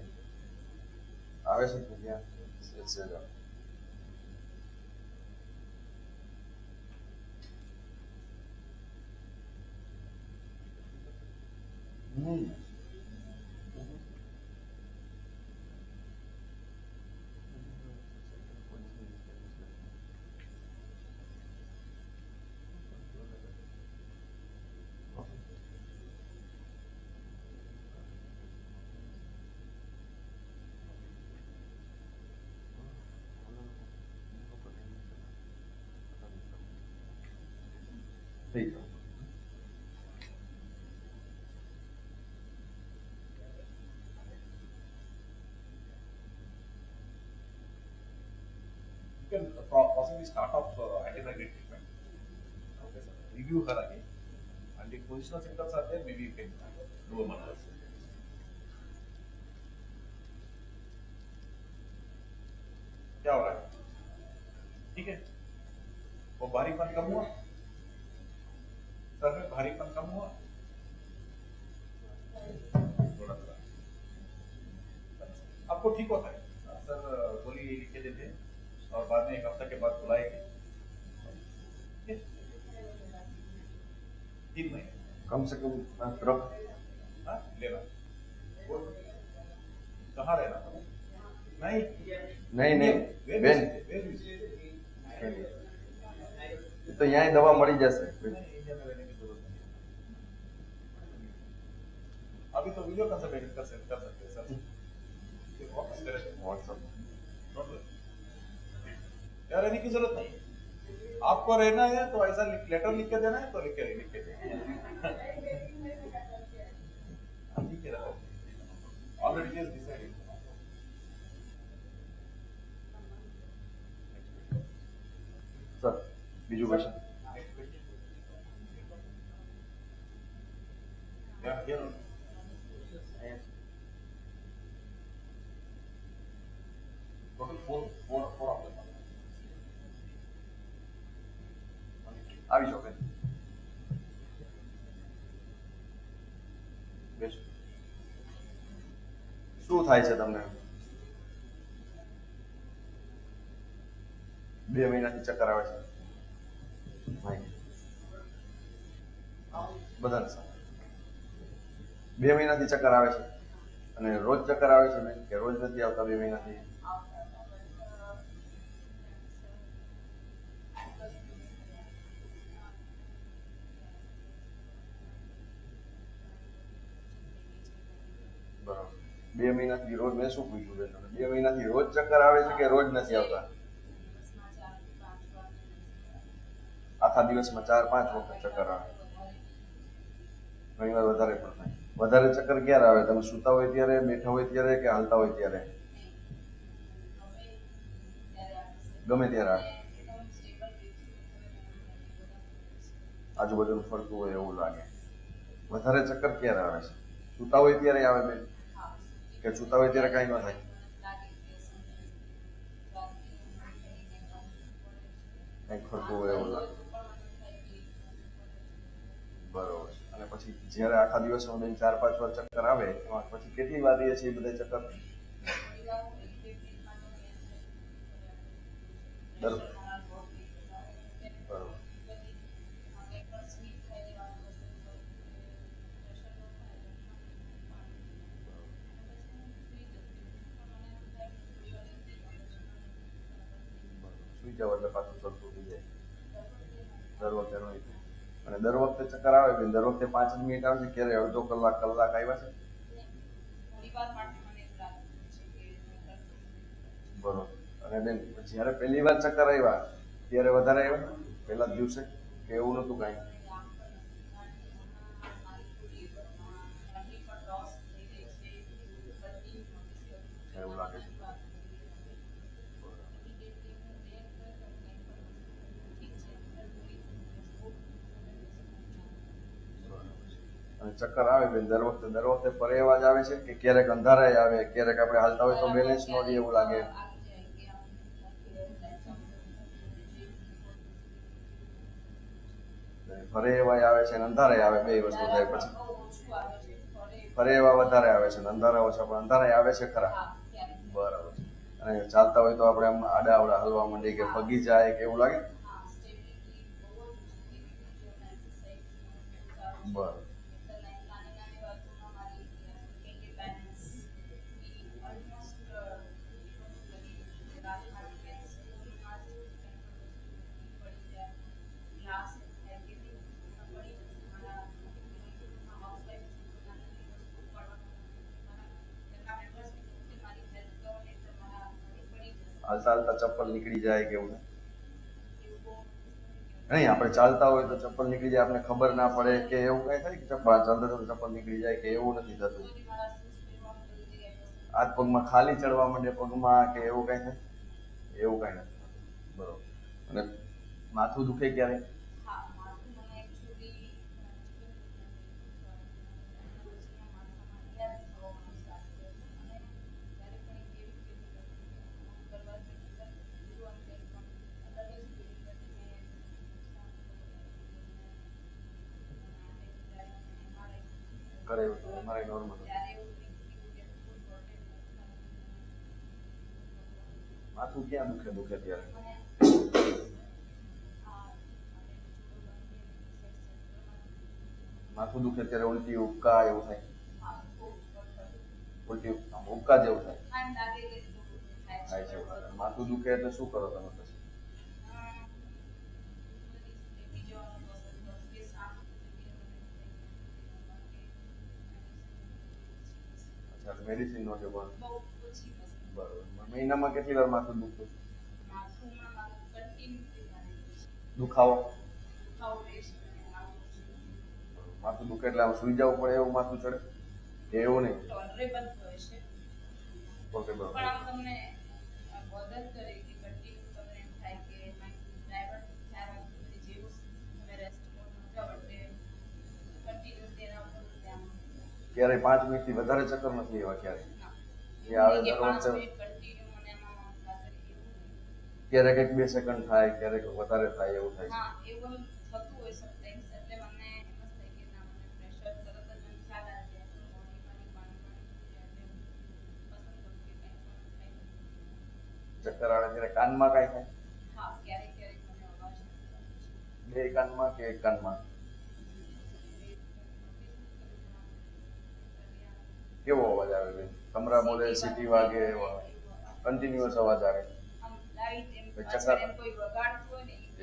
આવે છે કે ત્યાં? ठीक है. You can possibly start off anti-migraine treatment. Okay, sir. Review her again. And if positional symptoms are there, maybe you can do a manual. क्या हो रहा है? ठीक है. वो भारीपन कम हुआ? सर में भारीपन कम हुआ? थोड़ा सा. आपको ठीक होता है. सर गोली लिख के देते हैं और बाद में 1 हफ्ते के बाद बुलाएंगे. 3 महीने. कम से कम लेना. कहाँ रहना था? नहीं બેન તો અહીંયા દવા મળી જશે. अभी तो वीडियो कंसल्टेशन कर सकते हैं सर. व्हाट्सएप यार रहने की जरूरत नहीं. आपको रहना है तो ऐसा लेटर लिख के देना है तो लिख के देना. ठीक है रखो. Already is decided. સર બીજું ક્વેશ્ચન. આવી જાઓ બેન. બેસો. શું થાય છે તમને? 2 મહિનાથી ચક્કર આવે છે. બધાને 2 મહિનાથી ચક્કર આવે છે અને રોજ ચક્કર આવે છે બેન કે રોજ નથી આવતા 2 મહિનાથી? બરાબર. 2 મહિનાથી રોજ મેં શું પૂછ્યું બેન? 2 મહિનાથી રોજ ચક્કર આવે છે કે રોજ નથી આવતા? આખા દિવસમાં 4-5 વખત ચક્કર આવે. ઘણીવાર વધારે પણ થાય. વધારે ચક્કર ક્યારે આવે? તમે સૂતા હોય ત્યારે, બેઠા હોય ત્યારે કે હાલતા હોય ત્યારે? ગમે ત્યારે આવે. આજુબાજુનું ફરતું હોય એવું લાગે. વધારે ચક્કર ક્યારે આવે છે? સૂતા હોય ત્યારે આવે બેન કે સૂતા હોય ત્યારે કાંઈ ન થાય? કંઈક ફરતું હોય એવું લાગે. બરોબર. અને પછી જ્યારે આખા દિવસમાં બેન 4-5 વાર ચક્કર આવે એમાં પછી કેટલી વાર રહે છે એ બધા ચક્કર? બરોબર. સુઈ જાવ એટલે પાછું સરખું થઈ જાય. દર વખતે નહીં. અને દર વખતે ચક્કર આવે બેન, દર વખતે 5 મિનિટ આવે છે ક્યારે અડધો કલાક આવ્યા છે? બરોબર. અને બેન જ્યારે પહેલી વાર ચક્કર આવ્યા ત્યારે વધારે આવ્યા પહેલા દિવસે કે એવું નતું કાંઈ? એવું લાગે છે. અને ચક્કર આવે બેન દર વખતે પરે અવાજ આવે છે કે ક્યારેક અંધારાય આવે, ક્યારેક આપણે હાલતા હોય તો બેલેન્સ ન રહે એવું લાગે? ફરે એવા આવે છે અને અંધારાય આવે, બે વસ્તુ થાય. પછી ફરે એવા વધારે આવે છે અને અંધારા ઓછા, પણ અંધારાય આવે છે ખરા? બરાબર. અને ચાલતા હોય તો આપણે આમ આડા આવડા હલવા માંડીએ કે પગી જાય કે એવું લાગે? બરાબર. હાલતા હાલતા ચપ્પલ નીકળી જાય કે એવું નહીં, આપણે ચાલતા હોય તો ચપ્પલ નીકળી જાય, આપણે ખબર ના પડે કે એવું કઈ થાય કે ચાલતા ચાલતા ચપ્પલ નીકળી જાય કે એવું નથી થતું? હાથ પગમાં ખાલી ચડવા માંડે પગમાં કે એવું કઈ થાય? એવું કઈ નથી. બરોબર. અને માથું દુખે ક્યારે? કરે એવું તો અમારે નોર્મલ. માથું ક્યાં દુખે ત્યારે? માથું દુખે ત્યારે ઉલટી ઉબકા એવું થાય? ઉલટી ઉબકા જેવું થાય? થાય છે. માથું દુખે એટલે શું કરો તમે પછી? મેડિસિન નો છે પણ બરોબર. મહિનામાં કેટલી વાર માથું દુખતું? દુખાવો માથું દુખે એટલે આમ સુઈ જવું પડે એવું માથું ચડે કે એવું નહીં? ઓકે બરોબર. ક્યારે 5 મિનિટથી વધારે ચક્કર નથી એવા ક્યારે? એ આવે દર વખતે ક્યારેક 1-2 સેકન્ડ થાય, ક્યારેક વધારે થાય એવું થાય છે? ચક્કર આવે ત્યારે કાનમાં કઈ થાય? બે કાનમાં કે એક કાનમાં? કેવો અવાજ આવે છે? કમરા બોલે, સીટી વાગે, કન્ટિન્યુઅસ અવાજ આવે? ચક્કર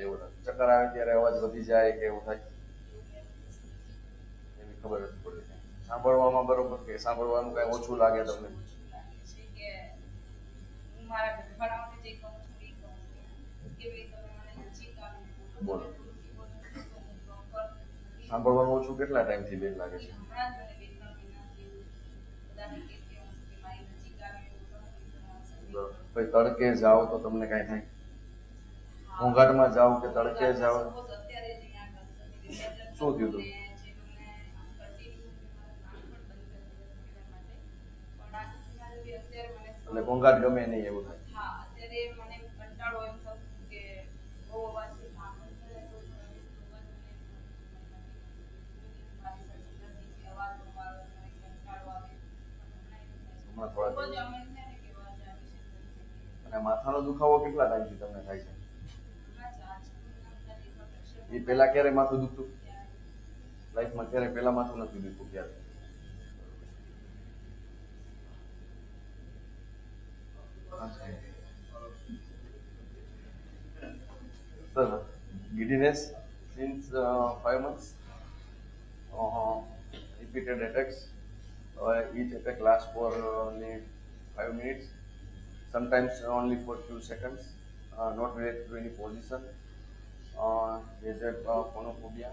એવું નથી. ચક્કર આવે ત્યારે અવાજ વધી જાય કે એવું થાય? એની ખબર નથી પડતી. સાંભળવામાં બરોબર કે સાંભળવાનું કઈ ઓછું લાગે તમને? બોલો. સાંભળવાનું ઓછું કેટલા ટાઈમથી બેન લાગે છે? કોઈ તડકે જાઓ તો તમને કઈ થાય? ઘોંઘાટમાં જાઓ કે તડકે જાઓ? શું થયું હતું? એટલે ઘોંઘાટ ગમે નહીં એવું થાય? અને માથાનો દુખાવો કેટલા ટાઈમથી તમને થાય છે? એ પેલા ક્યારે માથું દુખતું? લાઈફમાં ક્યારે પેલા માથું નથી દુખતું ક્યારે? Sir, giddiness since 5 months. Repeated attacks. Each attack lasts for only 5 minutes. Sometimes only for few seconds. Not related to any position. Phonophobia.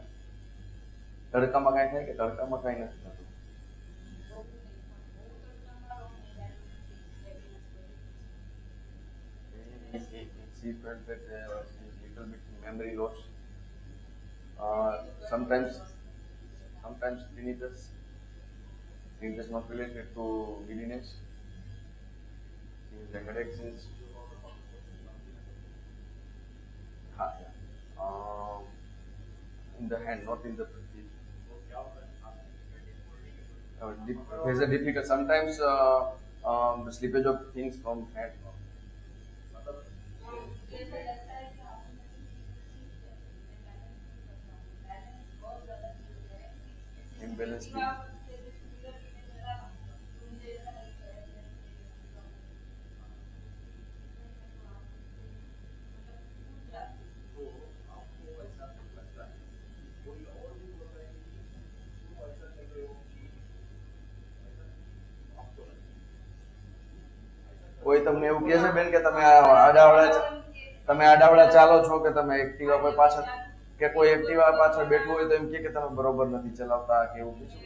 તડકામાં કાંઈ થાય કે તડકામાં કાંઈ નથી થતું? She felt that little bit memory loss. Sometimes tinnitus. Tinnitus not related to giddiness. The headache since in the hand, not in the feet. There's a difficult sometimes the slippage of things from hand. Imbalance. કોઈ તમને એવું કહે છે બેન કે તમે આડાવડા ચાલો છો કે તમે એક્ટિવા કોઈ પાછળ કે કોઈ એક્ટિવા પાછળ બેઠું હોય તો એમ કે તમે બરોબર નથી ચલાવતા કે એવું કીધું?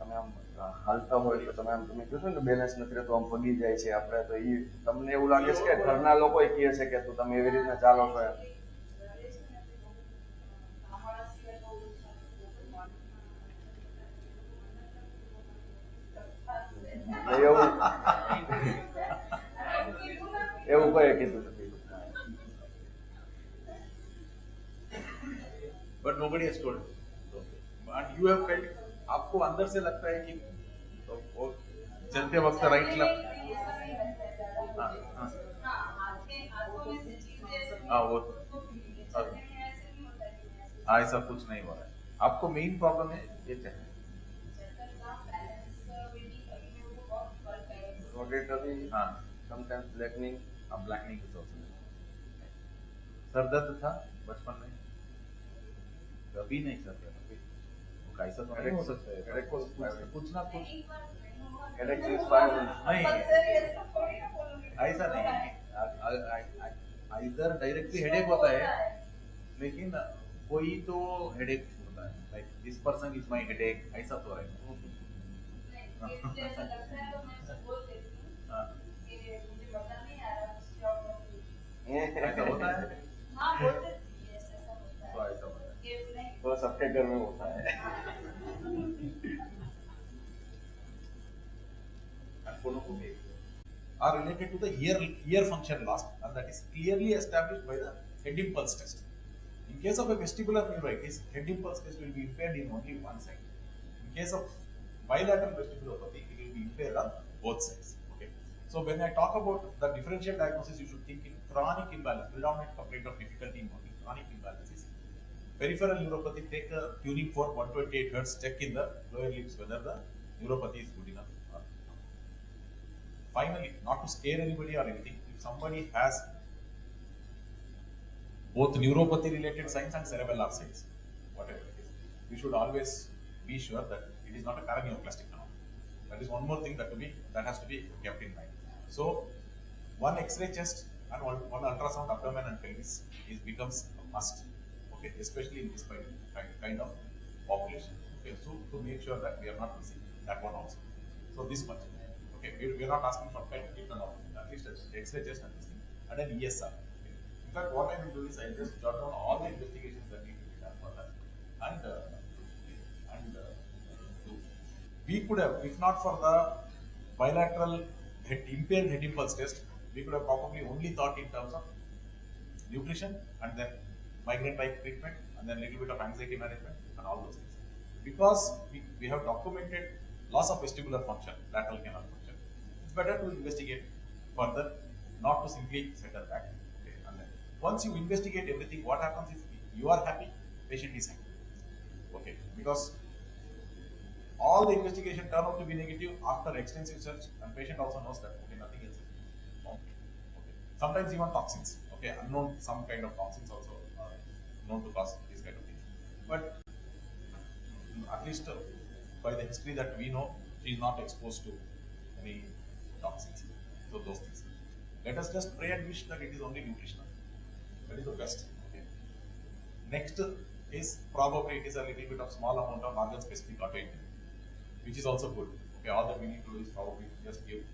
તમે આમ હાલતા હોય તો તમે આમ તમે કીધું ને બેલેન્સ નથી રહેતું આમ પગી જાય છે આપણે તો એ તમને એવું લાગે છે કે ઘરના લોકો કહે છે કે તું તમે એવી રીતના ચાલો છો એમ? એવું કઈ કીધું નથી. But nobody has told you. And you have felt, आपको अंदर से लगता है कि वो चलते वक्त राइट लेफ्ट हाँ वो ऐसा कुछ नहीं हो रहा है. आपको मेन प्रॉब्लम है ये चाहिए रोटेटरी, हाँ समटाइम्स ब्लैकनिंग. अब ब्लैकनिंग इज आल्सो. सर दर्द था बचपन में? कभी नहीं सर दर्द. कैसा तो नहीं हो सकता है. कुछ ना कुछ हेडेक इज फाइन. नहीं ऐसा नहीं. इधर डायरेक्टली हेडेक होता है लेकिन कोई तो हेडेक होता है like this person is my headache ऐसा तो है. ऐसा होता है तो ऐसा होता है तो सबके घर में होता है. Are related to the ear function loss, and that is clearly established by the head impulse test. In case of a vestibular neuritis, head impulse test will be impaired in only one side. In case of bilateral vestibulopathy, it will be impaired on both sides. Okay. So when I talk about the differential diagnosis, you should think in chronic imbalance. Predominant complaint of difficulty in walking. Chronic imbalance is peripheral neuropathy. Take a tuning for 128 Hz. Check in the lower limbs whether the neuropathy is good enough. Finally, not to scare anybody or anything, if somebody has both neuropathy related signs and cerebellar signs, whatever it is, we should always be sure that it is not a paraneoplastic phenomenon. That is one more thing that has to be kept in mind. So, one X-ray chest and one ultrasound abdomen and pelvis becomes a must. Okay, especially in this kind of population. Okay, so to make sure that we are not missing that one also. So this much. Okay, we are not asking for PET, at least X-ray test and this thing, and then ESR. Okay. In fact, what I will do is I just jot down all the investigations that need to be done for that, and do. We could have, if not for the bilateral impaired head impulse test, we could have probably only thought in terms of nutrition and then migraine type treatment and then a little bit of anxiety management and all those things. Because we have documented loss of vestibular function, lateral canal function, it's better to investigate further, not to simply settle back. Okay, and then once you investigate everything, what happens is you are happy, patient is happy. Okay, because all the investigation turn out to be negative after extensive search, and patient also knows that okay, nothing else is wrong. Okay. Sometimes even toxins, okay, unknown, some kind of toxins also are known to cause this kind of thing. But at least by the history that we know, she is not exposed to any toxins. So those things. Let us just pray and wish that it is only nutritional. That is the best. Okay. Next is probably it is a little bit of small amount of organ specific autoimmune, which is also good. Okay, all that we need to do is probably just give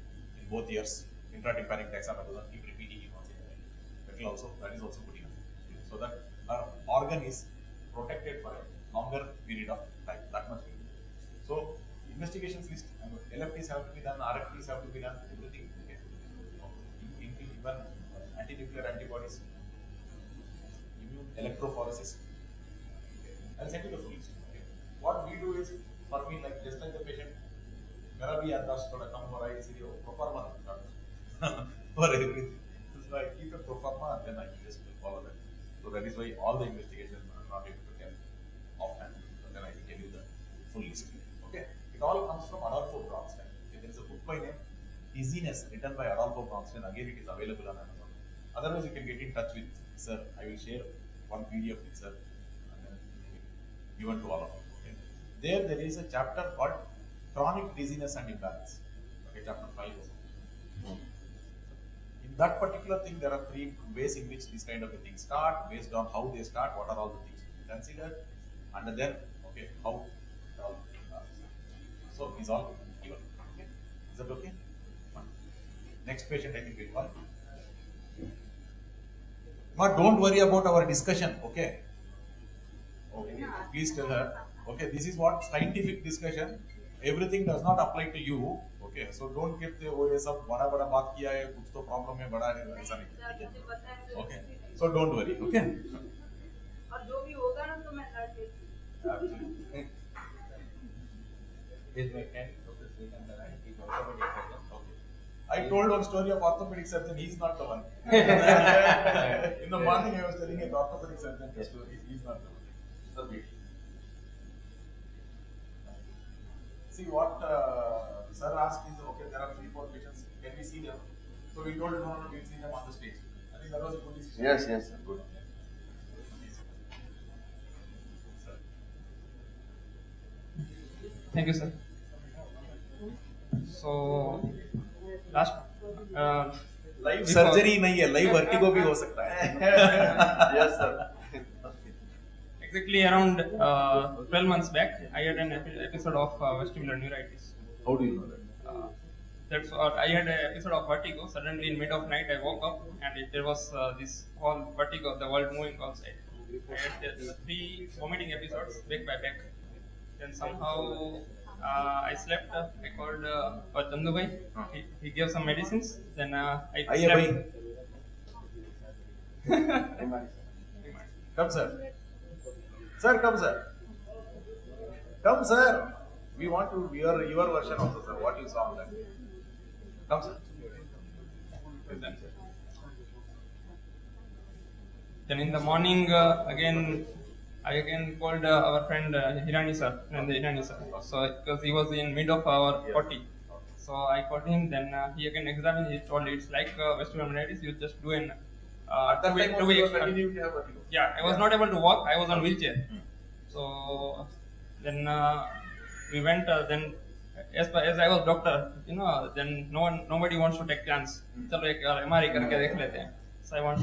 in both ears intratympanic dexamethasone, keep repeating it once in a while. That is also good enough. Okay. So that our organ is protected for a longer period of time. That much. So investigations list, LFTs have to be done, RFTs have to be done, everything. Okay. Even anti-nuclear antibodies, immune electrophoresis. Okay. I'll send you the full list. Okay. What we do is, for me, like just like the patient, मेरा भी याददाश्त थोड़ा कम हो रहा है इसलिए proforma for everything. So I keep a proforma and then I just follow that. So that is why all the investigations are not able to tell offhand. So then I tell you the full list. Okay. It all Dizziness, written by Adolfo Bronstein. Again, it is available on Amazon. Otherwise, you can get in touch with sir. I will share one PDF with sir, and then given to all of you. Okay. There is a chapter called Chronic Dizziness and Imbalance. Okay, chapter 5 or something. In that particular thing, there are 3 ways in which this kind of a thing start, based on how they start, what are all the things to be considered, and then, okay, how it all so is all given. Okay. Is that okay? Fine. Next patient I think will call. Ma, don't worry about our discussion, okay? Okay, please tell her. Okay, this is what scientific discussion. Everything does not apply to you. Okay, so don't get the वो ये सब बड़ा बड़ा बात किया है कुछ तो प्रॉब्लम है बड़ा है ऐसा नहीं. Okay, so don't worry. Okay. और जो भी होगा ना तो मैं कर देती. This my friend, Dr. Srikanth, he is orthopedic surgeon. I told one story of orthopedic surgeon. He is not the one. In the morning, I was telling a orthopedic surgeon story. He is not the one. So wait. See what sir asked is okay. There are 3-4 patients. Can we see them? So we told no, we'll see them on the stage. I think that was a good decision. Yes, yes, sir. Good. Thank you, sir. So, last live surgery नहीं है, live vertigo भी हो सकता है. Yes, sir. Exactly around 12 months back, I had an episode of vestibular neuritis. How do you know that? That's what I had an episode of vertigo. Suddenly, in mid of night, I woke up and there was this whole vertigo, the world moving outside. I had 3 vomiting episodes back by back. Then somehow I slept. I called Chandu bhai. He gave some medicines. Then I slept. Come, sir. Sir, come, sir. Come, sir. We want to hear your version also, sir. What you saw on that. Come, sir. Then in the morning, I again called our friend Hirani sir, So because he was in mid of our 40, so I called him. Then he again examined. He told it's like vestibular neuritis. You just do an yeah. I was not able to walk. I was on wheelchair. So then we went. Then as I was doctor, then nobody wants to take chance. चलो एक MRI करके देख लेते हैं. So I went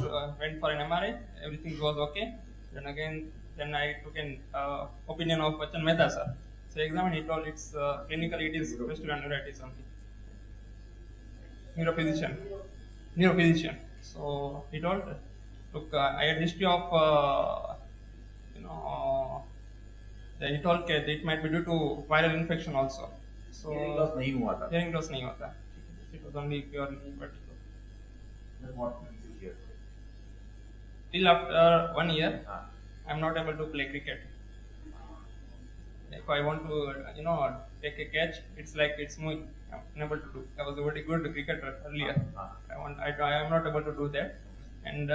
for an MRI. Everything was okay. Then I took an opinion of Bachchan Mehta sir. So examined. He told it's clinically it is vestibular neuritis only. Neurophysician. So he told, look, I had history of he told that it might be due to viral infection also. So hearing loss नहीं हुआ था. Hearing loss नहीं होता. It was only purely vertigo. Then what is here? Till after 1 year, I'm not able to play cricket. If I want to, take a catch, it's like it's moving. I'm unable to do. I was a very good cricketer earlier. I am not able to do that. And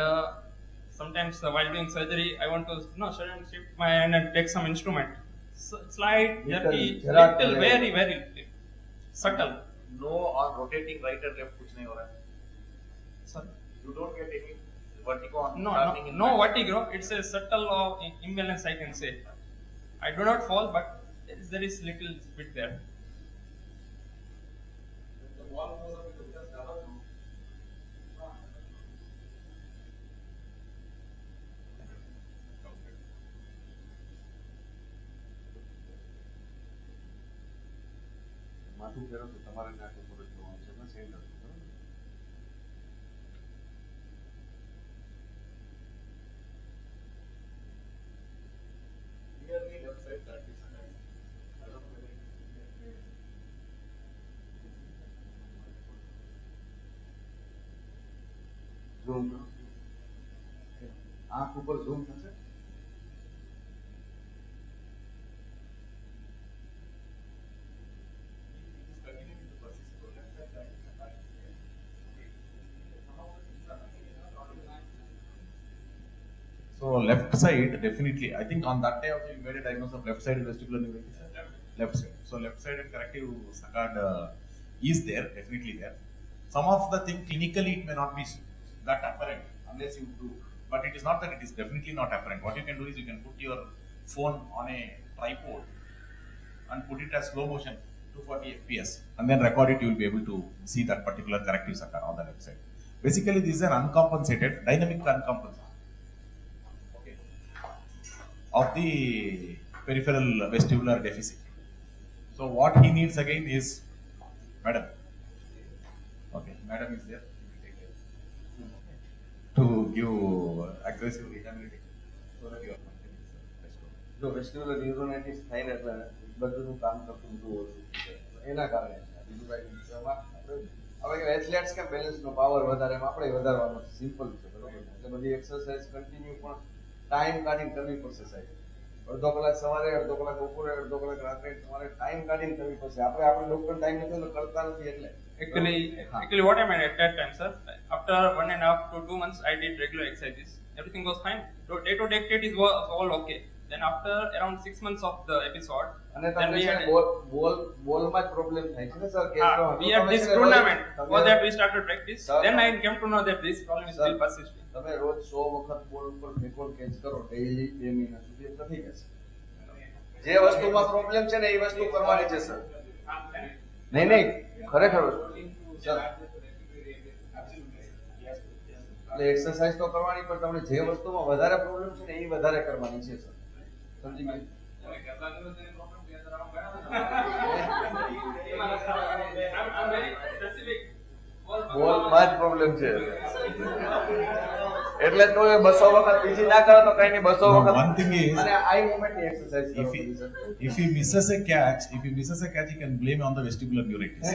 sometimes while doing surgery, I want to, suddenly shift my hand and take some instrument. Slight, jerky, little, very, very subtle. No on rotating right and left कुछ नहीं हो रहा है. Sorry. You don't get any vertigo on no vertigo. It's a subtle imbalance, I can say. I do not fall, but there is little bit there. The wall goes up with just double. માથું ફેરો તો તમારે નાખવું પડે જોવાનું છે ને centre Clearly left side that is. Zoom આંખ ઉપર ઝૂમ થશે. So left side definitely. I think on that day also you made a diagnosis of left side vestibular neuritis. Left side. So left side and corrective saccade is there, definitely there. Some of the thing clinically it may not be that apparent unless you do, but it is not that it is definitely not apparent. What you can do is you can put your phone on a tripod and put it as slow motion 240 fps and then record it. You will be able to see that particular correctives occur on the left side. Basically, this is an uncompensated, dynamic uncompensated, okay, of the peripheral vestibular deficit. So what he needs again is, madam, okay, madam is there to give aggressive rehabilitation so that you are જો વેસ્ટિબ્યુલર ન્યુરોનાઇટિસ થાય ને એટલે બધું કામ કરતું બધું ઓછું છે એના કારણે બીજું કાંઈ હવે એથ્લેટ્સ કે બેલેન્સનો પાવર વધારે એમ આપણે વધારવાનો છે, સિમ્પલ છે, બરોબર ને? એટલે બધી એક્સરસાઇઝ કન્ટિન્યુ પણ ટાઈમ કાઢીને કરવી પડશે સાહેબ. અડધો કલાક સવારે, અડધો કલાક બપોરે, અડધો કલાક રાત્રે તમારે ટાઈમ કાઢીને કરવી પડશે. આપણે ડોક્ટર ટાઈમ નથી કરતા નથી એટલે. Actually, what I meant at that time, sir, after 1.5 to 2 months, I did regular exercises. Everything was fine. Day-to-day activities was all okay. Then after around 6 months of the episode, then we had બોલમાં જ problem થાય છે ને sir? we had this tournament. For that we started practice. Then I came to know that this problem is still persisting. તમે રોજ 100 વખત બોલ ઉપર ફેંકો કેચ કરો ડેઈલી 2 મહિના સુધી એમ નથી કે જે વસ્તુમાં પ્રોબ્લેમ છે ને એ વસ્તુ કરવાની છે સર. નહીં ખરેખર સર એટલે એક્સરસાઇઝ તો કરવાની પણ તમને જે વસ્તુમાં વધારે પ્રોબ્લેમ છે ને એ વધારે કરવાની છે સર. સમજી ગયું? બોલમાં જ પ્રોબ્લેમ છે એટલે તો 200 વખત બીજી ના કરો તો કઈ નહીં, 200 વખત. One thing is, અને આઈ મોમેન્ટની exercise if he misses a catch, he can blame on the vestibular neuritis.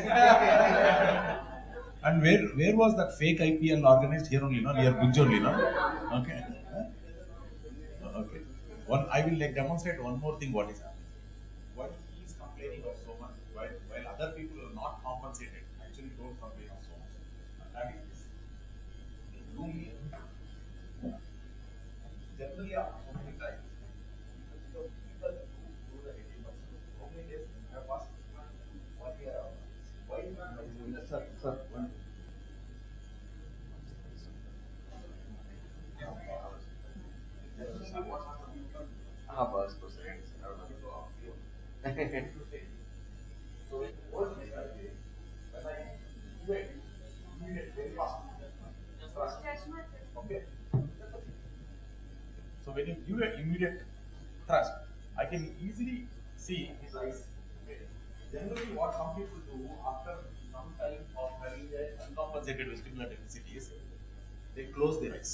And where was that fake IPL organized? Here only, no, near Bujj only, no? Okay. Okay. I will demonstrate one more thing what is happening. Why he is complaining of so much, while other people are not compensated, actually don't complain of so much. And that is this. Generally, so many times, people do the 80%. How many days have passed? 1 year. Why not? Sir, हाँ बस बस So when you give an immediate thrust, I can easily see his eyes. Generally, what some people do after some time of having a uncompensated vestibular deficit is they close their eyes.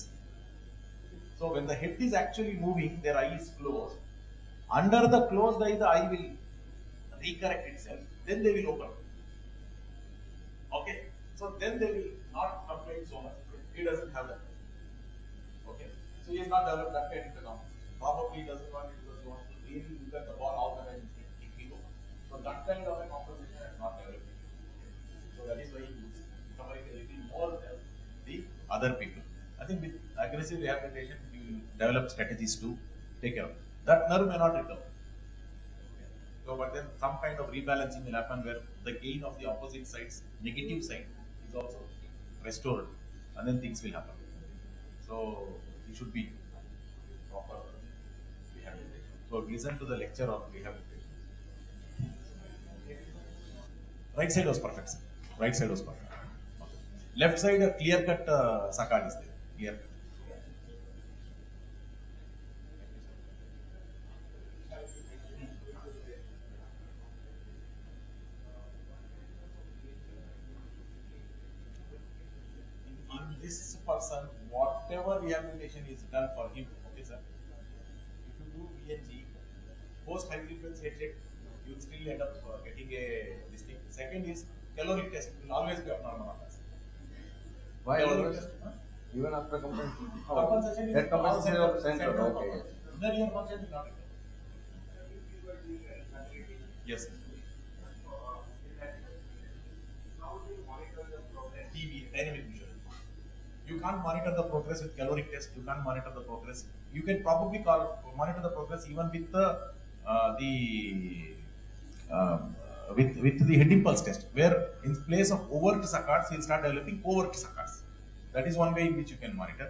So when the head is actually moving, their eye is closed. Under the closed eye, the eye will recorrect itself. Then they will open. Okay. So then they will not complain so much. He doesn't have that. Okay. So he has not developed that kind of phenomenon. Probably he doesn't want it because he wants to really look at the ball all the time. So that kind of a composition has not developed. So that is why he needs somebody a little more than the other people. I think with aggressive rehabilitation, you will develop strategies to take care of it. That nerve may not recover. So, but then some kind of rebalancing will happen where the gain of the opposite side's negative side is also restored, and then things will happen. So, it should be proper rehabilitation. So, listen to the lecture of rehabilitation. Right side was perfect, sir. Right side was perfect. Okay. Left side, a clear-cut saccade is there. Clear-cut. In this person, whatever rehabilitation is done for him, okay, sir. If you do ENT, post high frequency head check, you will still end up getting a this thing. Second is caloric test will always be abnormal. Why caloric always? test, huh? Even after compensation? Compensation is That compensation all of central, okay. Inner ear function is not recovered. Yes. TV, dynamic visual. You can't monitor the progress with caloric test. You can't monitor the progress. You can probably monitor the progress even with the with the head impulse test, where in place of overt saccades, he'll start developing overt saccades. That is one way in which you can monitor.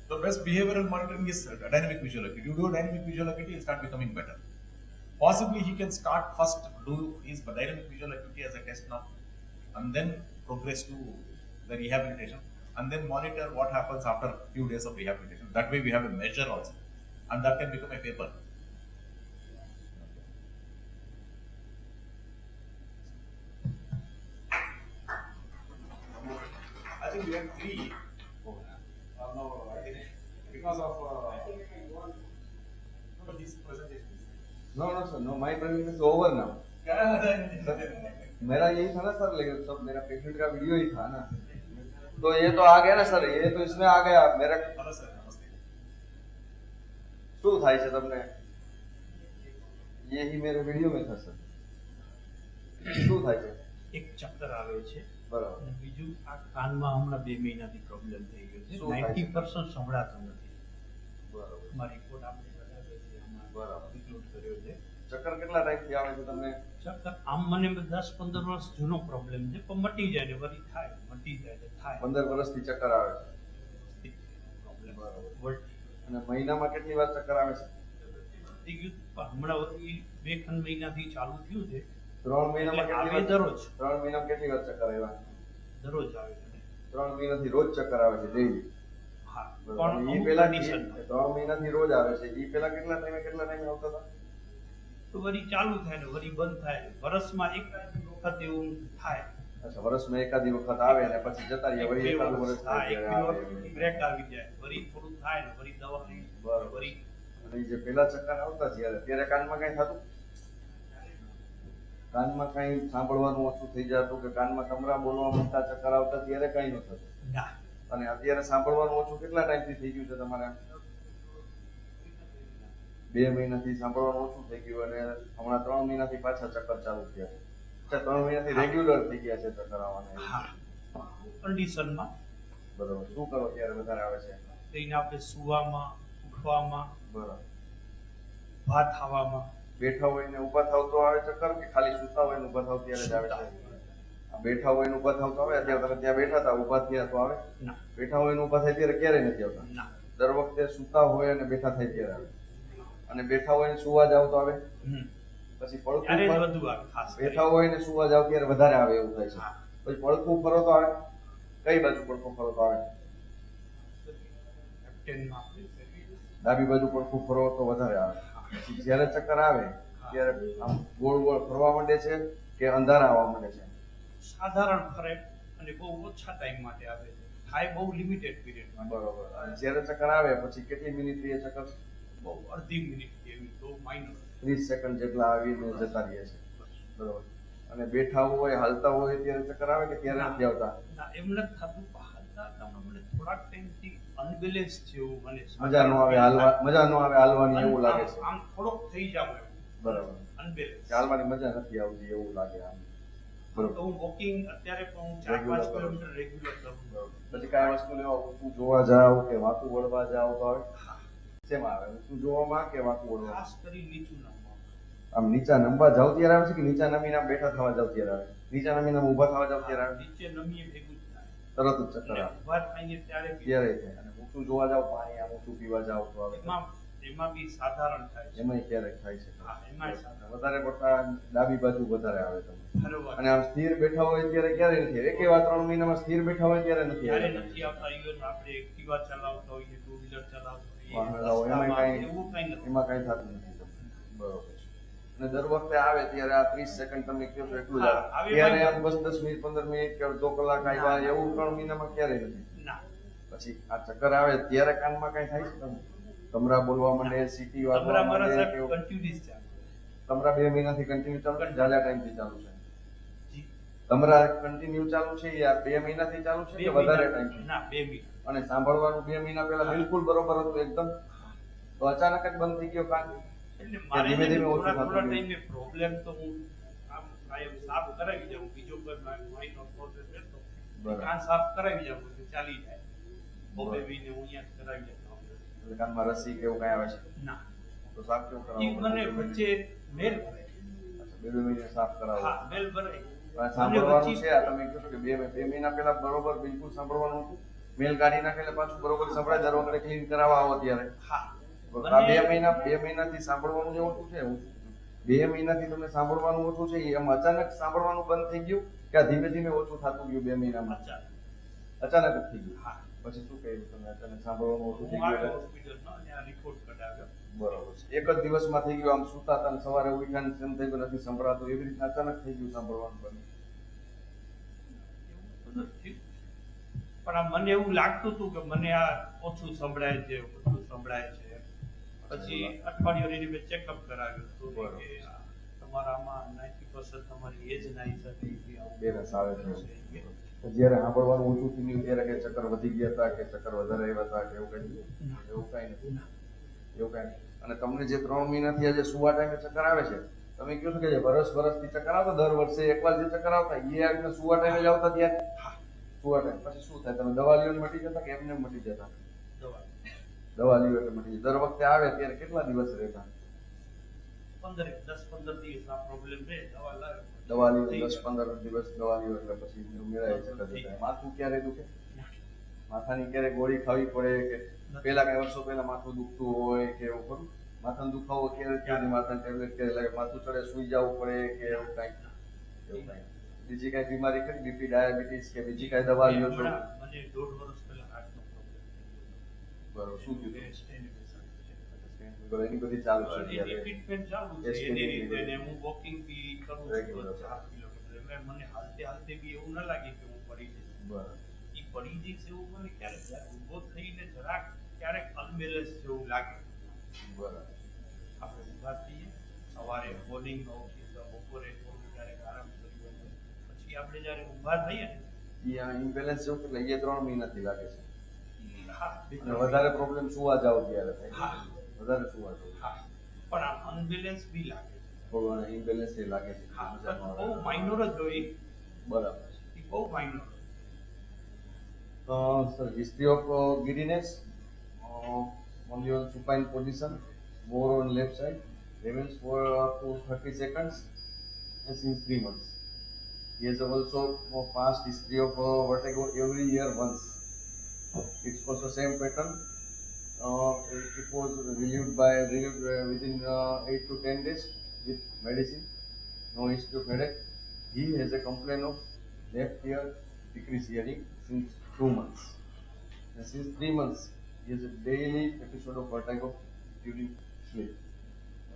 The best behavioral monitoring is dynamic visual acuity. You do dynamic visual acuity, he'll start becoming better. Possibly he can start first do his dynamic visual acuity as a test now, and then progress to the rehabilitation, and then monitor what happens after a few days of rehabilitation. That way we have a measure also, and that can become a paper. I think we have 3. No, I think because of this presentation. No, sir. No, my presentation is over now. मेरा यही था ना sir, लेकिन सब मेरा patient का video ही था ना, तो ये तो आ गया ना सर, ये तो इसमें आ गया मेरा। શું થાય છે તમને? यही मेरे वीडियो में था सर। શું થાય છે? એક ચક્કર આવે છે, બરાબર, અને બીજું આ કાનમાં હમણાં 2 મહિનાથી પ્રોબ્લેમ થઈ ગયો છે, 90% સંભળાતું નથી. બરાબર, મારી રિપોર્ટ આપણે બરાબર છે, હમણાં બરાબર ઇન્ક્લુડ કર્યો છે. ચક્કર કેટલા ટાઈમથી આવે છે તમને? ચક્કર આમ મને 10-15 વર્ષ જૂનો પ્રોબ્લેમ છે, પણ મટી જાય ને વળી થાય, મટી જાય ને થાય. 15 વર્ષથી ચક્કર આવે છે. પ્રોબ્લેમ બરાબર. અને મહિનામાં કેટલી વાર ચક્કર આવે છે? થઈ ગયું, પણ હમણાં વળી 2 મહિનાથી ચાલુ થયું છે. 3 મહિનામાં કેટલી વાર? દરરોજ. 3 મહિનામાં કેટલી વાર ચક્કર આવ્યા? દરરોજ આવે છે. 3 મહિનાથી રોજ ચક્કર આવે છે ડેઈલી? હા. પણ એ પહેલા 3 મહિનાથી રોજ આવે છે, એ પહેલા કેટલા ટાઈમે આવતા હતા? તો વળી ચાલુ થાય ને વળી બંધ થાય, વર્ષમાં એક વખત એવું થાય. અચ્છા, વર્ષમાં એકાદી વખત આવે અને પછી જતા રહીએ, વળી એકાદ વર્ષ બ્રેક આવી જાય, વળી થોડું થાય ને વળી દવા લઈ. બરાબર. અને જે પહેલા ચક્કર આવતા ત્યારે કાનમાં કઈ થતું? કાનમાં કઈ સાંભળવાનું ઓછું થઈ જતું કે કાનમાં કમરા બોલવા માંડતા ચક્કર આવતા ત્યારે કઈ ન થતું? ના. અને અત્યારે સાંભળવાનું ઓછું કેટલા ટાઈમથી થઈ ગયું છે તમારે? 2 મહિનાથી સાંભળવાનું ઓછું થઈ ગયું, અને હમણાં 3 મહિનાથી પાછા ચક્કર ચાલુ થયા છે. અચ્છા, 3 મહિનાથી રેગ્યુલર થઈ ગયા છે ચક્કર આવવાના? કન્ડિશનમાં. બરાબર. શું કરો ત્યારે વધારે આવે છે? તેને આપણે સુવામાં, ઉઠવામાં, બરાબર, ભાત ખાવામાં. બેઠા હોય ને ઊભા થાવ તો આવે ચક્કર, કે ખાલી સુતા હોય ને ઊભા થાવ ત્યારે જ આવે છે? બેઠા હોય ને ઊભા થાવ તો આવે? અત્યારે તમે ત્યાં બેઠા હતા, ઊભા થયા તો આવે? ના. બેઠા હોય ને ઊભા થાય ત્યારે ક્યારેય નથી આવતા? ના. દર વખતે સુતા હોય અને બેઠા થાય ત્યારે આવે? અને બેઠા હોય ને સુવા જાવ તો આવે? પછી પડખું બેઠા હોય ને સુવા જાવ ત્યારે વધારે આવે એવું થાય છે. પછી પડખું ફરો તો આવે? કઈ બાજુ પડખું ફરો તો આવે? ડાબી બાજુ પડખું ફરો તો વધારે આવે. પછી જયારે ચક્કર આવે ત્યારે આમ ગોળ ગોળ ફરવા માંડે છે કે અંધારા આવવા માંડે છે? સાધારણ ફરે અને બહુ ઓછા ટાઈમ માટે આવે છે, થાય બહુ લિમિટેડ પીરિયડ માટે. બરોબર. જયારે ચક્કર આવે પછી કેટલી મિનિટ રહે ચક્કર? બહુ અડધી મિનિટ એવી, બહુ માઇનર. 30 સેકન્ડ જેટલા આવીને જતા રહે છે. બરોબર. અને બેઠા હોય હાલતા હોય ત્યારે ચક્કર આવે કે ત્યારે નથી આવતા? ના, એમ નથી થતું. હાલતા તમને મને થોડાક ટાઈમથી અનબેલેન્સ જેવું મને મજા નો આવે હાલવા, મજા નો આવે હાલવાની એવું લાગે છે. આમ થોડોક થઈ જાવ એવું. બરાબર. અનબેલેન્સ. હાલવાની મજા નથી આવતી એવું લાગે આમ. બરોબર. તો હું વોકિંગ અત્યારે પણ 4-5 કિલોમીટર રેગ્યુલર કરું. પછી કાંઈ વસ્તુ લેવા ઊંચું જોવા જાવ કે વાંકું વળવા જાવ તો આવે? શેમાં આવે? ઊંચું જોવામાં કે વાંકું વળવા? ખાસ કરી નીચું નમવા. આમ નીચા નમવા જાવ ત્યારે આવે છે કે નીચા નમીને આમ બેઠા થવા જાવ ત્યારે આવે? નીચા નમીને ઊભા થવા જાવ ત્યારે આવે? નીચે નમીએ ભેગું થાય, તરત જ ચક્કર આવે. ઊભા થઈને ત્યારે થાય. અને ઊંચું જોવા જાવ, પાણી આમ ઊંચું પીવા જાવ તો આવે? એમાં બી સાધારણ થાય છે. એમાંય ક્યારેક થાય છે. હા, એમાંય સાધારણ. વધારે પડતા ડાબી બાજુ વધારે આવે તમને. બરોબર. અને આમ સ્થિર બેઠા હોય ત્યારે ક્યારે નથી? એકે વાર 3 મહિનામાં સ્થિર બેઠા હોય ત્યારે નથી ત્યારે નથી આવતા. ઇવન આપણે એક્ટિવા ચલાવતા હોઈએ, 2 વ્હીલર ચલાવતા હોઈએ, એમાં કઈ થતું નથી. બરોબર. અને દર વખતે આવે ત્યારે આ 30 સેકન્ડ તમે કહો છો એટલું જ આવે? ત્યારે આમ બસ 10 મિનિટ 15 મિનિટ કે અડધો કલાક આવ્યા એવું 3 મહિનામાં ક્યારેય નથી? ના. પછી આ ચક્કર આવે ત્યારે કાનમાં કઈ થાય છે તમને? કમરા બોલવા માંડે, સીટી વાગવા માંડે કે કન્ટિન્યુઅસ ચાલે? કમરા 2 મહિનાથી કન્ટિન્યુ ચાલુ છે? જાજા ટાઈમથી ચાલુ છે? કમરા કન્ટિન્યુ ચાલુ છે યા 2 મહિનાથી ચાલુ છે કે વધારે ટાઈમ? ના, 2 મહિના. અને સાંભળવાનું 2 મહિના પહેલા બિલકુલ બરોબર હતું એકદમ, તો અચાનક જ બંધ થઈ ગયો કાન? એટલે મારે ધીમે ધીમે ઓછું થતું ટાઈમે પ્રોબ્લેમ તો હું આમ કાયમ સાફ કરાવી જાઉં, બીજો કોઈ માઇનો પ્રોબ્લેમ રહેતો કાન સાફ કરાવી જાઉં એટલે ચાલી જાય. બોબેવીને હું અહીંયા કરાવી જાઉં. એટલે કાનમાં રસી કે એવું કઈ આવે છે? ના. તો સાફ કેવું કરાવવું? મને વચ્ચે મેલ પડે. 2 બે મહિને સાફ કરાવો. હા બેલ ભરાય. સાંભળવાનું છે આ તમે કહો છો કે બે મહિના પહેલા બરોબર બિલકુલ સાંભળવાનું હતું. મેલ કાઢી નાખે એટલે પાછું બરોબર સંભળાય દર વખતે ક્લીન કરાવવા આવો ત્યારે. હા. આ 2 મહિનાથી સાંભળવાનું જે ઓછું છે 2 મહિનાથી તમને સાંભળવાનું ઓછું છે એમ અચાનક સાંભળવાનું બંધ થઈ ગયું કે ધીમે ધીમે ઓછું થતું ગયું 2 મહિનામાં? અચાનક જ થઈ ગયું. હા. પછી શું કહ્યું તમે અચાનક સાંભળવાનું ઓછું થઈ ગયું? હોસ્પિટલમાં ત્યાં રિપોર્ટ કઢાવ્યો. બરોબર છે. એક જ દિવસમાં થઈ ગયું, આમ સુતા હતા સવારે ઉઠ્યા એમ થઈ ગયું નથી સંભળાતું એવી રીતના અચાનક થઈ ગયું સાંભળવાનું બંધ? પણ આ મને એવું લાગતું હતું કે મને આ ઓછું સંભળાય છે, ઓછું સંભળાય છે. પછી અઠવાડિયું મેં ચેકઅપ કરાવ્યું હતું કે તમારામાં 90% તમારી એજ ના હિસાબે બેરસ આવે છે. જ્યારે સાંભળવાનું ઓછું થઈ ગયું ત્યારે કે ચક્કર વધી ગયા હતા કે ચક્કર વધારે આવ્યા હતા કે એવું કઈ નથી? એવું કઈ નથી. અને તમને જે 3 મહિનાથી આજે સુવા ટાઈમે ચક્કર આવે છે, તમે કહો છો કે જે વર્ષથી ચક્કર આવતા, દર વર્ષે એકવાર જે ચક્કર આવતા એ આવીને સુવા ટાઈમે જ આવતા ત્યારે? સુવા ટાઈમ પછી શું થાય? તમે દવા લ્યો મટી જતા કે એમને મટી જતા? દવા લ્યો એટલે મટી જાય. દર વખતે આવે ત્યારે કેટલા દિવસ રહેતા? 10-15 દિવસ આ પ્રોબ્લેમ રહે. દવા લ્યો 10-15 દિવસ દવા લ્યો એટલે પછી મેળાય છે. માથું ક્યારે દુખે? માથાની ક્યારે ગોળી ખાવી પડે કે પેલા કઈ વર્ષો પહેલા માથું દુખતું હોય કે એવું ખરું? માથાનો દુખાવો ક્યારે માથાની ટેબ્લેટ ક્યારે લાગે? માથું ચડે સુઈ જવું પડે કે એવું કઈ? બીજી કઈ બીમારી ખરી? બીપી, ડાયાબિટીસ કે બીજી કઈ દવા લ્યો છો? મને 1.5 વર્ષ પહેલા હાર્ટનો પ્રોબ્લેમ. બરોબર. શું થયું? એની બધી ચાલુ છે ટ્રીટમેન્ટ ચાલુ છે એની રીતે, ને હું વોકિંગ બી કરું છું 4 કિલોમીટર. એટલે મને હાલતે બી એવું ન લાગે કે હું પડી જઈશ. બરાબર. એ પડી જઈશ એવું મને ક્યારેક ઊભો થઈને જરાક ક્યારેક અનબેલેન્સ જેવું લાગે. બરાબર. આપણે ઊભા થઈએ સવારે મોર્નિંગમાં ઉઠીએ તો બપોરે થોડું ક્યારેક આરામ કરીએ, પછી આપણે જયારે ઊભા થઈએ ને ત્યાં ઇમ્બેલેન્સ જેવું એટલે એ 3 મહિનાથી લાગે છે. હા. વધારે પ્રોબ્લેમ સુવા જાવ ત્યારે થાય. વધારે સુવા જાવ. હા. પણ આ અનબેલેન્સ બી લાગે છે. થોડું ઇમ્બેલેન્સ એ લાગે છે. બહુ માઇનોર જ હોય. બરાબર. એ બહુ minor. Sir, history of giddiness, only on supine position, more on left side, remains for up to 30 seconds, and since 3 months. He has also past history of vertigo every year once. It's also same pattern. It was relieved within 8 to 10 days with medicine. No history of headache. He has a complaint of left ear decreased hearing since 2 months. And since 3 months, he has a daily episode of vertigo during sleep.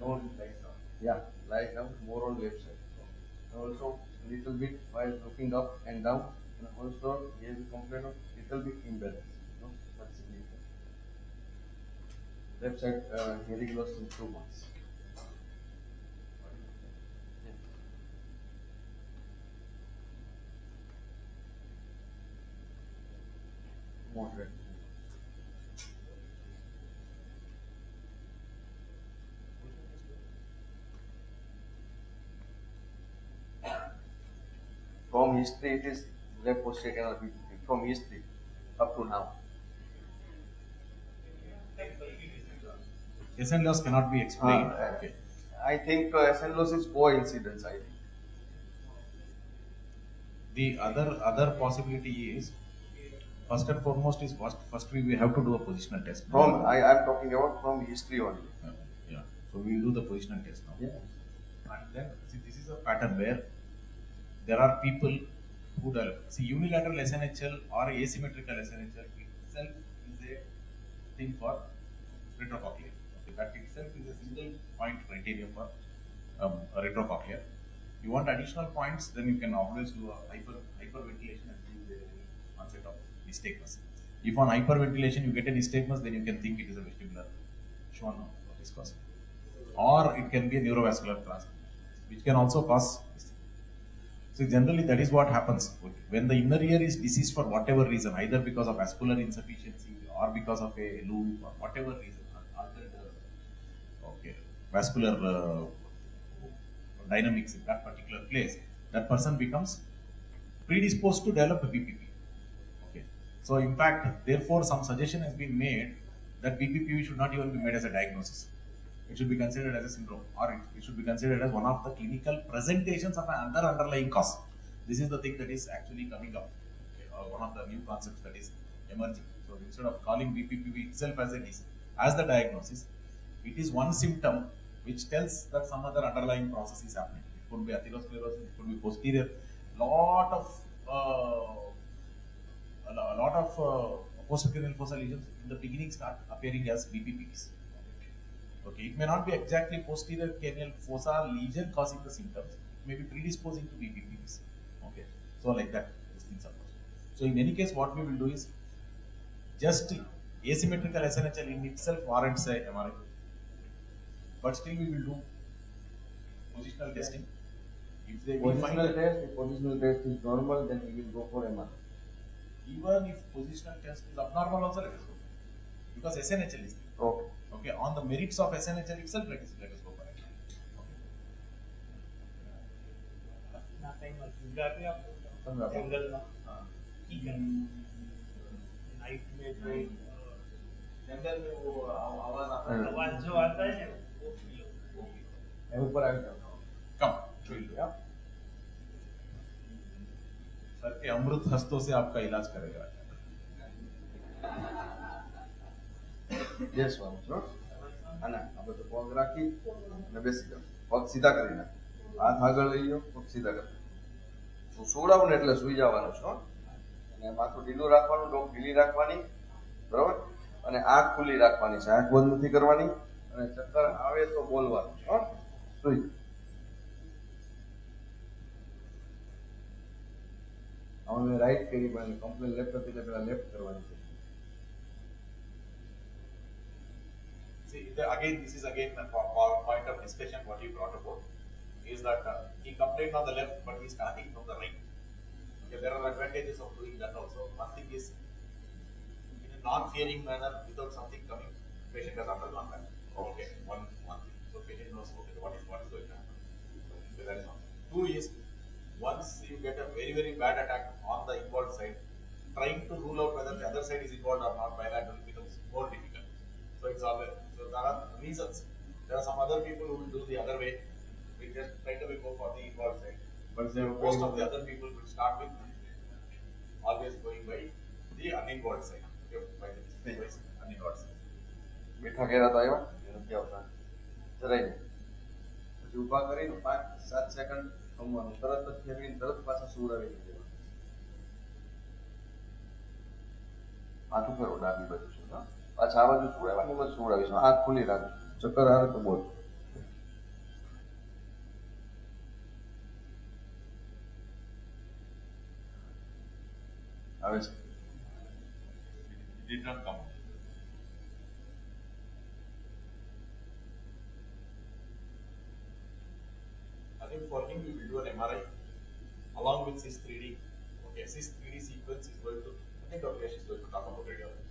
No, lie down. Yeah, lie down, more on left side. And also, little bit while looking up and down. And also, he has a complaint of little bit imbalance. No, that's significant. Left side hearing loss in 2 months. Moderate. From history, it is left posterior canal Bppv. From history up to now. SN loss cannot be explained. Okay. I think SN loss is coincidence. I think. The other possibility is, first and foremost is first we have to do a positional test. From I am talking about from history only. Yeah. So we will do the positional test now. Yeah. And then see, this is a pattern where there are people who develop. See, unilateral SNHL or asymmetrical SNHL itself is a thing for retrocochlear. Okay, that itself is a single point criteria for a retrocochlear. You want additional points, then you can always do a hyperventilation and see the onset of nystagmus. If on hyperventilation you get a nystagmus, then you can think it is a vestibular schwann of this cause. Or it can be a neurovascular transmission, which can also cause this. So generally that is what happens. When the inner ear is diseased for whatever reason, either because of vascular insufficiency or because of a loop or whatever reason, altered vascular dynamics in that particular place, that person becomes predisposed to develop a Bppv. Okay. So in fact, therefore some suggestion has been made that Bppv should not even be made as a diagnosis. it should be considered as a syndrome, or it should be considered as one of the clinical presentations of another underlying cause. This is the thing that is actually coming up, one of the new concepts that is emerging. So instead of calling Bppv itself as a disease, as the diagnosis, it is one symptom which tells that some other underlying process is happening. It could be atherosclerosis, it could be posterior. Lot of posterior fossa lesions in the beginning start appearing as Bppvs. Okay, it may not be exactly posterior cranial fossa lesion causing the symptoms. It may be predisposing to Bppvs. Okay, so like that, these things are possible. So in any case, what we will do is just asymmetrical SNHL in itself warrants a MRI, but still we will do positional testing. If they will find If positional test is normal, then we will go for MRI. Even if positional test is abnormal, also let us go, because SNHL is there. Okay. Okay, on the merits of SNHL itself, let us go for it. आवाज जो आता है ऊपर आ जाओ. Come, sir के अमृत हस्तों से आपका इलाज करेगा. Yes, one. આના આપણે તો પગ રાખી અને બેસી જાઓ. પગ સીધા કરી નાખો. હાથ આગળ લઈ જાઓ, પગ સીધા કરી. તો સોડાવું ને એટલે સુઈ જવાનું છે. અને માથું ઢીલું રાખવાનું, ડોક ઢીલી રાખવાની, બરાબર? અને આંખ ખુલ્લી રાખવાની છે, આંખ બંધ નથી કરવાની. અને ચક્કર આવે તો બોલવાનું છે. સુઈ. હવે રાઈટ કરી પણ કમ્પ્લેન લેફ્ટ હતી એટલે પેલા લેફ્ટ કરવાની છે. See, this is again the point of discussion what you brought about, is that he complained on the left, but he is starting from the right. Okay, there are advantages of doing that also. One thing is, in a non-fearing manner, without something coming, patient has undergone that. Okay, one thing. So patient knows what is going to happen. Okay, that is one. Two is, once you get a very bad attack on the involved side, trying to rule out whether the other side is involved or not bilateral becomes more difficult. So it's always, so there are reasons. There are some other people who will do the other way. We just try to go for the involved side. But most of the other people will start with always going by the uninvolved side. Okay, by the uninvolved side. મીઠા ઘેરા તો આવ્યા નથી આવતા જરાય નહીં. પછી ઊભા કરીને 5-7 સેકન્ડ થમવાનું, તરત જ ફેરવીને તરત પાછા સુવડાવી દેવાનું. માથું ફેરવો ડાબી બાજુ છે, પાછા આ બાજુ સુવડાવવાની, બસ સુવડાવીશું. આંખ ખુલ્લી રાખો, ચક્કર આવે તો બોલ. આવે છે? It did not come. I think for him we will do an MRI along with CIS 3D. Okay, CIS 3D sequence is going to, I think Dr. Yash is going to talk about radiology.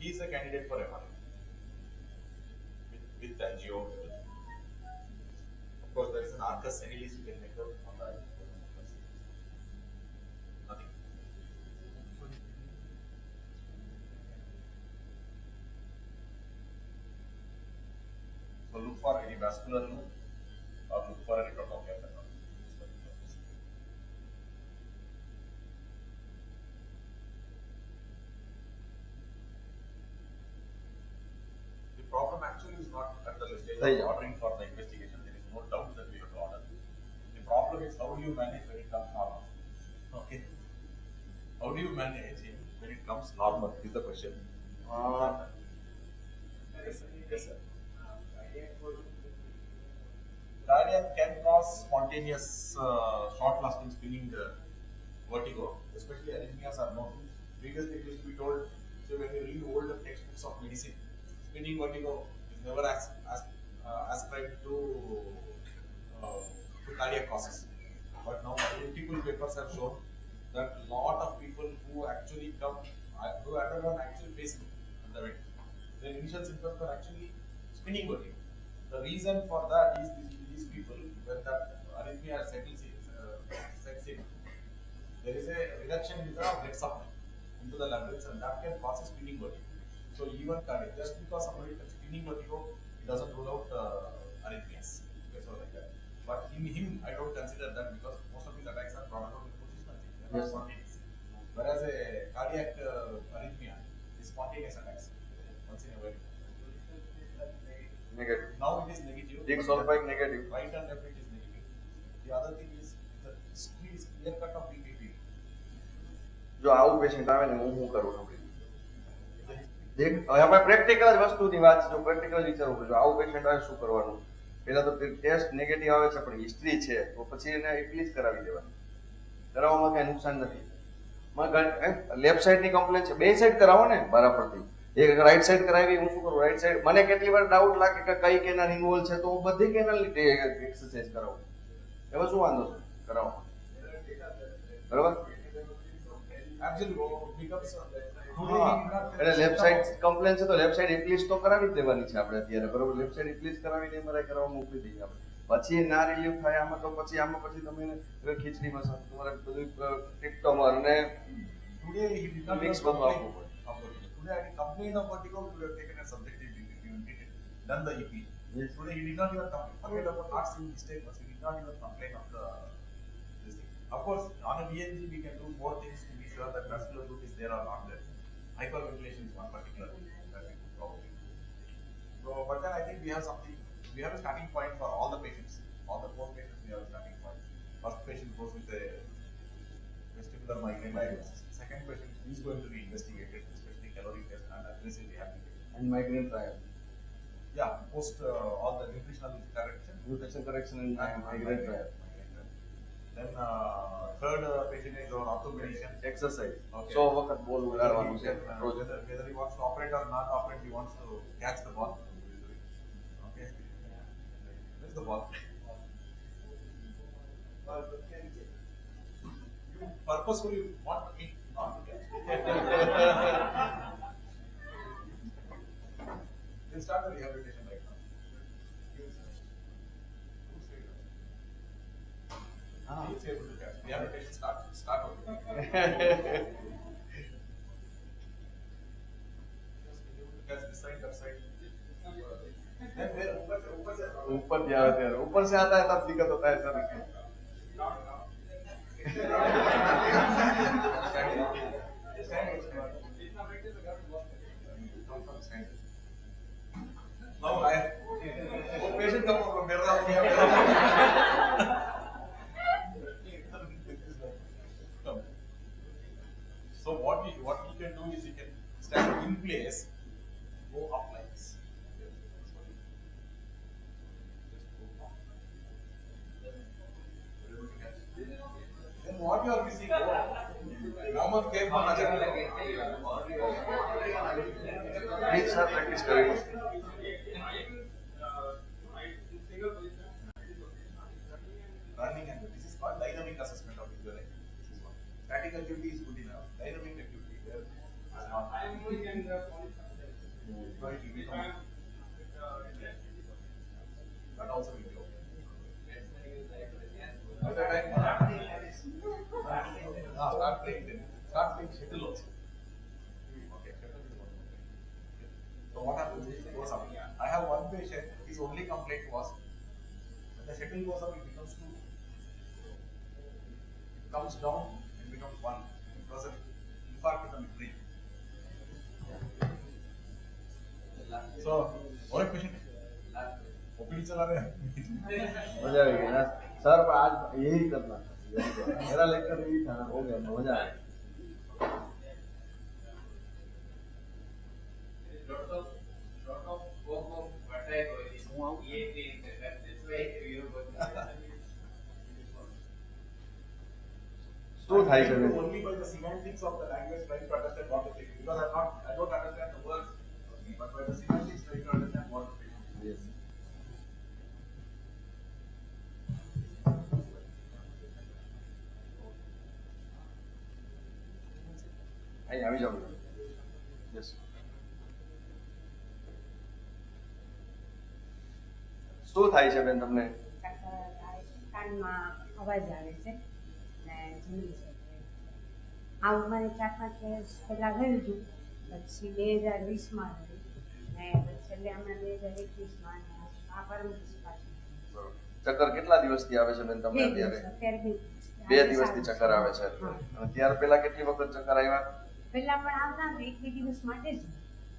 He is a candidate for MRI with angio. Of course, there is an arcus senilis you can make out on the nothing. So look for any vascular loop or look for a retrococcal pattern. The problem actually is not at the stage of ordering for the investigation. There is no doubt that we have to order. The problem is how do you manage when it comes normal? Okay. How do you manage it when it comes normal is the question. Yes, sir. Yes, sir. Cardiac can cause spontaneous short-lasting spinning vertigo, especially arrhythmias are known. Previously it used to be told, so when you read older textbooks of medicine, spinning vertigo is never ascribed to cardiac causes. But now multiple papers have shown that a lot of people who actually come, who undergone actual pacing on the way, their initial symptoms were actually spinning vertigo. The reason for that is these people, when that arrhythmia sets in, there is a reduction in the blood supply into the lungs, and that can cause a spinning vertigo. So even cardiac, just because somebody is feeling vertigo, it doesn't rule out arrhythmias. Okay, so like that. But in him, I don't consider that because most of his attacks are brought about with positional change. They're not spontaneous. Whereas a cardiac arrhythmia is spontaneous attacks once in a while. Negative. Now it is negative. Diagrammatic negative. Right and left it is negative. The other thing is the history is clear cut of Bppv. જો આવું patient આવે ને હું કરું છું હવે આપણે practical જ વસ્તુની વાત છે. જો પ્રેક્ટિકલ વિચારવું જો આવું પેશન્ટ આવે શું કરવાનું? પહેલા તો ટેસ્ટ નેગેટિવ આવે છે પણ હિસ્ટ્રી છે તો પછી એને એટલી જ કરાવી દેવાની. કરાવવામાં કઈ નુકસાન નથી. લેફ્ટ સાઈડની કમ્પ્લેન છે, બે સાઈડ કરાવો ને બરાબરથી. એક રાઈટ સાઈડ કરાવી, હું શું કરું રાઈટ સાઈડ, મને કેટલી વાર ડાઉટ લાગે કે કઈ કેનાલ ઇન્વોલ્વ છે તો હું બધી કેનાલની એક્સરસાઇઝ કરાવું. એમાં શું વાંધો છે કરાવવામાં? બરાબર? એટલે લેફ્ટ સાઈડ કમ્પ્લેન છે તો લેફ્ટ સાઈડ ઇપ્લીસ તો કરાવી જ દેવાની છે આપણે અત્યારે. બરોબર? લેફ્ટ સાઈડ ઇપ્લીસ કરાવીને એમઆરઆઈ કરાવવા મોકલી દઈએ આપણે. પછી ના રિલીફ થાય આમાં તો પછી તમે ખીચડીમાં તમારે બધું ટિપ્ટોમર ને મિક્સ બધું આપવું પડે. Today I complained of vertigo, we have taken a subjective review and done the EP. Yes. Today he did not even complain. Forget about not seeing mistake, but he did not even complain of this thing. Of course, on a ENT we can do more things to be sure that vascular root is there or not there. Hyperventilation is one particular thing that we could probably do. So, but then I think we have something. We have a starting point for all the patients. All the 4 patients we have a starting point. First patient goes with a vestibular migraine diagnosis. Second patient is going to be investigated, especially calorie test and aggressive rehabilitation. And migraine trial. Yeah, post all the nutritional correction and migraine trial. Then third patient is on automation. Exercise. Okay. So વખત બોલ ઉડાડવાનું છે. Whether he wants to operate or not operate, he wants to catch the ball. Okay. Where's the ball? You purposefully want me not to catch. We'll start the rehabilitation right now. He's able to catch. Rehabilitation start over. Catch this side, that side. Then where ऊपर जाते हैं, ऊपर से आता है तब दिक्कत होता है sir. No, patient come from So what he can do is he can stand in place, go up like this. Then what you are missing? Normal came from Please sir, practice करें. Running and this is called dynamic assessment of visualization. Static activity is good enough. Dynamic activity there is not. That also will be okay. At that time, start playing shuttle also. Okay, shuttle is one. So what happens is it goes up. I have one patient, his only complaint was when the shuttle goes up, it becomes 2. It comes down and becomes 1. It was an infarct in the midbrain. So, और एक patient OPD चला रहे हैं. मजा आ गया ना sir. आज यही करना था, मेरा लेक्चर यही था. हो गया, मजा आया. શું થાય છે? Only by the semantics of the language trying to understand what to take, because I don't understand the words, but by the semantics trying to understand what to take. Yes. અહીં આવી જાવ. Yes. શું થાય છે બેન તમને? કાનમાં અવાજ આવે છે ને ઝીણી છે. આવું મને 4-5 વર્ષ પહેલાં થયું હતું પછી 2020માં રહી ને છેલ્લે હમણાં 2021માં આ પરમ દિવસ પાછું. ચક્કર કેટલા દિવસથી આવે છે બેન તમને અત્યારે? અત્યારે 2 દિવસથી ચક્કર આવે છે. અને ત્યાર પહેલા કેટલી વખત ચક્કર આવ્યા? પહેલા પણ આવતા ને 1-2 દિવસ માટે જ.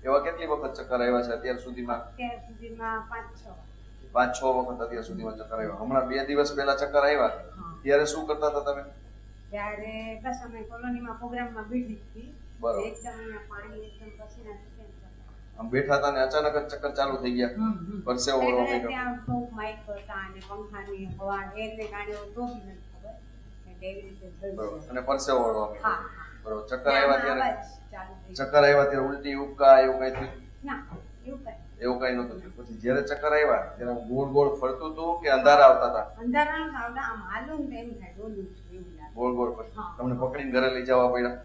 એવા કેટલી વખત ચક્કર આવ્યા છે અત્યાર સુધીમાં? અત્યાર સુધીમાં 5-6 વખત અત્યાર સુધીમાં ચક્કર આવ્યા. હમણાં 2 દિવસ પહેલા ચક્કર આવ્યા ત્યારે શું કરતા હતા તમે? ત્યારે બસ અમે કોલોનીમાં પ્રોગ્રામમાં બેઠી હતી. બરાબર. એકદમ અહીંયા પાણી એકદમ પસીના આમ બેઠા હતા ને અચાનક જ ચક્કર ચાલુ થઈ ગયા. પરસેવો વળવા માંડ્યો. ત્યાં બહુ માઇક હતા અને પંખાની હવા એરને કારણે તો બી નથી ખબર એટલે એવી રીતે બરાબર. અને પરસેવો વળવા માંડ્યો. હા બરાબર. ચક્કર આવ્યા ત્યારે ઉલટી ઉપકા એવું કઈ થયું? ના એવું કઈ નહોતું થયું. પછી જ્યારે ચક્કર આવ્યા ત્યારે ગોળ ગોળ ફરતું હતું કે અંધારા આવતા હતા? અંધારા આવતા આમ હાલું ને એમ થાય ડોલું એવું લાગે. ગોળ ગોળ તમને પકડીને ઘરે લઈ જવા પડ્યા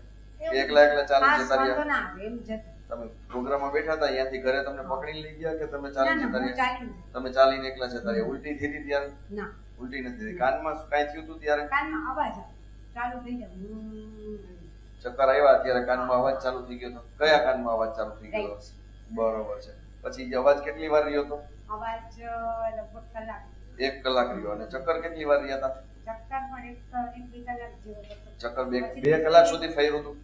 કે એકલા ચાલી જતા રહ્યા? ના એમ જતું. તમે પ્રોગ્રામમાં બેઠા હતા અહીંયાથી ઘરે તમને પકડી લઈ ગયા કે તમે ચાલી જતા રહ્યા? તમે ચાલીને એકલા જતા રહ્યા. ઉલટી થઈ હતી ત્યારે? ના ઉલટી નથી થઈ. કાનમાં કઈ થયું હતું ત્યારે? કાનમાં અવાજ ચાલુ થઈ ગયો. ચક્કર આવ્યા ત્યારે કાનમાં અવાજ ચાલુ થઈ ગયો હતો? કયા કાનમાં અવાજ ચાલુ થઈ ગયો? બરોબર છે. પછી જે અવાજ કેટલી વાર રહ્યો હતો? અવાજ લગભગ કલાક. 1 કલાક રહ્યો. અને ચક્કર કેટલી વાર રહ્યા હતા? ચક્કર પણ 1-2 કલાક જેવો હતો. ચક્કર 2 કલાક સુધી ફર્યું હતું?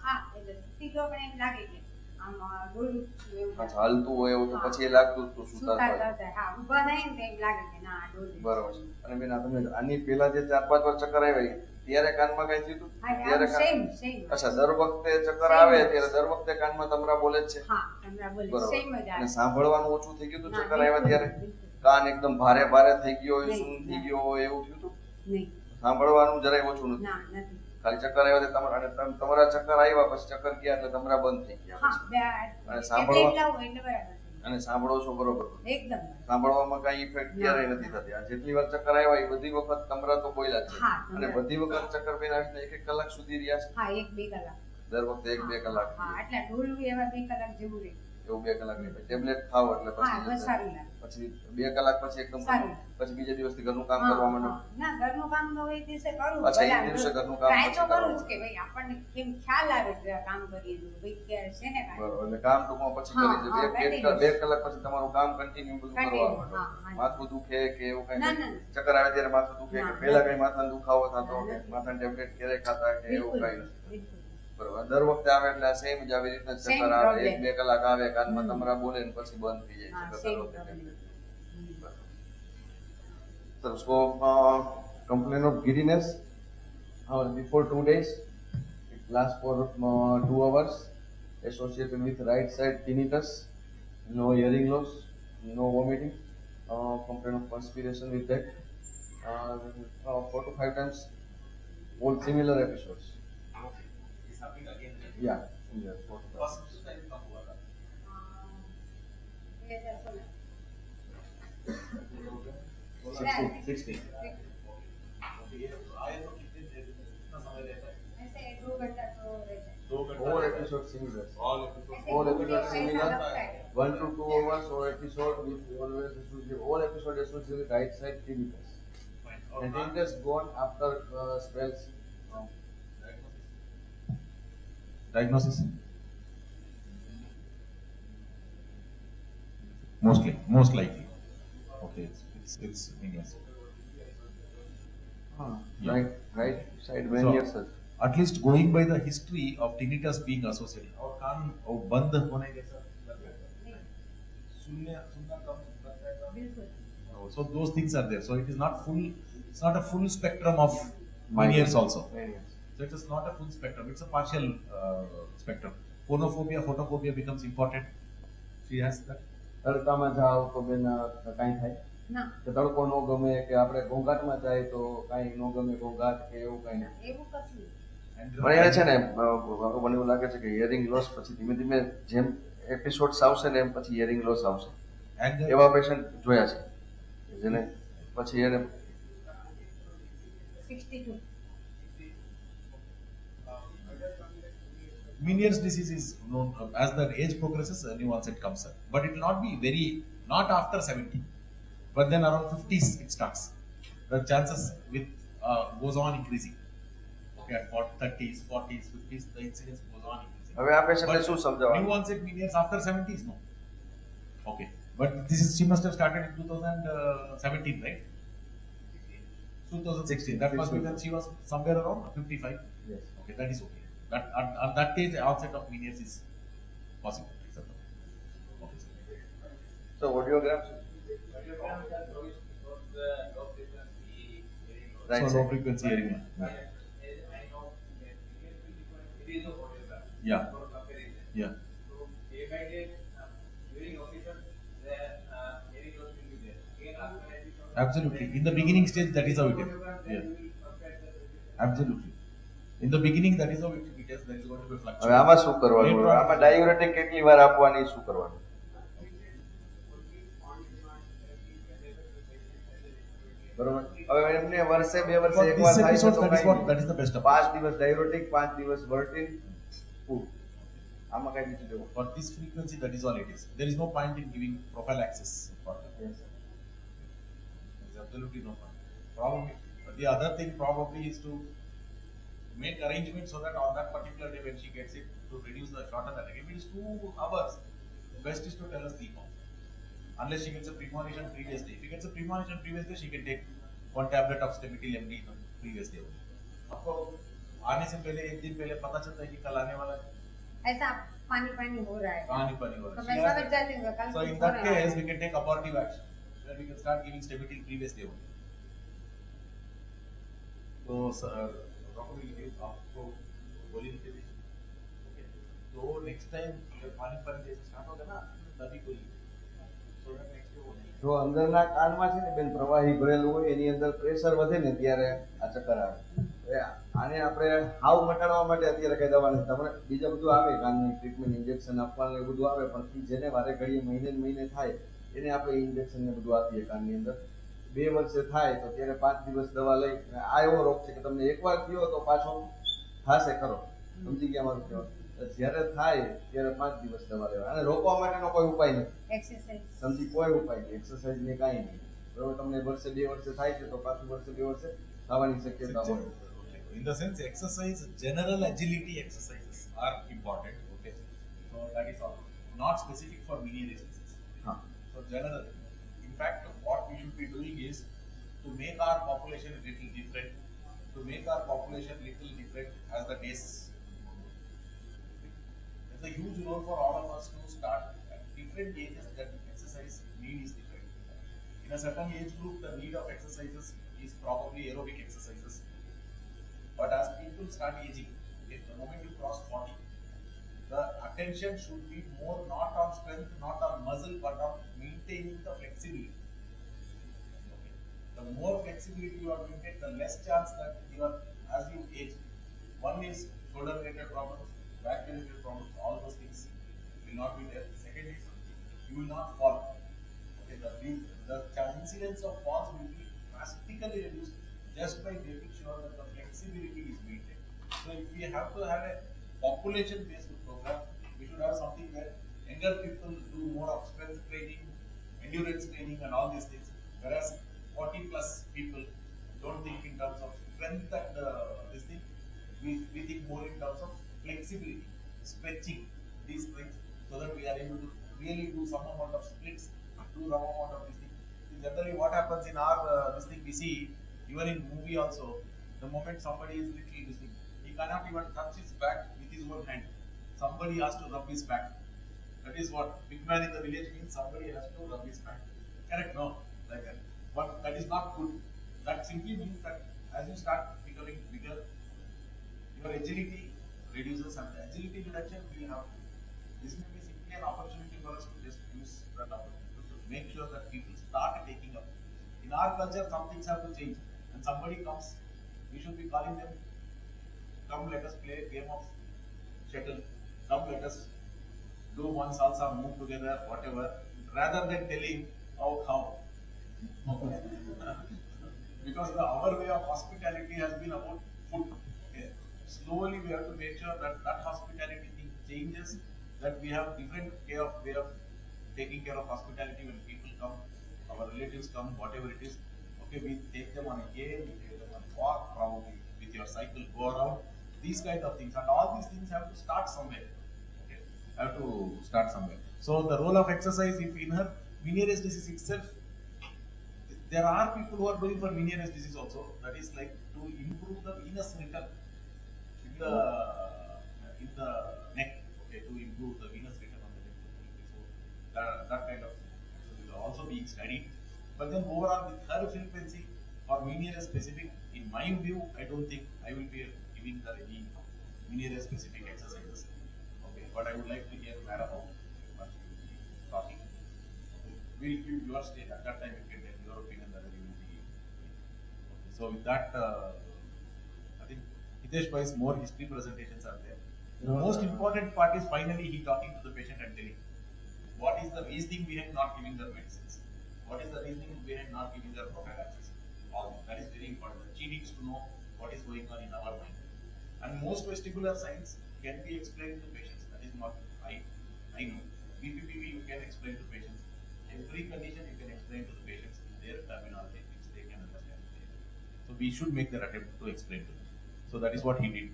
હા એટલે સીધો પણ એમ લાગે કે આમ ડોલું એવું. અચ્છા હલતું હોય એવું તો પછી એ લાગતું હતું સુતા હતા? હા ઊભા થાય ને એમ લાગે કે ના ડોલું. બરોબર છે. અને બેન તમે આની પહેલા જે 4-5 વાર ચક્કર આવ્યા ત્યારે કાનમાં કઈ થયું હતું? ત્યારે સેમ અચ્છા દર વખતે ચક્કર આવે ત્યારે દર વખતે કાનમાં તમરા બોલે જ છે? હા તમરા બોલે સેમ જ આવે. અને સાંભળવાનું ઓછું થઈ ગયું હતું ચક્કર આવ્યા ત્યારે? કાન એકદમ ભારે ભારે થઈ ગયો હોય, સૂન થઈ ગયો હોય એવું થયું હતું? નહીં. સાંભળવાનું જરાય ઓછું નથી? ના નથી. ખાલી ચક્કર આવ્યા એટલે તમારા ચક્કર આવ્યા પછી ચક્કર ગયા એટલે તમારા બંધ થઈ ગયા? અને સાંભળો છો બરોબર? એકદમ. સાંભળવામાં કઈ ઇફેક્ટ ક્યારેય નથી થતી? આ જેટલી વાર ચક્કર આવ્યા એ બધી વખત તમરા તો બોલ્યા છે? અને બધી વખત ચક્કર બેન આવી 1-1 કલાક સુધી રહ્યા છે? હા 1-2 કલાક. દર વખતે 1-2 કલાક? હા એટલે ડોલવું એવા 2 કલાક જેવું રહે. એવું 2 કલાક નહીં. ટેબ્લેટ ખાવ એટલે પછી 2 કલાક પછી એકદમ પછી બીજા દિવસથી ઘરનું કામ કરવા માંડો? ના ઘરનું કામ તો એ દિવસે કરું. અચ્છા એ દિવસે ઘરનું કામ ટ્રાય તો કરું જ કે ભાઈ આપણને કેમ ખ્યાલ આવે કે કામ કરીએ તો ભાઈ કે છે ને કામ. બરોબર. એટલે કામ ટૂંકમાં પછી કરી દે. 2 કલાક પછી તમારું કામ કન્ટિન્યુ બધું કરવા માંડો? માથું દુખે કે એવું કઈ? ચક્કર આવે ત્યારે માથું દુખે કે પહેલા કઈ માથાનો દુખાવો થતો કે માથાની ટેબ્લેટ ક્યારે ખાતા કે એવું કઈ નથી? બરોબર. દર વખતે આવે એટલે સેમ જ આવી રીતના ચક્કર આવે 1-2 કલાક આવે કાનમાં તમરા બોલે ને પછી બંધ થઈ જાય. So, complaint of giddiness before 2 days. It lasts for 2 hours. Associated with right side tinnitus, no hearing loss, no vomiting. Complaint of perspiration with that. 4 to 5 times. All similar episodes. Yeah. 4 to 5. 60. All episodes similar. All episodes similar. 1 to 2 hours or episode with always associated. All episodes associated with right side tinnitus. And tinnitus gone after spells. Diagnosis? Most likely. Okay, it's English. Right side mania, sir. At least going by the history of tinnitus being associated. और कान और बंद होने के साथ सुनना कम so those things are there. So it is not full. It's not a full spectrum of manias also. So it is not a full spectrum. It's a partial spectrum. Phonophobia, photophobia becomes important. She has that. તડકામાં જાઓ તો બેન કાંઈ થાય? ના. કે તડકો ન ગમે કે આપણે ઘોંઘાટમાં જાય તો કાંઈ ન ગમે ઘોંઘાટ કે એવું કાંઈ નહીં? એવું કશું. પણ એ છે ને મને એવું લાગે છે કે હિયરિંગ લોસ પછી ધીમે ધીમે જેમ એપિસોડ્સ આવશે ને એમ પછી હિયરિંગ લોસ આવશે. એવા પેશન્ટ જોયા છે જેને પછી એને 62. Meniere's disease is known as the age progresses, a new onset comes up. But it will not be not after 70. But then around 50s it starts. The chances with goes on increasing. Okay, at 30s, 40s, 50s, the incidence goes on increasing. હવે આ પેશન્ટને શું સમજાવવાનું? New onset means after 70s, no. Okay, but she must have started in 2017, right? 2016. That must be when she was somewhere around 55. Yes. Okay, that is okay. That at that age, onset of menias is possible. Okay. So audiogram. Right. So low frequency hearing. Yeah. Yeah. Absolutely. In the beginning stage, that is how it is. Yeah. Absolutely. In the beginning, that is how it is. There is going to be fluctuation. હવે આમાં શું કરવાનું? આમાં diuretic કેટલી વાર આપવાની, શું કરવાનું? બરોબર. હવે એમને વર્ષે બે વર્ષે એકવાર થાય છે તો that is the best. 5 દિવસ ડાયુરેટિક, 5 દિવસ વર્ટિન. આમાં કઈ બીજું દેવું? For this frequency, that is all it is. There is no point in giving prophylaxis for that. Yes. There is absolutely no point. Probably, but the other thing probably is to make arrangements so that on that particular day when she gets it, to reduce the shorter than. If it is 2 hours, best is to tell us the amount. Unless she gets a premonition previous day. If she gets a premonition previous day, she can take 1 tablet of Stemetil MD the previous day. आपको आने से पहले 1 दिन पहले पता चलता है कि कल आने वाला है. ऐसा पानी पानी हो रहा है. पानी पानी हो रहा है. तो मैं समझ जाती हूँ कल. So in that case, we can take abortive action. Then we can start giving Stemetil previous day only. So probably आपको बोली नहीं थी. Okay. So next time जब पानी पानी जैसे start होगा ना, तभी कोई. So that next day होगा. જો અંદરના કાનમાં છે ને બેન પ્રવાહી ભરેલું હોય એની અંદર પ્રેશર વધે ને ત્યારે આ ચક્કર આવે. આને આપણે હાવ મટાડવા માટે અત્યારે કઈ દવા નથી. તમને બીજા બધું આવે, કાનની ટ્રીટમેન્ટ, ઇન્જેક્શન આપવાનું એ બધું આવે, પણ જેને વારે ઘડીએ મહિને થાય એને આપણે ઇન્જેક્શન ને બધું આપીએ કાનની અંદર. 2 વર્ષે થાય તો ત્યારે 5 દિવસ દવા લઈ. આ એવો રોગ છે કે તમને એકવાર થયો તો પાછો થાશે ખરો. સમજી ગયા મારું કહેવાનું? જ્યારે થાય ત્યારે 5 દિવસ દવા લેવા. અને રોકવા માટેનો કોઈ ઉપાય નથી. એક્સરસાઇઝ. સમજી? કોઈ ઉપાય નહીં. એક્સરસાઇઝ ને કાંઈ નહીં. બરોબર. તમને વર્ષે 2 વર્ષે થાય છે તો પાછું વર્ષે 2 વર્ષે થવાની શક્યતા હોય. In the sense, exercise, general agility exercises are important. Okay, so that is all. Not specific for menial diseases. So general. In fact, what we should be doing is to make our population a little different. To make our population little different as the days. There's a huge role for all of us to start at different ages. That exercise need is different. In a certain age group, the need of exercises is probably aerobic exercises. But as people start aging, okay, the moment you cross 40, the attention should be more not on strength, not on muscle, but on maintaining the flexibility. Okay. The more flexibility you are maintain, the less chance that you are, as you age. One is shoulder-related problems, back-related problems, all those things will not be there. Second is you will not fall. Okay, the incidence of falls will be drastically reduced just by making sure that the flexibility is maintained. So if we have to have a population-based program, we should have something where younger people do more of strength training, endurance training and all these things, whereas 40 plus people don't think in terms of strength and this thing, we think more in terms of flexibility, stretching, these things, so that we are able to really do some amount of splits, do some amount of this thing. Generally what happens in our this thing we see, even in movie also, the moment somebody is literally listening, he cannot even touch his back with his own hand. Somebody has to rub his back. That is what big man in the village means. Somebody has to rub his back. Correct? No, like that. But that is not good. That simply means that as you start becoming bigger, your agility reduces, and the agility reduction will have. This may be simply an opportunity for us to just use that opportunity to make sure that people start taking up. In our culture, some things have to change. When somebody comes, we should be calling them, come let us play a game of shuttle, come let us do one salsa, move together, whatever, rather than telling how. Because our way of hospitality has been about food. Okay. Slowly we have to make sure that that hospitality thing changes, that we have different way of taking care of hospitality when people come, our relatives come, whatever it is. Okay, we take them on a game, we take them on a walk, probably with your cycle, go around, these kind of things. And all these things have to start somewhere. have to start somewhere. So the role of exercise, if in her Meniere's disease itself, there are people who are doing for Meniere's disease also. That is like to improve the venous return in the neck. Okay, to improve the venous return on the neck. So that kind of will also being studied. But then overall, with her frequency or Meniere specific, in my view, I don't think I will be giving her any Meniere specific exercises. Okay, but I would like to hear Clara about what she will be talking. We'll give your state at that time. You can tell your opinion that you will be. Okay, so with that, I think Hitesh Bhai's more history presentations are there. The most important part is finally he talking to the patient and telling what is the reasoning behind not giving the medicines. What is the reasoning behind not giving the prophylaxis? That is very important. She needs to know what is going on in our mind. And most vestibular signs can be explained to patients. That is not I know. Bppv you can explain to patients. Every condition you can explain to the patients in their terminology which they can understand. So we should make that attempt to explain to them. So that is what he did.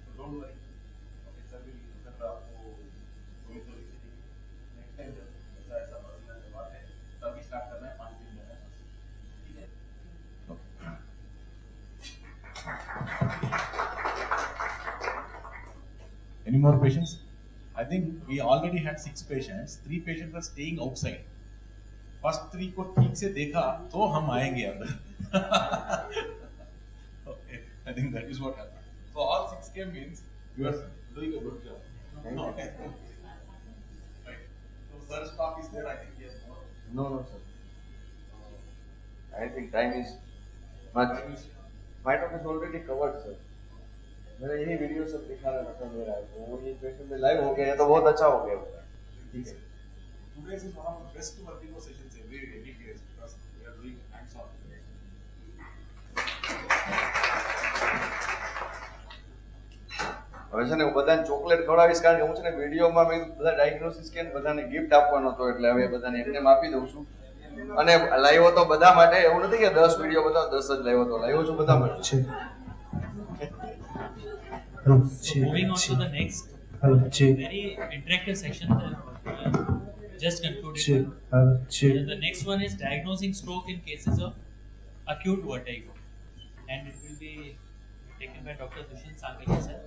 So don't worry. Okay, sir, we will next time तभी start करना है 5 दिन में ठीक है Any more patients? I think we already had 6 patients. 3 patients are staying outside. First 3 को ठीक से देखा तो हम आएंगे अंदर. Okay, I think that is what happened. So all 6 came means you are doing a good job. Okay. Right. So sir's talk is there. I think yes. No, sir. I think time is much. My talk is already covered, sir. मेरा यही video सब दिखाना था मेरा, तो वो ये patient में लाइव हो गया तो बहुत अच्छा हो गया. ठीक है. Today's is one of the best vertigo sessions every day because we are doing hands-on. હવે છે ને હું બધાને ચોકલેટ ખવડાવીશ કારણ કે હું છે ને વિડીયોમાં મેં બધા ડાયગ્નોસિસ કે બધાને ગિફ્ટ આપવાનો હતો એટલે હવે બધાને એમને આપી દઉં છું અને લાવ્યો તો બધા માટે એવું નથી કે 10 વિડીયો બતાવો 10 જ લાવ્યો છું બધા માટે. So moving on to the next very interactive section just concluded. The next one is diagnosing stroke in cases of acute vertigo, and it will be taken by Dr. Dushan Sankalia sir.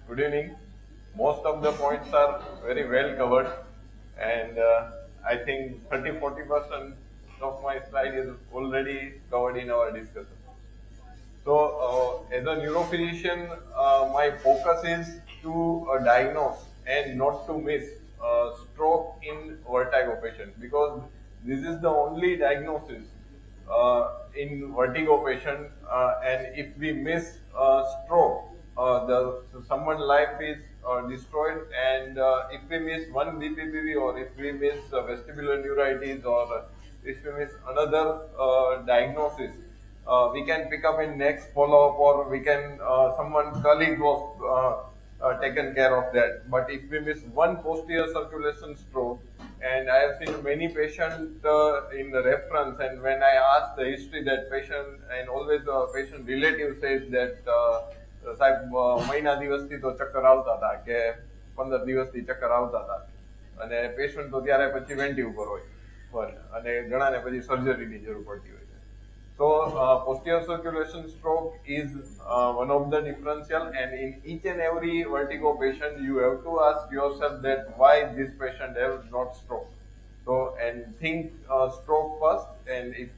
Good evening. Most of the points are very well covered, and I think 30-40% of my slide is already covered in our discussion. So, as a neurophysician, my focus is to diagnose and not to miss stroke in vertigo patient, because this is the only diagnosis in vertigo patient, and if we miss stroke, someone's life is destroyed, and if we miss one Bppv, or if we miss vestibular neuritis, or if we miss another diagnosis, we can pick up in next follow-up, or we can someone's colleague was taken care of that. But if we miss one posterior circulation stroke, and I have seen many patients in the reference, and when I ask the history, that patient, and always the patient relative says that સાહેબ મહિના દિવસથી તો ચક્કર આવતા હતા કે 15 દિવસથી ચક્કર આવતા હતા અને પેશન્ટ તો ત્યારે પછી વેન્ટી ઉપર હોય અને ઘણાને પછી સર્જરીની જરૂર પડતી હોય છે. So posterior circulation stroke is one of the differential, and in each and every vertigo patient, you have to ask yourself that why this patient has not stroke. So, and think stroke first, and if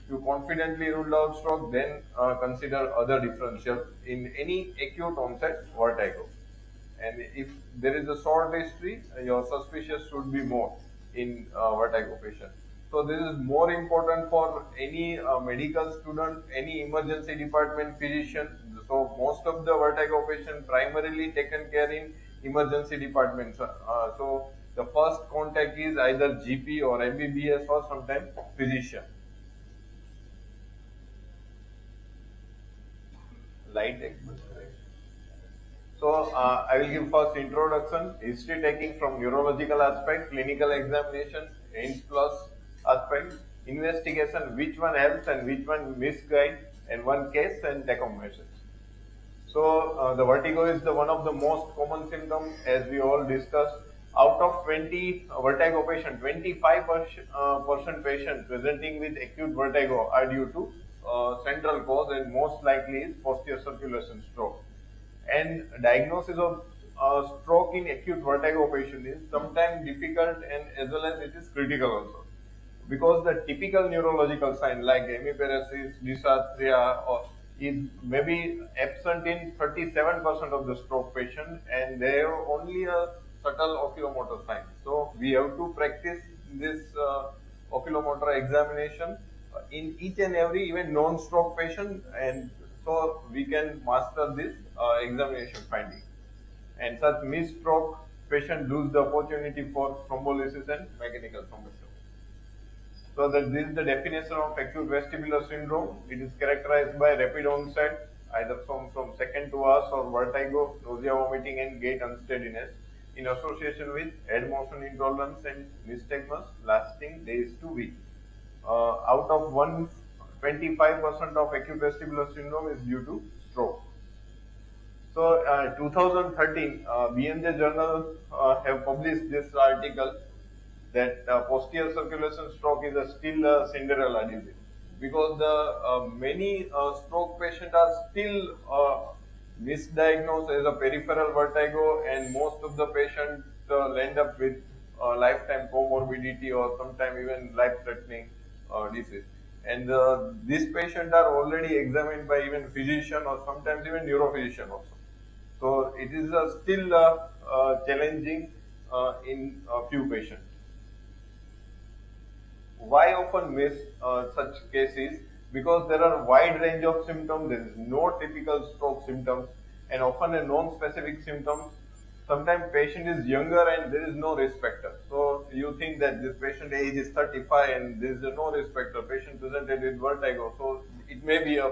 you confidently ruled out stroke, then consider other differential in any acute onset vertigo. And if there is a short history, your suspicious should be more in vertigo patient. So this is more important for any medical student, any emergency department physician. So most of the vertigo patient primarily taken care in emergency departments. So the first contact is either GP or MBBS or sometimes physician. Light exposure. So I will give first introduction, history taking from neurological aspect, clinical examination, ENT plus aspect, investigation, which one helps and which one misguides, and one case and take-home message. So the vertigo is the one of the most common symptoms, as we all discussed. Out of 20 vertigo patients, 25% patients presenting with acute vertigo are due to central cause, and most likely is posterior circulation stroke. And diagnosis of stroke in acute vertigo patient is sometimes difficult, and as well as it is critical also, because the typical neurological sign like hemiparesis, dysarthria, or is maybe absent in 37% of the stroke patient, and they have only a subtle oculomotor sign. So we have to practice this oculomotor examination in each and every even non-stroke patient, and so we can master this examination finding. And such missed stroke patient lose the opportunity for thrombolysis and mechanical thrombectomy. So this is the definition of acute vestibular syndrome. It is characterized by rapid onset, either from second to hours, or vertigo, nausea, vomiting, and gait unsteadiness in association with head motion intolerance and nystagmus lasting days to weeks. Out of 25% of acute vestibular syndrome is due to stroke. So 2013, BMJ journal have published this article that posterior circulation stroke is still a Cinderella disease, because the many stroke patients are still misdiagnosed as a peripheral vertigo, and most of the patients end up with lifetime comorbidity or sometimes even life-threatening disease. And these patients are already examined by even physician or sometimes even neurophysician also. So it is still challenging in a few patients. Why often miss such cases? Because there are a wide range of symptoms, there is no typical stroke symptoms, and often a non-specific symptoms. Sometimes patient is younger and there is no risk factor. So you think that this patient age is 35 and there is no risk factor, patient presented with vertigo, so it may be a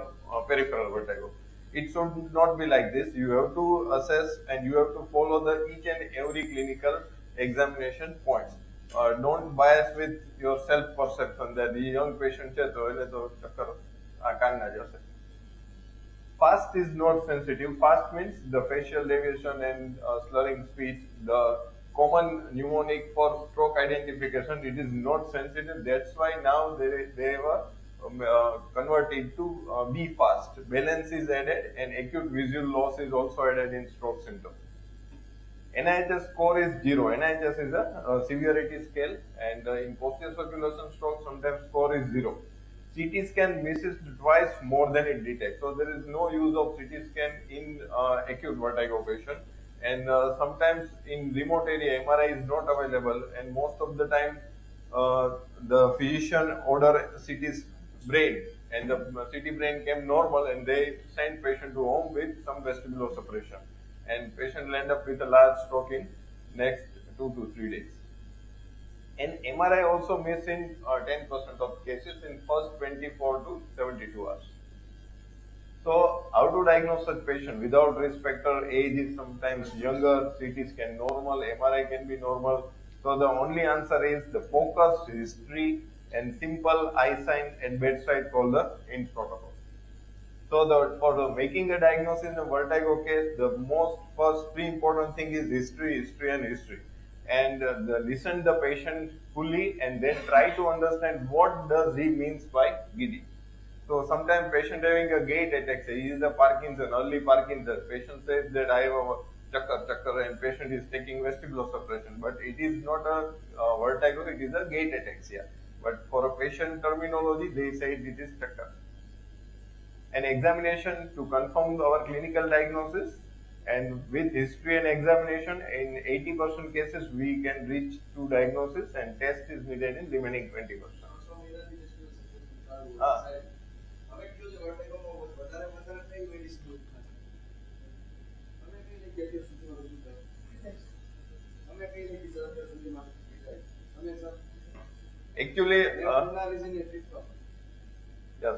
peripheral vertigo. It should not be like this. You have to assess and you have to follow the each and every clinical examination points. Don't bias with your self-perception that the young patient છે તો એને તો ચક્કર આ કાન ના જશે. Fast is not sensitive. Fast means the facial deviation and slurring speech, the common mnemonic for stroke identification. It is not sensitive. That's why now they were converted to be fast. Balance is added, and acute visual loss is also added in stroke symptoms. NIHS score is 0. NIHS is a severity scale, and in posterior circulation stroke, sometimes score is 0. CT scan misses twice more than it detects. So there is no use of CT scan in acute vertigo patient, and sometimes in remote area MRI is not available, and most of the time the physician order CT brain, and the CT brain came normal, and they send patient to home with some vestibular suppression, and patient will end up with a large stroke in next 2 to 3 days. And MRI also miss in 10% of cases in first 24 to 72 hours. So how to diagnose such patient? Without risk factor, age is sometimes younger, CT scan normal, MRI can be normal. So the only answer is the focused history and simple eye sign at bedside called the ENT protocol. So for making a diagnosis in a vertigo case, the first three important thing is history, and history. And listen the patient fully, and then try to understand what does he means by giddy. So sometimes patient having a gait attack, say he is a Parkinson, early Parkinson. Patient says that I have a chakkar, and patient is taking vestibular suppression, but it is not a vertigo, it is a gait ataxia. But for a patient terminology, they say it is chakkar. An examination to confirm our clinical diagnosis, and with history and examination, in 80% cases we can reach to diagnosis, and test is needed in remaining 20%. Actually, yes.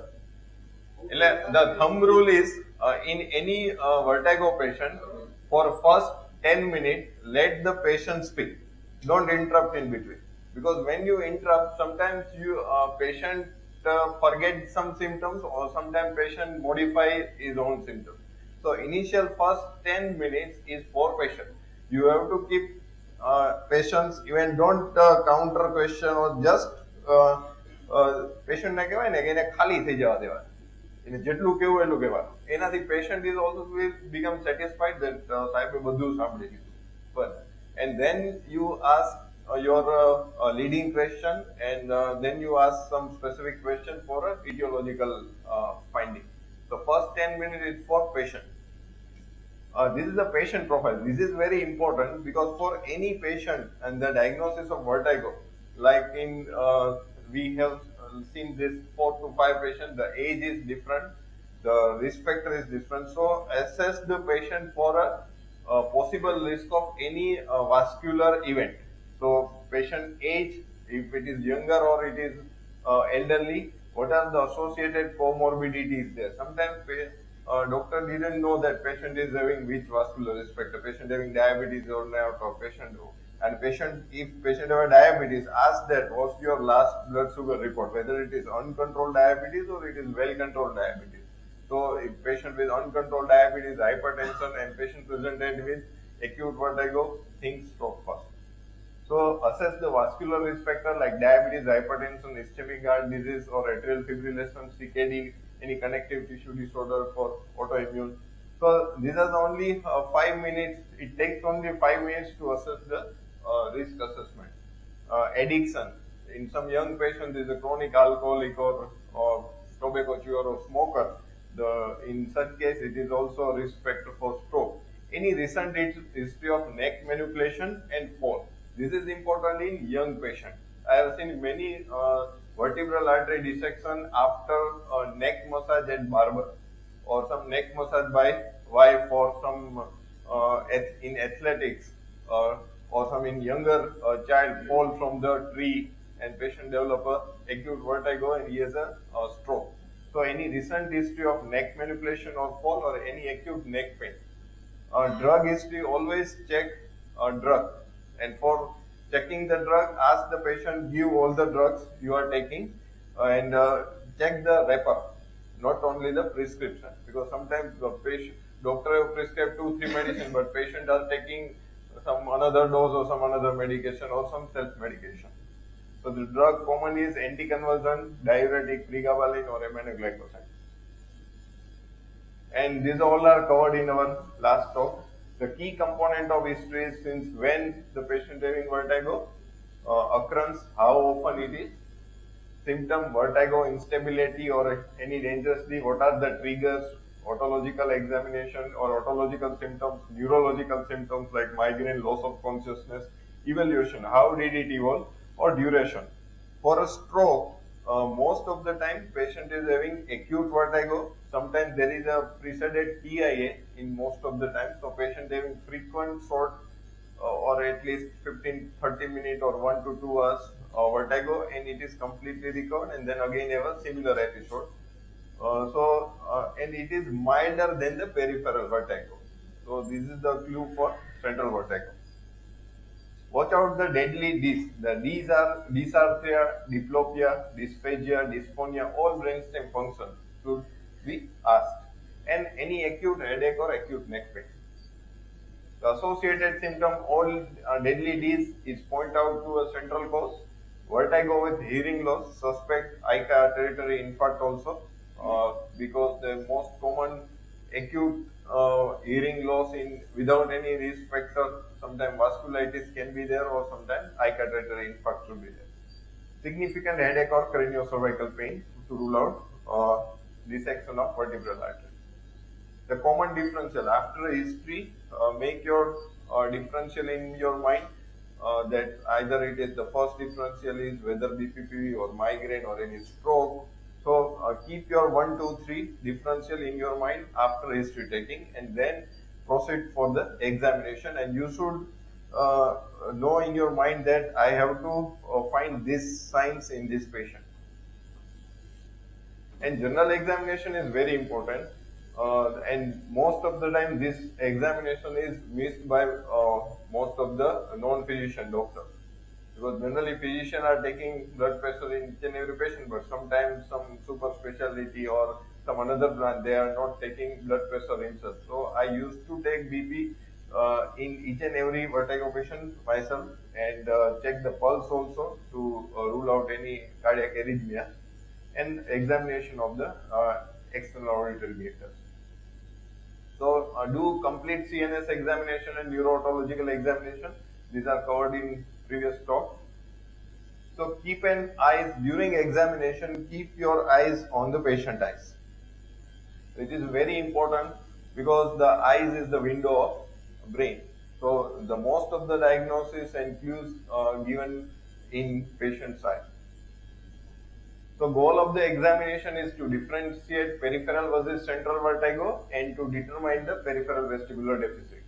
The thumb rule is in any vertigo patient, for first 10 minutes, let the patient speak. Don't interrupt in between. Because when you interrupt, sometimes you patient forget some symptoms, or sometimes patient modify his own symptoms. So initial first 10 minutes is for patient. You have to keep patients, even don't counter question, or just patient ને કહેવાય ને કે એને ખાલી થઈ જવા દેવા. એને જેટલું કેવું એટલું કહેવાનું. એનાથી patient is also will become satisfied that સાહેબે બધું સાંભળી લીધું. But and then you ask your leading question, and then you ask some specific question for a etiological finding. So first 10 minutes is for patient. This is the patient profile. This is very important because for any patient and the diagnosis of vertigo, like in we have seen this 4 to 5 patients, the age is different, the risk factor is different. So assess the patient for a possible risk of any vascular event. So patient age, if it is younger or it is elderly, what are the associated comorbidities there? Sometimes doctor didn't know that patient is having which vascular risk factor, patient having diabetes or not, or patient, and patient, if patient have diabetes, ask that what's your last blood sugar report, whether it is uncontrolled diabetes or it is well controlled diabetes. So if patient with uncontrolled diabetes, hypertension, and patient presented with acute vertigo, things stop first. So assess the vascular risk factor like diabetes, hypertension, ischemic heart disease, or atrial fibrillation, CKD, any connective tissue disorder for autoimmune. So these are only 5 minutes. It takes only 5 minutes to assess the risk assessment. Addiction. In some young patients, is a chronic alcoholic or tobacco chewer or smoker. In such case, it is also a risk factor for stroke. Any recent history of neck manipulation and fall. This is important in young patients. I have seen many vertebral artery dissection after neck massage at barber, or some neck massage by wife, or some in athletics, or some in younger child fall from the tree, and patient develop a acute vertigo and he has a stroke. So any recent history of neck manipulation or fall, or any acute neck pain. Drug history, always check drug, and for checking the drug, ask the patient, give all the drugs you are taking, and check the wrapper, not only the prescription, because sometimes the patient, doctor have prescribed 2-3 medicine, but patient are taking some another dose or some another medication or some self-medication. So the drug common is anticonvulsant, diuretic, pregabalin, or aminoglycoside. And these all are covered in our last talk. The key component of history is since when the patient having vertigo, occurrence, how often it is, symptom, vertigo, instability, or any dangerously, what are the triggers, autological examination or autological symptoms, neurological symptoms like migraine, loss of consciousness, evaluation, how did it evolve, or duration. For a stroke, most of the time patient is having acute vertigo. Sometimes there is a preceded TIA in most of the time. So patient having frequent short or at least 15-30 minutes or 1 to 2 hours vertigo, and it is completely recovered, and then again have a similar episode. And it is milder than the peripheral vertigo. So this is the clue for central vertigo. Watch out the deadly Ds. The Ds are dysarthria, diplopia, dysphagia, dysphonia, all brainstem functions should be asked. And any acute headache or acute neck pain. The associated symptom, all deadly Ds is point out to a central cause. Vertigo with hearing loss, suspect ICA territory infarct also. because the most common acute hearing loss in without any risk factor, sometimes vasculitis can be there or sometimes eye catetery infarct will be there. Significant headache or craniocervical pain to rule out dissection of vertebral artery. The common differential after history, make your differential in your mind that either it is the first differential is whether Bppv or migraine or any stroke. So keep your 1, 2, 3 differential in your mind after history taking and then proceed for the examination, and you should know in your mind that I have to find these signs in this patient. And general examination is very important, and most of the time this examination is missed by most of the non-physician doctors, because generally physicians are taking blood pressure in each and every patient, but sometimes some super specialty or some another brand they are not taking blood pressure insert. So I used to take BP in each and every vertigo patient myself and check the pulse also to rule out any cardiac arrhythmia, and examination of the external auditory meters. So do complete CNS examination and neurological examination. These are covered in previous talk. So keep an eye during examination, keep your eyes on the patient eyes. It is very important because the eyes is the window of brain. So the most of the diagnosis and clues given in patient's eye. So goal of the examination is to differentiate peripheral versus central vertigo and to determine the peripheral vestibular deficit.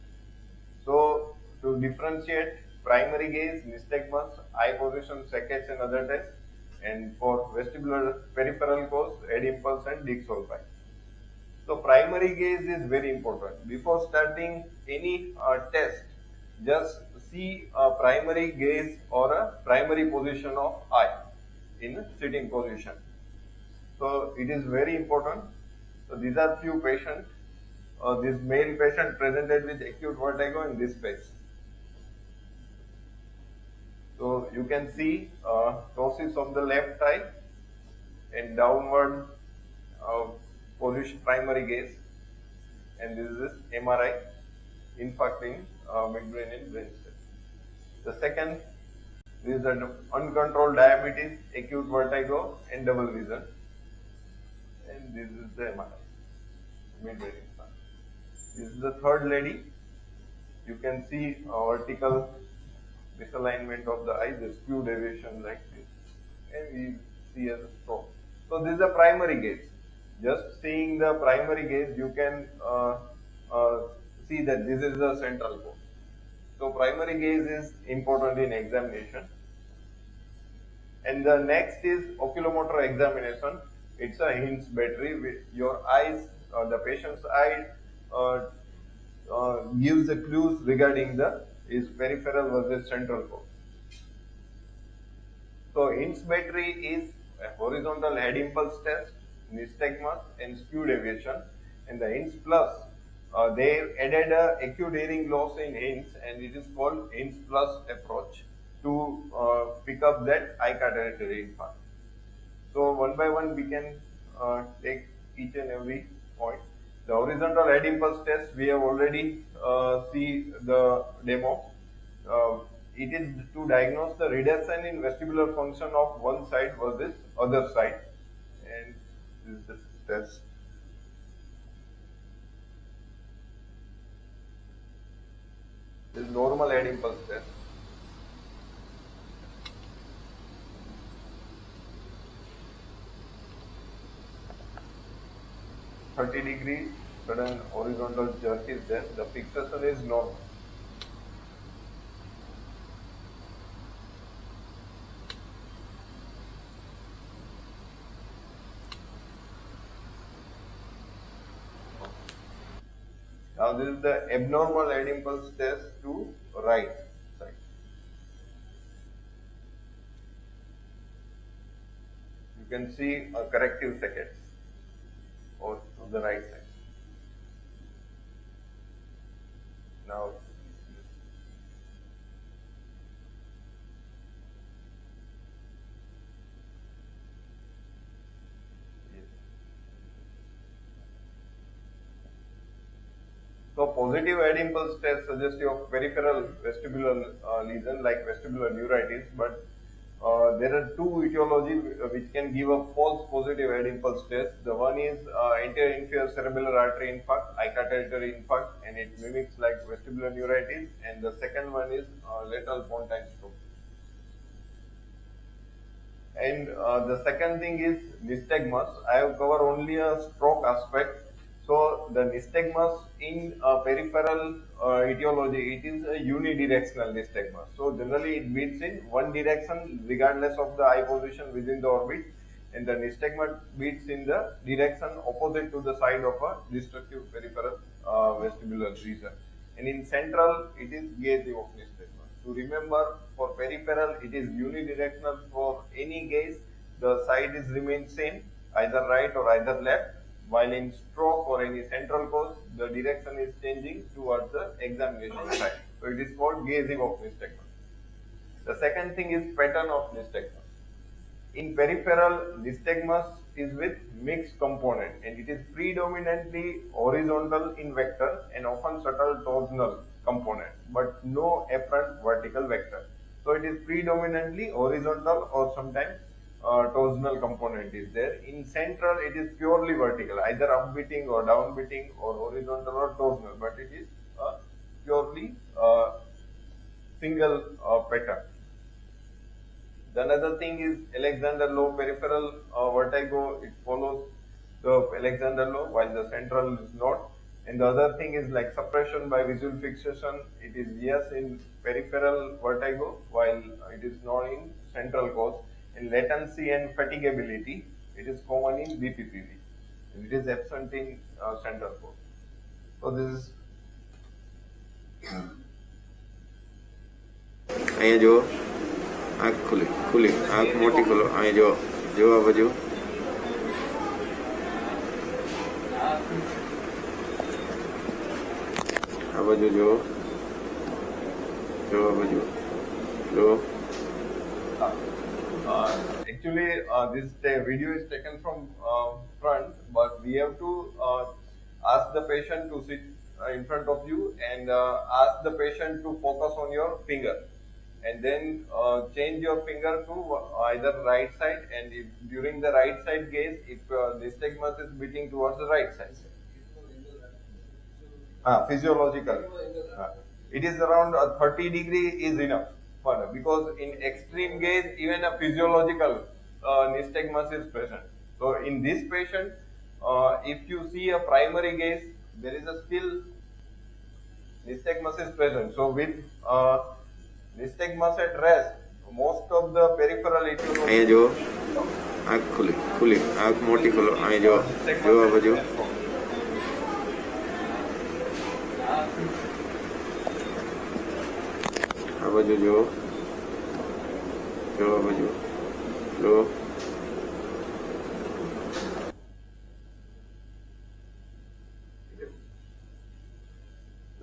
So to differentiate primary gaze, nystagmus, eye position, saccades and other tests, and for vestibular peripheral cause, head impulse and Dixon. So primary gaze is very important. Before starting any test, just see a primary gaze or a primary position of eye in a sitting position. So it is very important. So these are few patients. This male patient presented with acute vertigo in this phase. So you can see ptosis of the left eye and downward position primary gaze, and this is MRI infarcting midbrain and brain stem. The second is the uncontrolled diabetes, acute vertigo, and double vision. And this is the MRI, midbrain infarct. This is the third lady. You can see vertical misalignment of the eye, the skew deviation like this, and we see as a stroke. So this is the primary gaze. Just seeing the primary gaze, you can see that this is the central core. So primary gaze is important in examination. And the next is oculomotor examination. It's a Hinds battery. With your eyes, the patient's eye gives the clues regarding the is peripheral versus central core. So Hinds battery is a horizontal head impulse test, nystagmus and skew deviation, and the Hinds plus they added a acute hearing loss in Hinds, and it is called Hinds plus approach to pick up that eye catetery infarct. So one by one we can take each and every point. The horizontal head impulse test we have already see the demo. It is to diagnose the reduction in vestibular function of one side versus other side, and this is the test. This is normal head impulse test. (30° sudden horizontal jerk is there. The fixation is normal. Now this is the abnormal head impulse test to right side. You can see a corrective saccades or to the right side. Now So positive head impulse test suggestive of peripheral vestibular lesion like vestibular neuritis, but there are two etiology which can give a false positive head impulse test. The one is anterior inferior cerebellar artery infarct, ICA territory infarct, and it mimics like vestibular neuritis. And the second one is lateral pontine stroke. And the second thing is nystagmus. I have covered only a stroke aspect. So the nystagmus in peripheral etiology, it is a unidirectional nystagmus. So generally it beats in one direction regardless of the eye position within the orbit, and the nystagmus beats in the direction opposite to the side of a destructive peripheral vestibular region. And in central, it is gaze of nystagmus. To remember, for peripheral, it is unidirectional. For any gaze, the side is remain same, either right or either left. While in stroke or any central cause, the direction is changing towards the examination side. So it is called gazing of nystagmus. The second thing is pattern of nystagmus. In peripheral, nystagmus is with mixed component, and it is predominantly horizontal in vector and often subtle torsional component, but no apparent vertical vector. So it is predominantly horizontal or sometimes torsional component is there. In central, it is purely vertical, either upbeating or downbeating or horizontal or torsional, but it is purely single pattern. The another thing is Alexander law, peripheral vertigo, it follows the Alexander law while the central is not. And the other thing is like suppression by visual fixation, it is yes in peripheral vertigo while it is not in central cause. In latency and fatigability, it is common in Bppv and it is absent in central cause. So this is અહીંયા જુઓ આંખ ખુલી ખુલી આંખ મોટી ખોલો અહીંયા જુઓ જુઓ આ બાજુ આ બાજુ જુઓ જુઓ આ બાજુ જુઓ. Actually, this video is taken from front, but we have to ask the patient to sit in front of you and ask the patient to focus on your finger, and then change your finger to either right side, and if during the right side gaze, if nystagmus is beating towards the right side. Physiological. It is around 30 degree is enough. Because in extreme gaze, even a physiological nystagmus is present. So in this patient, if you see a primary gaze, there is a still nystagmus is present. So with nystagmus at rest, most of the peripheral etiology. અહીંયા જુઓ આંખ ખુલી ખુલી આંખ મોટી ખોલો અહીંયા જુઓ જુઓ આ બાજુ આ બાજુ જુઓ જુઓ આ બાજુ જુઓ.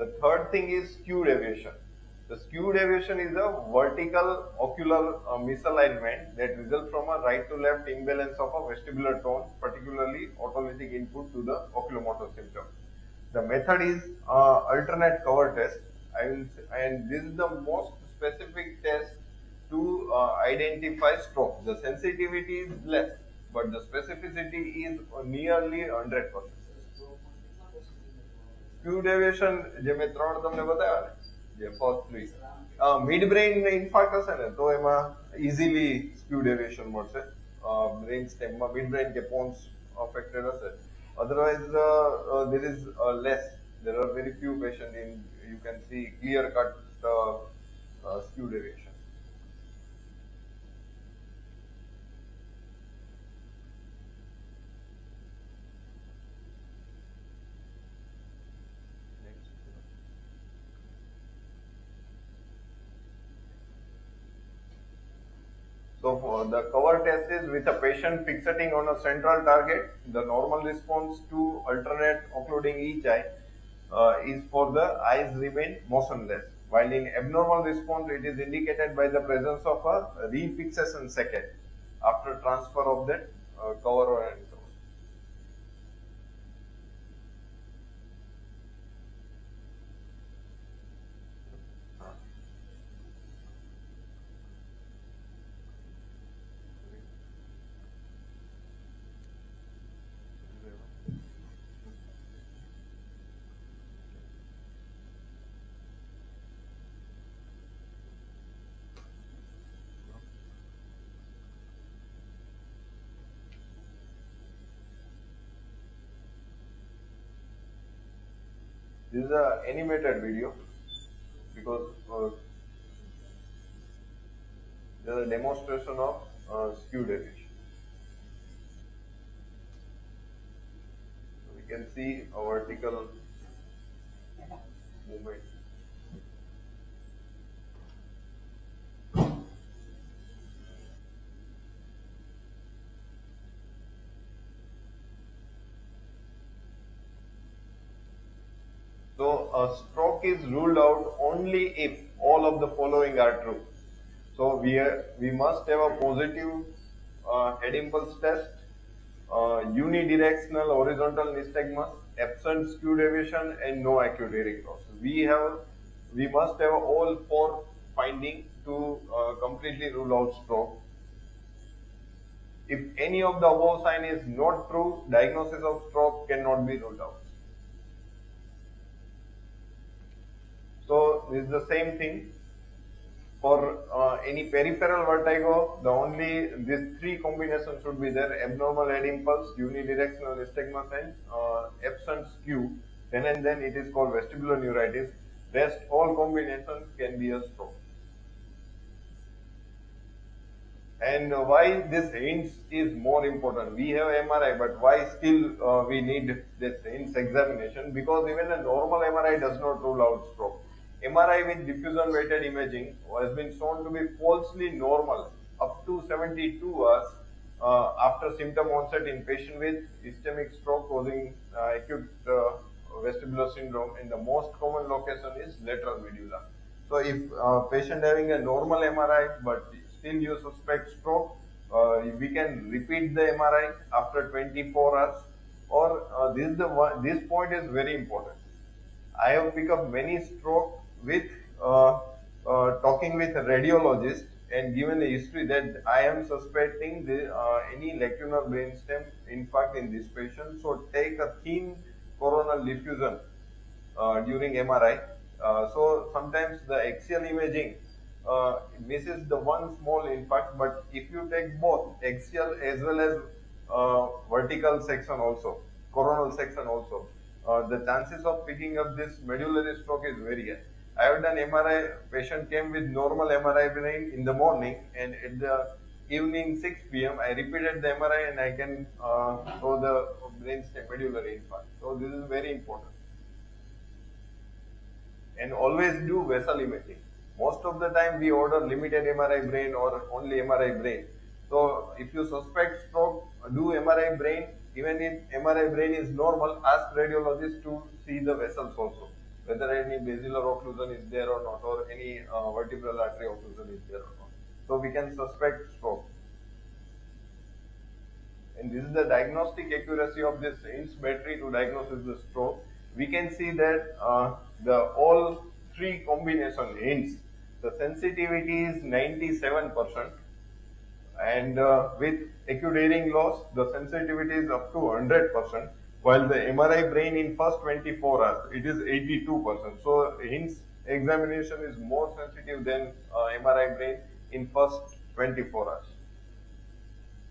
The third thing is skewed deviation. The skewed deviation is a vertical ocular misalignment that results from a right to left imbalance of a vestibular tone, particularly autolytic input to the oculomotor symptom. The method is alternate cover test. And this is the most specific test to identify stroke. The sensitivity is less, but the specificity is nearly 100%. Skew deviation, જે મેં ત્રણ તમને બતાવ્યા ને, જે first three mid brain ઇન્ફાર્ક્ટ હશે ને તો એમાં ઇઝીલી સ્ક્યુ ડેવિએશન મળશે બ્રેઇન સ્ટેમમાં મિડ બ્રેઇન કે પોન્સ અફેક્ટેડ હશે. Otherwise, there is less. There are very few patients in you can see clear cut skew deviation. So the cover test is with a patient fixating on a central target. The normal response to alternate occluding each eye is for the eyes remain motionless. While in abnormal response, it is indicated by the presence of a refixation saccade after transfer of that cover or end cover. This is a animated video because there is a demonstration of skew deviation. So we can see a vertical movement. So a stroke is ruled out only if all of the following are true. So we must have a positive head impulse test, unidirectional horizontal nystagmus, absent skew deviation, and no acute hearing loss. We must have all four findings to completely rule out stroke. If any of the above sign is not true, diagnosis of stroke cannot be ruled out. So this is the same thing for any peripheral vertigo. The only these three combinations should be there: abnormal head impulse, unidirectional nystagmus, and absent skew. Then and then it is called vestibular neuritis. Rest all combinations can be a stroke. And why this hints is more important? We have MRI, but why still we need this hints examination? Because even a normal MRI does not rule out stroke. MRI with diffusion weighted imaging has been shown to be falsely normal up to 72 hours after symptom onset in patient with ischemic stroke causing acute vestibular syndrome, and the most common location is lateral medulla. So if patient having a normal MRI but still you suspect stroke, we can repeat the MRI after 24 hours, or this point is very important. I have picked up many stroke with talking with a radiologist and given a history that I am suspecting any lacunar brainstem infarct in this patient. So take a thin coronal diffusion during MRI. So sometimes the axial imaging misses the one small infarct, but if you take both axial as well as vertical section also, coronal section also, the chances of picking up this medullary stroke is very high. I have done MRI, patient came with normal MRI brain in the morning, and at the evening 6 p.m. I repeated the MRI and I can show the brainstem medullary infarct. So this is very important. And always do vessel imaging. Most of the time we order limited MRI brain or only MRI brain. So if you suspect stroke, do MRI brain. Even if MRI brain is normal, ask radiologist to see the vessels also, whether any basilar occlusion is there or not, or any vertebral artery occlusion is there or not. So we can suspect stroke. And this is the diagnostic accuracy of this INS battery to diagnose the stroke. We can see that all three combination INS, the sensitivity is 97%, and with acute hearing loss, the sensitivity is up to 100%, while the MRI brain in first 24 hours, it is 82%. So INS examination is more sensitive than MRI brain in first 24 hours.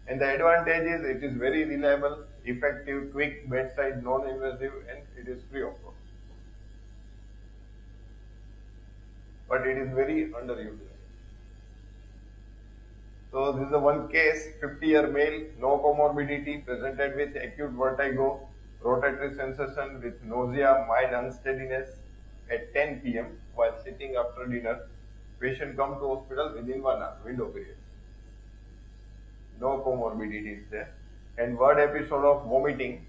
And the advantage is it is very reliable, effective, quick, bedside, non-invasive, and it is free of cost. But it is very underutilized. So this is the one case, 50-year male, no comorbidity, presented with acute vertigo, rotatory sensation with nausea, mild unsteadiness at 10 p.m. while sitting after dinner. Patient come to hospital within 1 hour, window period. No comorbidities there. And word episode of vomiting.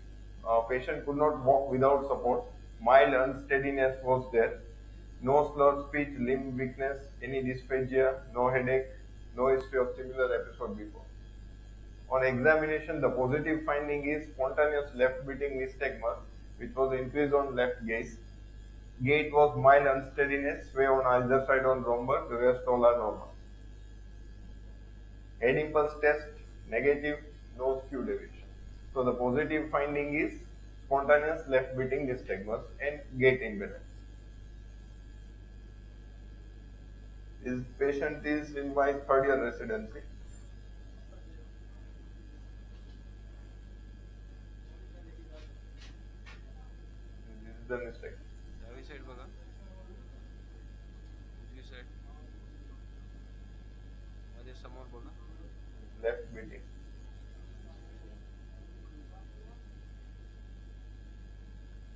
Patient could not walk without support. Mild unsteadiness was there. No slurred speech, limb weakness, any dysphagia, no headache, no history of similar episode before. On examination, the positive finding is spontaneous left beating nystagmus, which was increased on left gaze. Gait was mild unsteadiness, sway on either side on rhombus, the rest all are normal. Head impulse test, negative, no skew deviation. So the positive finding is spontaneous left beating nystagmus and gait imbalance. This patient is in my third year residency. This is the nystagmus. Left beating.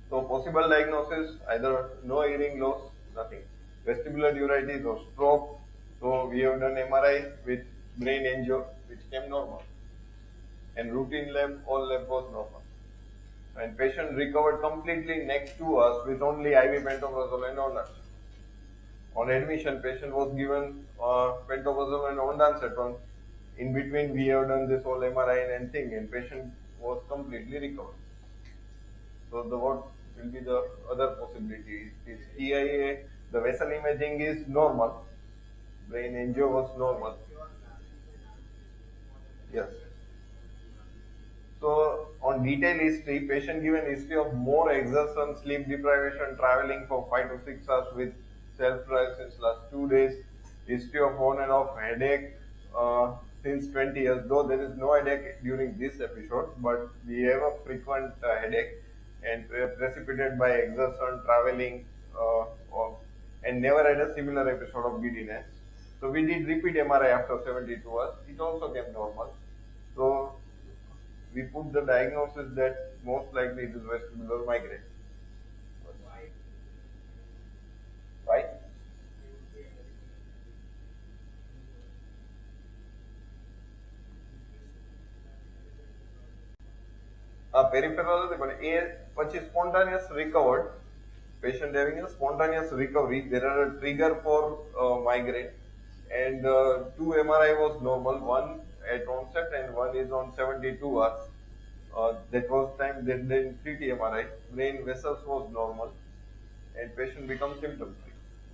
So possible diagnosis, either no hearing loss, nothing. Vestibular neuritis or stroke. So we have done MRI with brain angio, which came normal. And routine lab, all lab was normal. And patient recovered completely next to us with only IV pantoprazole and ondansetron. On admission, patient was given pantoprazole and ondansetron. In between, we have done this whole MRI and thing, and patient was completely recovered. So what will be the other possibility? Is TIA, the vessel imaging is normal, brain angio was normal. Yes. So on detailed history, patient given history of more exertion, sleep deprivation, traveling for 5 to 6 hours with self-drive since last 2 days, history of on and off headache since 20 years, though there is no headache during this episode, but we have a frequent headache and precipitated by exertion, traveling, and never had a similar episode of giddiness. So we did repeat MRI after 72 hours. It also came normal. So we put the diagnosis that most likely it is vestibular migraine. Right? Peripheral, but પછી spontaneous recovered, patient having a spontaneous recovery, there are a trigger for migraine, and 2 MRI was normal, one at onset and one is on 72 hours. That was time, then 3T MRI, brain vessels was normal, and patient becomes symptom free.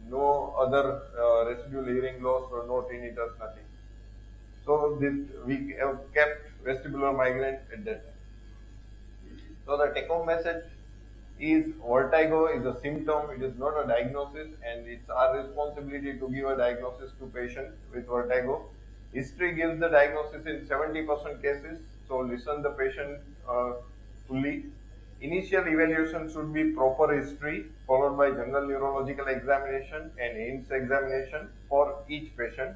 No other residual hearing loss or no tinnitus, nothing. So we have kept vestibular migraine at that time. So the take-home message is vertigo is a symptom, it is not a diagnosis, and it's our responsibility to give a diagnosis to patient with vertigo. History gives the diagnosis in 70% cases, so listen the patient fully. Initial evaluation should be proper history, followed by general neurological examination and ENT examination for each patient.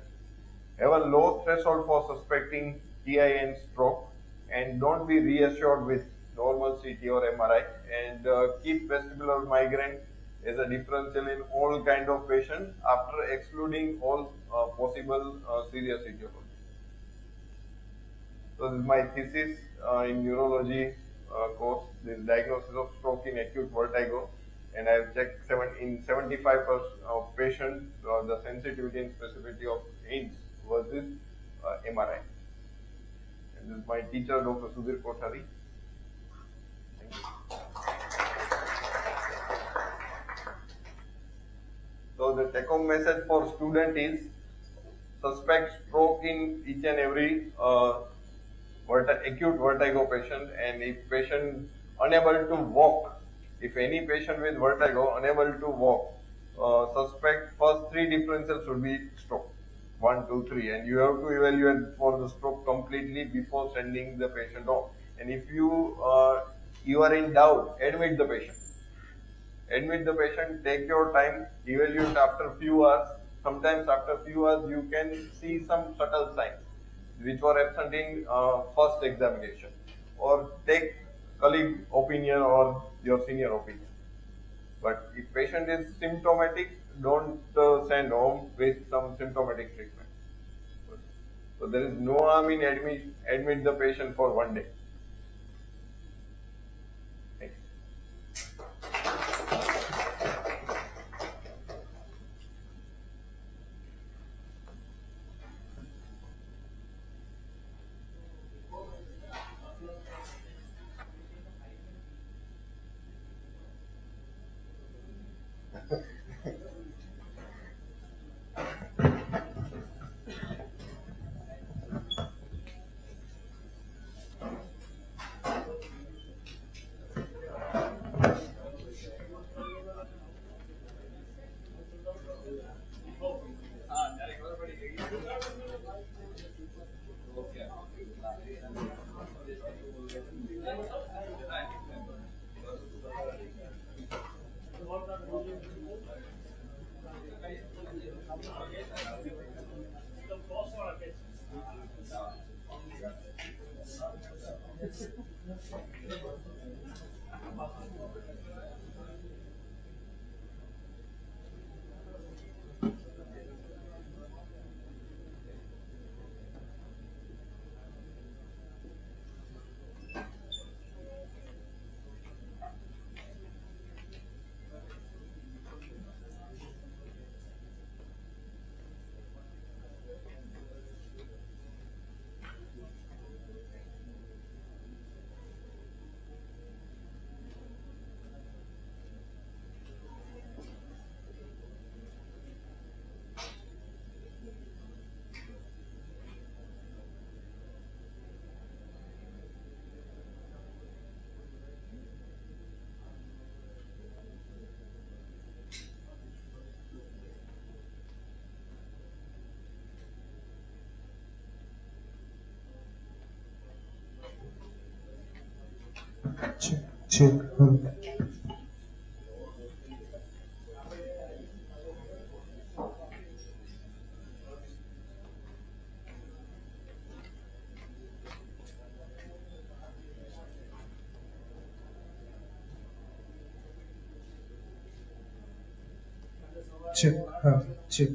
Have a low threshold for suspecting TI and stroke, and don't be reassured with normal CT or MRI, and keep vestibular migraine as a differential in all kind of patients after excluding all possible serious etiology. So this is my thesis in neurology course, this diagnosis of stroke in acute vertigo, and I have checked in 75% of patients the sensitivity and specificity of ENT versus MRI. And this is my teacher, Dr. Sudhir Kothari. So the take-home message for student is suspect stroke in each and every acute vertigo patient, and if patient unable to walk, if any patient with vertigo unable to walk, suspect first 3 differentials should be stroke, 1, 2, 3, and you have to evaluate for the stroke completely before sending the patient home. And if you are in doubt, admit the patient. Admit the patient, take your time, evaluate after few hours. Sometimes after few hours you can see some subtle signs which were absent in first examination, or take colleague opinion or your senior opinion. But if patient is symptomatic, don't send home with some symptomatic treatment. So there is no harm in admit the patient for 1 day. check, check. Check, check.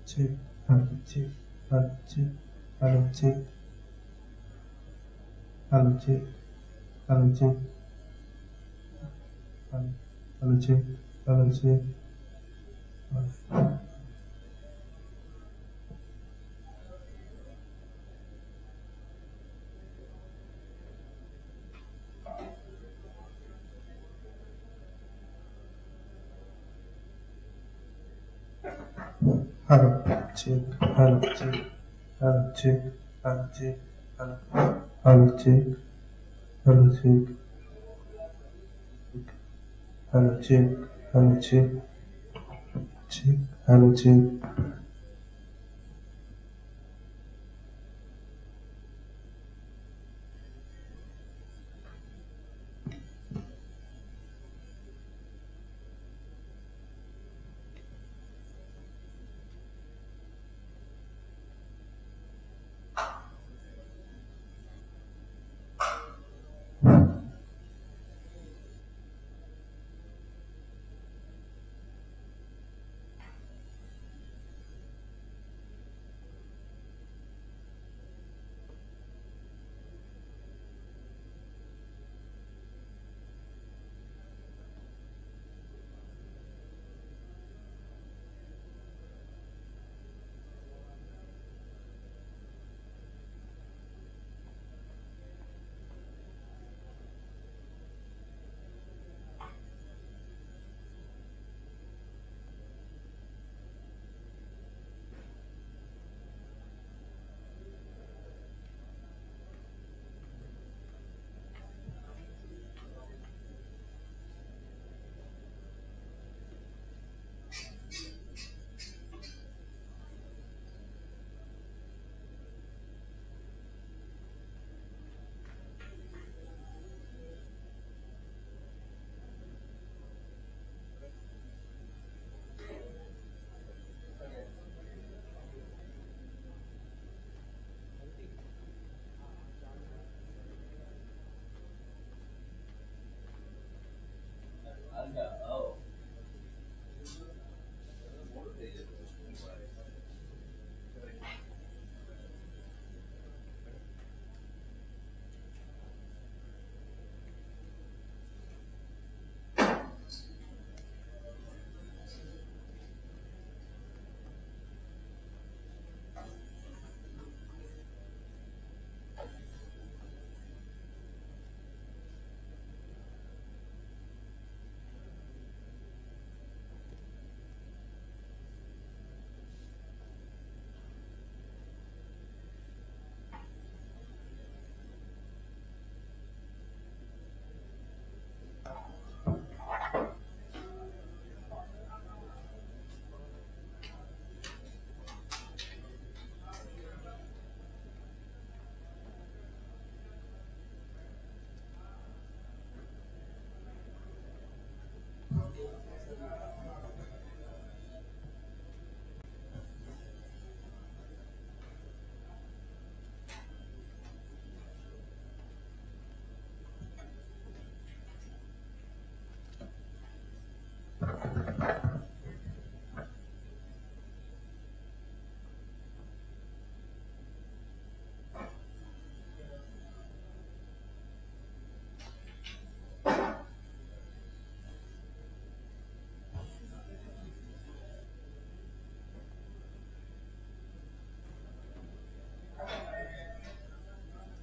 Check, check, check, check, check, check, check, check. Hello, check, hello, check, hello, check, hello, check, hello, check, hello, check, hello, check, hello, check, check, hello, check.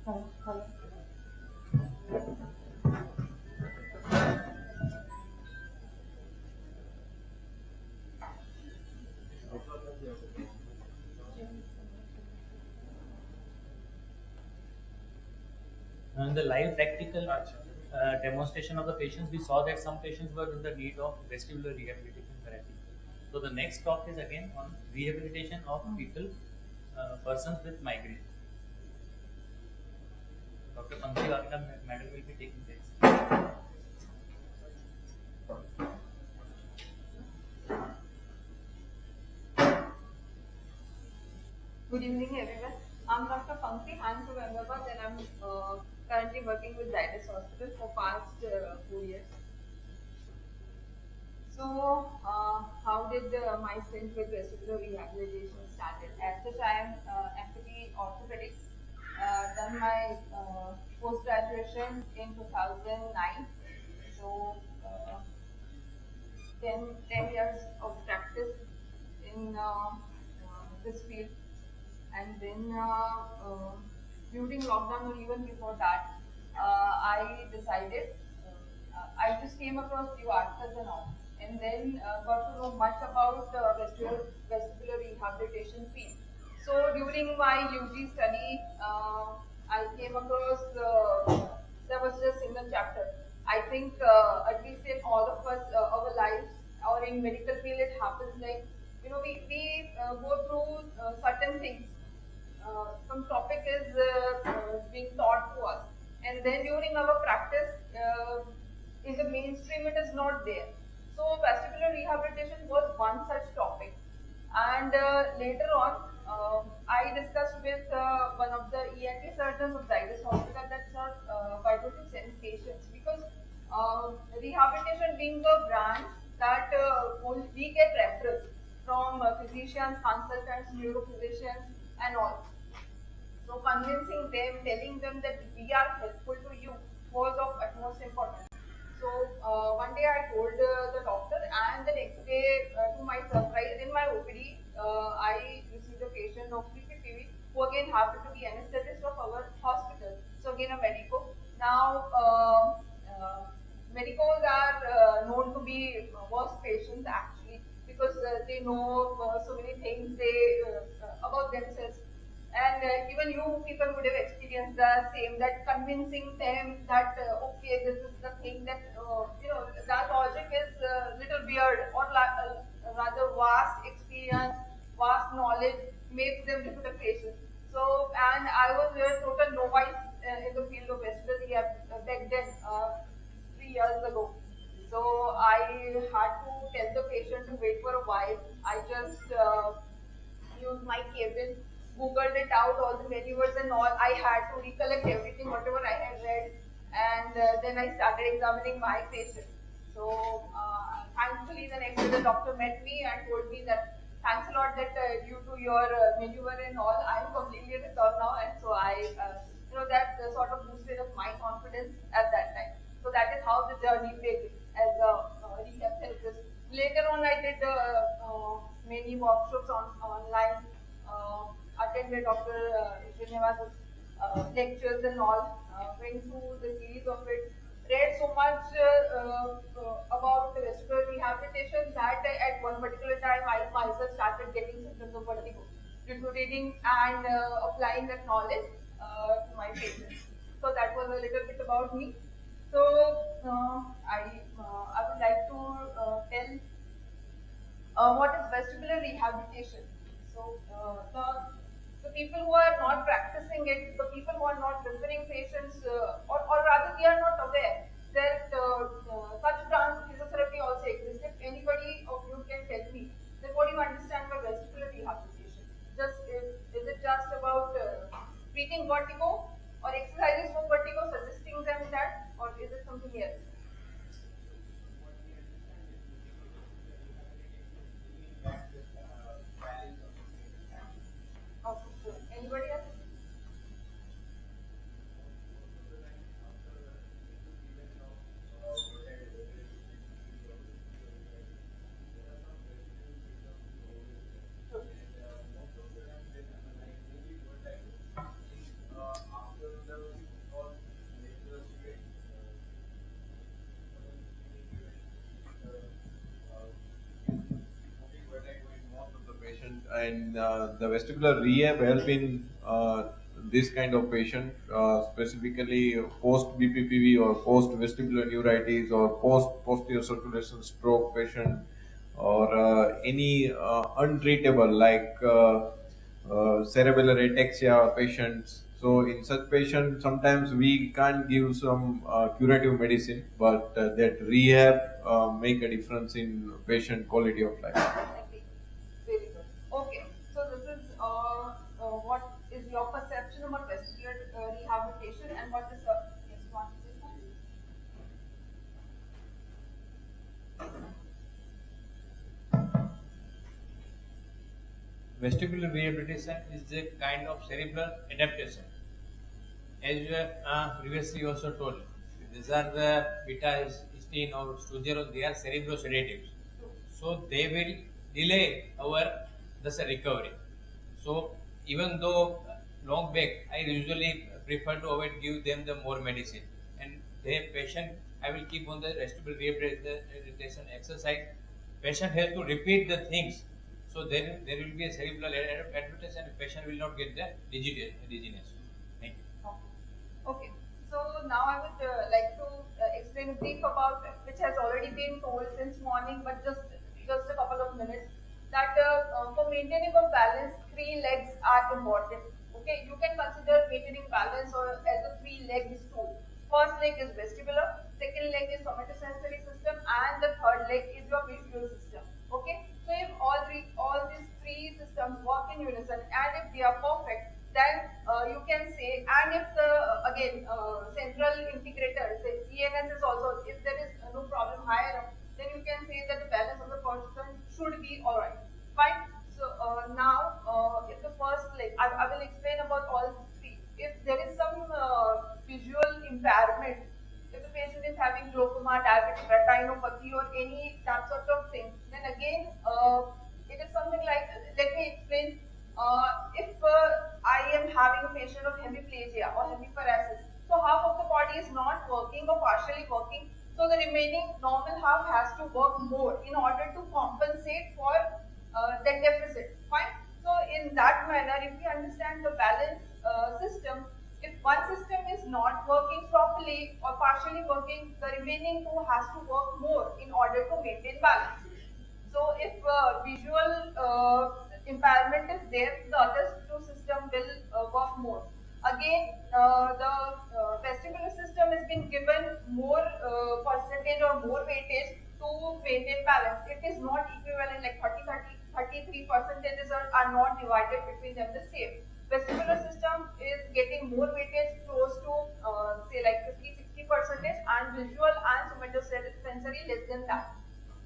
Hello. In the live practical demonstration of the patients, we saw that some patients were in the need of vestibular rehabilitation therapy. So the next talk is again on rehabilitation of people, persons with migraine. Dr. Pankti madam will be taking this. Good evening, everyone. I'm Dr. Pankti. I'm from Ahmedabad and I'm currently working with Zydus Hospital for past 4 years. So, how did my stint with vestibular rehabilitation started? As such, I am empathy orthopedics. Done my post-graduation in 2009. So, 10 years of practice in this field. And then during lockdown or even before that, I decided, I just came across few articles and all, and then got to know much about vestibular rehabilitation field. So during my UG study, I came across, there was just a single chapter. I think at least in all of us, our lives, or in medical field, it happens like, we go through certain things. Some topic is being taught to us, and then during our practice, in the mainstream, it is not there. So vestibular rehabilitation was one such topic, and later on, I discussed with one of the ENT surgeons of Zydus Hospital that sir, why don't you send patients, because rehabilitation being a branch that we get referrals from physicians, consultants, neurophysicians, and all. So convincing them, telling them that we are helpful to you was of utmost importance. So one day I told the doctor, and the next day, to my surprise, in my OPD, I received a patient of Bppv who again happened to be anesthetist of our hospital. So again a medico. Now medicos are known to be worst patients actually, because they know so many things about themselves. And even you people would have experienced the same, that convincing them that, okay, this is the thing that, that logic is little weird, or rather vast experience, vast knowledge makes them difficult patients. So, and I was a total novice in the field of vestibular back then, 3 years ago. So I had to tell the patient to wait for a while. I just used my cabin, googled it out, all the manuals and all. I had to recollect everything, whatever I had read, and then I started examining my patient. So thankfully, the next day the doctor met me and told me that thanks a lot that due to your maneuver and all, I am completely restored now, and so that sort of boosted up my confidence at that time. So that is how the journey began as a rehab therapist. Later on, I did many workshops online, attended Dr. Srinivasa's lectures and all, went through the series of it, read so much about vestibular rehabilitation that at one particular time I myself started getting symptoms of vertigo due to reading and applying that knowledge to my patients. So that was a little bit about me. So I would like to tell what is vestibular rehabilitation. So the people who are not practicing it, the people who are not referring patients, or rather they are not aware that such branch physiotherapy also exists. If anybody of you can tell me, then what do you understand by vestibular rehabilitation? Is it just about treating vertigo, or exercises for vertigo, suggesting them that, or is it something else? Okay, so anybody else? and the vestibular rehab help in this kind of patient, specifically post Bppv or post vestibular neuritis or post posterior circulation stroke patient, or any untreatable like cerebellar ataxia patients. So in such patients, sometimes we can't give some curative medicine, but that rehab make a difference in patient quality of life. Very good. Okay, so this is what is your perception about vestibular rehabilitation, and what is the next one? Vestibular rehabilitation is a kind of cerebral adaptation. As you have previously also told, these are the beta histine or suzerone, they are cerebrosedatives. So they will delay our recovery. So even though long back, I usually prefer to avoid give them the more medicine, and the patient I will keep on the vestibular rehabilitation exercise. Patient has to repeat the things, so there will be a cerebral adaptation. Patient will not get the dizziness. Thank you. Okay, so now I would like to explain a brief about which has already been told since morning, but just a couple of minutes. That for maintaining a balance, 3 legs are important. Okay, you can consider maintaining balance or as a 3-legged stool. First leg is vestibular, second leg is somatosensory system, and the third leg is your visual system. Okay, so if all these three systems work in unison, and if they are perfect, then you can say, and if the central integrator, say ENS is also, if there is no problem higher up, then you can say that the balance of the person should be alright. Fine. So now, if the first leg, I will explain about all three. If there is some visual impairment, if the patient is having glaucoma, diabetic retinopathy, or any that sort of thing, then again, it is something like, let me explain. If I am having a patient of hemiplegia or hemiparesis, so half of the body is not working or partially working, so the remaining normal half has to work more in order to compensate for that deficit. Fine. So in that manner, if we understand the balance system, if one system is not working properly or partially working, the remaining two has to work more in order to maintain balance. So if visual impairment is there, the other two system will work more. Again, the vestibular system has been given more percentage or more weightage to maintain balance. It is not equivalent, like 33 percentages are not divided between them the same. Vestibular system is getting more weightage, close to say like 50-60 percentage, and visual and somatosensory less than that.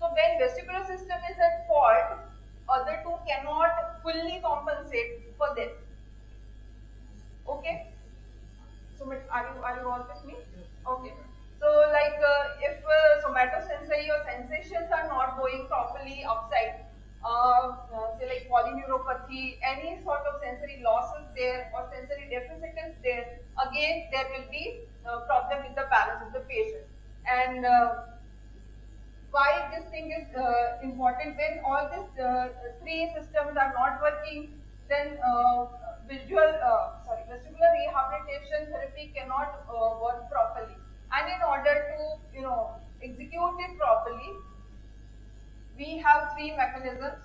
So when vestibular system is at fault, other two cannot fully compensate for them. Okay. So are you all with me? Okay. So like if somatosensory or sensations are not going properly outside, say like polyneuropathy, any sort of sensory loss is there or sensory deficit is there, again there will be problem with the balance of the patient. And why this thing is important, when all these three systems are not working, then vestibular rehabilitation therapy cannot work properly. And in order to execute it properly, we have 3 mechanisms,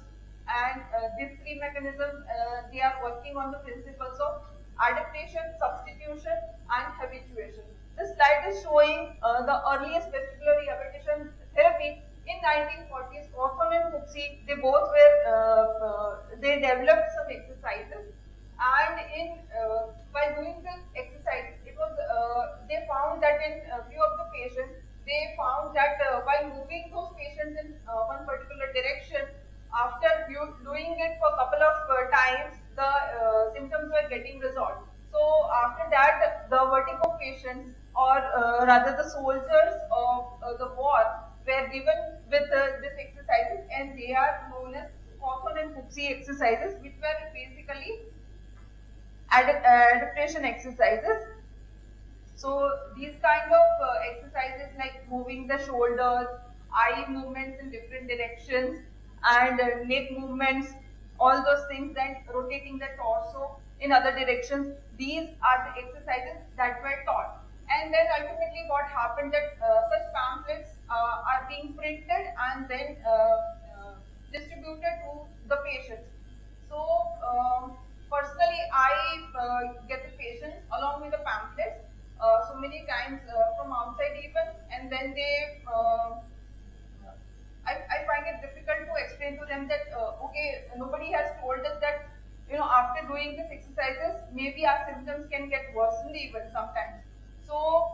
and these 3 mechanisms they are working on the principles of adaptation, substitution, and habituation. This slide is showing the earliest vestibular rehabilitation therapy in 1940s. Hawthorne and Fuchs, they both were they developed some exercises, and in by doing this exercise, it was they found that in a few of the patients, they found that by moving those patients in one particular direction, after doing it for a couple of times, the symptoms were getting resolved. So after that, the vertigo patients, or rather the soldiers of the war, were given with this exercises, and they are known as Hawthorne and Fuchs exercises, which were basically adaptation exercises. So these kind of exercises like moving the shoulders, eye movements in different directions, and neck movements, all those things, then rotating the torso in other directions. These are the exercises that were taught. And then ultimately what happened that such pamphlets are being printed and then distributed to the patients. So personally, I get the patients along with the pamphlets so many times from outside even, and then they I find it difficult to explain to them that okay, nobody has told us that after doing these exercises maybe our symptoms can get worsened even sometimes. So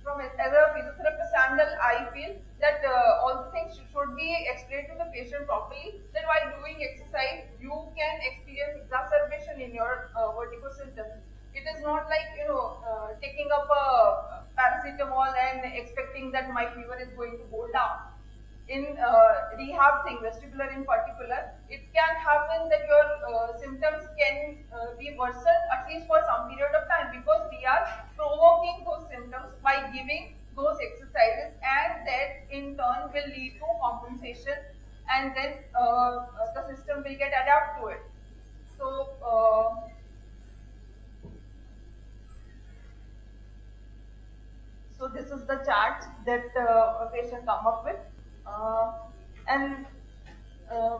from as a physiotherapist angle, I feel that all the things should be explained to the patient properly. That while doing exercise, you can experience exacerbation in your vertigo symptoms. It is not like taking up a paracetamol and expecting that my fever is going to go down. In rehab thing, vestibular in particular, it can happen that your symptoms can be worsened at least for some period of time, because we are provoking those symptoms by giving those exercises, and that in turn will lead to compensation, and then the system will get adapted to it. So this is the chart that a patient come up with. And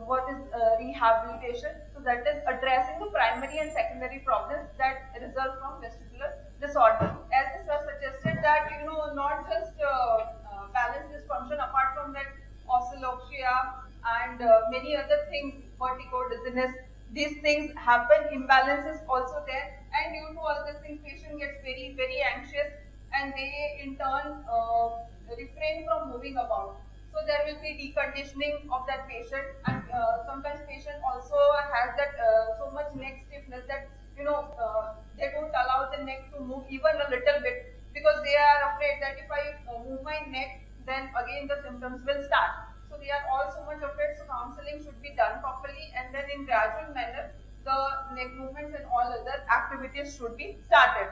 what is rehabilitation? So that is addressing the primary and secondary problems that result from vestibular disorder. As the sir suggested that not just balance dysfunction, apart from that oscillopsia and many other things, vertigo, dizziness, these things happen, imbalance is also there, and due to all these things patient gets very, very anxious, and they in turn refrain from moving about. So there will be deconditioning of that patient, and sometimes patient also has that so much neck stiffness that they don't allow the neck to move even a little bit, because they are afraid that if I move my neck, then again the symptoms will start. So they are all so much afraid. So counseling should be done properly, and then in gradual manner the neck movements and all other activities should be started.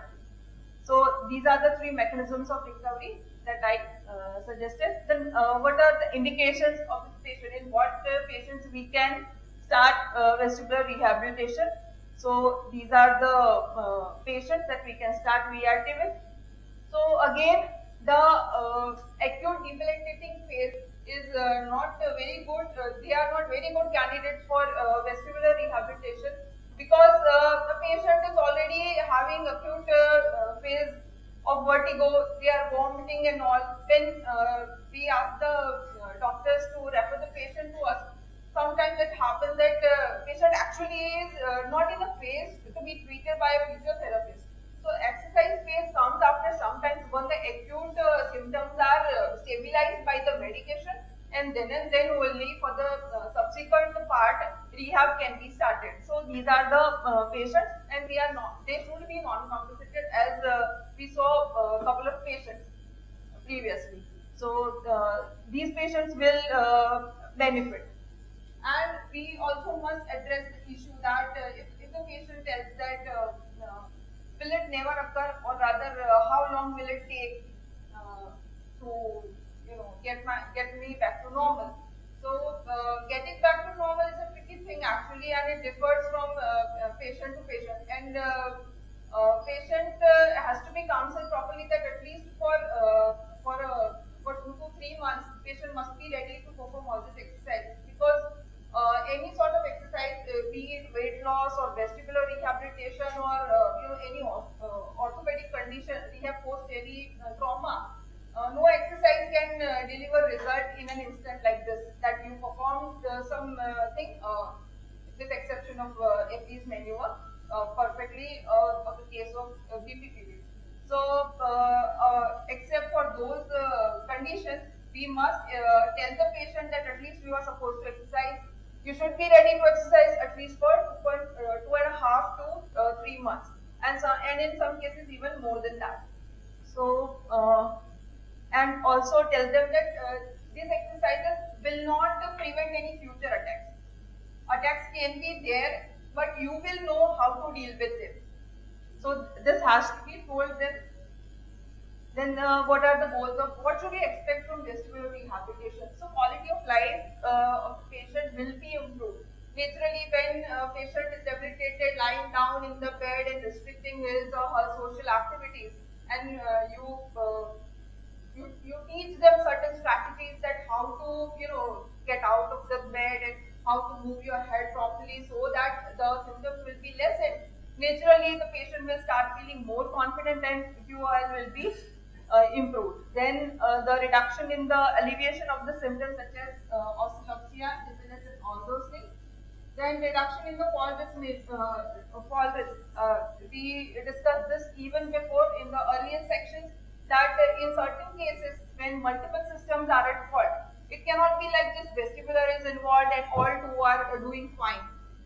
So these are the three mechanisms of recovery that I suggested. Then what are the indications of this patient? In what patients we can start vestibular rehabilitation? So these are the patients that we can start VRT with. So again, the acute debilitating phase is not very good. They are not very good candidates for vestibular rehabilitation, because the patient is already having acute phase of vertigo. They are vomiting and all. When we ask the doctors to refer the patient to us, sometimes it happens that patient actually is not in a phase to be treated by a physiotherapist. So exercise phase comes after sometimes when the acute symptoms are stabilized by the medication, and then only for the subsequent part rehab can be started. So these are the patients, and they should be non-compensated, as we saw a couple of patients previously. So these patients will benefit. And we also must address the issue that if the patient tells that will it never occur, or rather how long will it take to get me back to normal? So getting back to normal is a tricky thing actually, and it differs from patient to patient. And patient has to be counseled properly that at least for 2 to 3 months, patient must be ready to perform all this exercise, because any sort of exercise, be it weight loss or vestibular rehabilitation or any orthopedic condition, rehab post any trauma, no exercise can deliver result in an instant like this, that you performed something, with exception of FD's maneuver, perfectly of the case of Bppv. So except for those conditions, we must tell the patient that at least you are supposed to exercise. You should be ready to exercise at least for 2.5 to 3 months, and in some cases even more than that. So and also tell them that these exercises will not prevent any future attacks. Attacks can be there, but you will know how to deal with it. So this has to be told them. Then what are the goals of, what should we expect from vestibular rehabilitation? So quality of life of the patient will be improved. Naturally, when a patient is debilitated, lying down in the bed and restricting his or her social activities, and you teach them certain strategies that how to get out of the bed and how to move your head properly so that the symptoms will be lessened. Naturally, the patient will start feeling more confident and QOL will be improved. Then the reduction in the alleviation of the symptoms such as oscillopsia, dizziness, and all those things. Then reduction in the fall risk. We discussed this even before in the earlier sections that in certain cases when multiple systems are at fault, it cannot be like this vestibular is involved and all two are doing fine.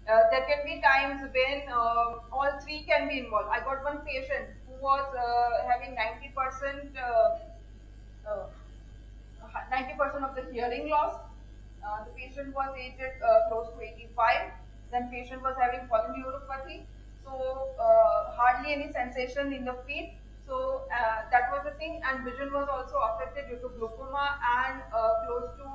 There can be times when all three can be involved. I got one patient who was having 90% of the hearing loss. The patient was aged close to 85. Then patient was having polyneuropathy, so hardly any sensation in the feet. So that was the thing, and vision was also affected due to glaucoma, and close to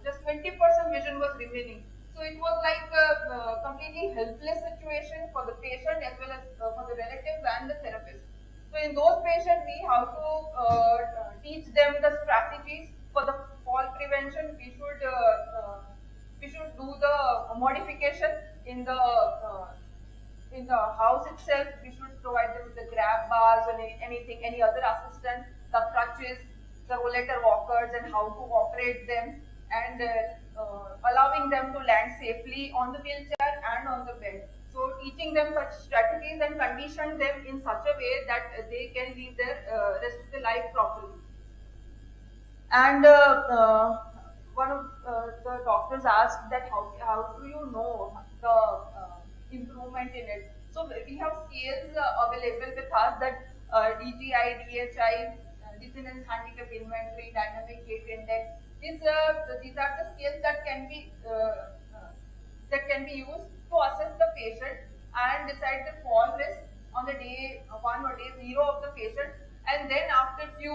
just 20% vision was remaining. So it was like a completely helpless situation for the patient as well as for the relatives and the therapist. So in those patients, we have to teach them the strategies for the fall prevention. We should do the modification in the house itself. We should provide them with the grab bars or anything, any other assistance, the crutches, the rollator walkers, and how to operate them, and allowing them to land safely on the wheelchair and on the bed. So teaching them such strategies and condition them in such a way that they can live their rest of the life properly. And one of the doctors asked that how do you know the improvement in it? So we have scales available with us, that DGI, DHI, Dizziness Handicap Inventory, Dynamic Gait Index. These are the scales that can be used to assess the patient and decide the fall risk on the day 1 or day 0 of the patient. And then after few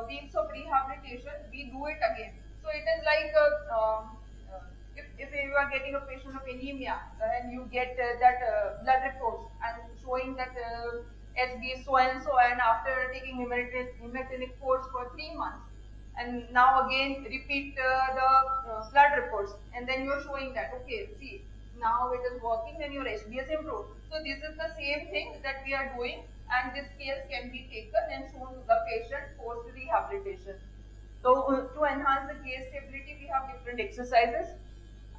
weeks of rehabilitation, we do it again. So it is like if you are getting a patient of anemia and you get that blood report and showing that HB is so and so, and after taking hematinic course for 3 months, and now again repeat the blood reports, and then you are showing that, okay, see, now it is working and your HB has improved. So this is the same thing that we are doing, and these scales can be taken and shown to the patient post rehabilitation. So to enhance the gait stability, we have different exercises,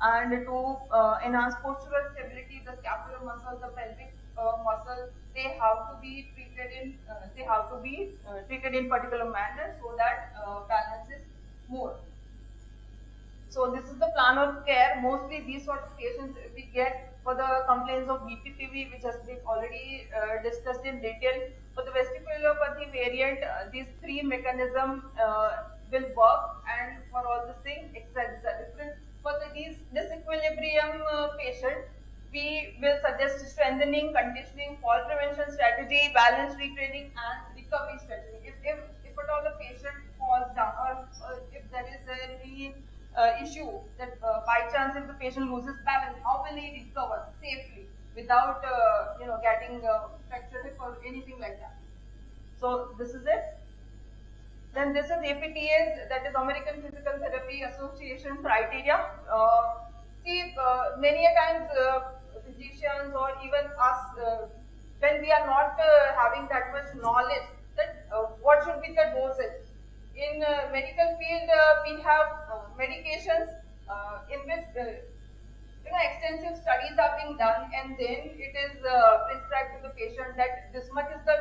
and to enhance postural stability, the scapular muscle, the pelvic muscle, they have to be treated in particular manner so that balance is more. So this is the plan of care. Mostly these sort of patients we get for the complaints of Bppv, which has been already discussed in detail. For the vestibulopathy variant, these three mechanisms will work, and for all the things, exercises are different. For these disequilibrium patients, we will suggest strengthening, conditioning, fall prevention strategy, balance retraining, and recovery strategy. If at all the patient falls down, or if there is any issue that by chance if the patient loses balance, how will he recover safely without getting fractured hip or anything like that? So this is it. Then this is APTA's, that is American Physical Therapy Association criteria. Many a times physicians or even us, when we are not having that much knowledge, that what should be the dosage. In medical field, we have medications in which extensive studies are being done, and then it is prescribed to the patient that this much is the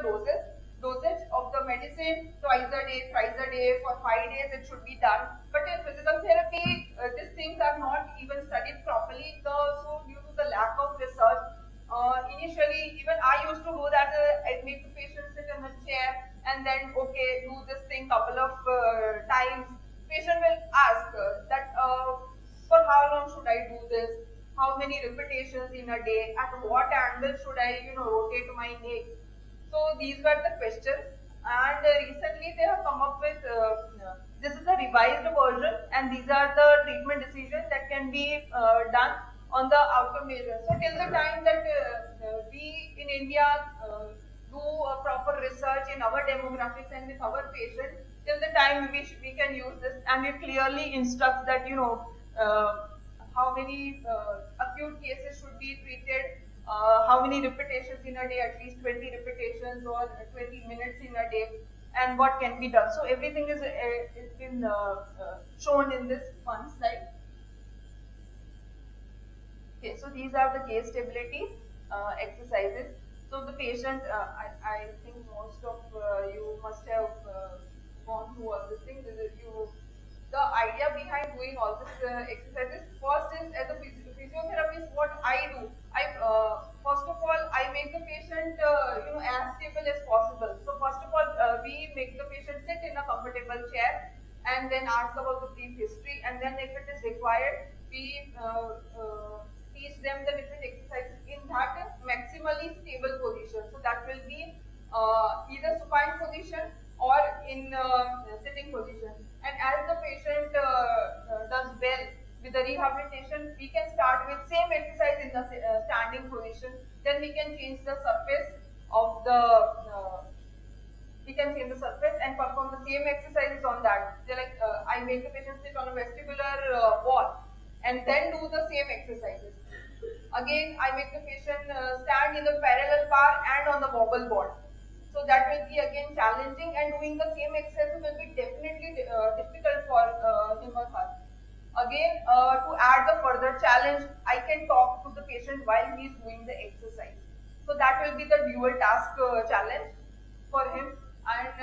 dosage of the medicine, twice a day for 5 days it should be done. But in physical therapy, these things are not even studied properly. So due to the lack of research, initially even I used to do that. I make the patient sit in a chair and then do this thing couple of times. Patient will ask that for how long should I do this? How many repetitions in a day? At what angle should I rotate my neck? So these were the questions, And recently they have come up with this is the revised version, and these are the treatment decisions that can be done on the outcome measure. So till the time that we in India do a proper research in our demographics and with our patients, till the time we can use this, and it clearly instructs that how many acute cases should be treated, how many repetitions in a day, at least 20 repetitions or 20 minutes in a day, and what can be done. So everything is been shown in this one slide. Okay, so these are the gait stability exercises. So the patient, I think most of you must have gone through all these things. The idea behind doing all these exercises, first is as a physiotherapist, what I do, first of all, I make the patient as stable as possible. So first of all, we make the patient sit in a comfortable chair and then ask about the brief history, and then if it is required, we teach them the different exercises in that maximally stable position. So that will be either supine position or in sitting position. And as the patient does well with the rehabilitation, we can start with same exercise in the standing position. Then we can change the surface of the and perform the same exercises on that. So like I make the patient sit on a vestibular wall and then do the same exercises. Again, I make the patient stand in the parallel bar and on the wobble board. So that will be again challenging, and doing the same exercise will be definitely difficult for him or her. Again, to add the further challenge, I can talk to the patient while he is doing the exercise. So that will be the dual task challenge for him. And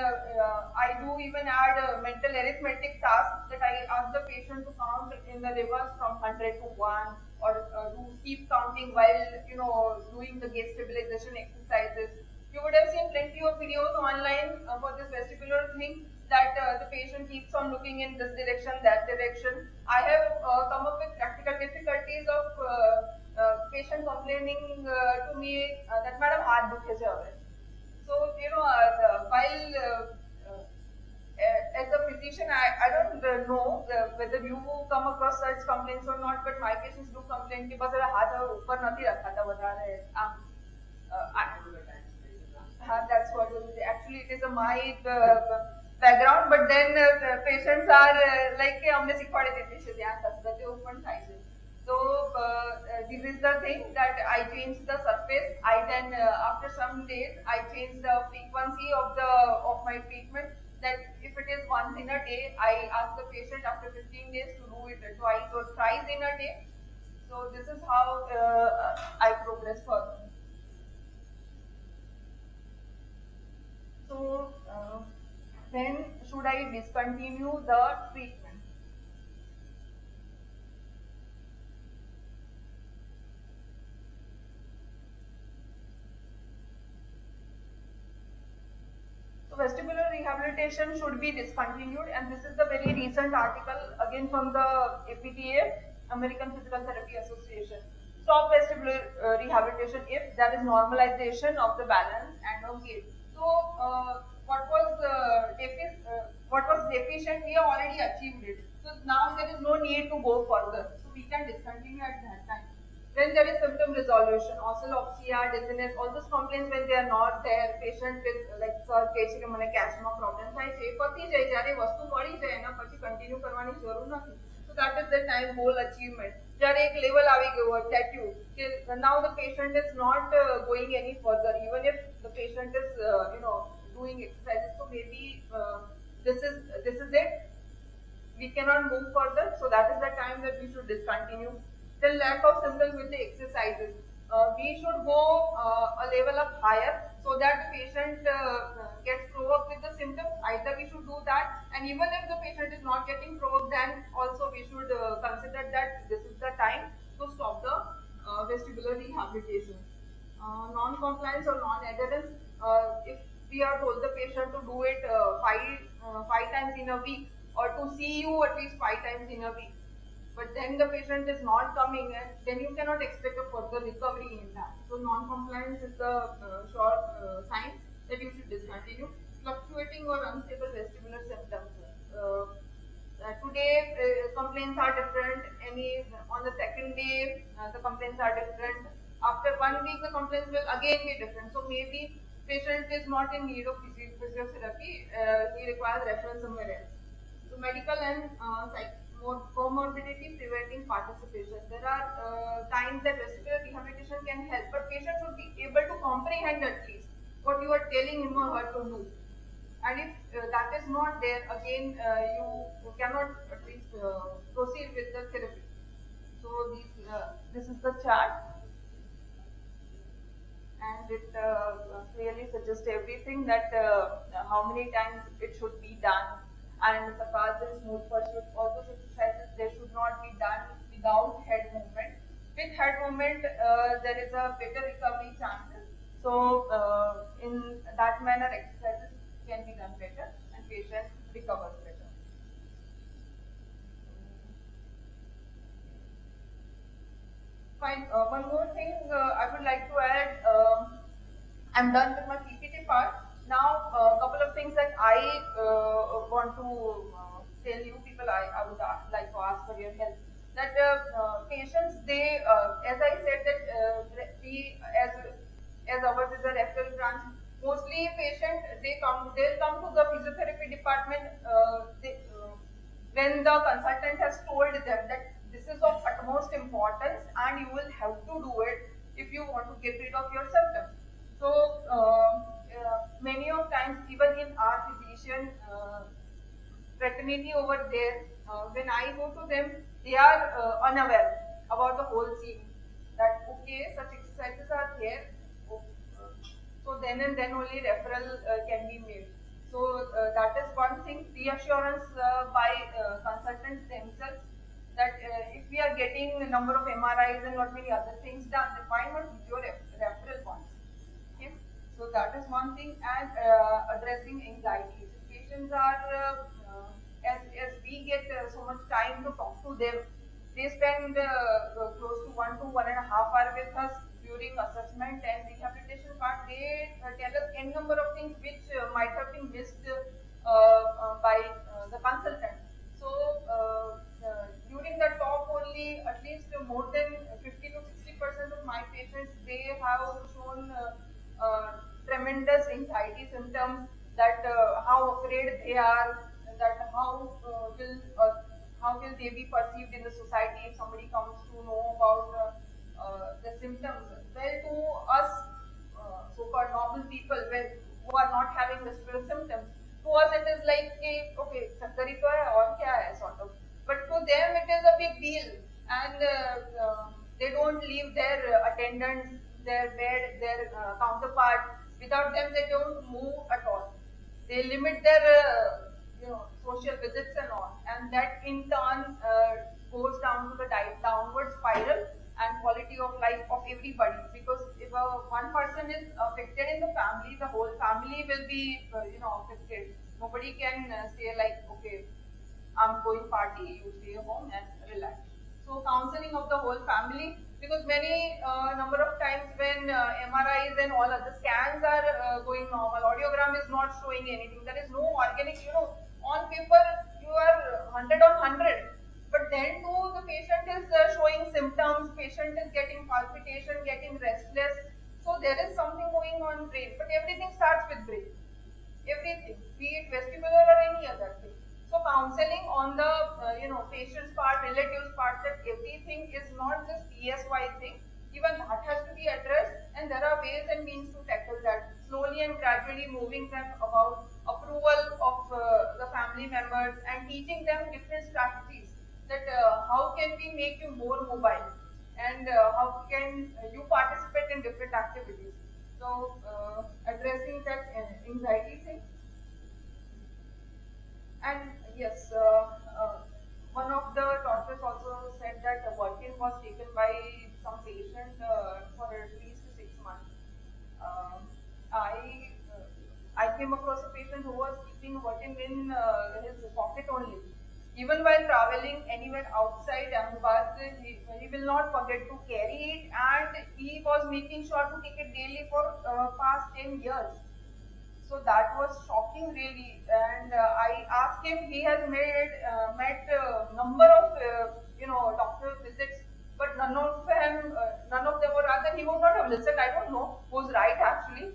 I do even add a mental arithmetic task, that I ask the patient to count in the reverse from 100 to 1, or to keep counting while doing the gait stabilization exercises. You would have seen plenty of videos online for this vestibular thing, that the patient keeps on looking in this direction, that direction. I have come up with practical difficulties of patient complaining to me that madam haath dukhe chhe. So while as a physician, I don't know whether you come across such complaints or not, but my patients do complain कि बस हाथ ऊपर नहीं रखा था बता रहे that's what it is. Actually it is my background, but then patients are like કે हमने सिखवाड़े देते છે ત્યાં કસરત એવું પણ થાય છે. So this is the thing, that I change the surface. I then after some days I change the frequency of my treatment. That if it is once in a day, I ask the patient after 15 days to do it twice or thrice in a day. So this is how I progress further. So when should I discontinue the treatment? So vestibular rehabilitation should be discontinued, and this is the very recent article again from the APTA, American Physical Therapy Association. Stop vestibular rehabilitation if there is normalization of the balance and of gait. So what was deficient, we have already achieved it. So now there is no need to go further. So we can discontinue at that time. Then there is symptom resolution, autological, dizziness, all those complaints when they are not there, patient with like sir કહે છે કે મને કેસમાં problem થાય છે એ પતી જાય, જ્યારે વસ્તુ મળી જાય એના પછી કન્ટિન્યુ કરવાની જરૂર નથી. So that is the time goal achievement. જ્યારે એક લેવલ આવી ગયો હોય plateau, કે now the patient is not going any further, even if the patient is doing exercises. So maybe this is it. We cannot move further. So that is the time that we should discontinue. The lack of symptoms with the exercises. We should go a level up higher, so that the patient gets provoked with the symptoms. Either we should do that, and even if the patient is not getting provoked, then also we should consider that this is the time to stop the vestibular rehabilitation. Non-compliance or non-adherence. If we are told the patient to do it five times in a week, or to see you at least 5 times in a week, but then the patient is not coming, and then you cannot expect a further recovery in that. So non-compliance is the sure sign that you should discontinue. Fluctuation developing or unstable vestibular symptoms. Today, complaints are different. On the second day, the complaints are different. After 1 week, the complaints will again be different. So maybe patient is not in need of physiotherapy. He requires reference somewhere else. So medical and comorbidity preventing participation. There are times that vestibular rehabilitation can help, but patient should be able to comprehend at least what you are telling him or her to do. And if that is not there, again you cannot at least proceed with the therapy. So this is the chart, and it clearly suggests everything that how many times it should be done. And saccades and smooth pursuit, all those exercises, they should not be done without head movement. With head movement, there is a better recovery chances. So in that manner, exercises can be done better and patient recovers better. Fine. One more thing I would like to add. I'm done with my PPT part. Now, a couple of things that I want to tell you people. I would like to ask for your help. That patients, they, as I said, that we as ours is a referral branch. Mostly patient, they'll come to the physiotherapy department when the consultant has told them that this is of utmost importance and you will have to do it if you want to get rid of your symptoms. So many of times, even in our physician fraternity over there, when I go to them, they are unaware about the whole scene. That okay, such exercises are there. So then and then only referral can be made. So that is one thing, reassurance by consultants themselves that if we are getting a number of MRIs and not many other things done, then why not with your referral ones? Okay? So that is one thing, and addressing anxiety. Patients are, as we get so much time to talk to them, they spend close to 1 to 1.5 hours with us during assessment and rehabilitation part. They tell us n number of things which might have been missed by the consultant. So during the talk only, at least more than 50 to 60% of my patients, they have shown tremendous anxiety symptoms, that how afraid they are, that how will they be perceived in the society if somebody comes to know about the symptoms. Well, to us, so-called normal people, who are not having vestibular symptoms, to us it is like, okay, chakkar hi to hai aur kya hai, sort of. But to them it is a big deal, and they don't leave their attendants, their bed, their counterpart. Without them, they don't move at all. They limit their social visits and all, and that in turn goes down to the downward spiral and quality of life of everybody. Because if one person is affected in the family, the whole family will be affected. Nobody can say like, okay, I'm going party, you stay home and relax. So counseling of the whole family, because many number of times when MRIs and all other scans are going normal, audiogram is not showing anything. There is no organic, on paper you are 100 on 100. But then too, the patient is showing symptoms, patient is getting palpitation, getting restless. So there is something going on brain. But everything starts with brain. Everything, be it vestibular or any other thing. So counseling on the patient's part, relatives part, that everything is not just PSY thing. Even that has to be addressed, and there are ways and means to tackle that. Slowly and gradually moving them about approval of the family members and teaching them different strategies. That how can we make you more mobile, and how can you participate in different activities. So addressing that anxiety thing. And yes, one of the doctors also said that the working was taken by some patient for at least 6 months. I came across a patient who was keeping working in his pocket only. Even while traveling anywhere outside Ahmedabad, he will not forget to carry it, and he was making sure to take it daily for past 10 years. So that was shocking really, and I asked him. He has met number of doctor visits, but none of them, or rather he would not have listened. I don't know who's right actually.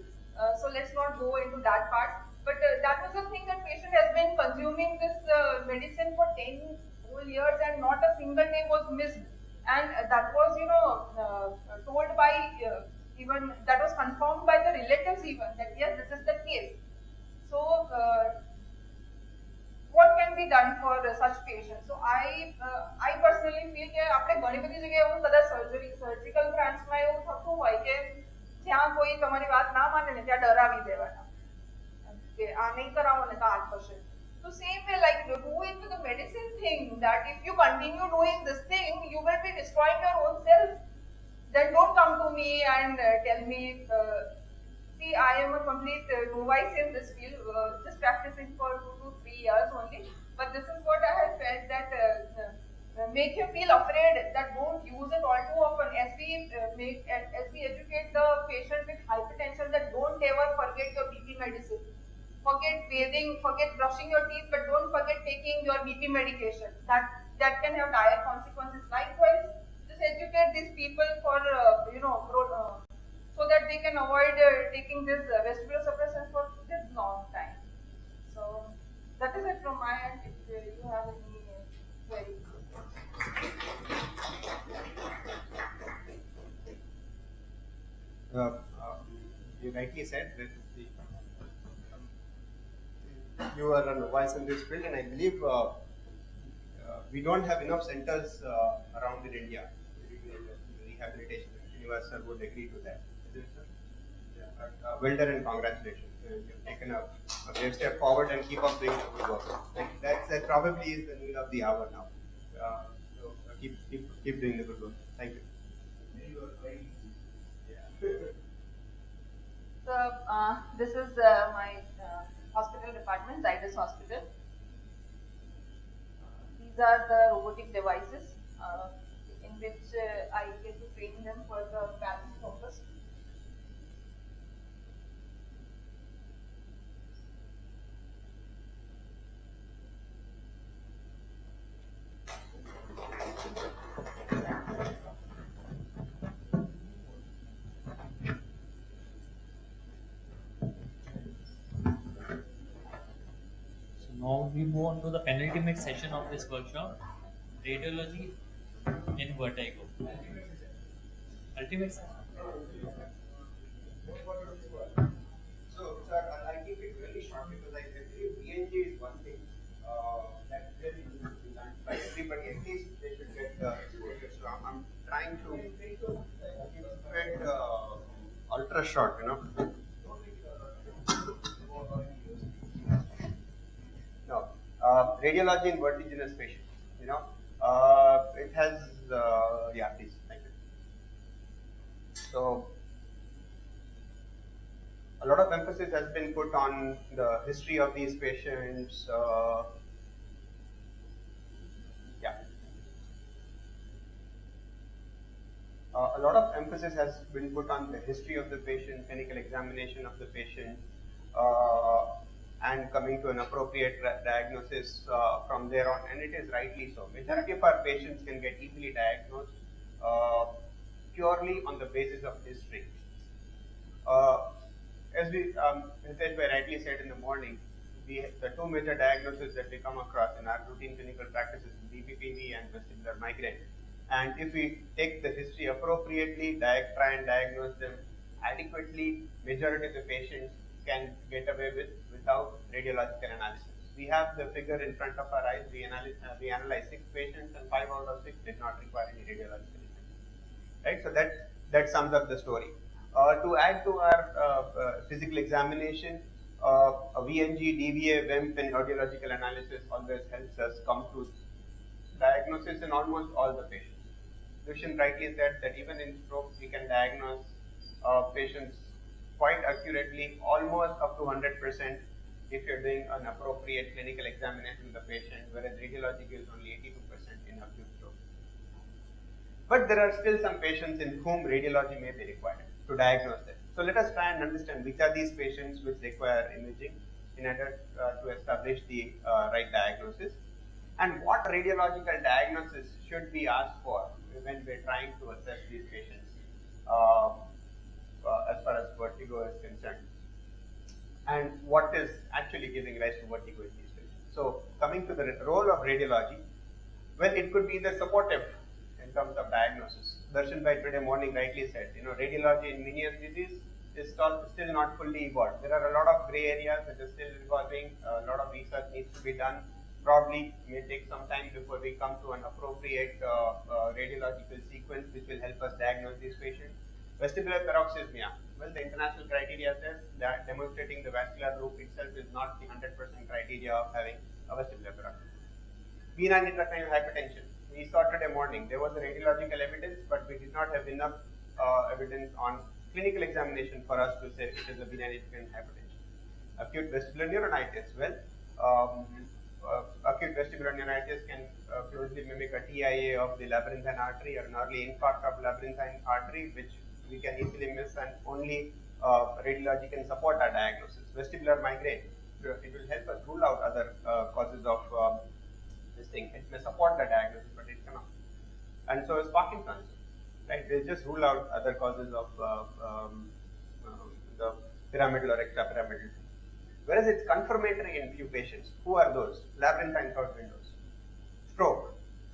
So let's not go into that part. But that was the thing, that patient has been consuming this medicine for 10 whole years and not a single day was missed. And that was told by even that was confirmed by the relatives even, that yes, this is the case. So what can be done for such patients? So I personally feel કે આપણે ઘણી બધી જગ્યાએ એવું કદાચ surgical બ્રાન્ચમાં એવું થતું હોય કે જ્યાં કોઈ તમારી વાત ના માને ને ત્યાં ડરાવી દેવાના કે આ નહીં કરાવો ને તો આ થશે. So same way, like do into the medicine thing, that if you continue doing this thing, you will be destroying your own self. Then don't come to me and tell me, see, I am a complete novice in this field, just practicing for 2 to 3 years only. But this is what I have felt, that make you feel afraid, that don't use it all too often. As we educate the patient with hypertension, that don't ever forget your BP medicine. Forget bathing, forget brushing your teeth, but don't forget taking your BP medication. That can have dire consequences. Likewise, just educate these people for so that they can avoid taking this vestibular suppressant for this long time. So that is it from my end. If you have any queries. You rightly said that you are a novice in this field, and I believe we don't have enough centers around in India. Rehabilitation, Srinivas sir would agree to that. Is it, sir? Yeah. Well done and congratulations. You've taken a great step forward and keep up doing the good work. That probably is the need of the hour now. So keep doing the good work. Thank you. So this is my hospital department, Zydus Hospital. These are the robotic devices in which I get to train them for the balance purpose. Now we move on to the penultimate session of this workshop, radiology in vertigo. Ultimate. So, sir, I'll keep it really short because I believe ENT is one thing that really needs to be done by everybody. At least they should get exposure. So I'm trying to keep it ultra short, No, radiology in vertiginous patients. It has yeah, please, thank you. So a lot of emphasis has been put on the history of these patients. A lot of emphasis has been put on the history of the patient, clinical examination of the patient, and coming to an appropriate diagnosis from there on, and it is rightly so. Majority of our patients can get easily diagnosed purely on the basis of history. As Hitesh rightly said in the morning, the two major diagnoses that we come across in our routine clinical practice is Bppv and vestibular migraine. And if we take the history appropriately, try and diagnose them adequately, majority of the patients can get away without radiological analysis. We have the figure in front of our eyes. We analyzed 6 patients, and 5 out of 6 did not require any radiological examination. Right? So that sums up the story. To add to our physical examination, a VNG, DVA, WEMP, and audiological analysis always helps us come to diagnosis in almost all the patients. Dixon rightly said that even in stroke, we can diagnose patients quite accurately, almost up to 100% if you're doing an appropriate clinical examination of the patient, whereas radiology gives only 82% in acute stroke. But there are still some patients in whom radiology may be required to diagnose them. So let us try and understand which are these patients which require imaging in order to establish the right diagnosis, and what radiological diagnosis should be asked for when we're trying to assess these patients as far as vertigo is concerned, and what is actually giving rise to vertigo in these patients. So coming to the role of radiology, well, it could be either supportive in terms of diagnosis. Darshan by today morning rightly said, radiology in Meniere's disease is still not fully evolved. There are a lot of gray areas that are still evolving. A lot of research needs to be done. Probably may take some time before we come to an appropriate radiological sequence which will help us diagnose these patients. Vestibular paroxysmia. Well, the international criteria says that demonstrating the vascular loop itself is not the 100% criteria of having a vestibular paroxysm. Benign intracranial hypertension. We saw today morning there was a radiological evidence, but we did not have enough evidence on clinical examination for us to say it is a benign intracranial hypertension. Acute vestibular neuritis. Well, acute vestibular neuritis can closely mimic a TIA of the labyrinthine artery or an early infarct of labyrinthine artery, which we can easily miss, and only radiology can support our diagnosis. Vestibular migraine. It will help us rule out other causes of this thing. It may support the diagnosis, but it cannot. And so is Parkinson's. Right? They just rule out other causes of the pyramidal or extrapyramidal. Whereas it's confirmatory in few patients. Who are those? Labyrinthine third windows. Stroke.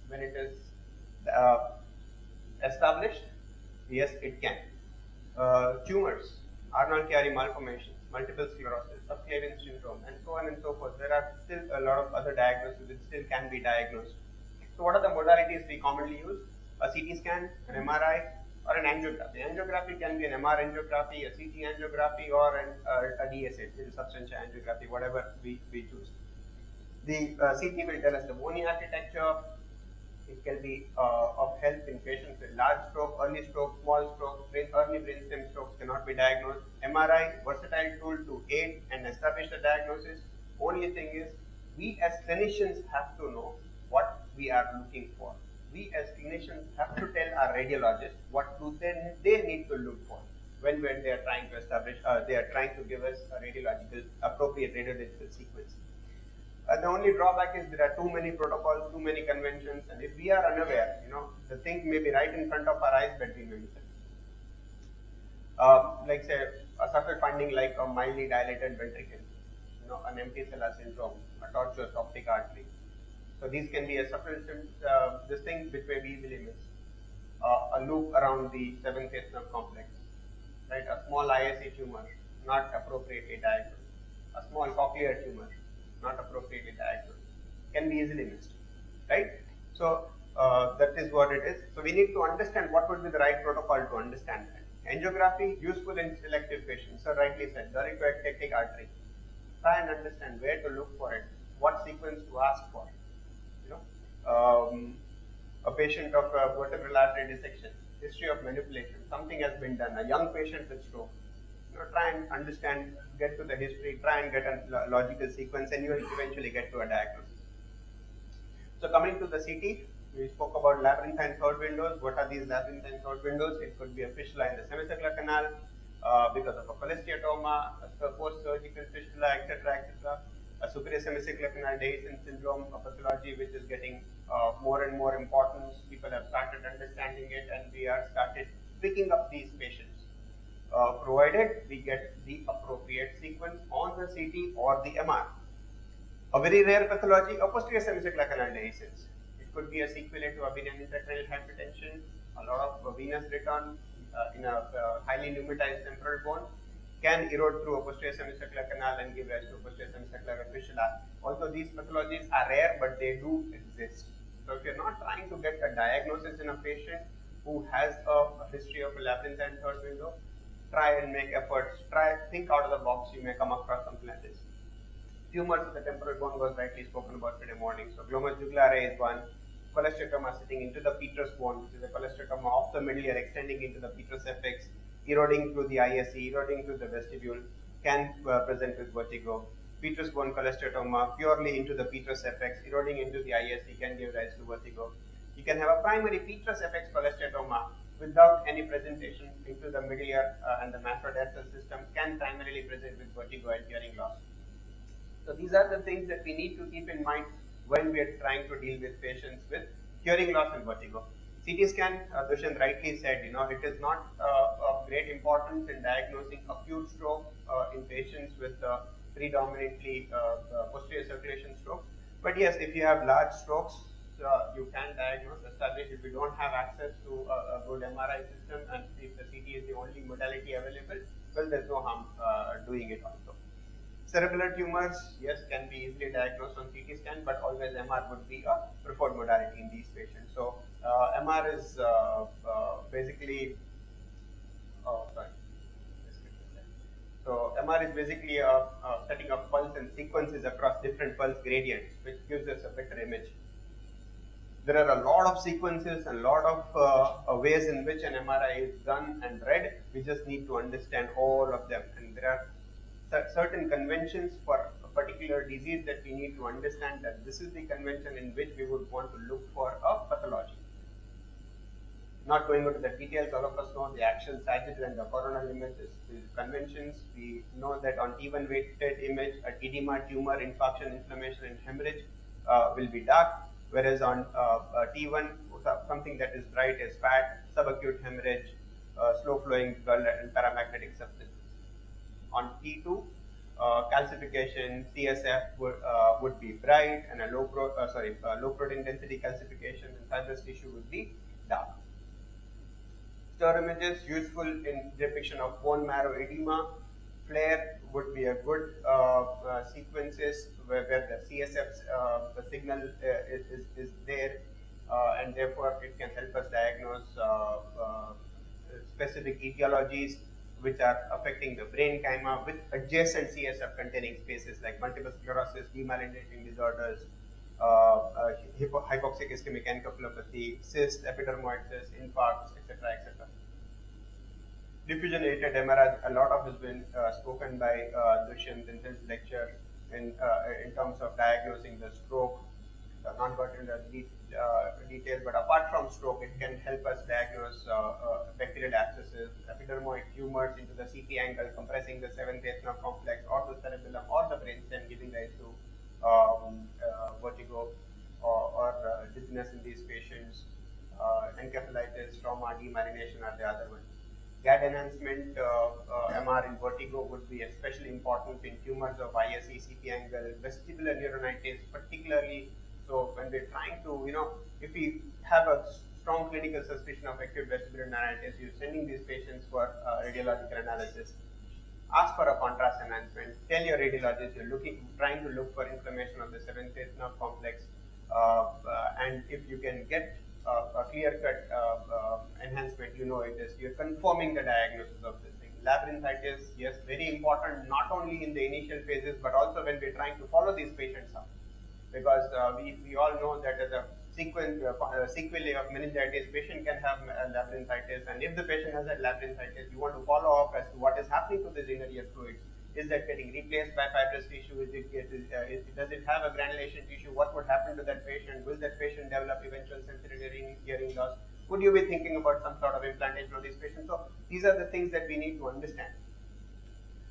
When it is established, yes, it can. Tumors, Arnold-Chiari malformations, multiple sclerosis, subclavian syndrome, and so on and so forth. There are still a lot of other diagnoses which still can be diagnosed. So what are the modalities we commonly use? A CT scan, an MRI, or an angiography. Angiography can be an MR angiography, a CT angiography, or a DSA, substantia angiography, whatever we choose. The CT will tell us the bony architecture. It can be of help in patients with large stroke, early stroke, small stroke, early brainstem strokes cannot be diagnosed. MRI, versatile tool to aid and establish the diagnosis. Only thing is, we as clinicians have to know what we are looking for. We as clinicians have to tell our radiologists what do they need to look for when they are trying to establish, they are trying to give us a appropriate radiological sequence. The only drawback is there are too many protocols, too many conventions, and if we are unaware, the thing may be right in front of our eyes, but we may miss it. Like say a subtle finding like a mildly dilated ventricle, an empty cellular syndrome, a tortuous optic artery. So these can be a subtle this thing which may be easily missed. A loop around the 7th nerve complex, right? A small ISE tumor, not appropriately diagnosed. A small cochlear tumor, not appropriately diagnosed, can be easily missed, right? So that is what it is. So we need to understand what would be the right protocol to understand that. Angiography, useful in selective patients. So rightly said, thoracoectatic artery. Try and understand where to look for it, what sequence to ask for. A patient of vertebral artery dissection, history of manipulation, something has been done. A young patient with stroke. Try and understand, get to the history, try and get a logical sequence, and you will eventually get to a diagnosis. So coming to the CT, we spoke about labyrinthine third windows. What are these labyrinthine third windows? It could be a fistula in the semicircular canal because of a cholesteatoma, a post-surgical fistula, etc., etc. A superior semicircular canal Dizziness syndrome, a pathology which is getting more and more importance. People have started understanding it, and we are started picking up these patients. Provided we get the appropriate sequence on the CT or the MR. A very rare pathology, a posterior semicircular canal dehiscence. It could be a sequel to a benign intracranial hypertension, a lot of venous return in a highly pneumatized temporal bone, can erode through a posterior semicircular canal and give rise to a posterior semicircular fistula. Also, these pathologies are rare, but they do exist. So if you're not trying to get a diagnosis in a patient who has a history of a labyrinthine third window, try and make efforts, think out of the box, you may come across something like this. Tumors of the temporal bone was rightly spoken about today morning. So glomus jugulare is one, cholesteatoma sitting into the petrous bone, which is a cholesteatoma of the middle ear extending into the petrous apex, eroding through the ISE, eroding through the vestibule, can present with vertigo. Petrous bone cholesteatoma purely into the petrous apex, eroding into the ISE, can give rise to vertigo. You can have a primary petrous apex cholesteatoma without any presentation into the middle ear and the macrodorsal system can primarily present with vertigo and hearing loss. So these are the things that we need to keep in mind when we are trying to deal with patients with hearing loss and vertigo. CT scan, Dushyant rightly said, it is not of great importance in diagnosing acute stroke in patients with predominantly posterior circulation strokes. But yes, if you have large strokes, you can diagnose, establish. If you don't have access to a good MRI system and if the CT is the only modality available, well, there's no harm doing it also. Cerebellar tumors, yes, can be easily diagnosed on CT scan, but always MR would be a preferred modality in these patients. So MR is basically, So MR is basically setting up pulse and sequences across different pulse gradients, which gives us a better image. There are a lot of sequences and a lot of ways in which an MRI is done and read. We just need to understand all of them, and there are certain conventions for a particular disease that we need to understand that this is the convention in which we would want to look for a pathology. Not going into the details, all of us know the axial sagittal and the coronal images, the conventions. We know that on T1 weighted image, a edema, tumor, infarction, inflammation, and hemorrhage will be dark, whereas on T1, something that is bright is fat, subacute hemorrhage, slow flowing blood, and paramagnetic substance. On T2, calcification, CSF would be bright, and a low protein density calcification and fibrous tissue would be dark. Stir images useful in depiction of bone marrow edema. Flare would be a good sequences where the CSF the signal is there, and therefore it can help us diagnose specific etiologies which are affecting the brain chyma with adjacent CSF containing spaces like multiple sclerosis, demyelinating disorders, hypoxic ischemic encephalopathy, cyst, epidermoid cyst, infarcts, etc., etc. Diffusion-aided MRI, a lot of has been spoken by Dushyant in his lecture in terms of diagnosing the stroke. Not got into detail, but apart from stroke, it can help us diagnose bacterial abscesses, epidermoid tumors into the CT angle, compressing the 7th eighth nerve complex or the cerebellum or the brainstem, giving rise to vertigo or dizziness in these patients. Encephalitis, trauma, demyelination are the other ones. GAD enhancement, MR in vertigo would be especially important in tumors of ISE, CT angle, vestibular neuronitis, particularly. So when we're trying to, if we have a strong clinical suspicion of acute vestibular neuritis, you're sending these patients for radiological analysis. Ask for a contrast enhancement. Tell your radiologist you're trying to look for inflammation of the 7th eighth nerve complex, and if you can get a clear-cut enhancement, you're confirming the diagnosis of this thing. Labyrinthitis, yes, very important, not only in the initial phases, but also when we're trying to follow these patients up. Because we all know that as a sequelae of meningitis, patient can have labyrinthitis, and if the patient has that labyrinthitis, you want to follow up as to what is happening to this inner ear fluid. Is that getting replaced by fibrous tissue? Does it have a granulation tissue? What would happen to that patient? Will that patient develop eventual sensory hearing loss? Would you be thinking about some sort of implantation of these patients? So these are the things that we need to understand.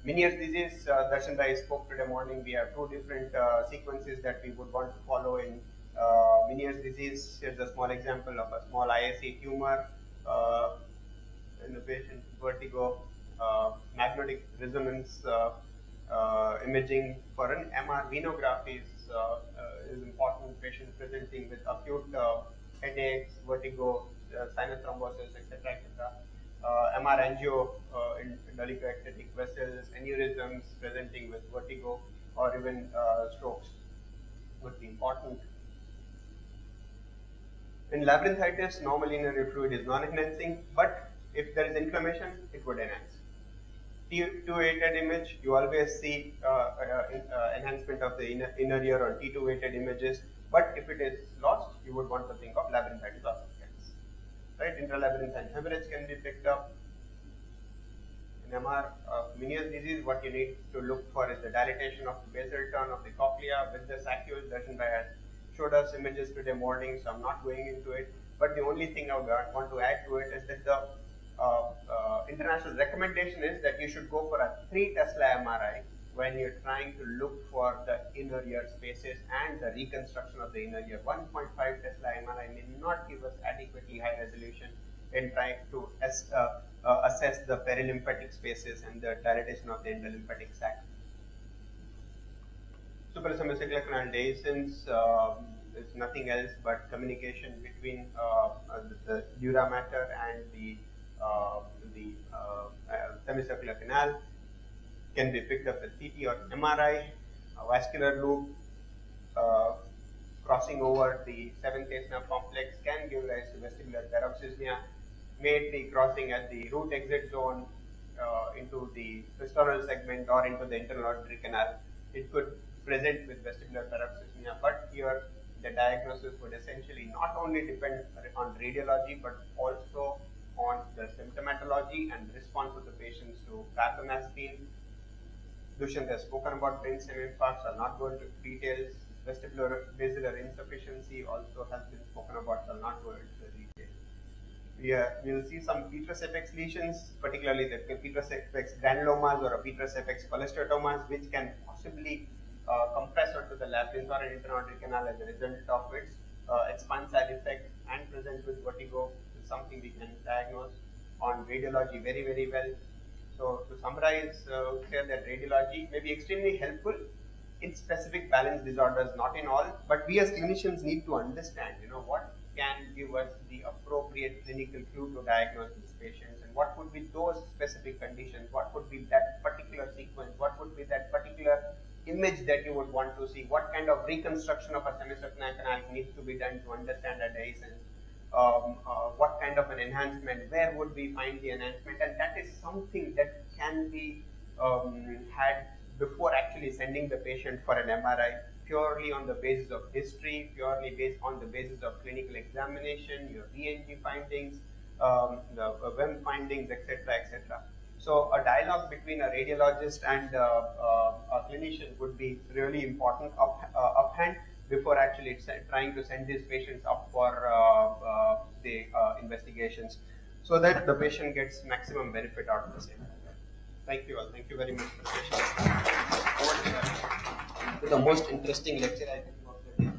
Meniere's disease, Darshan Bhai spoke today morning. We have two different sequences that we would want to follow in Meniere's disease. Here's a small example of a small ISE tumor in the patient, vertigo, magnetic resonance imaging for an MR venography is important. Patient presenting with acute headaches, vertigo, sinus thrombosis, etc., etc. MR angio in dolichoectatic vessels, aneurysms presenting with vertigo, or even strokes would be important. In labyrinthitis, normally inner ear fluid is non-enhancing, but if there is inflammation, it would enhance. T2 weighted image, you always see enhancement of the inner ear on T2 weighted images, but if it is lost, you would want to think of labyrinthitis or scans. Right? Intralabyrinthine hemorrhage can be picked up. In MR Meniere's disease, what you need to look for is the dilatation of the basal turn of the cochlea with the saccule. Darshan Bhai has showed us images today morning, so I'm not going into it. But the only thing I would want to add to it is that the international recommendation is that you should go for a 3 Tesla MRI when you're trying to look for the inner ear spaces and the reconstruction of the inner ear. 1.5 Tesla MRI may not give us adequately high resolution in trying to assess the perilymphatic spaces and the dilatation of the endolymphatic sac. Semicircular canal dehiscence is nothing else but communication between the dura mater and the semicircular canal. Can be picked up with CT or MRI. Vascular loop crossing over the 7th nerve complex can give rise to vestibular paroxysmia. May it be crossing at the root exit zone into the fisternal segment or into the internal auditory canal. It could present with vestibular paroxysmia, but here the diagnosis would essentially not only depend on radiology but also on the symptomatology and response of the patients to carbamazepine. Dushyant has spoken about brain stem infarcts. I'll not go into details. Vestibular basilar insufficiency also has been spoken about. I'll not go into detail. We will see some petrous apex lesions, particularly the petrous apex granulomas or petrous apex cholesteatomas, which can possibly compress onto the labyrinth or an internal auditory canal as a result of its expansile effect and present with vertigo. Is something we can diagnose on radiology very, very well. So to summarize, here that radiology may be extremely helpful in specific balance disorders, not in all, but we as clinicians need to understand, what can give us the appropriate clinical clue to diagnose these patients, and what would be those specific conditions, what would be that particular sequence, what would be that particular image that you would want to see, what kind of reconstruction of a semicircular canal needs to be done to understand a dehiscence. What kind of an enhancement, where would we find the enhancement, and that is something that can be had before actually sending the patient for an MRI, purely on the basis of history, purely based on the basis of clinical examination, your ENT findings, the WEM findings, etc., etc. So a dialogue between a radiologist and a clinician would be really important uphand before actually trying to send these patients up for the investigations, so that the patient gets maximum benefit out of the same. Thank you all. Thank you very much for the patient. The most interesting lecture I think of the day.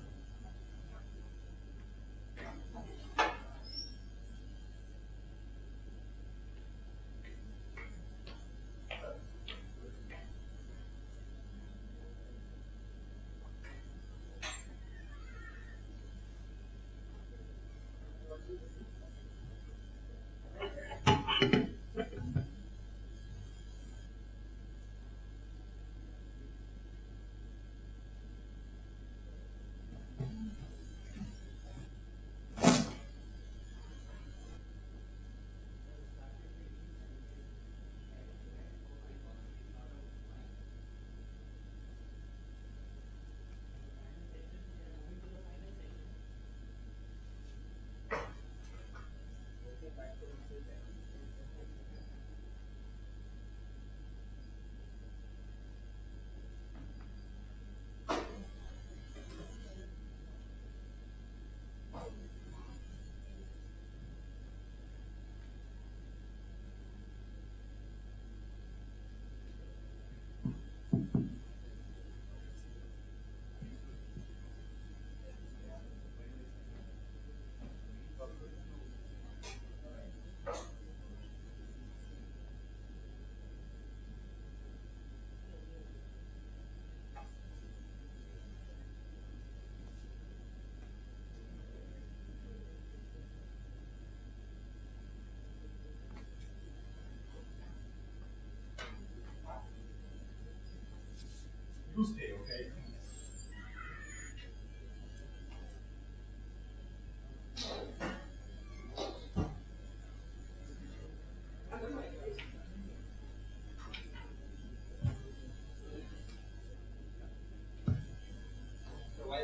You stay, okay?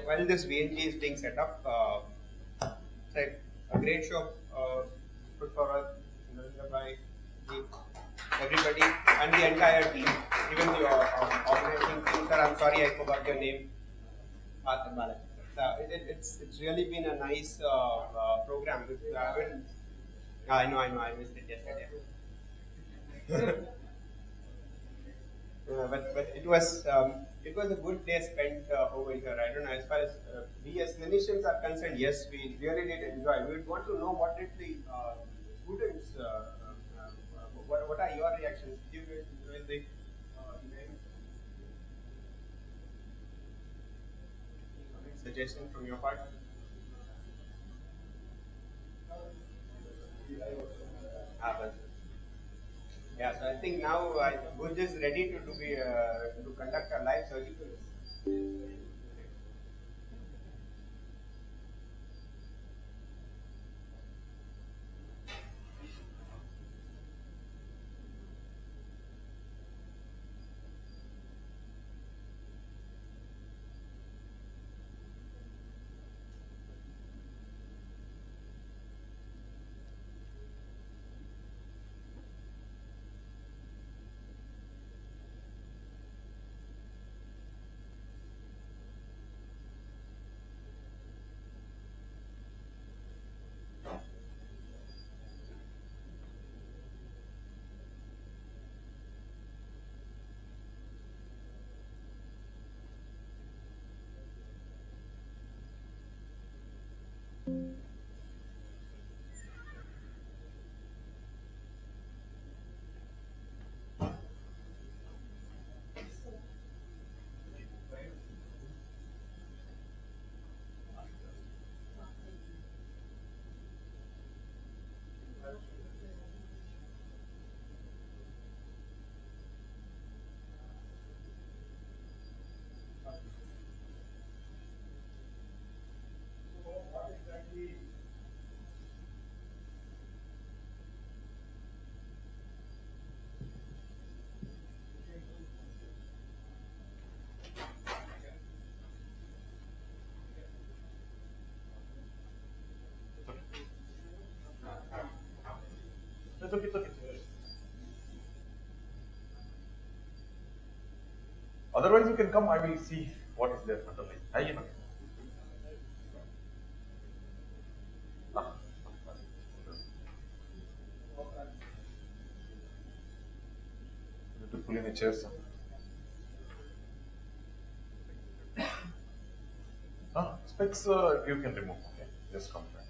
While this VNG is being set up, it's a great show put for us by everybody and the entire team, even the organizing team. Sir, I'm sorry I forgot your name. it's really been a nice program. I know, I missed it yesterday. But it was a good day spent over here. I don't know, as far as we as clinicians are concerned, yes, we really did enjoy. We would want to know what did the students, what are your reactions? Did you guys enjoy the event? Suggestion from your part? Yeah, so I think now Bhuj is ready to conduct a live surgical. It's okay. Otherwise, you can come. I will see what is there underlying. You know. To pull in a chair, sir. Specs you can remove. Okay, just come back.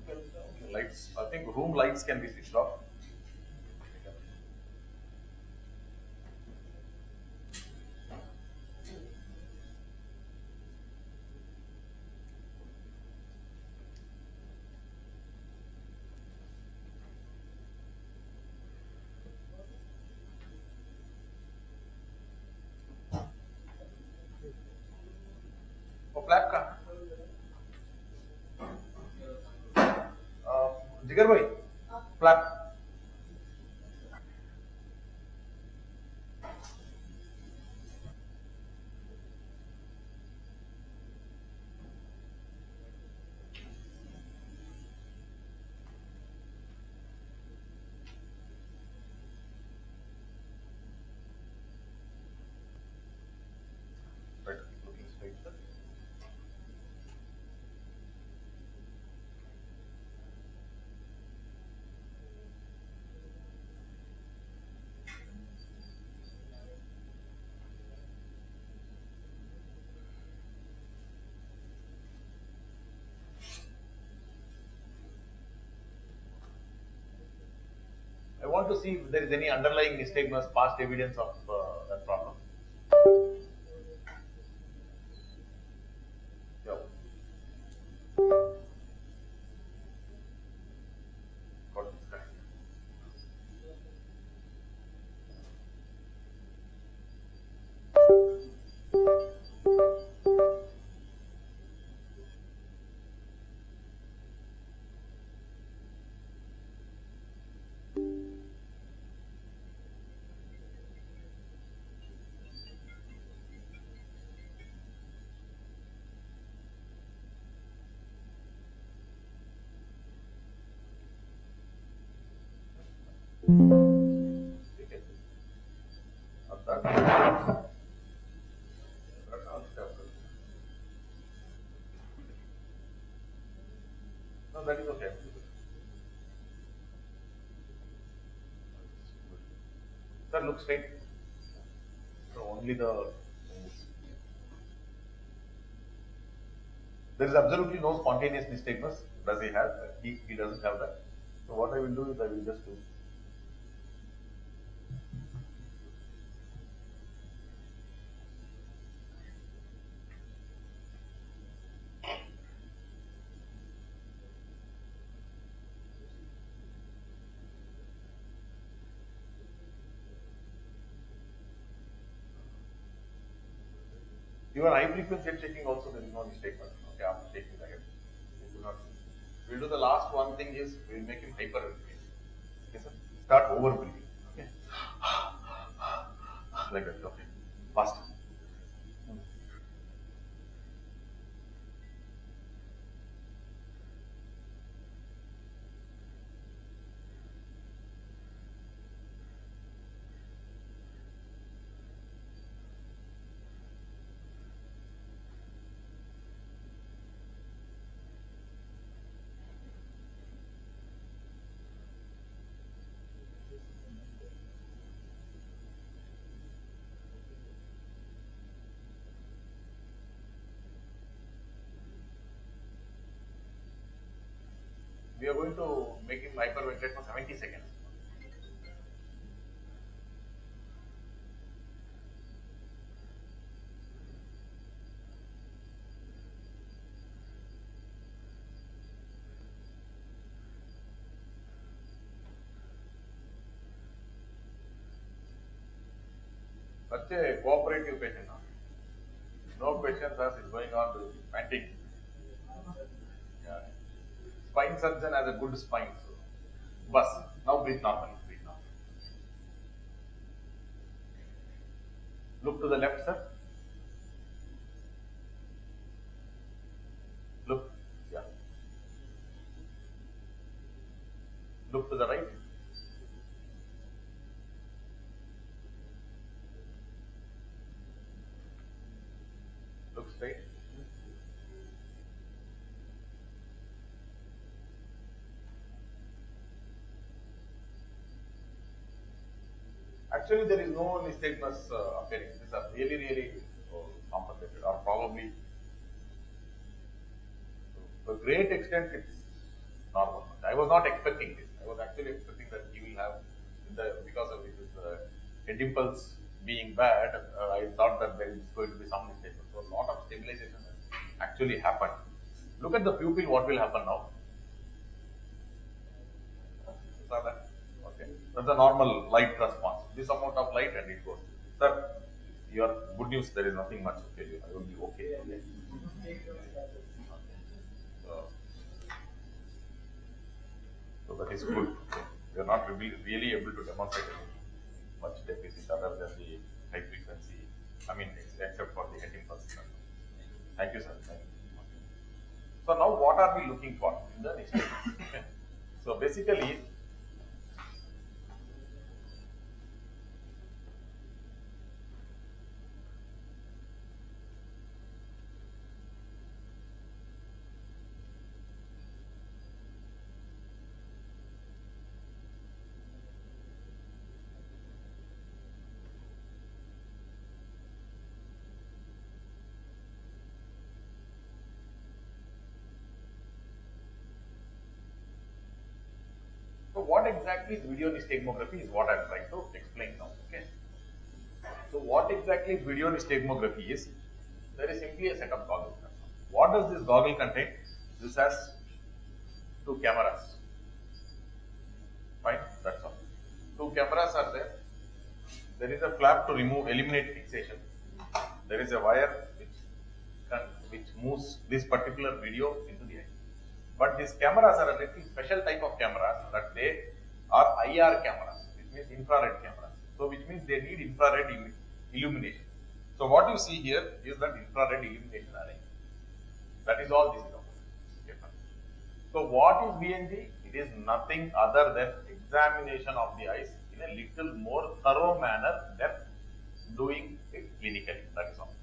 Okay, lights. I think room lights can be switched off. Flap का जिगर भाई flap I want to see if there is any underlying nystagmus, past evidence of that problem. Yeah. Got this correct. No, that is okay. Sir, look straight. So only the. There is absolutely no spontaneous nystagmus. Does he have? He doesn't have that. So what I will do is I will just do. Even high frequency checking also there is no nystagmus. Okay, after taking the head. We'll do the last one thing is we'll make him hyperventilate. Okay, sir? Start over breathing. Okay. Like that. Okay. Faster. We are going to make him hyperventilate for 70 seconds. Such a cooperative patient now. No questions as is going on to panting. Yeah. Spine surgeon has a good spine. So. Bus. Now breathe normally. Breathe normally. Look to the left, sir. Look. Yeah. Look to the right. Look straight. Actually, there is no nystagmus appearing. These are really compensated, or probably to a great extent it's normal. I was not expecting this. I was actually expecting that he will have, because of his head impulse being bad, I thought that there is going to be some nystagmus. So a lot of stabilization has actually happened. Look at the pupil, what will happen now? Saw that? Okay. That's a normal light response. This amount of light and it goes. Sir, your good news, there is nothing much. Okay, I will be okay. So that is good. We are not really able to demonstrate much deficit other than the high frequency. I mean, except for the head impulse. Thank you, sir. Thank you. So now, what are we looking for in the next step? Okay. So basically, so what exactly is video nystagmography is what I am trying to explain now. Okay. So what exactly is video nystagmography is? There is simply a set of goggles. What does this goggle contain? This has two cameras. Fine, that's all. Two cameras are there. There is a flap to eliminate fixation. There is a wire which moves this particular video into the eye. But these cameras are a little special type of cameras that they are IR cameras, which means infrared cameras. So which means they need infrared illumination. So what you see here is that infrared illumination array. That is all this is about. So what is VNG? It is nothing other than examination of the eyes in a little more thorough manner than doing it clinically. That is all.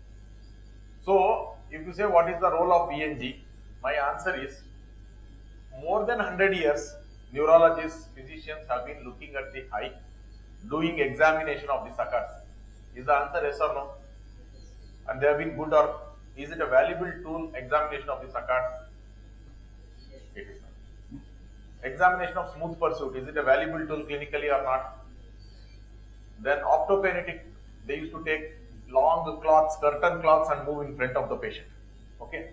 So if you say what is the role of VNG, my answer is more than 100 years, neurologists, physicians have been looking at the eye, doing examination of the suckers. Is the answer yes or no? And they have been good, or is it a valuable tool, examination of the suckers? It is not. Examination of smooth pursuit, is it a valuable tool clinically or not? Then optokinetic, they used to take long cloths, curtain cloths and move in front of the patient. Okay.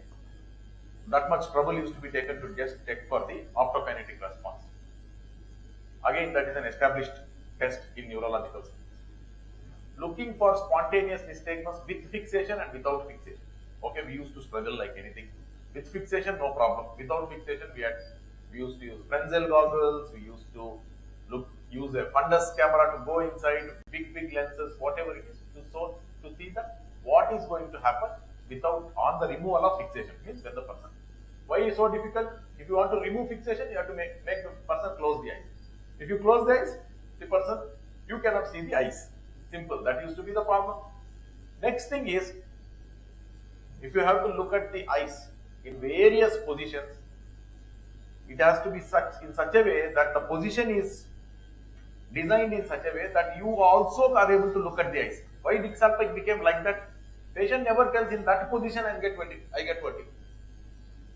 That much trouble used to be taken to just check for the optokinetic response. Again, that is an established test in neurological science. Looking for spontaneous nystagmus with fixation and without fixation. Okay, we used to struggle like anything. With fixation, no problem. Without fixation, we used to use Frenzel goggles, we used to use a fundus camera to go inside, big lenses, whatever it is, to see that what is going to happen without on the removal of fixation, means when the person. Why is so difficult? If you want to remove fixation, you have to make the person close the eyes. If you close the eyes, the person, you cannot see the eyes. Simple. That used to be the problem. Next thing is, if you have to look at the eyes in various positions, it has to be in such a way that the position is designed in such a way that you also are able to look at the eyes. Why Dixon became like that? Patient never tells in that position I get vertigo.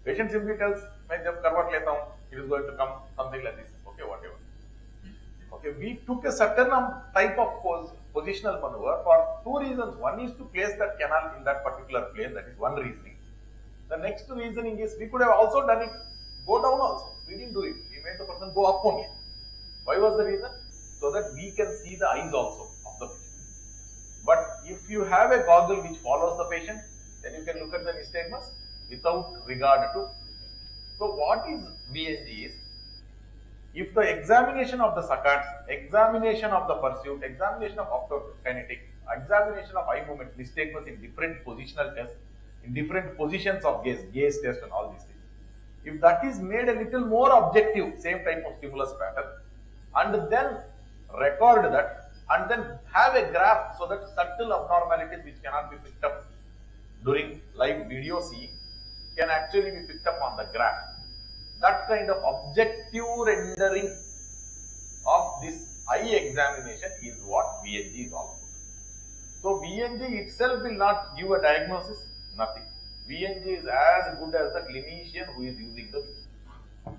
Patient simply tells, मैं जब करवट लेता हूँ, it is going to come something like this. Okay, whatever. Okay, we took a certain type of positional maneuver for two reasons. One is to place that canal in that particular place. That is one reasoning. The next reasoning is we could have also done it go down also. We didn't do it. We made the person go up only. Why was the reason? So that we can see the eyes also of the patient. But if you have a goggle which follows the patient, then you can look at the nystagmus without regard to. So what is VNG is, if the examination of the saccades, examination of the pursuit, examination of optokinetic, examination of eye movement, nystagmus in different positional tests, in different positions of gaze test and all these things. If that is made a little more objective, same type of stimulus pattern, and then record that, and then have a graph so that subtle abnormalities which cannot be picked up during live video seeing can actually be picked up on the graph. That kind of objective rendering of this eye examination is what VNG is all about. So VNG itself will not give a diagnosis, nothing. VNG is as good as the clinician who is using the VNG.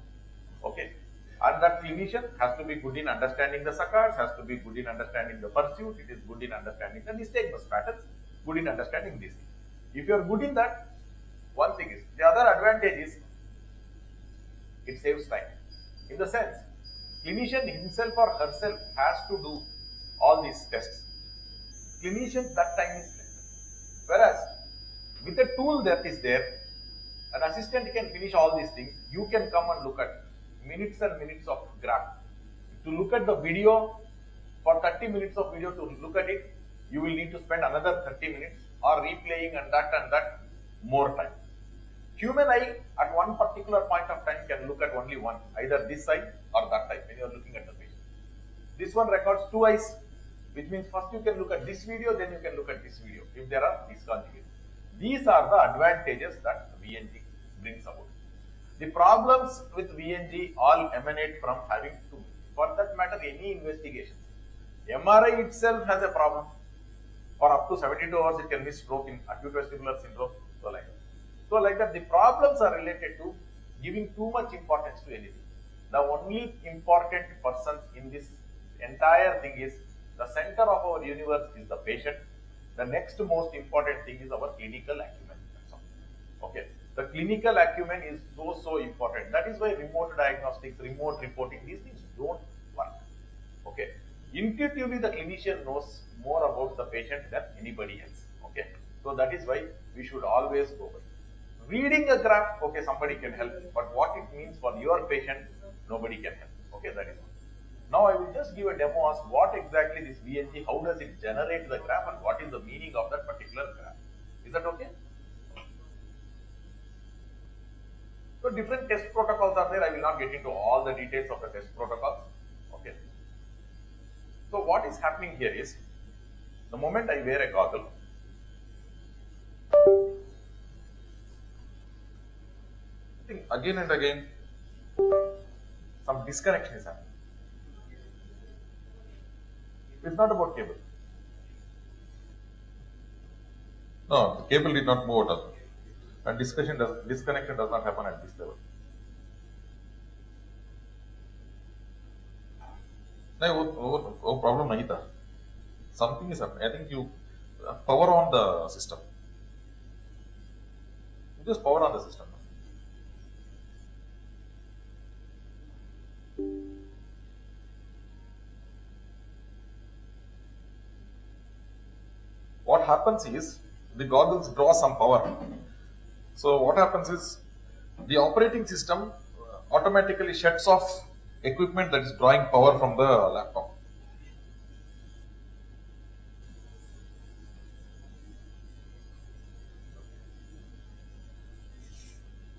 Okay. And that clinician has to be good in understanding the saccades, has to be good in understanding the pursuit, it is good in understanding the nystagmus patterns, good in understanding these things. If you are good in that, one thing is, the other advantage is, it saves time. In the sense, clinician himself or herself has to do all these tests. Clinician, that time is less. Whereas, with a tool that is there, an assistant can finish all these things. You can come and look at minutes and minutes of graph. To look at the video, for 30 minutes of video to look at it, you will need to spend another 30 minutes or replaying and that more time. Human eye at one particular point of time can look at only one, either this side or that side when you are looking at the patient. This one records two eyes, which means first you can look at this video, then you can look at this video if there are discontinuities. These are the advantages that VNG brings about. The problems with VNG all emanate from having to, for that matter, any investigation. MRI itself has a problem. For up to 72 hours, it can be stroke in acute vestibular syndrome, so like that. So like that, the problems are related to giving too much importance to anything. The only important person in this entire thing is the center of our universe is the patient. The next most important thing is our clinical acumen. Okay. The clinical acumen is so important. That is why remote diagnostics, remote reporting, these things don't work. Okay. Intuitively, the clinician knows more about the patient than anybody else. Okay. So that is why we should always go by. Reading a graph, okay, somebody can help, but what it means for your patient, nobody can help. Okay, that is one. Now I will just give a demo as what exactly this VNG, how does it generate the graph and what is the meaning of that particular graph. Is that okay? So different test protocols are there. I will not get into all the details of the test protocols. Okay. So what is happening here is, the moment I wear a goggle, again and again, some disconnection is happening. It's not about cable. No, the cable did not move at all. And disconnection does not happen at this level. No problem nahi tha. Something is happening. I think you power on the system. You just power on the system. What happens is the goggles draw some power. So what happens is the operating system automatically shuts off equipment that is drawing power from the laptop.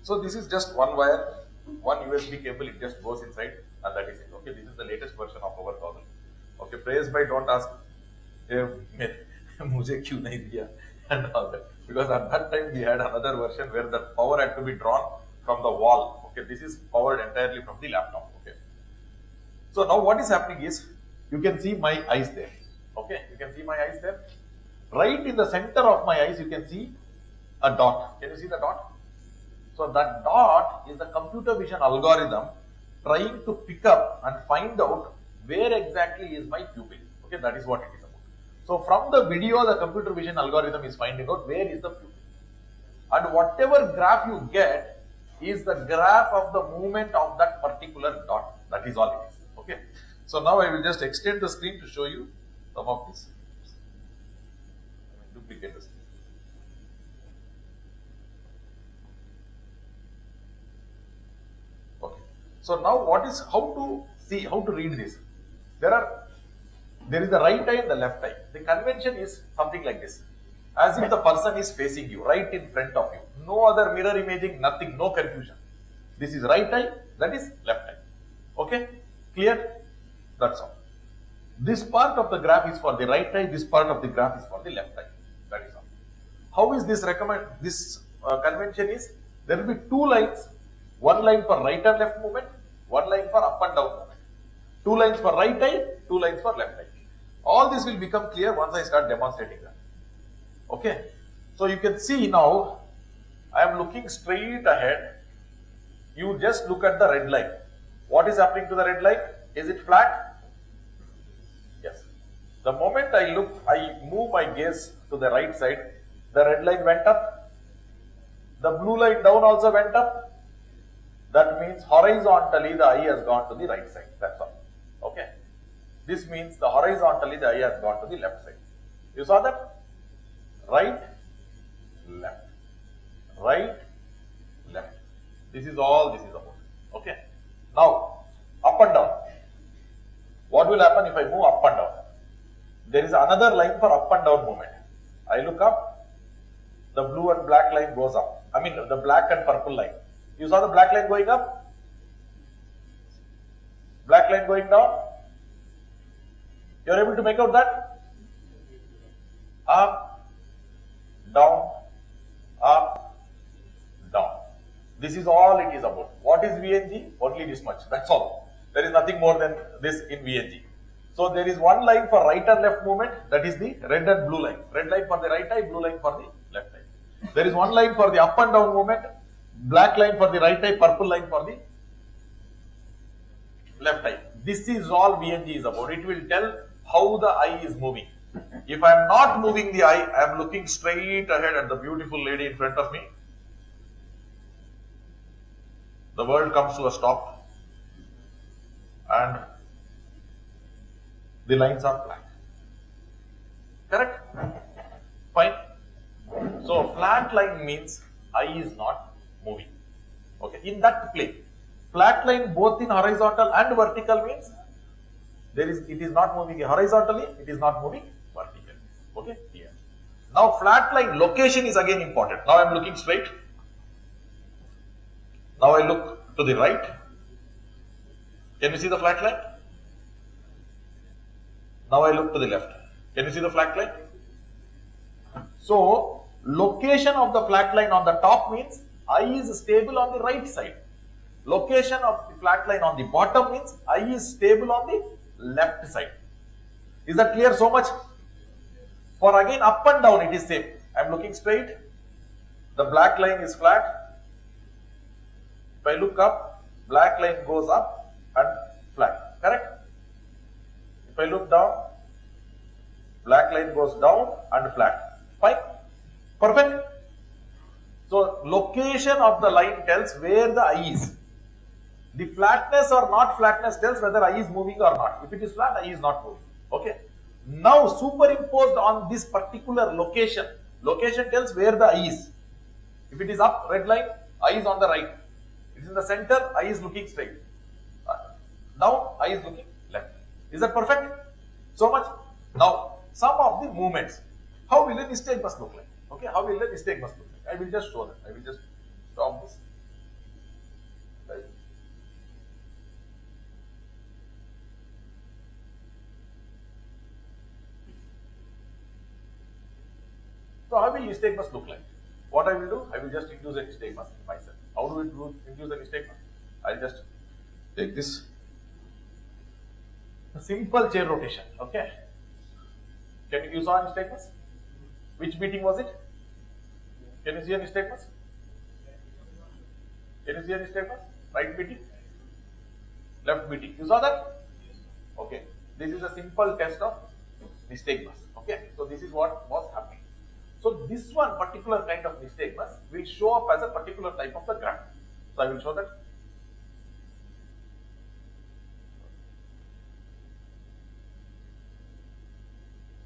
So this is just one wire, one USB cable, it just goes inside and that is it. Okay, this is the latest version of our goggle. Okay, praise by don't ask mujhe kyun nahi diya and all that. Because at that time we had another version where the power had to be drawn from the wall. Okay, this is powered entirely from the laptop. Okay. So now what is happening is, you can see my eyes there. Okay, you can see my eyes there. Right in the center of my eyes, you can see a dot. Can you see the dot? So that dot is the computer vision algorithm trying to pick up and find out where exactly is my pupil. Okay, that is what it is about. So from the video, the computer vision algorithm is finding out where is the pupil. And whatever graph you get is the graph of the movement of that particular dot. That is all it is. Okay. So now I will just extend the screen to show you some of this. Duplicate the screen. Okay. So now how to read this? There is the right eye and the left eye. The convention is something like this. As if the person is facing you, right in front of you. No other mirror imaging, nothing, no confusion. This is right eye, that is left eye. Okay? Clear? That's all. This part of the graph is for the right eye, this part of the graph is for the left eye. That is all. How is this convention is, there will be two lines, one line for right and left movement, one line for up and down movement. Two lines for right eye, two lines for left eye. All this will become clear once I start demonstrating that. Okay. So you can see now, I am looking straight ahead. You just look at the red line. What is happening to the red line? Is it flat? Yes. The moment I move my gaze to the right side, the red line went up. The blue line down also went up. That means horizontally the eye has gone to the right side. That's all. Okay. This means the horizontally the eye has gone to the left side. You saw that? Right, left. Right, left. This is all this is about. Okay. Now, up and down. What will happen if I move up and down? There is another line for up and down movement. I look up, the blue and black line goes up. I mean the black and purple line. You saw the black line going up? Black line going down? You are able to make out that? Up, down, up, down. This is all it is about. What is VNG? Only this much. That's all. There is nothing more than this in VNG. So there is one line for right and left movement. That is the red and blue line. Red line for the right eye, blue line for the left eye. There is one line for the up and down movement. Black line for the right eye, purple line for the left eye. This is all VNG is about. It will tell how the eye is moving. If I am not moving the eye, I am looking straight ahead at the beautiful lady in front of me. The world comes to a stop and the lines are flat. Correct? Fine. So flat line means eye is not moving. Okay, in that plane. Flat line both in horizontal and vertical means it is not moving horizontally, it is not moving vertically. Okay, here. Now flat line location is again important. Now I am looking straight. Now I look to the right. Can you see the flat line? Now I look to the left. Can you see the flat line? So location of the flat line on the top means eye is stable on the right side. Location of the flat line on the bottom means eye is stable on the left side. Is that clear so much? For again up and down it is same. I am looking straight. The black line is flat. If I look up, black line goes up and flat. Correct? If I look down, black line goes down and flat. Fine? Perfect? So, location of the line tells where the eye is. The flatness or not flatness tells whether eye is moving or not. If it is flat, eye is not moving. Okay? Now, superimposed on this particular location, location tells where the eye is. If it is up, red line, eye is on the right. It is in the center, eye is looking straight. Down, eye is looking left. Is that perfect? So much? Now, some of the movements. How will a nystagmus look like? Okay, how will a nystagmus look like? I will just show that. I will just stop this. Right. So, how will nystagmus look like? What I will do? I will just induce a nystagmus myself. How do we induce a nystagmus? I will just take this. A simple chair rotation. Okay. Can you saw nystagmus? Which meeting was it? Can you see a nystagmus? Can you see a nystagmus? Right meeting? Left meeting. You saw that? Okay. This is a simple test of nystagmus. Okay. So this is what was happening. So this one particular kind of nystagmus will show up as a particular type of the graph. So I will show that.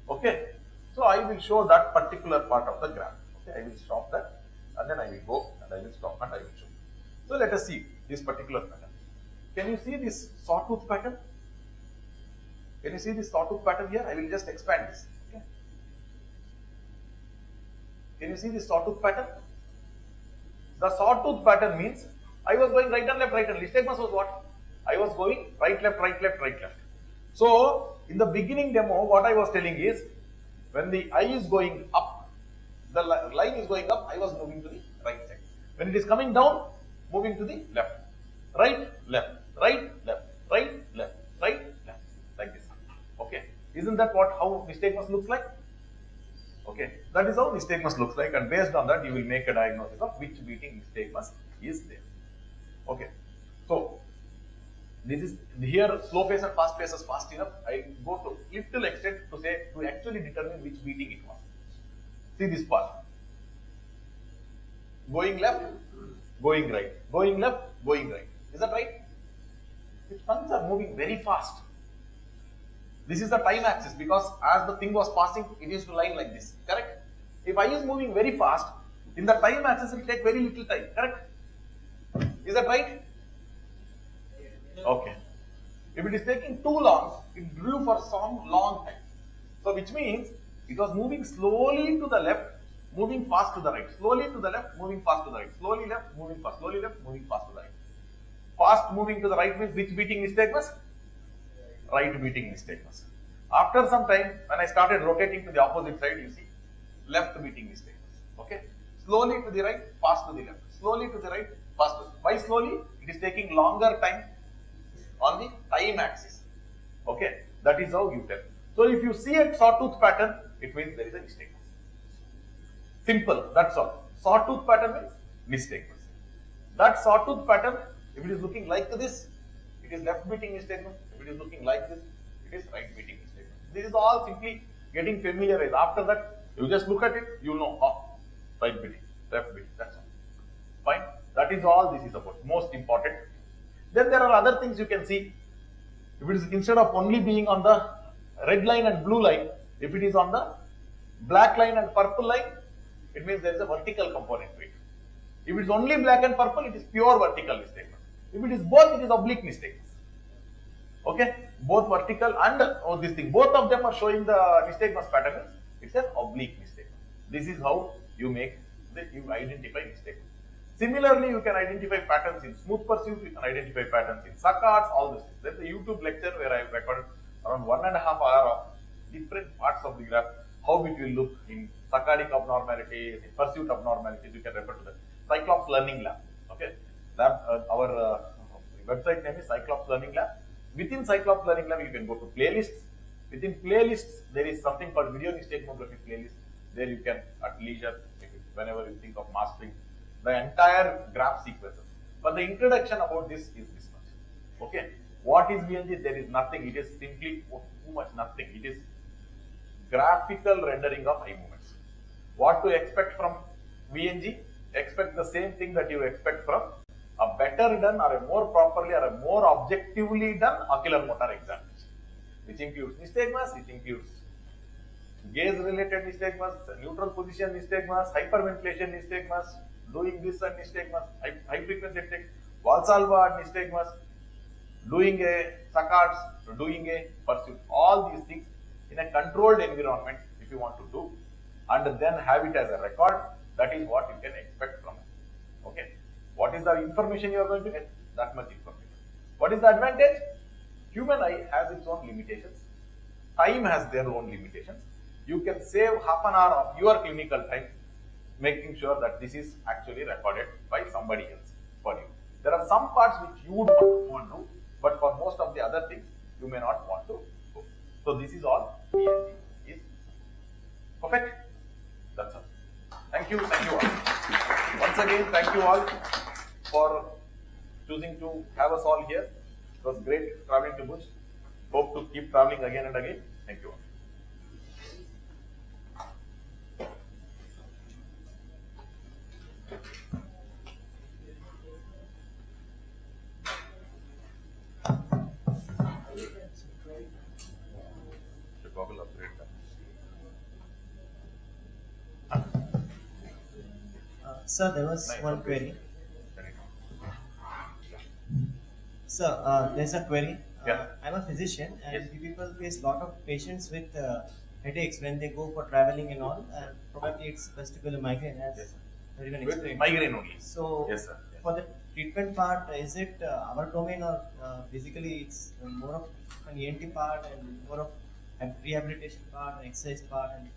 Okay. So I will show that particular part of the graph. Okay. I will stop that and then I will go and I will stop and I will show. So let us see this particular pattern. Can you see this sawtooth pattern? Can you see this sawtooth pattern here? I will just expand this. Okay. Can you see this sawtooth pattern? The sawtooth pattern means I was going right and left, right and left. Nystagmus was what? I was going right, left, right, left, right, left. So in the beginning demo, what I was telling is when the eye is going up, the line is going up, I was moving to the right side. When it is coming down, moving to the left. Right, left, right, left, right, left, right, left. Like this. Okay. Isn't that how nystagmus looks like? Okay. That is how nystagmus looks like, and based on that you will make a diagnosis of which beating nystagmus is there. Okay. So this is here slow phase and fast phases fast enough. I go to little extent to say to actually determine which beating it was. See this part. Going left, going right. Going left, going right. Is that right? The tongues are moving very fast. This is the time axis because as the thing was passing, it used to line like this. Correct? If I is moving very fast, in the time axis it will take very little time. Correct? Is that right? Okay. If it is taking too long, it drew for some long time. So which means it was moving slowly to the left, moving fast to the right. Slowly to the left, moving fast to the right. Slowly left, moving fast. Slowly left, moving fast to the right. Fast moving to the right means which beating nystagmus? Right beating nystagmus. After some time, when I started rotating to the opposite side, you see left beating nystagmus. Okay. Slowly to the right, fast to the left. Slowly to the right, fast to the left. Why slowly? It is taking longer time on the time axis. Okay. That is how you tell. So if you see a sawtooth pattern, it means there is a nystagmus. Simple. That's all. Sawtooth pattern means nystagmus. That sawtooth pattern, if it is looking like this, it is left beating nystagmus. If it is looking like this, it is right beating nystagmus. This is all simply getting familiarized. After that, you just look at it, you know, right beating, left beating, that's all. Fine. That is all this is about. Most important. Then there are other things you can see. If it is instead of only being on the red line and blue line, if it is on the black line and purple line, it means there is a vertical component to it. If it is only black and purple, it is pure vertical nystagmus. If it is both, it is oblique nystagmus. Okay, both vertical and this thing, both of them are showing the nystagmus pattern. It's an oblique nystagmus. This is how you identify nystagmus. Similarly, you can identify patterns in smooth pursuit. You can identify patterns in saccades. All this. There's a YouTube lecture where I recorded around 1.5 hours of different parts of the graph, how it will look in saccadic abnormalities, in pursuit abnormalities. You can refer to that. Cyclops Learning Lab. Okay. our website name is Cyclops Learning Lab. Within Cyclops Learning Lab, you can go to playlists. Within playlists, there is something called video nystagmography playlist. There you can, at leisure, whenever you think of mastering the entire graph sequences. But the introduction about this is this much. Okay, what is VNG? There is nothing. It is simply too much nothing. It is graphical rendering of eye movements. What to expect from VNG? Expect the same thing that you expect from a better done or a more properly or a more objectively done ocular motor examination, which includes nystagmus, which includes gaze-related nystagmus, neutral position nystagmus, hyperventilation nystagmus, doing this and nystagmus, high-frequency take, Valsalva nystagmus, doing a saccades, doing a pursuit. All these things in a controlled environment, if you want to do, and then have it as a record, that is what you can expect from it. Okay. What is the information you are going to get? That much information. What is the advantage? Human eye has its own limitations. Time has their own limitations. You can save half an hour of your clinical time making sure that this is actually recorded by somebody else for you. There are some parts which you would want to do, but for most of the other things, you may not want to go. So this is all VNG is. Perfect? That's all. Thank you all. Once again, thank you all for choosing to have us all here. It was great traveling to Bhuj. Hope to keep traveling again and again. Thank you all. Sir, there was one query. Sir, there's a query. I'm a physician, and people face a lot of patients with headaches when they go for traveling and all, and probably it's vestibular migraine, as everyone explained. Migraine only. So, yes, sir. For the treatment part, is it our domain, or basically it's more of an ENT part and more of a rehabilitation part, and exercise part? And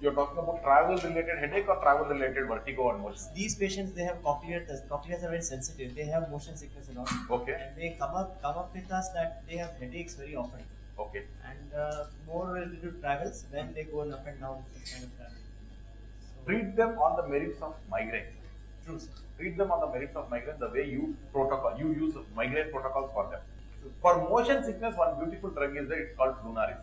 you're talking about travel-related headache or travel-related vertigo and motion? These patients, they have cochlear, the cochlears are very sensitive. They have motion sickness and all. Okay. And they come up with us that they have headaches very often. Okay. And more related to travels when they go up and down this kind of travel. So, treat them on the merits of migraine. True, sir. Treat them on the merits of migraine the way you use migraine protocols for them. For motion sickness, one beautiful drug is that it's called flunarizine.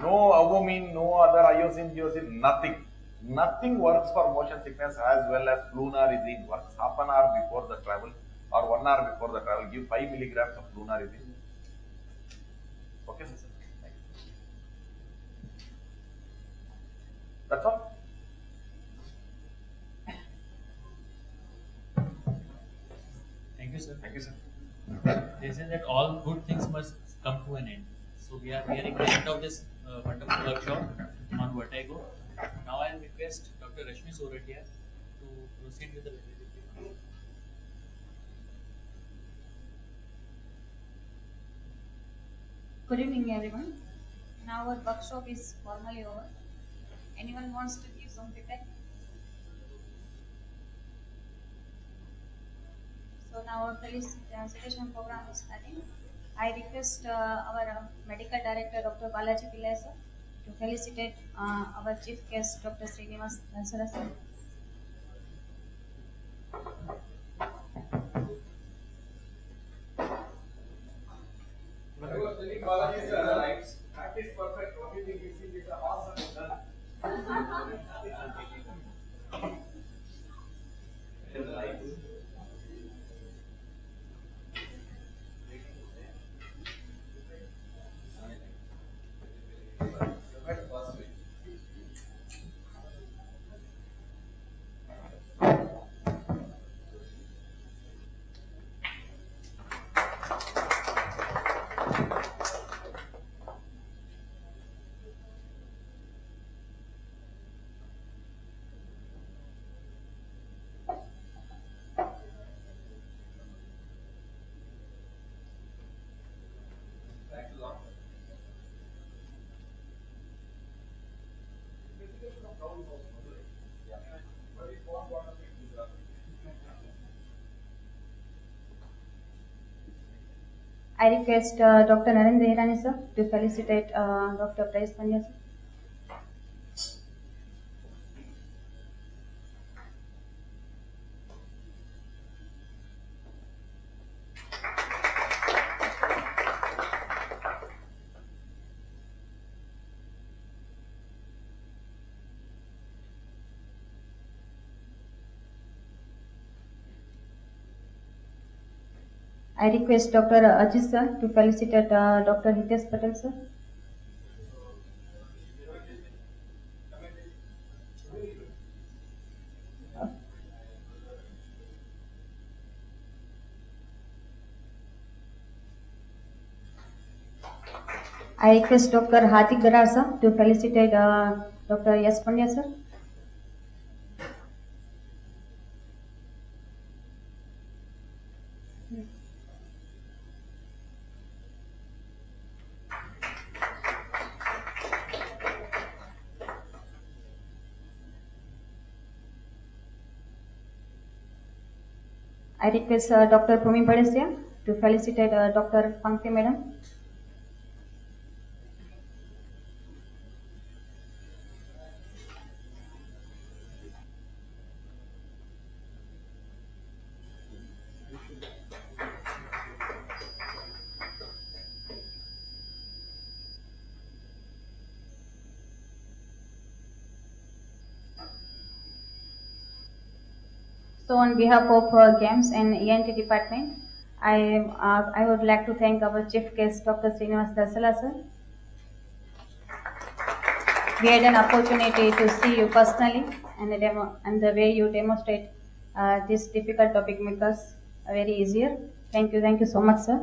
No avomine, no other iosine, geosine, nothing. Nothing works for motion sickness as well as flunarizine works. Half an hour before the travel or 1 hour before the travel, give 5 milligrams of flunarizine. Okay, sir. That's all. Thank you, sir. Thank you, sir. They say that all good things must come to an end. So we are nearing the end of this wonderful workshop on vertigo. Now I will request Dr. Rashmi Soratia to proceed with the validity. Good evening, everyone. Now our workshop is formally over. Anyone wants to give some feedback? So now our felicitation program is starting. I request our medical director, Dr. Balaji Pillai sir, to felicitate our chief guest, Dr. Srinivas Nansara sir. I was telling Balaji sir, practice perfect. Only thing is it's awesome done. I request Dr. Narendra Hirani sir to felicitate Dr. Praise Pandya sir. I request Dr. Ajit sir to felicitate Dr. Hitesh Patel sir. I request Dr. Hatik Darar sir to felicitate Dr. Yes Pandya sir. I request Dr. Pumi Badesya to felicitate Dr. Pankti Madam. So on behalf of GAIMS and ENT department, I would like to thank our chief guest, Dr. Srinivas Dasala sir. We had an opportunity to see you personally and the way you demonstrate this difficult topic make us very easier. Thank you so much sir.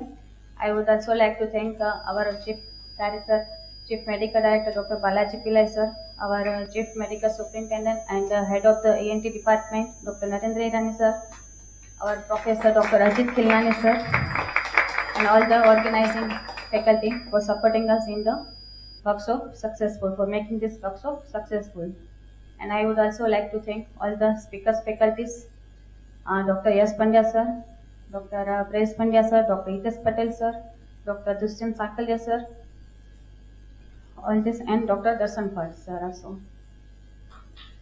I would also like to thank our chief director, Chief Medical Director Dr. Balaji Pillai sir, our Chief Medical Superintendent and Head of the ENT Department Dr. Narendra Hirani sir, our Professor Dr. Ajit Khilani sir, and all the organizing faculty for supporting us in the workshop for making this workshop successful. And I would also like to thank all the speakers faculties, Dr. Yes Pandya sir, Dr. Praise Pandya sir, Dr. Hitesh Patel sir, Dr. Dustin Sakalya sir, all this, and Dr. Darshan Bhatt sir also.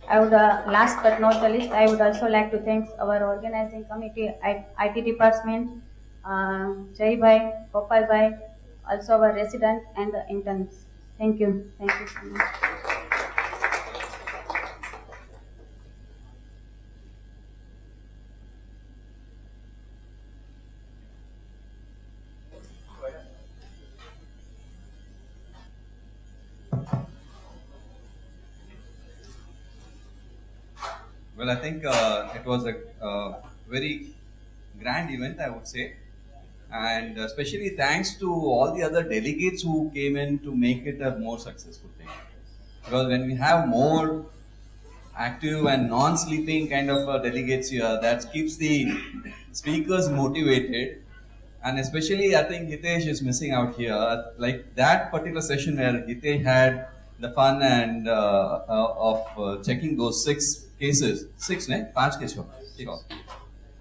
I would, last but not the least, I would also like to thank our organizing committee, IT department, Jai Bhai, Gopal Bhai, also our resident and the interns. Thank you so much. Well, I think it was a very grand event, I would say. And especially thanks to all the other delegates who came in to make it a more successful thing. Because when we have more active and non-sleeping kind of delegates here, that keeps the speakers motivated. And especially I think Hitesh is missing out here. Like that particular session where Hitesh had the fun and of checking those 6 cases. 6, ne? 5 cases.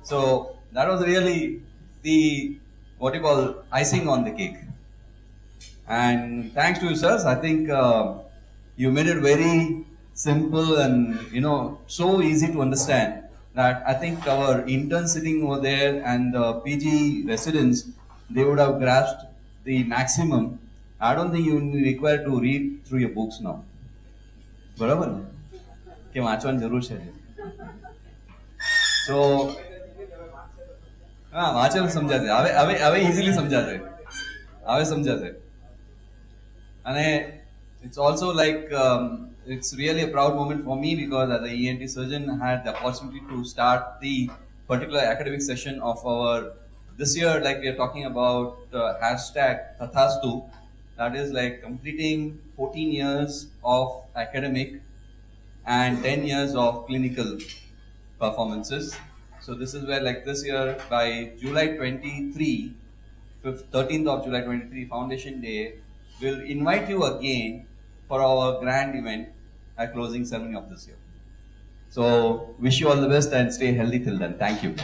So that was really the, what you call, icing on the cake. And thanks to you sirs, I think you made it very simple and so easy to understand that I think our interns sitting over there and the PG residents, they would have grasped the maximum. I don't think you will be required to read through your books now. બરાબર ને કે વાંચવાની જરૂર છે. So વાંચેલું સમજાશે, હવે easily સમજાશે. અને it's also like it's really a proud moment for me because as an ENT surgeon I had the opportunity to start the particular academic session of our this year, like we are talking about hashtag Tathastu, that is like completing 14 years of academic and 10 years of clinical performances. So this is where like this year by July 23, 13th of July 23, Foundation Day, we'll invite you again for our grand event at closing ceremony of this year. So wish you all the best and stay healthy till then. Thank you.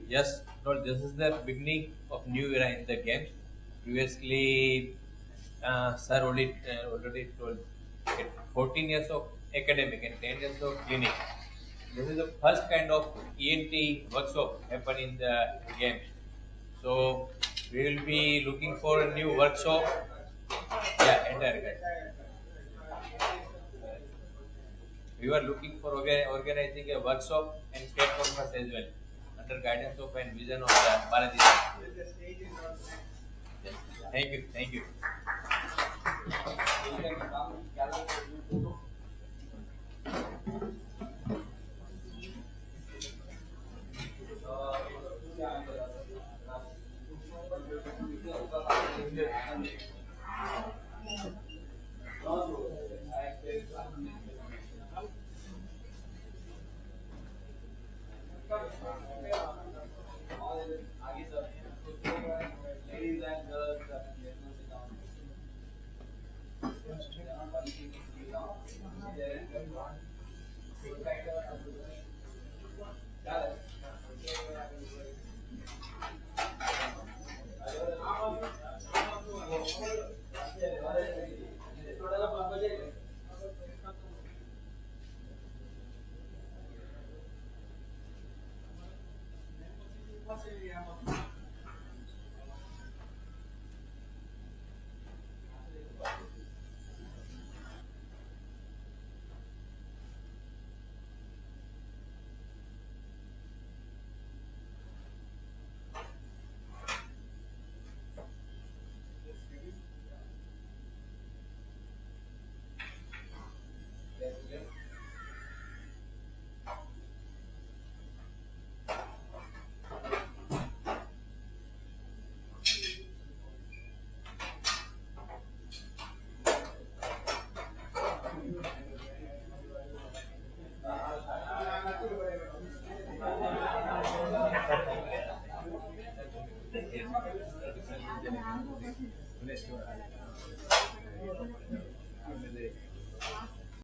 Yes, no, this is the beginning of new era in the games. Previously, sir already told it 14 years of academic and 10 years of clinic. This is the first kind of ENT workshop happen in the games. So we will be looking for a new workshop. Yeah, entire guide. We were looking for organizing a workshop and state conference as well, under guidance of and vision of the Balaji. Yes. Thank you, thank you.